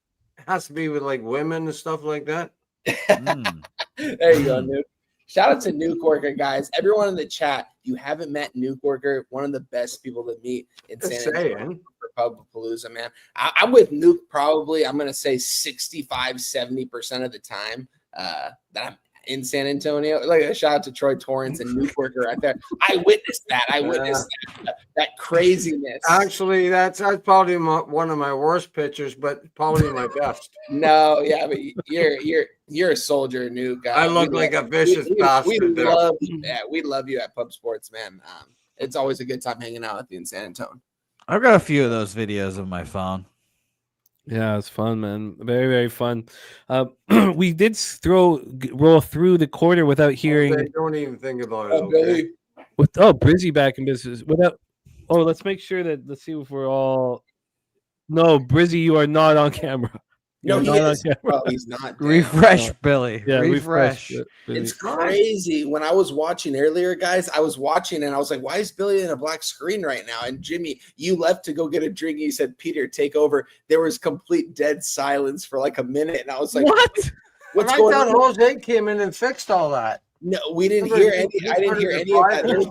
has to be with like women and stuff like that. There you go, Nuke. Shout out to Nuke Worker, guys. Everyone in the chat, you haven't met Nuke Worker, one of the best people to meet in San Antonio for Pubapalooza, man. I'm with Nuke probably, I'm going to say 65-70% of the time that I'm in San Antonio. Like a shout out to Troy Torrance and Nuke Worker right there. I witnessed that. That craziness. Actually, that's probably one of my worst pictures, but probably my best. No, yeah, but you're a soldier, Nuke. I look like a vicious bastard. We love you at Pub Sports, man. It's always a good time hanging out with you in San Antonio. I've got a few of those videos on my phone. Yeah, it's fun, man. Very, very fun. We did roll through the quarter without hearing. Don't even think about it. Okay? Brizzy back in business. Let's make sure that let's see if we're all. No, Brizzy, you are not on camera. No, he's not. Refresh, Billy. Yeah, refresh. It's crazy. When I was watching earlier, guys, I was watching and I was like, why is Billy in a black screen right now? And Jimmy, you left to go get a drink. You said, Peter, take over. There was complete dead silence for like a minute. And I was like, what? What's going on? Jose came in and fixed all that. No, we didn't hear any. I didn't hear any of that. There was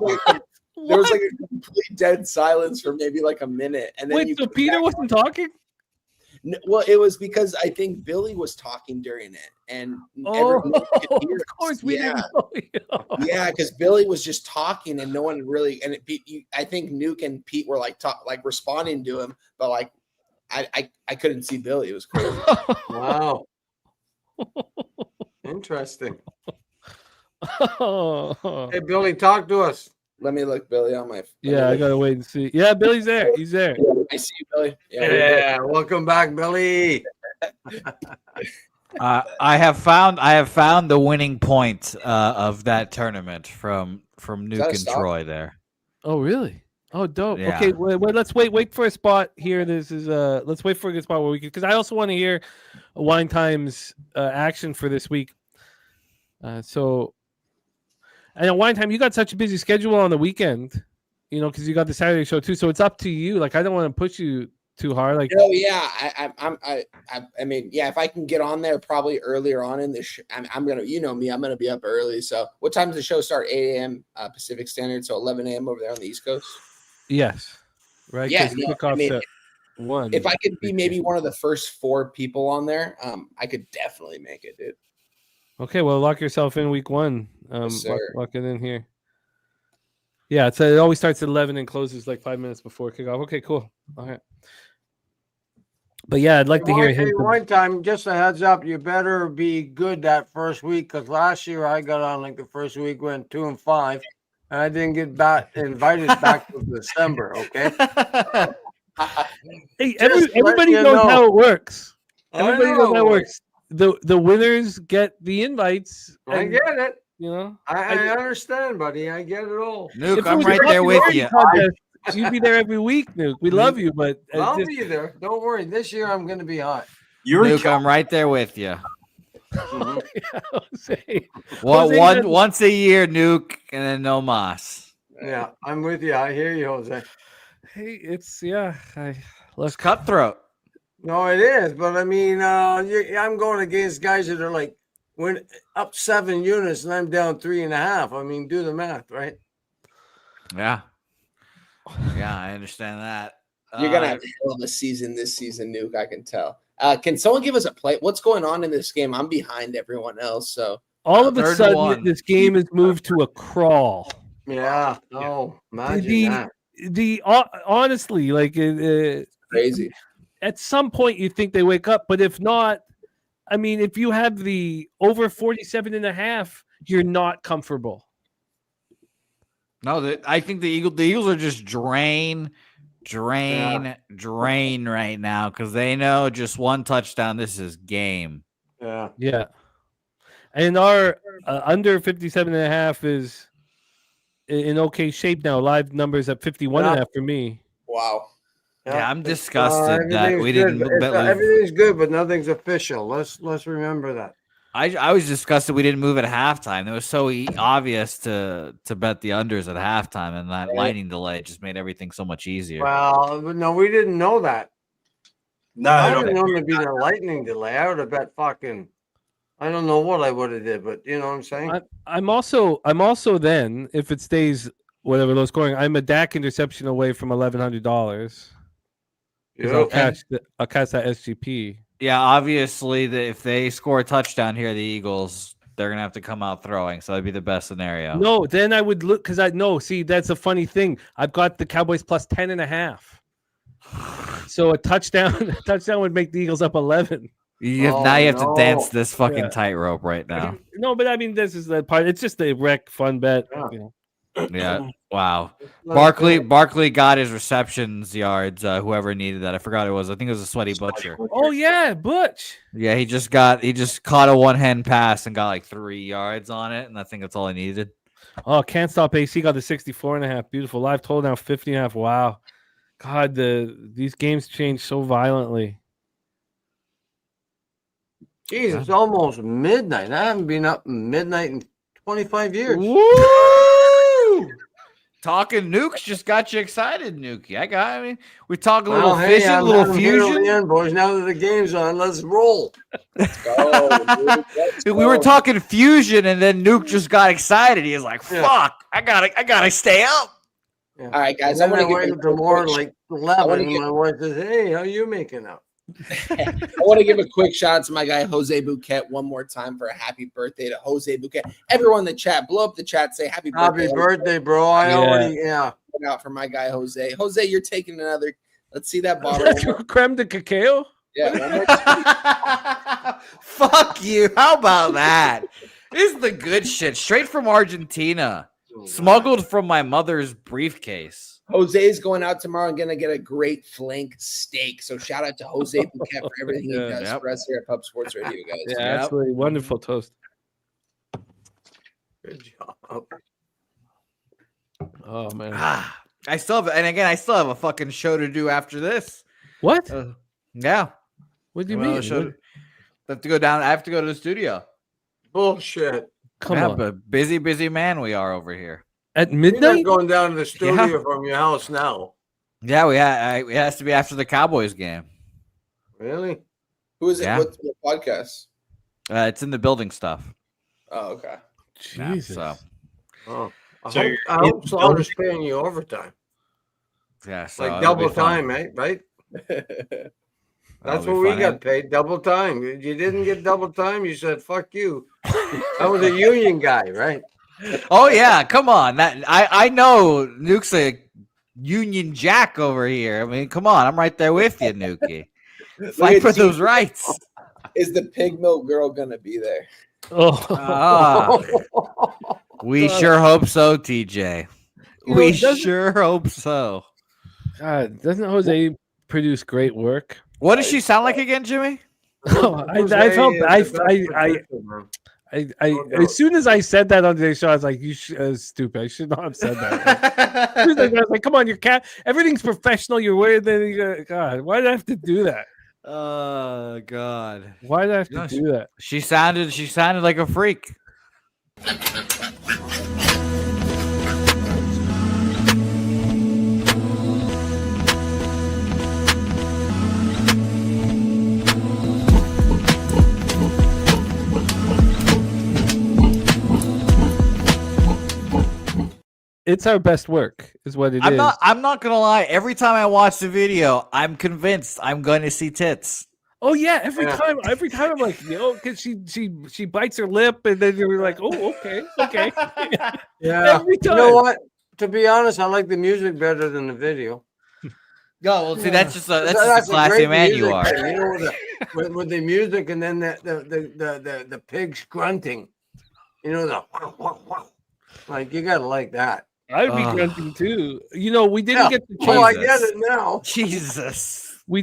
like a complete dead silence for maybe like a minute. And then so Peter wasn't talking? No, well, it was because I think Billy was talking during it, and everyone could hear. Of course, we didn't know. Yeah, because Billy was just talking, and no one really. And I think Nuke and Pete were like responding to him, but like I couldn't see Billy. It was crazy. Wow, interesting. Hey, Billy, talk to us. Let me look Billy on my. I gotta wait and see. Yeah, Billy's there. He's there. I see you, Billy. Yeah, welcome back, Billy. I have found the winning point of that tournament from Nuke and Troy there. Oh, really? Oh, dope. Yeah. Okay, well, let's wait for a spot here. This is let's wait for a good spot where we can, because I also want to hear Wine Time's action for this week. So, and at Wine Time, you got such a busy schedule on the weekend, you know, because you got the Saturday show too. So it's up to you. Like, I don't want to push you too hard. Like, Oh yeah, I mean, yeah, if I can get on there probably earlier on in the I'm gonna, you know me, I'm gonna be up early. So what time does the show start? 8 a.m. Pacific Standard, so 11 a.m. over there on the East Coast. yes, right. Yeah, 'Cause no, kickoff's I mean, at 1. if I could be maybe one of the first 4 people on there, I could definitely make it, dude. Okay, well, lock yourself in week 1. Yes, sir. Lock it in here. Yeah, it always starts at 11 and closes like 5 minutes before kickoff. Okay, cool. All right. But yeah, I'd like to hear him. One time, just a heads up, you better be good that first week, because last year I got on like the first week, went 2-5, and I didn't get invited back to December. Okay. Hey, Just everybody let you knows know. how it works. I Everybody knows how know. it works. The winners get the invites. I and, get it. you know. I understand, buddy. I get it all. Nuke, If it I'm was a right there with popularity you. contest, you'd be there every week, Nuke. We love you, but I'll just- be there. Don't worry. This year I'm going to be hot. You're Nuke, I'm right there with you. Jose, Well, Jose, once a year, Nuke, and then no mas. Yeah, I'm with you. I hear you, Jose. hey, it's let's It's cutthroat. No, it is, but I mean, I'm going against guys that are like when up 7 units and I'm down 3.5. I mean, do the math, right? Yeah. Yeah, I understand that. You're gonna have a hell of a season this season, Nuke. I can tell. Can someone give us a play? What's going on in this game? I'm behind everyone else, so all of a 3rd and sudden 1. this game has moved to a crawl. Yeah. Oh, imagine that. Honestly, like crazy. at some point you think they wake up, but if not, I mean, if you have the over 47.5, you're not comfortable. No, I think the Eagles are just drain right now because they know just one touchdown. This is game. Yeah. Yeah. And our under 57.5 is in okay shape now. Live numbers at 51.5 for me. Wow. Yeah, I'm disgusted that we everything's didn't good, bet. everything's good, but nothing's official. Let's remember that. I was disgusted we didn't move at halftime. It was so obvious to bet the unders at halftime, and that lightning delay just made everything so much easier. Well, no, we didn't know that. No, I I didn't don't. know there'd be a lightning delay. I would have bet fucking. I don't know what I would have did, but you know what I'm saying. I'm also then, if it stays whatever low scoring, I'm a DAC interception away from $1,100. I'll catch that SGP. Yeah, obviously, if they score a touchdown here, the Eagles, they're gonna have to come out throwing. So that'd be the best scenario. No, then I would look because I know. See, that's a funny thing. I've got the Cowboys plus 10.5. So a touchdown would make the Eagles up 11. Now you have to dance this fucking tightrope right now. No, but I mean, this is the part. It's just a wreck fun bet. Yeah. You know. Yeah. Wow. Barkley got his receptions yards. Whoever needed that, I forgot it was. I think it was a Sweaty Butcher. Oh yeah, Butch. Yeah, he just caught a one-hand pass and got like 3 yards on it, and I think that's all he needed. Oh, can't stop AC got the 64.5. Beautiful. Live total now 50.5. Wow. God, these games change so violently. Jeez, it's almost midnight. I haven't been up midnight in 25 years. Woo! Talking nukes just got you excited, Nuke. I mean, we talk a little fishing, a little fusion. End, boys. Now that the game's on, let's roll. Let's go, dude. We were talking fusion, and then Nuke just got excited. He was like, "Fuck! I gotta stay up." Yeah. All right, guys. And I then want I to waited till more like 11. get- My wife says, "Hey, how you making out?" I want to give a quick shout out to my guy Jose Bouquet one more time for a happy birthday to Jose Bouquet. Everyone in the chat, blow up the chat, say happy birthday. Happy birthday, bro! I already, Look out for my guy Jose. Jose, you're taking another. Let's see that bottle. Creme de cacao. Yeah. one more time. Fuck you. How about that? This is the good shit, straight from Argentina, smuggled from my mother's briefcase. Jose's going out tomorrow and going to get a great flank steak. So shout out to Jose Bouquet for everything he does for us here at Pub Sports Radio, guys. Yeah, absolutely wonderful toast. Good job. Oh man. I still have a fucking show to do after this. What? Yeah. What do you Well, mean? I have to go down. I have to go to the studio. Bullshit. Come on. But busy man we are over here. At You're midnight? not going down to the studio from your house now. Yeah, it has to be after the Cowboys game. Really? Who is it? Yeah. What's the podcast? It's in the building stuff. Oh, okay. Jesus. Yeah, Oh. So I hope Slaughter's paying you overtime. so Like it'll be double fun. time, right? That's That'll what be we fun. got paid, double time. You didn't get double time, you said, fuck you. I was a union guy, right? Oh yeah, come on. That I know Nuke's a Union Jack over here. I mean, come on, I'm right there with you, Nuke. Fight for those rights. Is the pig milk girl gonna be there? Oh. Ah, we sure hope so, TJ. You know, We doesn't- sure hope so. God, doesn't Jose produce great work? What does she sound like again, Jimmy? Oh, I felt as soon as I said that on today's show, I was like, "You stupid! I should not have said that." I was like, "Come on, your cat. Everything's professional. You're wearing that. God, why did I have to do that? Oh God! Why did I have to do that?" She sounded like a freak. It's our best work, is what it is. I'm not gonna lie. Every time I watch the video, I'm convinced I'm going to see tits. Oh yeah, every time I'm like, because she bites her lip, and then you're like, oh, okay. Yeah. Every time. You know what? To be honest, I like the music better than the video. Oh, well, see, that's just a a classy great man you music are. thing, you know, with the music and then the pigs grunting. You know, like you gotta like that. I'd be grunting too. You know, we didn't get the chance. Oh, I get it now. Jesus. We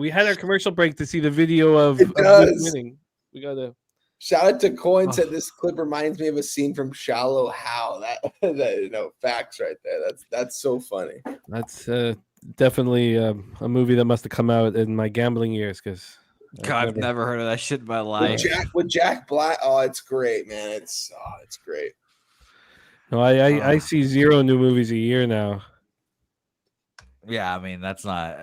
had our commercial break to see the video of It does. winning. We gotta Shout out to Coin said this clip reminds me of a scene from Shallow Hal. That facts right there. That's so funny. That's definitely a movie that must have come out in my gambling years because God, I've never heard of that shit in my life. With Jack Black. Oh, it's great, man. It's great. No, I see 0 new movies a year now. Yeah, I mean that's not.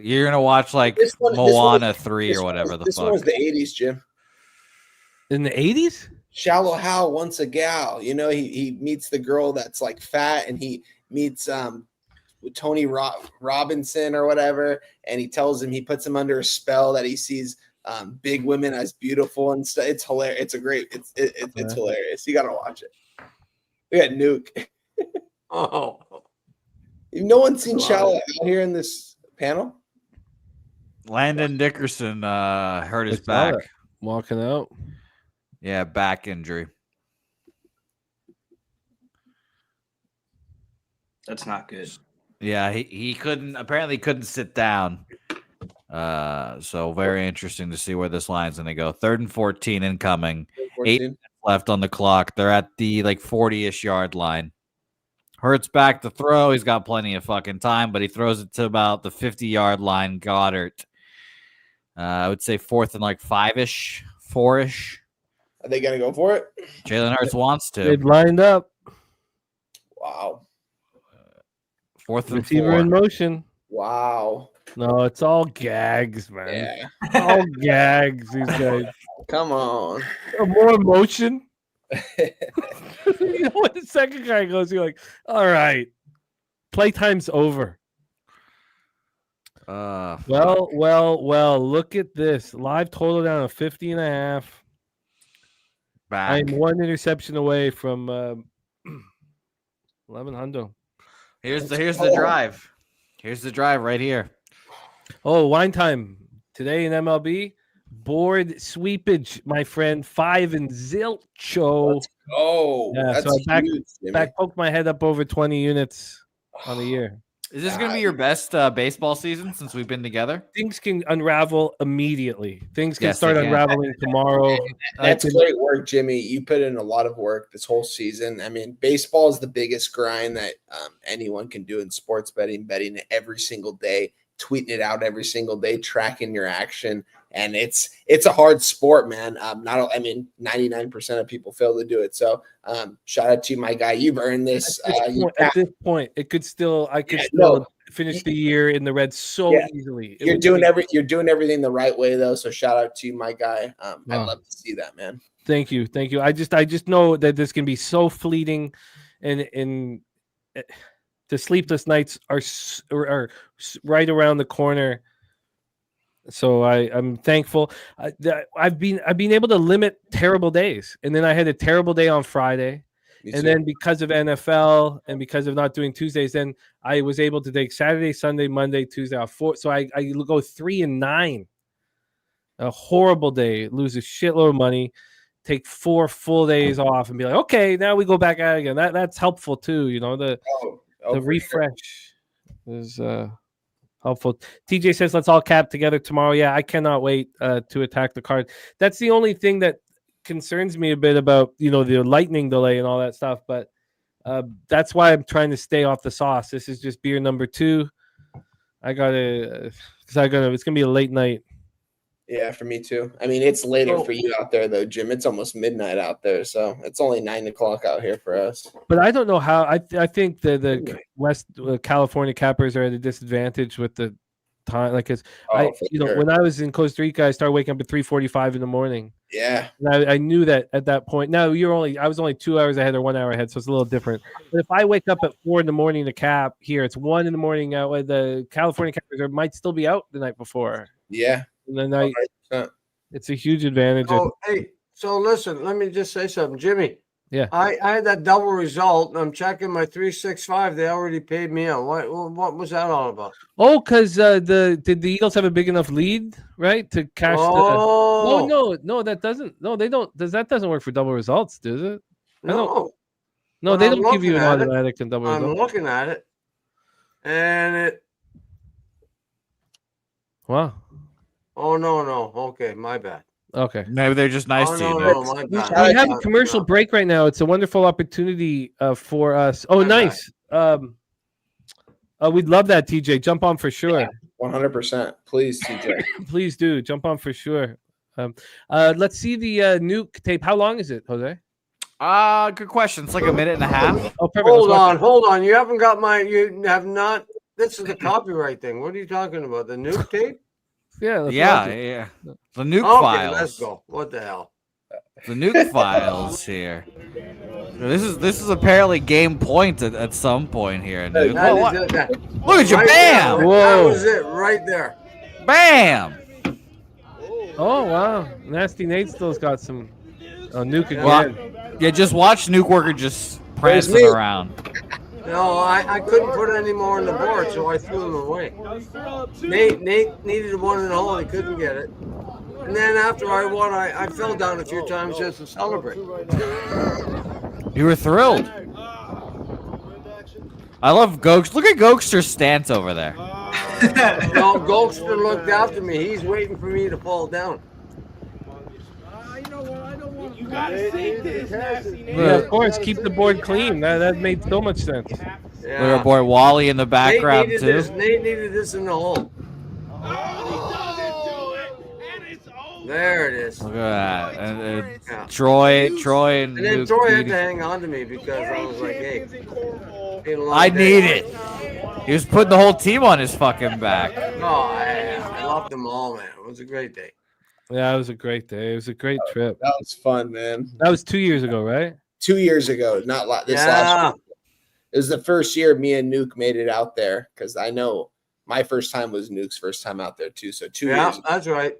You're gonna watch like This one- Moana 3 or whatever the This fuck. one was the 80s, Jim. In the 80s? Shallow Hal wants a gal. You know, he meets the girl that's like fat, and he meets Tony Robinson or whatever, and he puts him under a spell that he sees big women as beautiful and stuff. It's hilarious. It's hilarious. You gotta watch it. We got Nuke. Oh, No one's seen Shallow Hal here in this panel. Landon Dickerson hurt his I saw back. that. Walking out. Yeah, back injury. That's not good. Yeah, he couldn't sit down. So very interesting to see where this line's gonna go. 3rd and 14 incoming. 8 minutes left on the clock. They're at the 40-ish yard line. Hurts back to throw. He's got plenty of fucking time, but he throws it to about the 50-yard line. Goddard. I would say 4th and 5-ish, 4-ish. Are they gonna go for it? Jalen Hurts wants to. They've lined up. Wow. 4th and Receiver 4. in motion. Wow. No, it's all gags, man. Yeah. All gags, these guys. Come on. More emotion. You know, when the second guy goes, you're like, all right, playtime's over. Well, look at this. Live total down to 50.5. Back. I'm 1 interception away from 1100. Here's the drive. Here's the drive right here. Oh, wine time today in MLB. Board sweepage, my friend. 5 and zilcho. Oh, Yeah, that's so I huge. Jimmy. back poked my head up over 20 units on the year. Is this going to be your best baseball season since we've been together? Things can unravel immediately. Things can Yes, start they can. unraveling tomorrow. That's great work, Jimmy. You put in a lot of work this whole season. I mean, baseball is the biggest grind that anyone can do in sports betting it every single day, tweeting it out every single day, tracking your action. And it's a hard sport, man. 99% of people fail to do it. So shout out to you, my guy. You've earned this. At this point, I could still finish the year in the red easily. You're doing everything the right way, though. So shout out to you, my guy. I'd love to see that, man. Thank you. I just know that this can be so fleeting, and the sleepless nights are right around the corner. So I'm thankful. I've been able to limit terrible days, and then I had a terrible day on Friday, and then because of NFL and because of not doing Tuesdays, then I was able to take Saturday, Sunday, Monday, Tuesday off. So I go 3 and 9. A horrible day, lose a shitload of money, take 4 full days off, and be like, okay, now we go back out again. That's helpful too. You know, the refresh is helpful. TJ says, let's all cap together tomorrow. Yeah, I cannot wait to attack the card. That's the only thing that concerns me a bit about, the lightning delay and all that stuff. But that's why I'm trying to stay off the sauce. This is just beer number 2. It's going to be a late night. Yeah, for me too. I mean, it's later for you out there, though, Jim. It's almost midnight out there, so it's only 9 o'clock out here for us. But I don't know how. I think the West California cappers are at a disadvantage with the time. Like, when I was in Costa Rica, I started waking up at 3:45 in the morning. Yeah, and I knew that at that point. Now I was only 2 hours ahead or 1 hour ahead, so it's a little different. But if I wake up at 4 in the morning to cap here, it's 1 in the morning out. The California cappers might still be out the night before. Yeah. And then it's a huge advantage. Oh, hey, so listen, let me just say something, Jimmy. Yeah, I had that double result. I'm checking my 365. They already paid me out. What was that all about? Oh, because did the Eagles have a big enough lead, right, to cash? No, that doesn't. No, they don't. That doesn't work for double results, does it? No, they don't give you an automatic and double. I'm looking at it, and it. Wow. Oh, no. Okay, my bad. Okay. Maybe they're just nice to you. No, my bad. We have a commercial break right now. It's a wonderful opportunity for us. Oh, nice. We'd love that, TJ. Jump on for sure. 100%. Please, TJ. Please do. Jump on for sure. Let's see the Nuke tape. How long is it, Jose? Good question. It's like a minute and a half. Oh, perfect. Hold on. You haven't got you have not. This is the copyright thing. What are you talking about? The Nuke tape? Yeah. The Nuke files. Let's go. What the hell? The Nuke files here. This is apparently game point at some point here. Nuke. Look at you, bam! Whoa. That was it right there. Bam! Oh wow, Nasty Nate still's got some Nuke again. Well, yeah, just watch Nuke Worker just prancing around. No, I couldn't put any more on the board, so I threw them away. Nate needed one in the hole. He couldn't get it. And then after I won, I fell down a few times just to celebrate. You were thrilled. I love Gokster. Look at Gokster's stance over there. No, Gokster looked after me. He's waiting for me to fall down. Yeah, of course, keep the board clean. That made so much sense. Yeah. Look at our boy Wally in the background too. Nate needed this in the hole. There it is. Look at that. And Troy and then Nuke Troy had to hang on to me because I was like, hey, I need it. He was putting the whole team on his fucking back. Oh, I loved them all, man. It was a great day. Yeah, it was a great day. It was a great trip. That was fun, man. That was 2 years ago, right? 2 years ago, not this last year. It was the first year me and Nuke made it out there because I know my first time was Nuke's first time out there too. So 2 years. Yeah, that's right.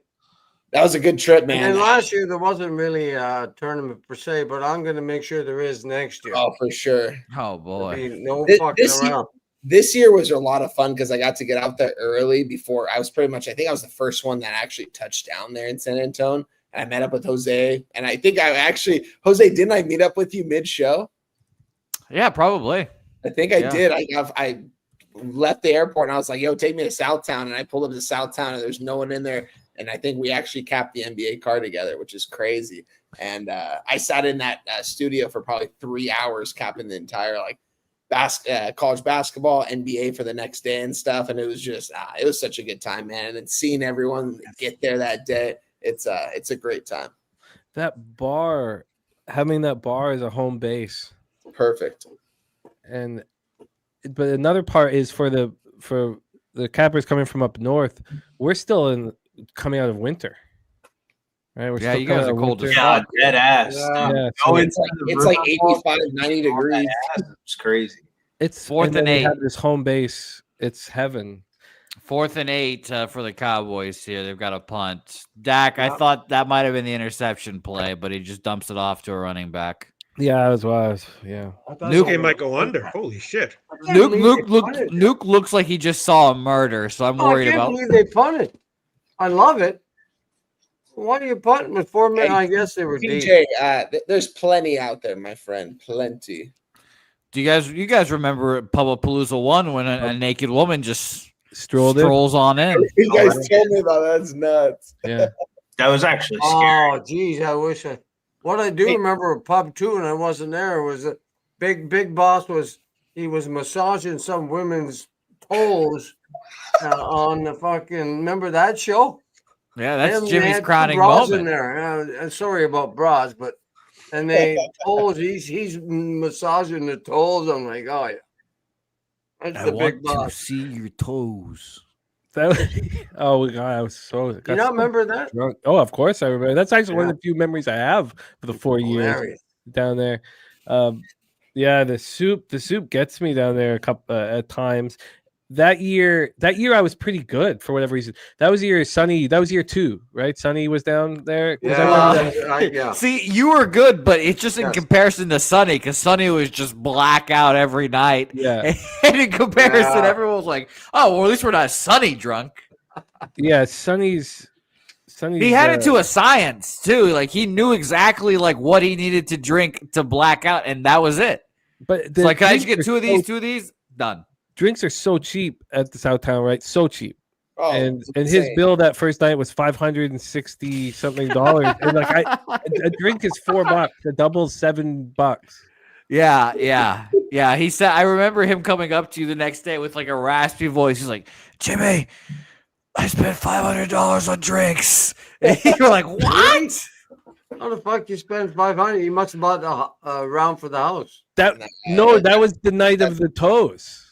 That was a good trip, man. And last year there wasn't really a tournament per se, but I'm going to make sure there is next year. Oh, for sure. Oh boy. No fucking around. This year was a lot of fun because I got to get out there early before I was I think I was the first one that actually touched down there in San Antonio. And I met up with Jose. And I think Jose, didn't I meet up with you mid-show? Yeah, probably. I think I did. I left the airport and I was like, yo, take me to Southtown. And I pulled up to Southtown and there's no one in there. And I think we actually capped the NBA card together, which is crazy. And I sat in that studio for probably 3 hours capping the entire college basketball, NBA for the next day and stuff. And it was just, it was such a good time, man. And then seeing everyone get there that day, it's a great time. That bar, having that bar as a home base. Perfect. But another part is for the cappers coming from up north, we're still coming out of winter. Right? We're still you guys coming are out of cold as winter. Yeah, dead ass. Yeah, Go so inside the It's like river, 85, 90 degrees. It's crazy. it's 4th then and we 8. have this home base. It's heaven. 4th and 8 for the Cowboys here. They've got a punt. Dak, I thought that might have been the interception play, but he just dumps it off to a running back. Yeah, that was wise. Yeah. Nuke game might go under. Holy shit. Nuke looks like he just saw a murder, so I'm worried I can't about. believe they punted. I love it. Why are you punting with 4 minutes? I guess they were deep. PJ, there's plenty out there, my friend. Plenty. Do you guys remember Palooza 1 when a naked woman just strolls on in? You guys told me about that. That's nuts. Yeah. That was actually scary. Oh, geez, I wish I. What I do remember a pub too, and I wasn't there, was that Big Boss was massaging some women's toes on the fucking. Remember that show? Yeah, that's They Jimmy's had crowning bras moment. in there. Sorry about bras, but and they toes. He's massaging the toes. I'm like, oh yeah, that's the Big Boss. see your toes. Oh God, I was so. You not remember that? Drunk. Oh, of course I remember. That's actually one of the few memories I have for the 4 years Hilarious. down there. Yeah, the soup gets me down there a couple at times. That year I was pretty good for whatever reason. That was year 2, right? Sonny was down there. Yeah. See, you were good, but it's just in comparison to Sonny, because Sonny was just blackout every night. Yeah. And in comparison, everyone was like, "Oh, well, at least we're not Sonny drunk." Yeah, Sonny's. He had it to a science too. Like he knew exactly like what he needed to drink to black out, and that was it. But it's like, can I just get 2 of these? Done. Drinks are so cheap at the Southtown, right? So cheap. Oh, and his bill that first night was $560 something. And like a drink is $4. A double's $7. Yeah. He said, I remember him coming up to you the next day with like a raspy voice. He's like, "Jimmy, I spent $500 on drinks." And you were like, "What? How the fuck you spend $500? You must have bought a round for the house. That was the night of the toes.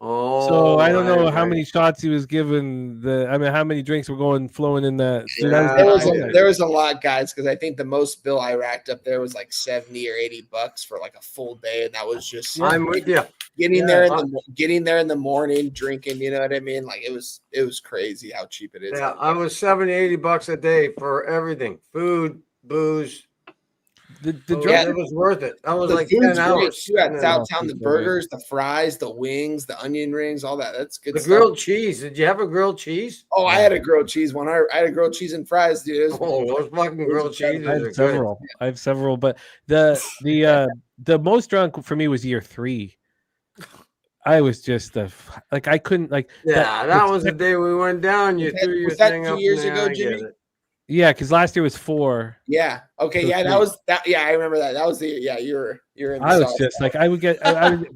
Oh, so I don't know how many shots he was given. How many drinks were flowing in that? So There was a lot, guys, because I think the most bill I racked up there was like $70 or $80 for like a full day, and that was just. I'm with you. Getting there in the morning, drinking. You know what I mean? Like it was crazy how cheap it is. Yeah, I was $70, $80 a day for everything: food, booze. It was worth it. I was like 10 hours. You had Southtown, the burgers, the fries, the wings, the onion rings, all that. That's good. The grilled cheese. Did you have a grilled cheese? Oh, I had a grilled cheese one. I had a grilled cheese and fries, dude. Those fucking grilled cheeses. I have several, but the most drunk for me was year 3. I was just I couldn't like. Yeah, that was the day we went down. You threw your thing up 2 years there, ago, Jimmy? Yeah, because last year was 4. Yeah. Okay. So yeah, 3. that was that. Yeah, I remember that. That was the. Yeah, you're in. The I was sauce. just like I would get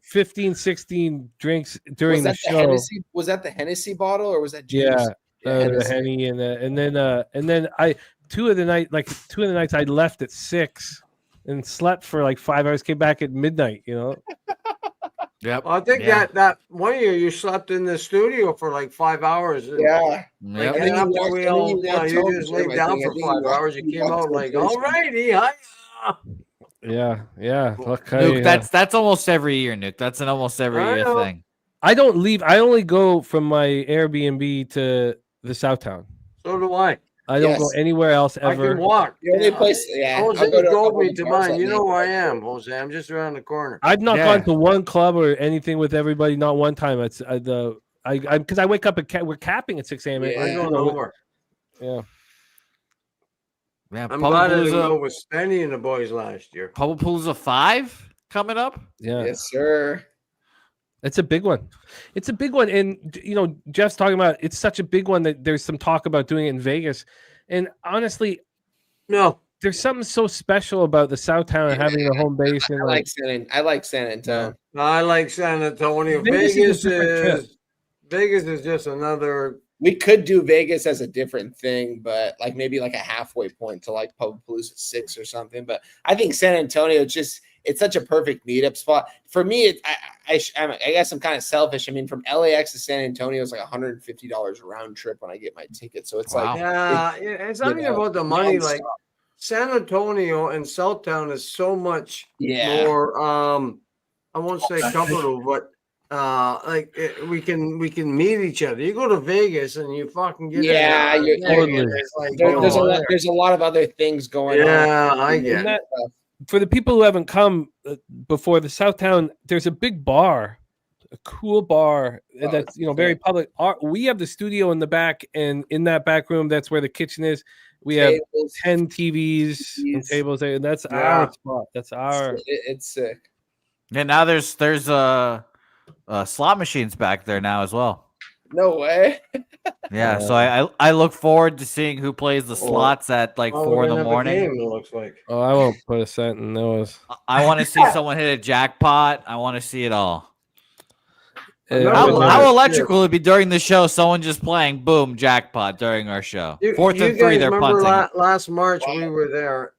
15, 16 drinks during the show. Was that the Hennessy bottle or was that? Yeah, James? the Henny and then I 2 of the nights I left at 6 and slept for like 5 hours. Came back at midnight. You know. Yep. I think that one year you slept in the studio for like 5 hours. Yeah. Yep. And then after you just laid down for 5 hours. You came out like, all righty, hi. Yeah. Look, Nuke, that's almost every year, Nuke. That's an almost every year thing. I don't leave. I only go from my Airbnb to the Southtown. So do I. I don't go anywhere else ever. I can walk. The only place, Jose drove me to mine. You know where I am, Jose. I'm just around the corner. I've not gone to one club or anything with everybody. Not one time. It's because I wake up we're capping at 6 a.m. I don't know where. Yeah. Yeah, I'm glad I didn't go with Spenny and the boys last year. Palooza 5 coming up. Yeah. Yes, sir. It's a big one. It's a big one. And, Jeff's talking about it's such a big one that there's some talk about doing it in Vegas. And honestly, No. there's something so special about the Southtown and having the home base. And I like San Antonio. I like San Antonio. Vegas is a different trip. Vegas is just another. We could do Vegas as a different thing, but like maybe like a halfway point to like Palooza 6 or something. But I think San Antonio it's such a perfect meetup spot for me. I guess I'm kind of selfish. I mean, from LAX to San Antonio is like $150 a round trip when I get my ticket. So it's like, it's not even about the money. Like San Antonio and Southtown is so much more. I won't say comfortable, but we can meet each other. You go to Vegas and you fucking get there's a lot of other things going on. Yeah, I get it. For the people who haven't come before, the Southtown, there's a big bar, a cool bar that's very public. We have the studio in the back, and in that back room, that's where the kitchen is. We have 10 TVs and tables there, and that's our spot. That's our. It's sick. Yeah, now there's slot machines back there now as well. No way. Yeah, so I look forward to seeing who plays the slots at 4 in the morning. Game, it looks like. Oh, I won't put a cent in those. I want to see someone hit a jackpot. I want to see it all. How How electrical would it be during the show? Someone just playing, boom, jackpot during our show. 4th and 3, they're punting. Last March we were there,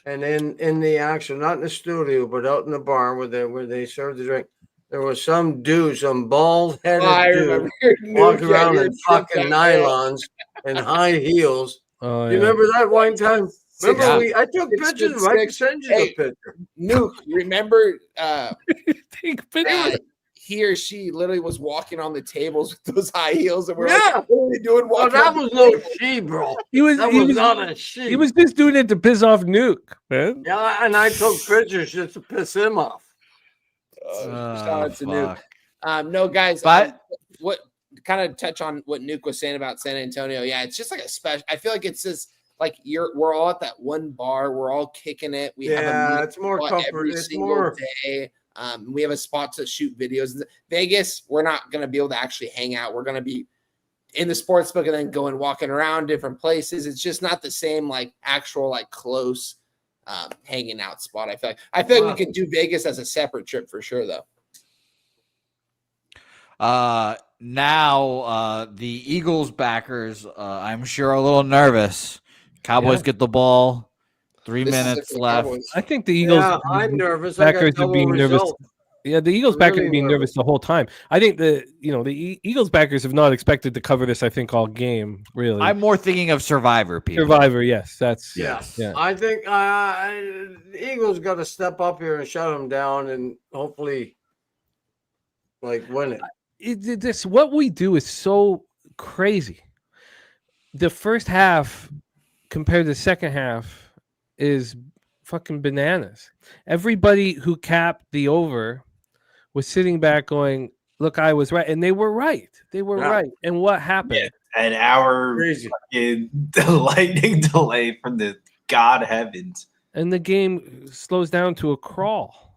and in the action, not in the studio, but out in the bar where they served the drink. There was some dude, some bald-headed dude, walking around in fucking nylons and high heels. Oh, you remember that one time? Remember I took pictures. I can send you the picture. Nuke, remember? Take pictures. He or she literally was walking on the tables with those high heels, and we're like, what are we doing? Oh, that was no she, bro. That was not a she. He was just doing it to piss off Nuke, man. Yeah, and I took pictures just to piss him off. Shout out to Nuke. No, guys, but what kind of touch on what Nuke was saying about San Antonio? Yeah, it's just like a special. I feel like it's just like we're all at that one bar. We're all kicking it. We have it's more comfort. Every single day. We have a spot to shoot videos. Vegas, we're not going to be able to actually hang out. We're going to be in the sports book and then going walking around different places. It's just not the same actual close hanging out spot. I feel like we could do Vegas as a separate trip for sure, though. Now the Eagles backers, I'm sure, are a little nervous. Cowboys get the ball. 3 minutes left. I think the Eagles. Yeah, I'm nervous. Backers are being nervous. Yeah, the Eagles backers are being nervous the whole time. I think the Eagles backers have not expected to cover this. I think all game really. I'm more thinking of Survivor people. Survivor, yes, that's yeah. Yeah. I think the Eagles got to step up here and shut them down, and hopefully, win it. What we do is so crazy. The first half compared to the second half is fucking bananas. Everybody who capped the over was sitting back going, look, I was right. And they were right. Right. And what happened? Yeah, an hour lightning delay from the God heavens. And the game slows down to a crawl.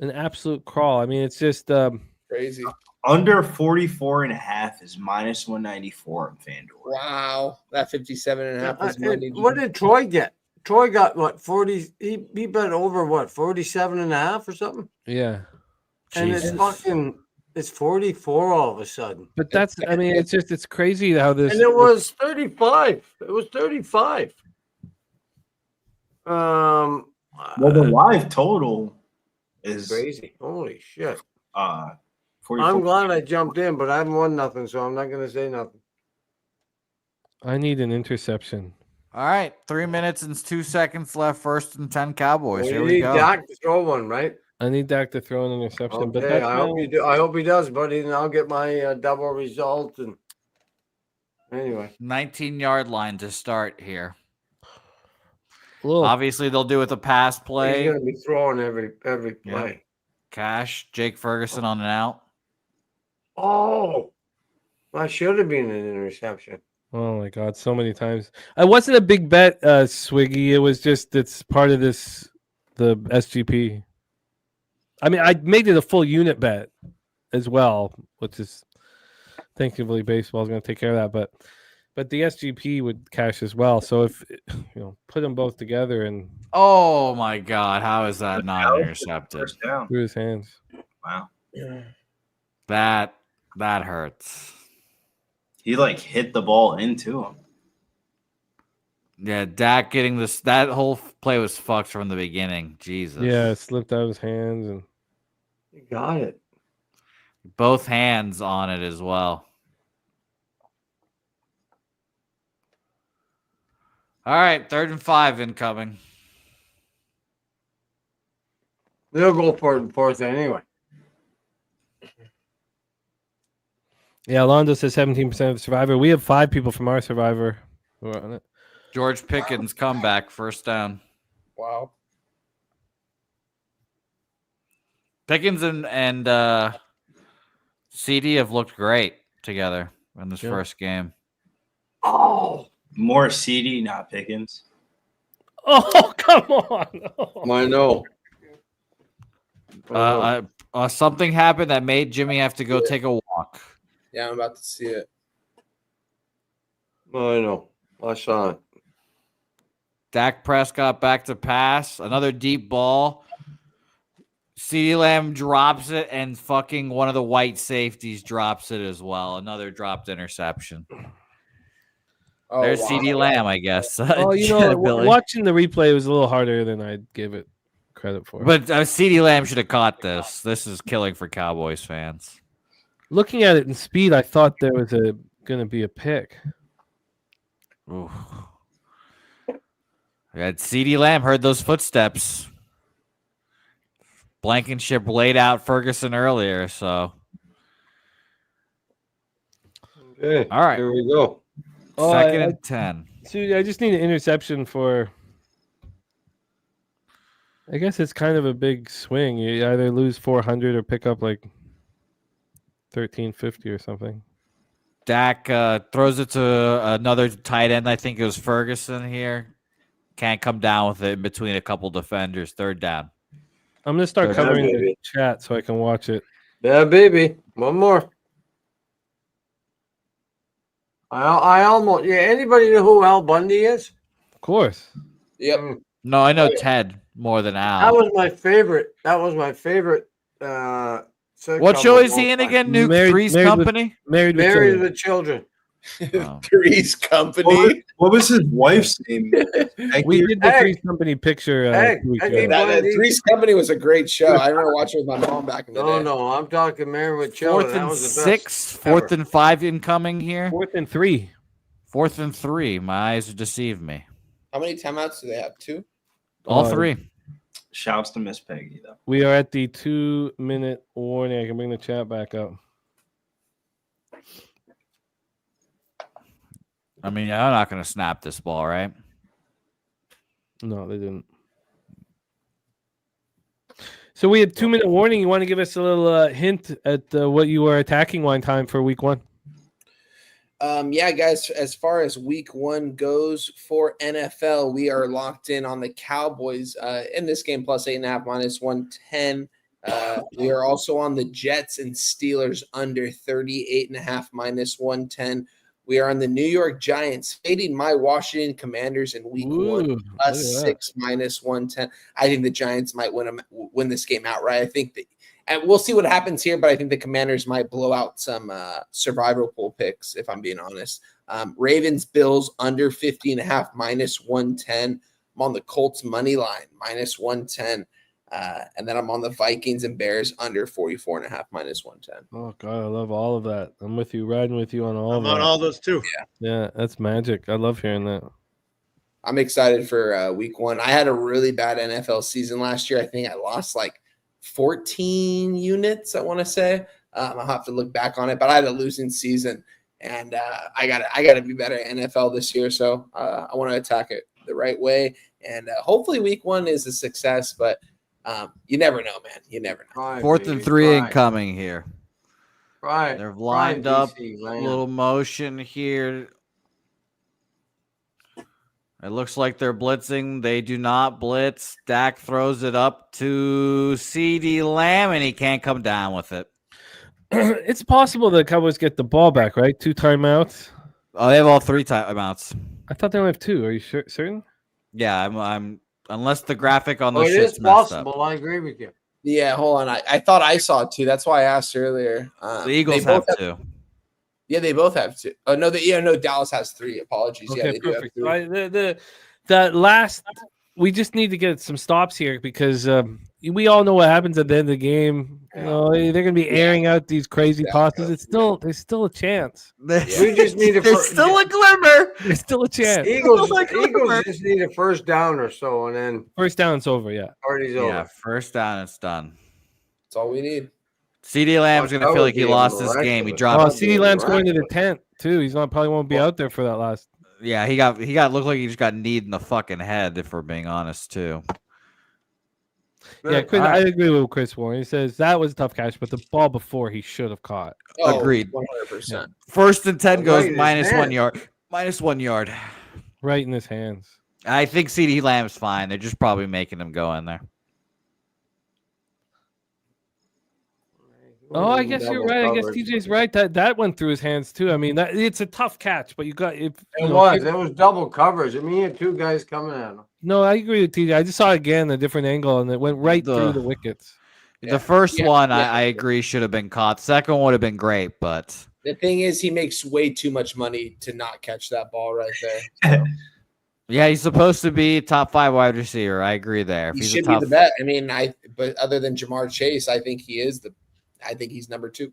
An absolute crawl. I mean, it's just crazy. Under 44.5 is minus 194 on FanDuel. Wow. That 57.5 is money. What did Troy get? Troy got what, 40? He bet over what, 47.5 or something? Yeah. And it's 44 all of a sudden. But it's crazy how this. And it was 35. It was 35. Well, the live total is crazy. Holy shit. 44. I'm glad I jumped in, but I haven't won nothing, so I'm not going to say nothing. I need an interception. All right, 3 minutes and 2 seconds left. 1st and 10 Cowboys. Well, Here we go. Dak to throw one, right? I need Dak to throw an interception. Okay, But that's I hope you do. I hope he does, buddy, and I'll get my double result. And anyway, 19-yard line to start here. Whoa. Obviously, they'll do it with a pass play. He's going to be throwing every play. Yeah. Cash, Jake Ferguson on an out. Oh, that should have been an interception. Oh my God, so many times. I wasn't a big bet, Swiggy. It was just it's part of the SGP. I mean, I made it a full unit bet as well, which is thankfully baseball is going to take care of that. But the SGP would cash as well. So if put them both together and Oh my God, how is that not intercepted? First down. through his hands. Wow. That hurts. He like hit the ball into him. Yeah, Dak getting this. That whole play was fucked from the beginning. Jesus. Yeah, it slipped out of his hands and You got it. Both hands on it as well. All right, 3rd and 5 incoming. They'll go for it in 4th anyway. yeah, Londo says 17% of the Survivor. We have 5 people from our Survivor who are on it. George Pickens comeback, 1st down. Wow. Pickens and CD have looked great together in this Yeah. first game. Oh, More CD, not Pickens. Oh, come on. Oh. I know. Something happened that made Jimmy have to go take a walk. Yeah, I'm about to see it. I know. I saw it. Dak Prescott back to pass. Another deep ball. CeeDee Lamb drops it, and fucking one of the white safeties drops it as well. Another dropped interception. Oh, There's wow. CeeDee Lamb, I guess. Well, Billy. watching the replay was a little harder than I'd give it credit for. But CeeDee Lamb should have caught this. This is killing for Cowboys fans. Looking at it in speed, I thought there was going to be a pick. Ooh. CeeDee Lamb heard those footsteps. Blankenship laid out Ferguson earlier, so. Okay. All right. Here we go. Oh, 2nd and 10. So I just need an interception for. I guess it's kind of a big swing. You either lose 400 or pick up like 1350 or something. Dak throws it to another tight end. I think it was Ferguson here. Can't come down with it in between a couple defenders. 3rd down. I'm going to start Yeah, covering the baby. chat so I can watch it. Yeah, baby. One more. I almost. Yeah. Anybody know who Al Bundy is? Of course. Yep. No, I know Ted more than Al. That was my favorite. What show is he in again? Nuke Married- Three's married with- Company? Married with Married children. with Children. Oh. Three's Company. What was his wife's name? We did the Hey. Three's Company picture. Hey, 2 weeks hey, ago. Bundy. Three's Company was a great show. I remember watching it with my mom back in the day. No, I'm talking Married with Children. 4th That and was the 6. best 4th ever. and 5 incoming here. 4th and 3. 4th and 3. My eyes deceived me. How many timeouts do they have? 2? All Uh, 3. Shouts to Miss Peggy though. We are at the 2-minute warning. I can bring the chat back up. I mean, I'm not going to snap this ball, right? No, they didn't. So we had 2-minute warning. You want to give us a little hint at what you are attacking line time for week 1? Yeah, guys, as far as week 1 goes for NFL, we are locked in on the Cowboys in this game plus 8.5 minus 110. We are also on the Jets and Steelers under 38.5 minus 110. We are on the New York Giants fading my Washington Commanders in week 1 plus 6 minus 110. I think the Giants might win this game outright. I think that, and we'll see what happens here, but I think the Commanders might blow out some survival pool picks, if I'm being honest. Ravens, Bills under 50.5 minus 110. I'm on the Colts money line minus 110. And then I'm on the Vikings and Bears under 44.5 minus 110. Oh, God, I love all of that. I'm with you, riding with you on all I'm of on that. all those too. Yeah, that's magic. I love hearing that. I'm excited for week 1. I had a really bad NFL season last year. I think I lost like 14 units, I want to say. I'll have to look back on it, but I had a losing season, and I got to be better at NFL this year. So I want to attack it the right way, and hopefully week 1 is a success. But you never know, man. You never know. Right, 4th baby, and 3 right. incoming here. Right. They're lined right, up. DC, A man. little motion here. It looks like they're blitzing. They do not blitz. Dak throws it up to CD Lamb, and he can't come down with it. It's possible the Cowboys get the ball back, right? 2 timeouts. Oh, they have all 3 timeouts. I thought they only have 2. Are you certain? Yeah, I'm unless the graphic on the Oh, it shit's is messed up. possible. I agree with you. Yeah, hold on. I thought I saw 2. That's why I asked earlier. The Eagles have 2. Yeah, they both have 2. Oh no, Dallas has 3. Apologies. Okay, Yeah, they perfect. do have 3. The last, we just need to get some stops here because we all know what happens at the end of the game. You know, they're going to be airing out these crazy tosses. There's still a chance. We just need a There's still a glimmer. There's still a chance. Eagles just need a first down or so, and then First down, it's over. Yeah. party's Yeah, over. first down, it's done. That's all we need. CD Lamb's going to that feel would like he be lost this miraculous. game. He Oh, dropped. CD Lamb's going to the tent too. He's not probably won't be out there for that last. Yeah, he got looked like he just got kneed in the fucking head. If we're being honest, too. Yeah, Chris, I agree with Chris Warren. He says that was a tough catch, but the ball before he should have caught. Oh, Agreed. 100%. First and 10 goes Right in his minus 1 hand. yard. Minus 1 yard. Right in his hands. I think CD Lamb's fine. They're just probably making him go in there. Oh, I guess you're right. I guess TJ's right. That went through his hands too. I mean, it's a tough catch, but you got if you It know, was. It was double coverage. I mean, you had 2 guys coming at him. No, I agree with TJ. I just saw it again, a different angle, and it went right through the wickets. The first one, I agree, should have been caught. Second one would have been great, but The thing is, he makes way too much money to not catch that ball right there. yeah, he's supposed to be top 5 wide receiver. I agree there. If He he's should a top be the bet. I mean, but other than Jamar Chase, I think he's number 2.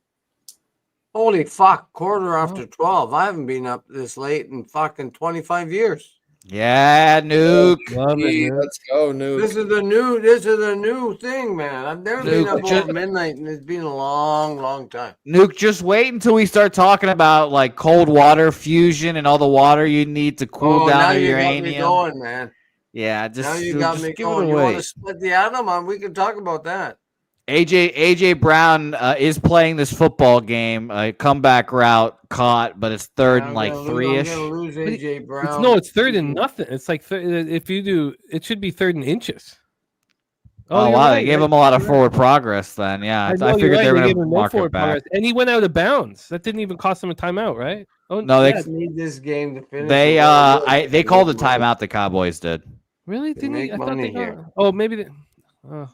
Holy fuck! Quarter after 12. I haven't been up this late in fucking 25 years. Yeah, Nuke. Love it, Hey, man. let's go, Nuke. This is the new thing, man. I've never been up Nuke, till midnight, and it's been a long, long time. Nuke, just wait until we start talking about like cold water fusion and all the water you need to cool now down you your got me uranium. going, man. Yeah, just Now you got just me give it going. You want away. to split the atom? We can talk about that. AJ Brown is playing this football game. Comeback route caught, but it's third and like 3-ish. I'm gonna lose AJ Brown. It's 3rd and nothing. It's like if you do, it should be 3rd and inches. Oh, you're wow, right. they gave him a lot of forward progress then. Yeah, I figured they were going to mark it back. progress. And he went out of bounds. That didn't even cost him a timeout, right? Oh No, I need this game to finish. they called the timeout. The Cowboys did. Really? They Didn't he? make I thought money they got. here. Oh, maybe they. Oh.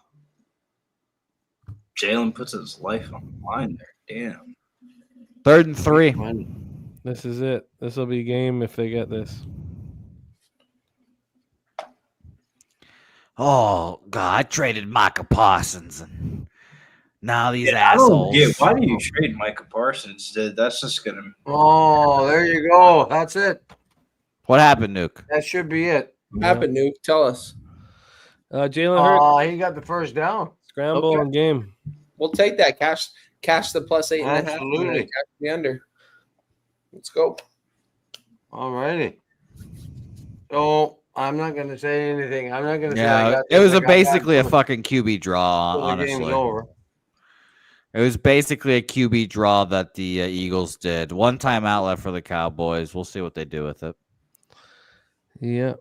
Jalen puts his life on the line there. Damn. 3rd and 3. This is it. This will be a game if they get this. Oh God, I traded Micah Parsons, and now these I don't assholes. get why do you trade Micah Parsons? That's just gonna. Oh, there you go. That's it. What happened, Nuke? That should be it. What happened, Nuke? Tell us. Jalen Hurts Oh, he got the first down. scramble and game. We'll take that. Cash the plus 8.5. Absolutely. Cash the under. Let's go. All righty. So I'm not going to say anything. I'm not going to say. I Yeah, got it was this, I got basically a that fucking QB draw. till the game's Honestly, over. it was basically a QB draw that the Eagles did. One timeout left for the Cowboys. We'll see what they do with it. Yeah.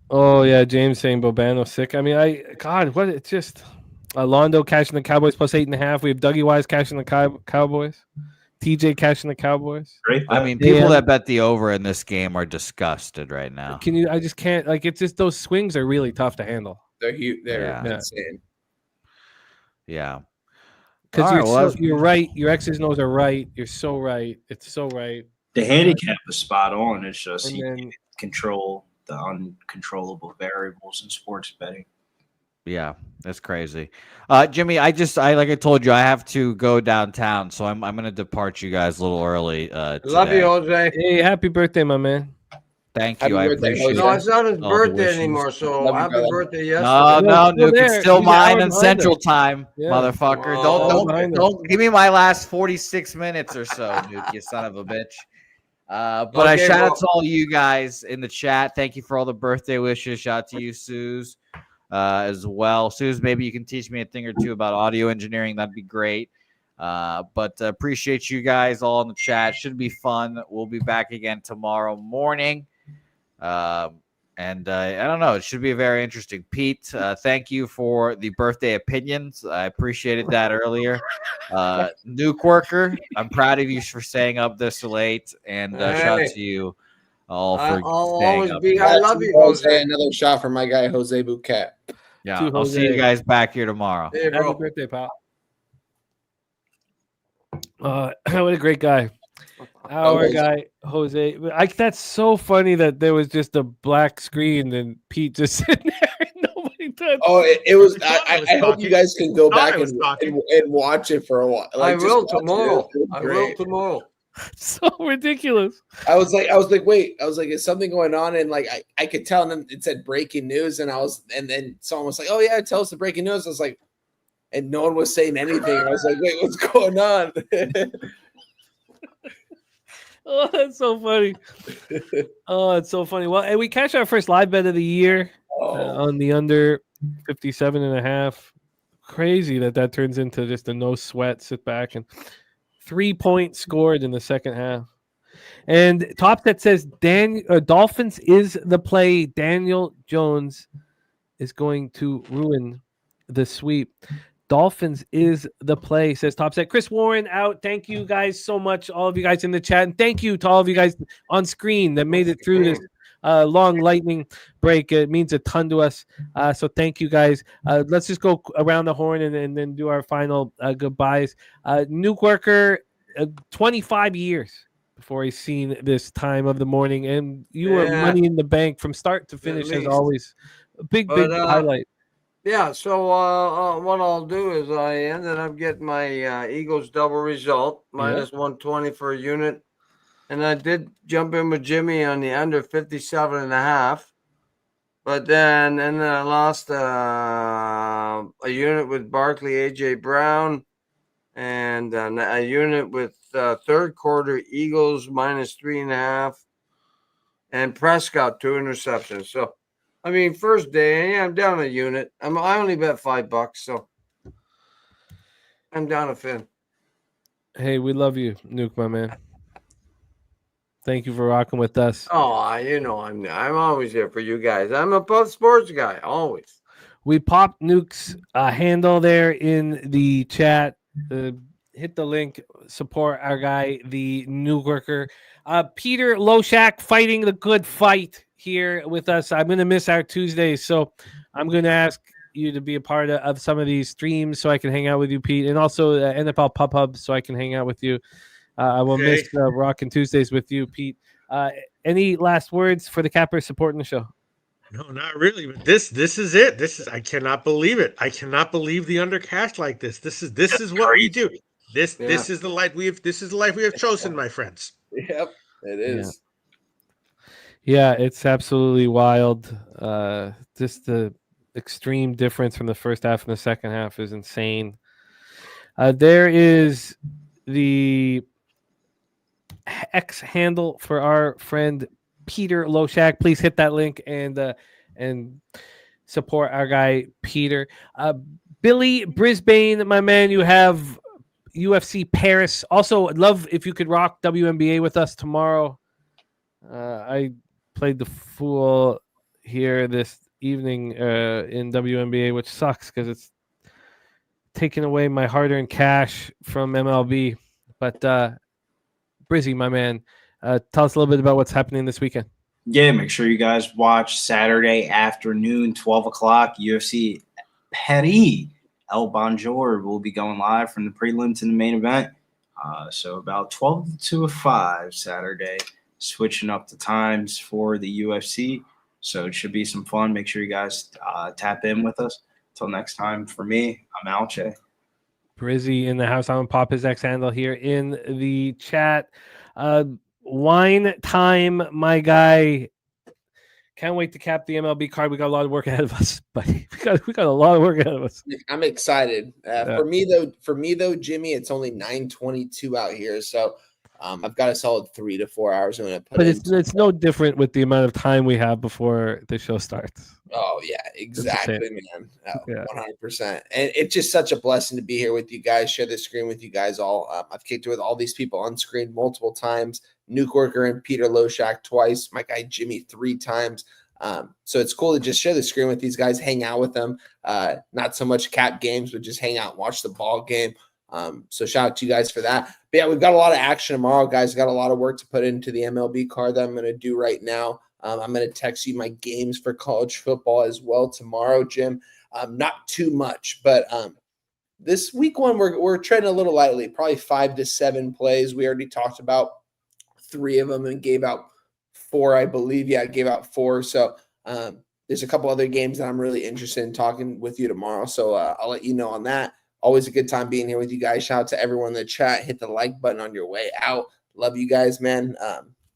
Oh yeah, James saying Bobano's sick. I mean, what? It's just Londo cashing the Cowboys plus 8.5. We have Dougie Wise cashing the Cowboys. TJ cashing the Cowboys. Great. I mean, people that bet the over in this game are disgusted right now. I just can't. Like, it's just those swings are really tough to handle. They're huge. They're Yeah. insane. Yeah. Because All right, well, you're right. Your X's and O's are right. You're so right. It's so right. The handicap is spot on. It's just And you then- can't control the uncontrollable variables in sports betting. Yeah, that's crazy. Jimmy, I like I told you, I have to go downtown, so I'm going to depart you guys a little early. Love you, today. Jose. Hey, happy birthday, my man. Thank Happy you. I birthday, appreciate No, it. it's not his All the birthday wishes. anymore. So Love you, happy brother. birthday No, yesterday. no, Still Nuke. there. It's still He's an hour mine in behind Central us. Time, Yeah. motherfucker. Oh, Don't give me my last 46 minutes or so, Nuke, you son of a bitch. But I Okay, shout well- out to all you guys in the chat. Thank you for all the birthday wishes. Shout out to you, Suze, as well. Suze, maybe you can teach me a thing or two about audio engineering. That'd be great. But appreciate you guys all in the chat. Should be fun. We'll be back again tomorrow morning. And I don't know. It should be very interesting. Pete, thank you for the birthday opinions. I appreciated that earlier. Nuke Worker, I'm proud of you for staying up this late. And shout out to you all for I'll staying always up. be. I love you, Jose. Jose. Another shot from my guy Jose Bouquet. Yeah, To I'll see you Jose. guys back here tomorrow. Hey, Happy bro. birthday, pal. What a great guy. Our Jose. guy, Jose. That's so funny that there was just a black screen and Pete just sitting there and nobody touched. Oh, it was. I thought I was I hope you talking. guys can go Thought back I was and talking. watch it for a while. I just will watch it. tomorrow. It was I will great. tomorrow. So ridiculous. I was like, wait. I was like, is something going on? And like, I could tell. And then it said breaking news, and then someone was like, oh yeah, tell us the breaking news. I was like, and no one was saying anything. I was like, wait, what's going on? Oh, that's so funny. Oh, it's so funny. Well, and we catch our first live bet of the year on the under 57.5. Crazy that turns into just a no sweat, sit back, and 3 points scored in the second half. And top that says Dolphins is the play. Daniel Jones is going to ruin the sweep. Dolphins is the play, says Top Set. Chris Warren out. Thank you guys so much, all of you guys in the chat. And thank you to all of you guys on screen that made it through this long lightning break. It means a ton to us. So thank you guys. Let's just go around the horn and then do our final goodbyes. Nuke Worker, 25 years before he's seen this time of the morning. And you were money in the bank from start to finish, as always. A big highlight. Yeah, so what I'll do is I ended up getting my Eagles double result, minus 120 for a unit. And I did jump in with Jimmy on the under 57.5. But then I lost a unit with Barkley, A.J. Brown, and a unit with third quarter Eagles minus 3.5, and Prescott 2 interceptions. So, I mean, first day, I'm down a unit. I only bet $5, so I'm down a fin. Hey, we love you, Nuke, my man. Thank you for rocking with us. Oh, you know, I'm always here for you guys. I'm a Puff Sports guy, always. We popped Nuke's handle there in the chat. Hit the link, support our guy, the Nuke Worker. Peter LoShak fighting the good fight here with us. I'm going to miss our Tuesdays, so I'm going to ask you to be a part of some of these streams so I can hang out with you, Pete, and also NFL Pub Hub so I can hang out with you. I will miss Rockin' Tuesdays with you, Pete. Any last words for the cappers supporting the show? No, not really. But this is it. I cannot believe it. I cannot believe the undercash like this. This is what we do. This is the life we have chosen, my friends. Yep, it is. Yeah, it's absolutely wild. Just the extreme difference from the first half and the second half is insane. There is the X handle for our friend Peter LoShak. Please hit that link and support our guy Peter. Billy Brisbane, my man, you have UFC Paris. Also, I'd love if you could rock WNBA with us tomorrow. I played the fool here this evening in WNBA, which sucks because it's taking away my hard-earned cash from MLB. But Brizzy, my man, tell us a little bit about what's happening this weekend. Yeah, make sure you guys watch Saturday afternoon, 12 o'clock, UFC Paris. El Bonjour will be going live from the prelims to the main event. So about 12 to 5 Saturday, switching up the times for the UFC. So it should be some fun. Make sure you guys tap in with us. Till next time, for me, I'm Alche. Brizzy in the house. I'm going to pop his X handle here in the chat. Wine time, my guy. Can't wait to cap the MLB card. We got a lot of work ahead of us, but we got a lot of work ahead of us. I'm excited. For me though, Jimmy, it's only 9:22 out here, so I've got a solid 3 to 4 hours. I'm gonna put. But it's no different with the amount of time we have before the show starts. Oh yeah, exactly, man. 100%. And it's just such a blessing to be here with you guys. Share the screen with you guys all. I've kicked it with all these people on screen multiple times. Nuke Worker and Peter LoShak twice. My guy Jimmy 3 times. So it's cool to just share the screen with these guys, hang out with them. Not so much cap games, but just hang out and watch the ball game. So shout out to you guys for that. But yeah, we've got a lot of action tomorrow, guys. We've got a lot of work to put into the MLB card that I'm going to do right now. I'm going to text you my games for college football as well tomorrow, Jim. Not too much, but this week one, we're treading a little lightly, probably 5 to 7 plays. We already talked about 3 of them and gave out 4, I believe. Yeah, I gave out 4. So there's a couple other games that I'm really interested in talking with you tomorrow. So I'll let you know on that. Always a good time being here with you guys. Shout out to everyone in the chat. Hit the like button on your way out. Love you guys, man.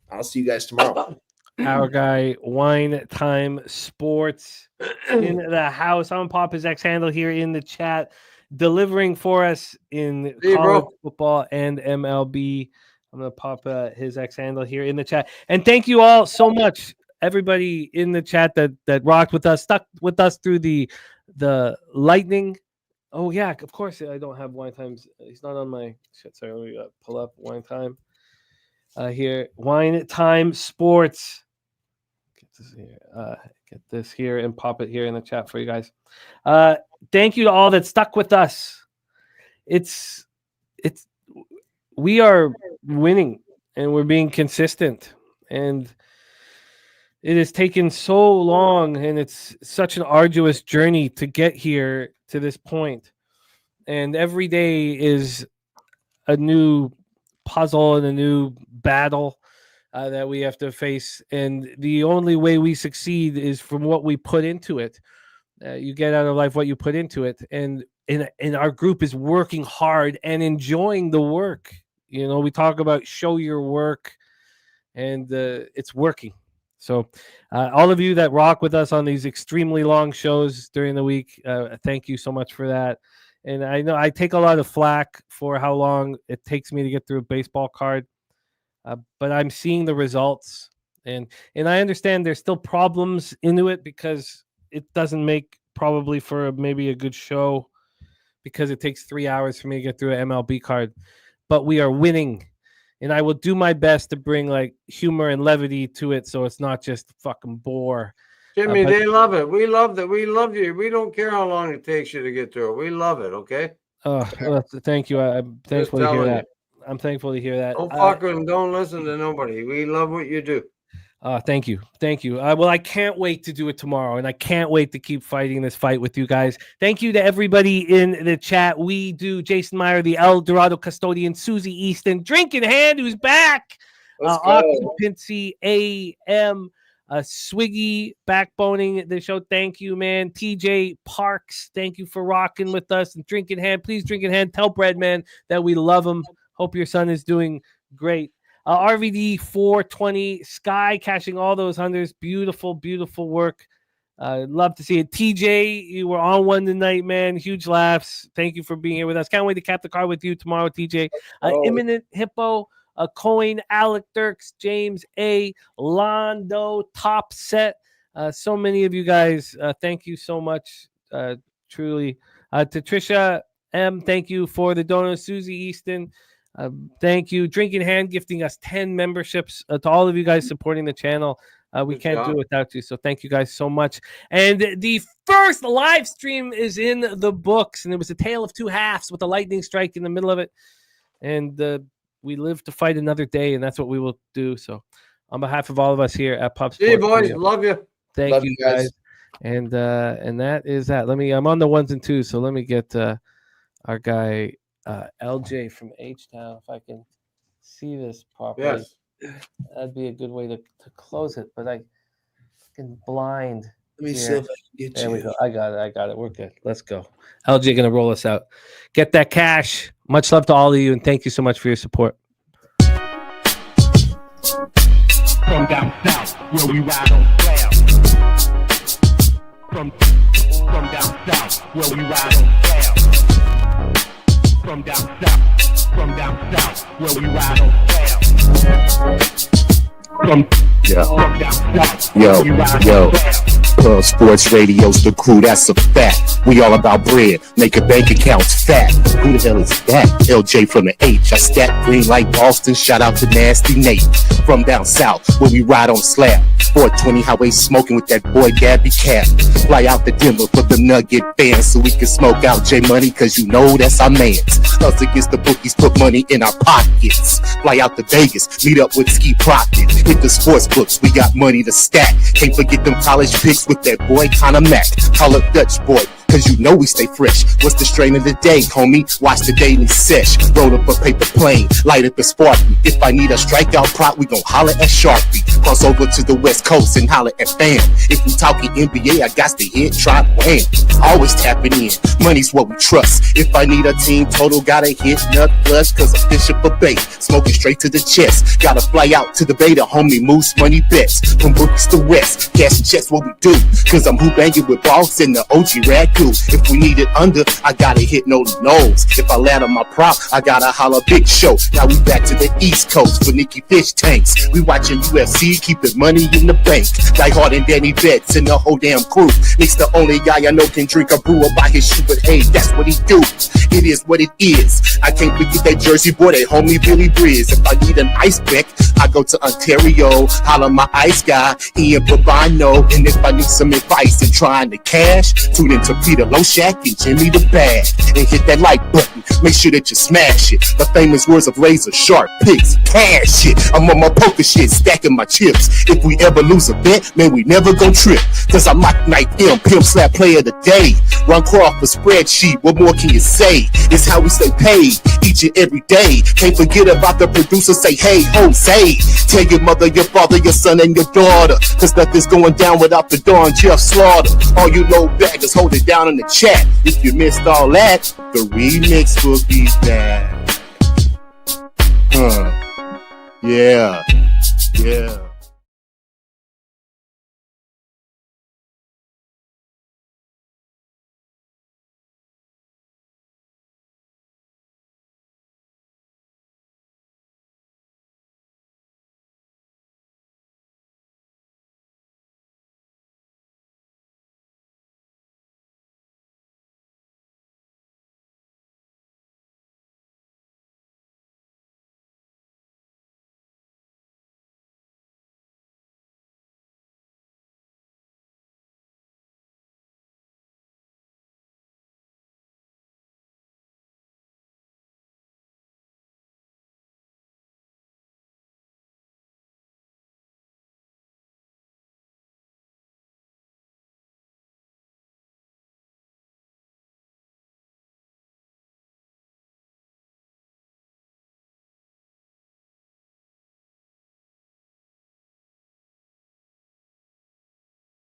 I'll see you guys tomorrow. Our guy, Wine Time Sports, in the house. I'm going to pop his X handle here in the chat, delivering for us in college football and MLB. I'm going to pop his X handle here in the chat. And thank you all so much, everybody in the chat that rocked with us, stuck with us through the lightning. Oh, yeah, of course. I don't have Wine Times. He's not on my shit. Sorry, let me pull up Wine Time here. Wine Time Sports. Get this here and pop it here in the chat for you guys. Thank you to all that stuck with us. We are winning and we're being consistent, and it has taken so long and it's such an arduous journey to get here to this point. And every day is a new puzzle and a new battle that we have to face, and the only way we succeed is from what we put into it. You get out of life what you put into it, and our group is working hard and enjoying the work. You know, we talk about show your work, and it's working. So all of you that rock with us on these extremely long shows during the week, thank you so much for that. And I know I take a lot of flack for how long it takes me to get through a baseball card. But I'm seeing the results, and I understand there's still problems into it because it doesn't make probably for maybe a good show because it takes 3 hours for me to get through an MLB card. But we are winning, and I will do my best to bring like humor and levity to it so it's not just fucking bore. Jimmy, they love it. We love that. We love you. We don't care how long it takes you to get through it. We love it, okay? Oh, well, thank you. I'm thankful to hear that. I'm thankful to hear that. Don't fuck with them. Don't listen to nobody. We love what you do. Thank you. Well, I can't wait to do it tomorrow, and I can't wait to keep fighting this fight with you guys. Thank you to everybody in the chat. We do Jason Meyer, the El Dorado custodian, Susie Easton, Drinking Hand, who's back, Occupancy AM, Swiggy, backboning the show. Thank you, man. TJ Parks, thank you for rocking with us. And Drinking Hand, please, Drinking Hand, tell Breadman that we love him. Hope your son is doing great. RVD 420, Sky cashing all those hundreds. Beautiful, beautiful work. Love to see it. TJ, you were on one tonight, man. Huge laughs. Thank you for being here with us. Can't wait to cap the card with you tomorrow, TJ. Imminent Hippo, Coin, Alec Dirks, James A, Londo, Top Set. So many of you guys. Thank you so much. Truly. To Trisha M, thank you for the donor. Susie Easton. Thank you. Drinking Hand gifting us 10 memberships. To all of you guys supporting the channel. We can't do it without you. So thank you guys so much. And the first live stream is in the books. And it was a tale of two halves with a lightning strike in the middle of it. And we live to fight another day. And that's what we will do. So on behalf of all of us here at Pop Sports. Hey, boys. Love you. Thank you guys. And that is that. I'm on the 1s and 2s. So let me get our guy. LJ from H-Town, if I can see this properly. Yes. That'd be a good way to close it, but I can blind. Let me see if I can get there we go. I got it. We're good. Let's go. LJ gonna roll us out. Get that cash. Much love to all of you, and thank you so much for your support. From down south, where we ride on clouds. From down south, where we ride on clouds. From down south, where we ride on clouds. From Yo. Sports radio's the crew, that's a fact. We all about bread, making bank accounts fat. Who the hell is that? LJ from the H. I stack green like Boston. Shout out to Nasty Nate from down south where we ride on slab. 420 highway smoking with that boy Gabby Cap. Fly out to Denver for the Nugget fans so we can smoke out J Money, cause you know that's our mans. Us against the bookies, put money in our pockets. Fly out to Vegas, meet up with Ski Profit. Hit the sports books, we got money to stack. Can't forget them college picks with that boy Connor Mack. Call up Dutch boy, cause you know we stay fresh. What's the strain of the day, homie? Watch the daily sesh. Roll up a paper plane, light up a Sparky. If I need a strikeout prop, we gon' holler at Sharpie. Cross over to the West Coast and holler at Fam. If we talking NBA, I got to hit Trot Wham. Always tapping in, money's what we trust. If I need a team total, gotta hit Nut Plus, cause I'm fishing for bait. Smoking straight to the chest. Gotta fly out to the beta, homie. Moose money bets. From bookies to West, cash checks what we do. Cause I'm who banging with Boss and the OG Rag. If we need it under, I gotta hit Noli Knowles. If I land on my prop, I gotta holler Big Show. Now we back to the East Coast for Nicky Fish tanks. We watching UFC, keeping money in the bank. Die Hard and Danny Betts and the whole damn crew. Nick's the only guy I know can drink a brew by his shoe, but hey, that's what he do. It is what it is. I can't forget that Jersey boy, that homie Billy Briz. If I need an ice pick, I go to Ontario, holler my ice guy, Ian Bobano. And if I need some advice in trying to cash, tune into Peter LoShak and Jimmy the Bag. And hit that like button, make sure that you smash it. The famous words of Razor Sharp picks, cash it. I'm on my poker shit, stacking my chips. If we ever lose a bet, man, we never gon' trip. Cause I'm Mike Knight M, Pimp Slap Player of the Day. Ron Crawford spreadsheet, what more can you say? It's how we stay paid each and every day. Can't forget about the producer, say hey, Jose. Tell your mother, your father, your son, and your daughter, cause nothing's going down without the Don Jeff Slaughter. All you low baggers, hold it down in the chat. If you missed all that, the remix will be back. Yeah.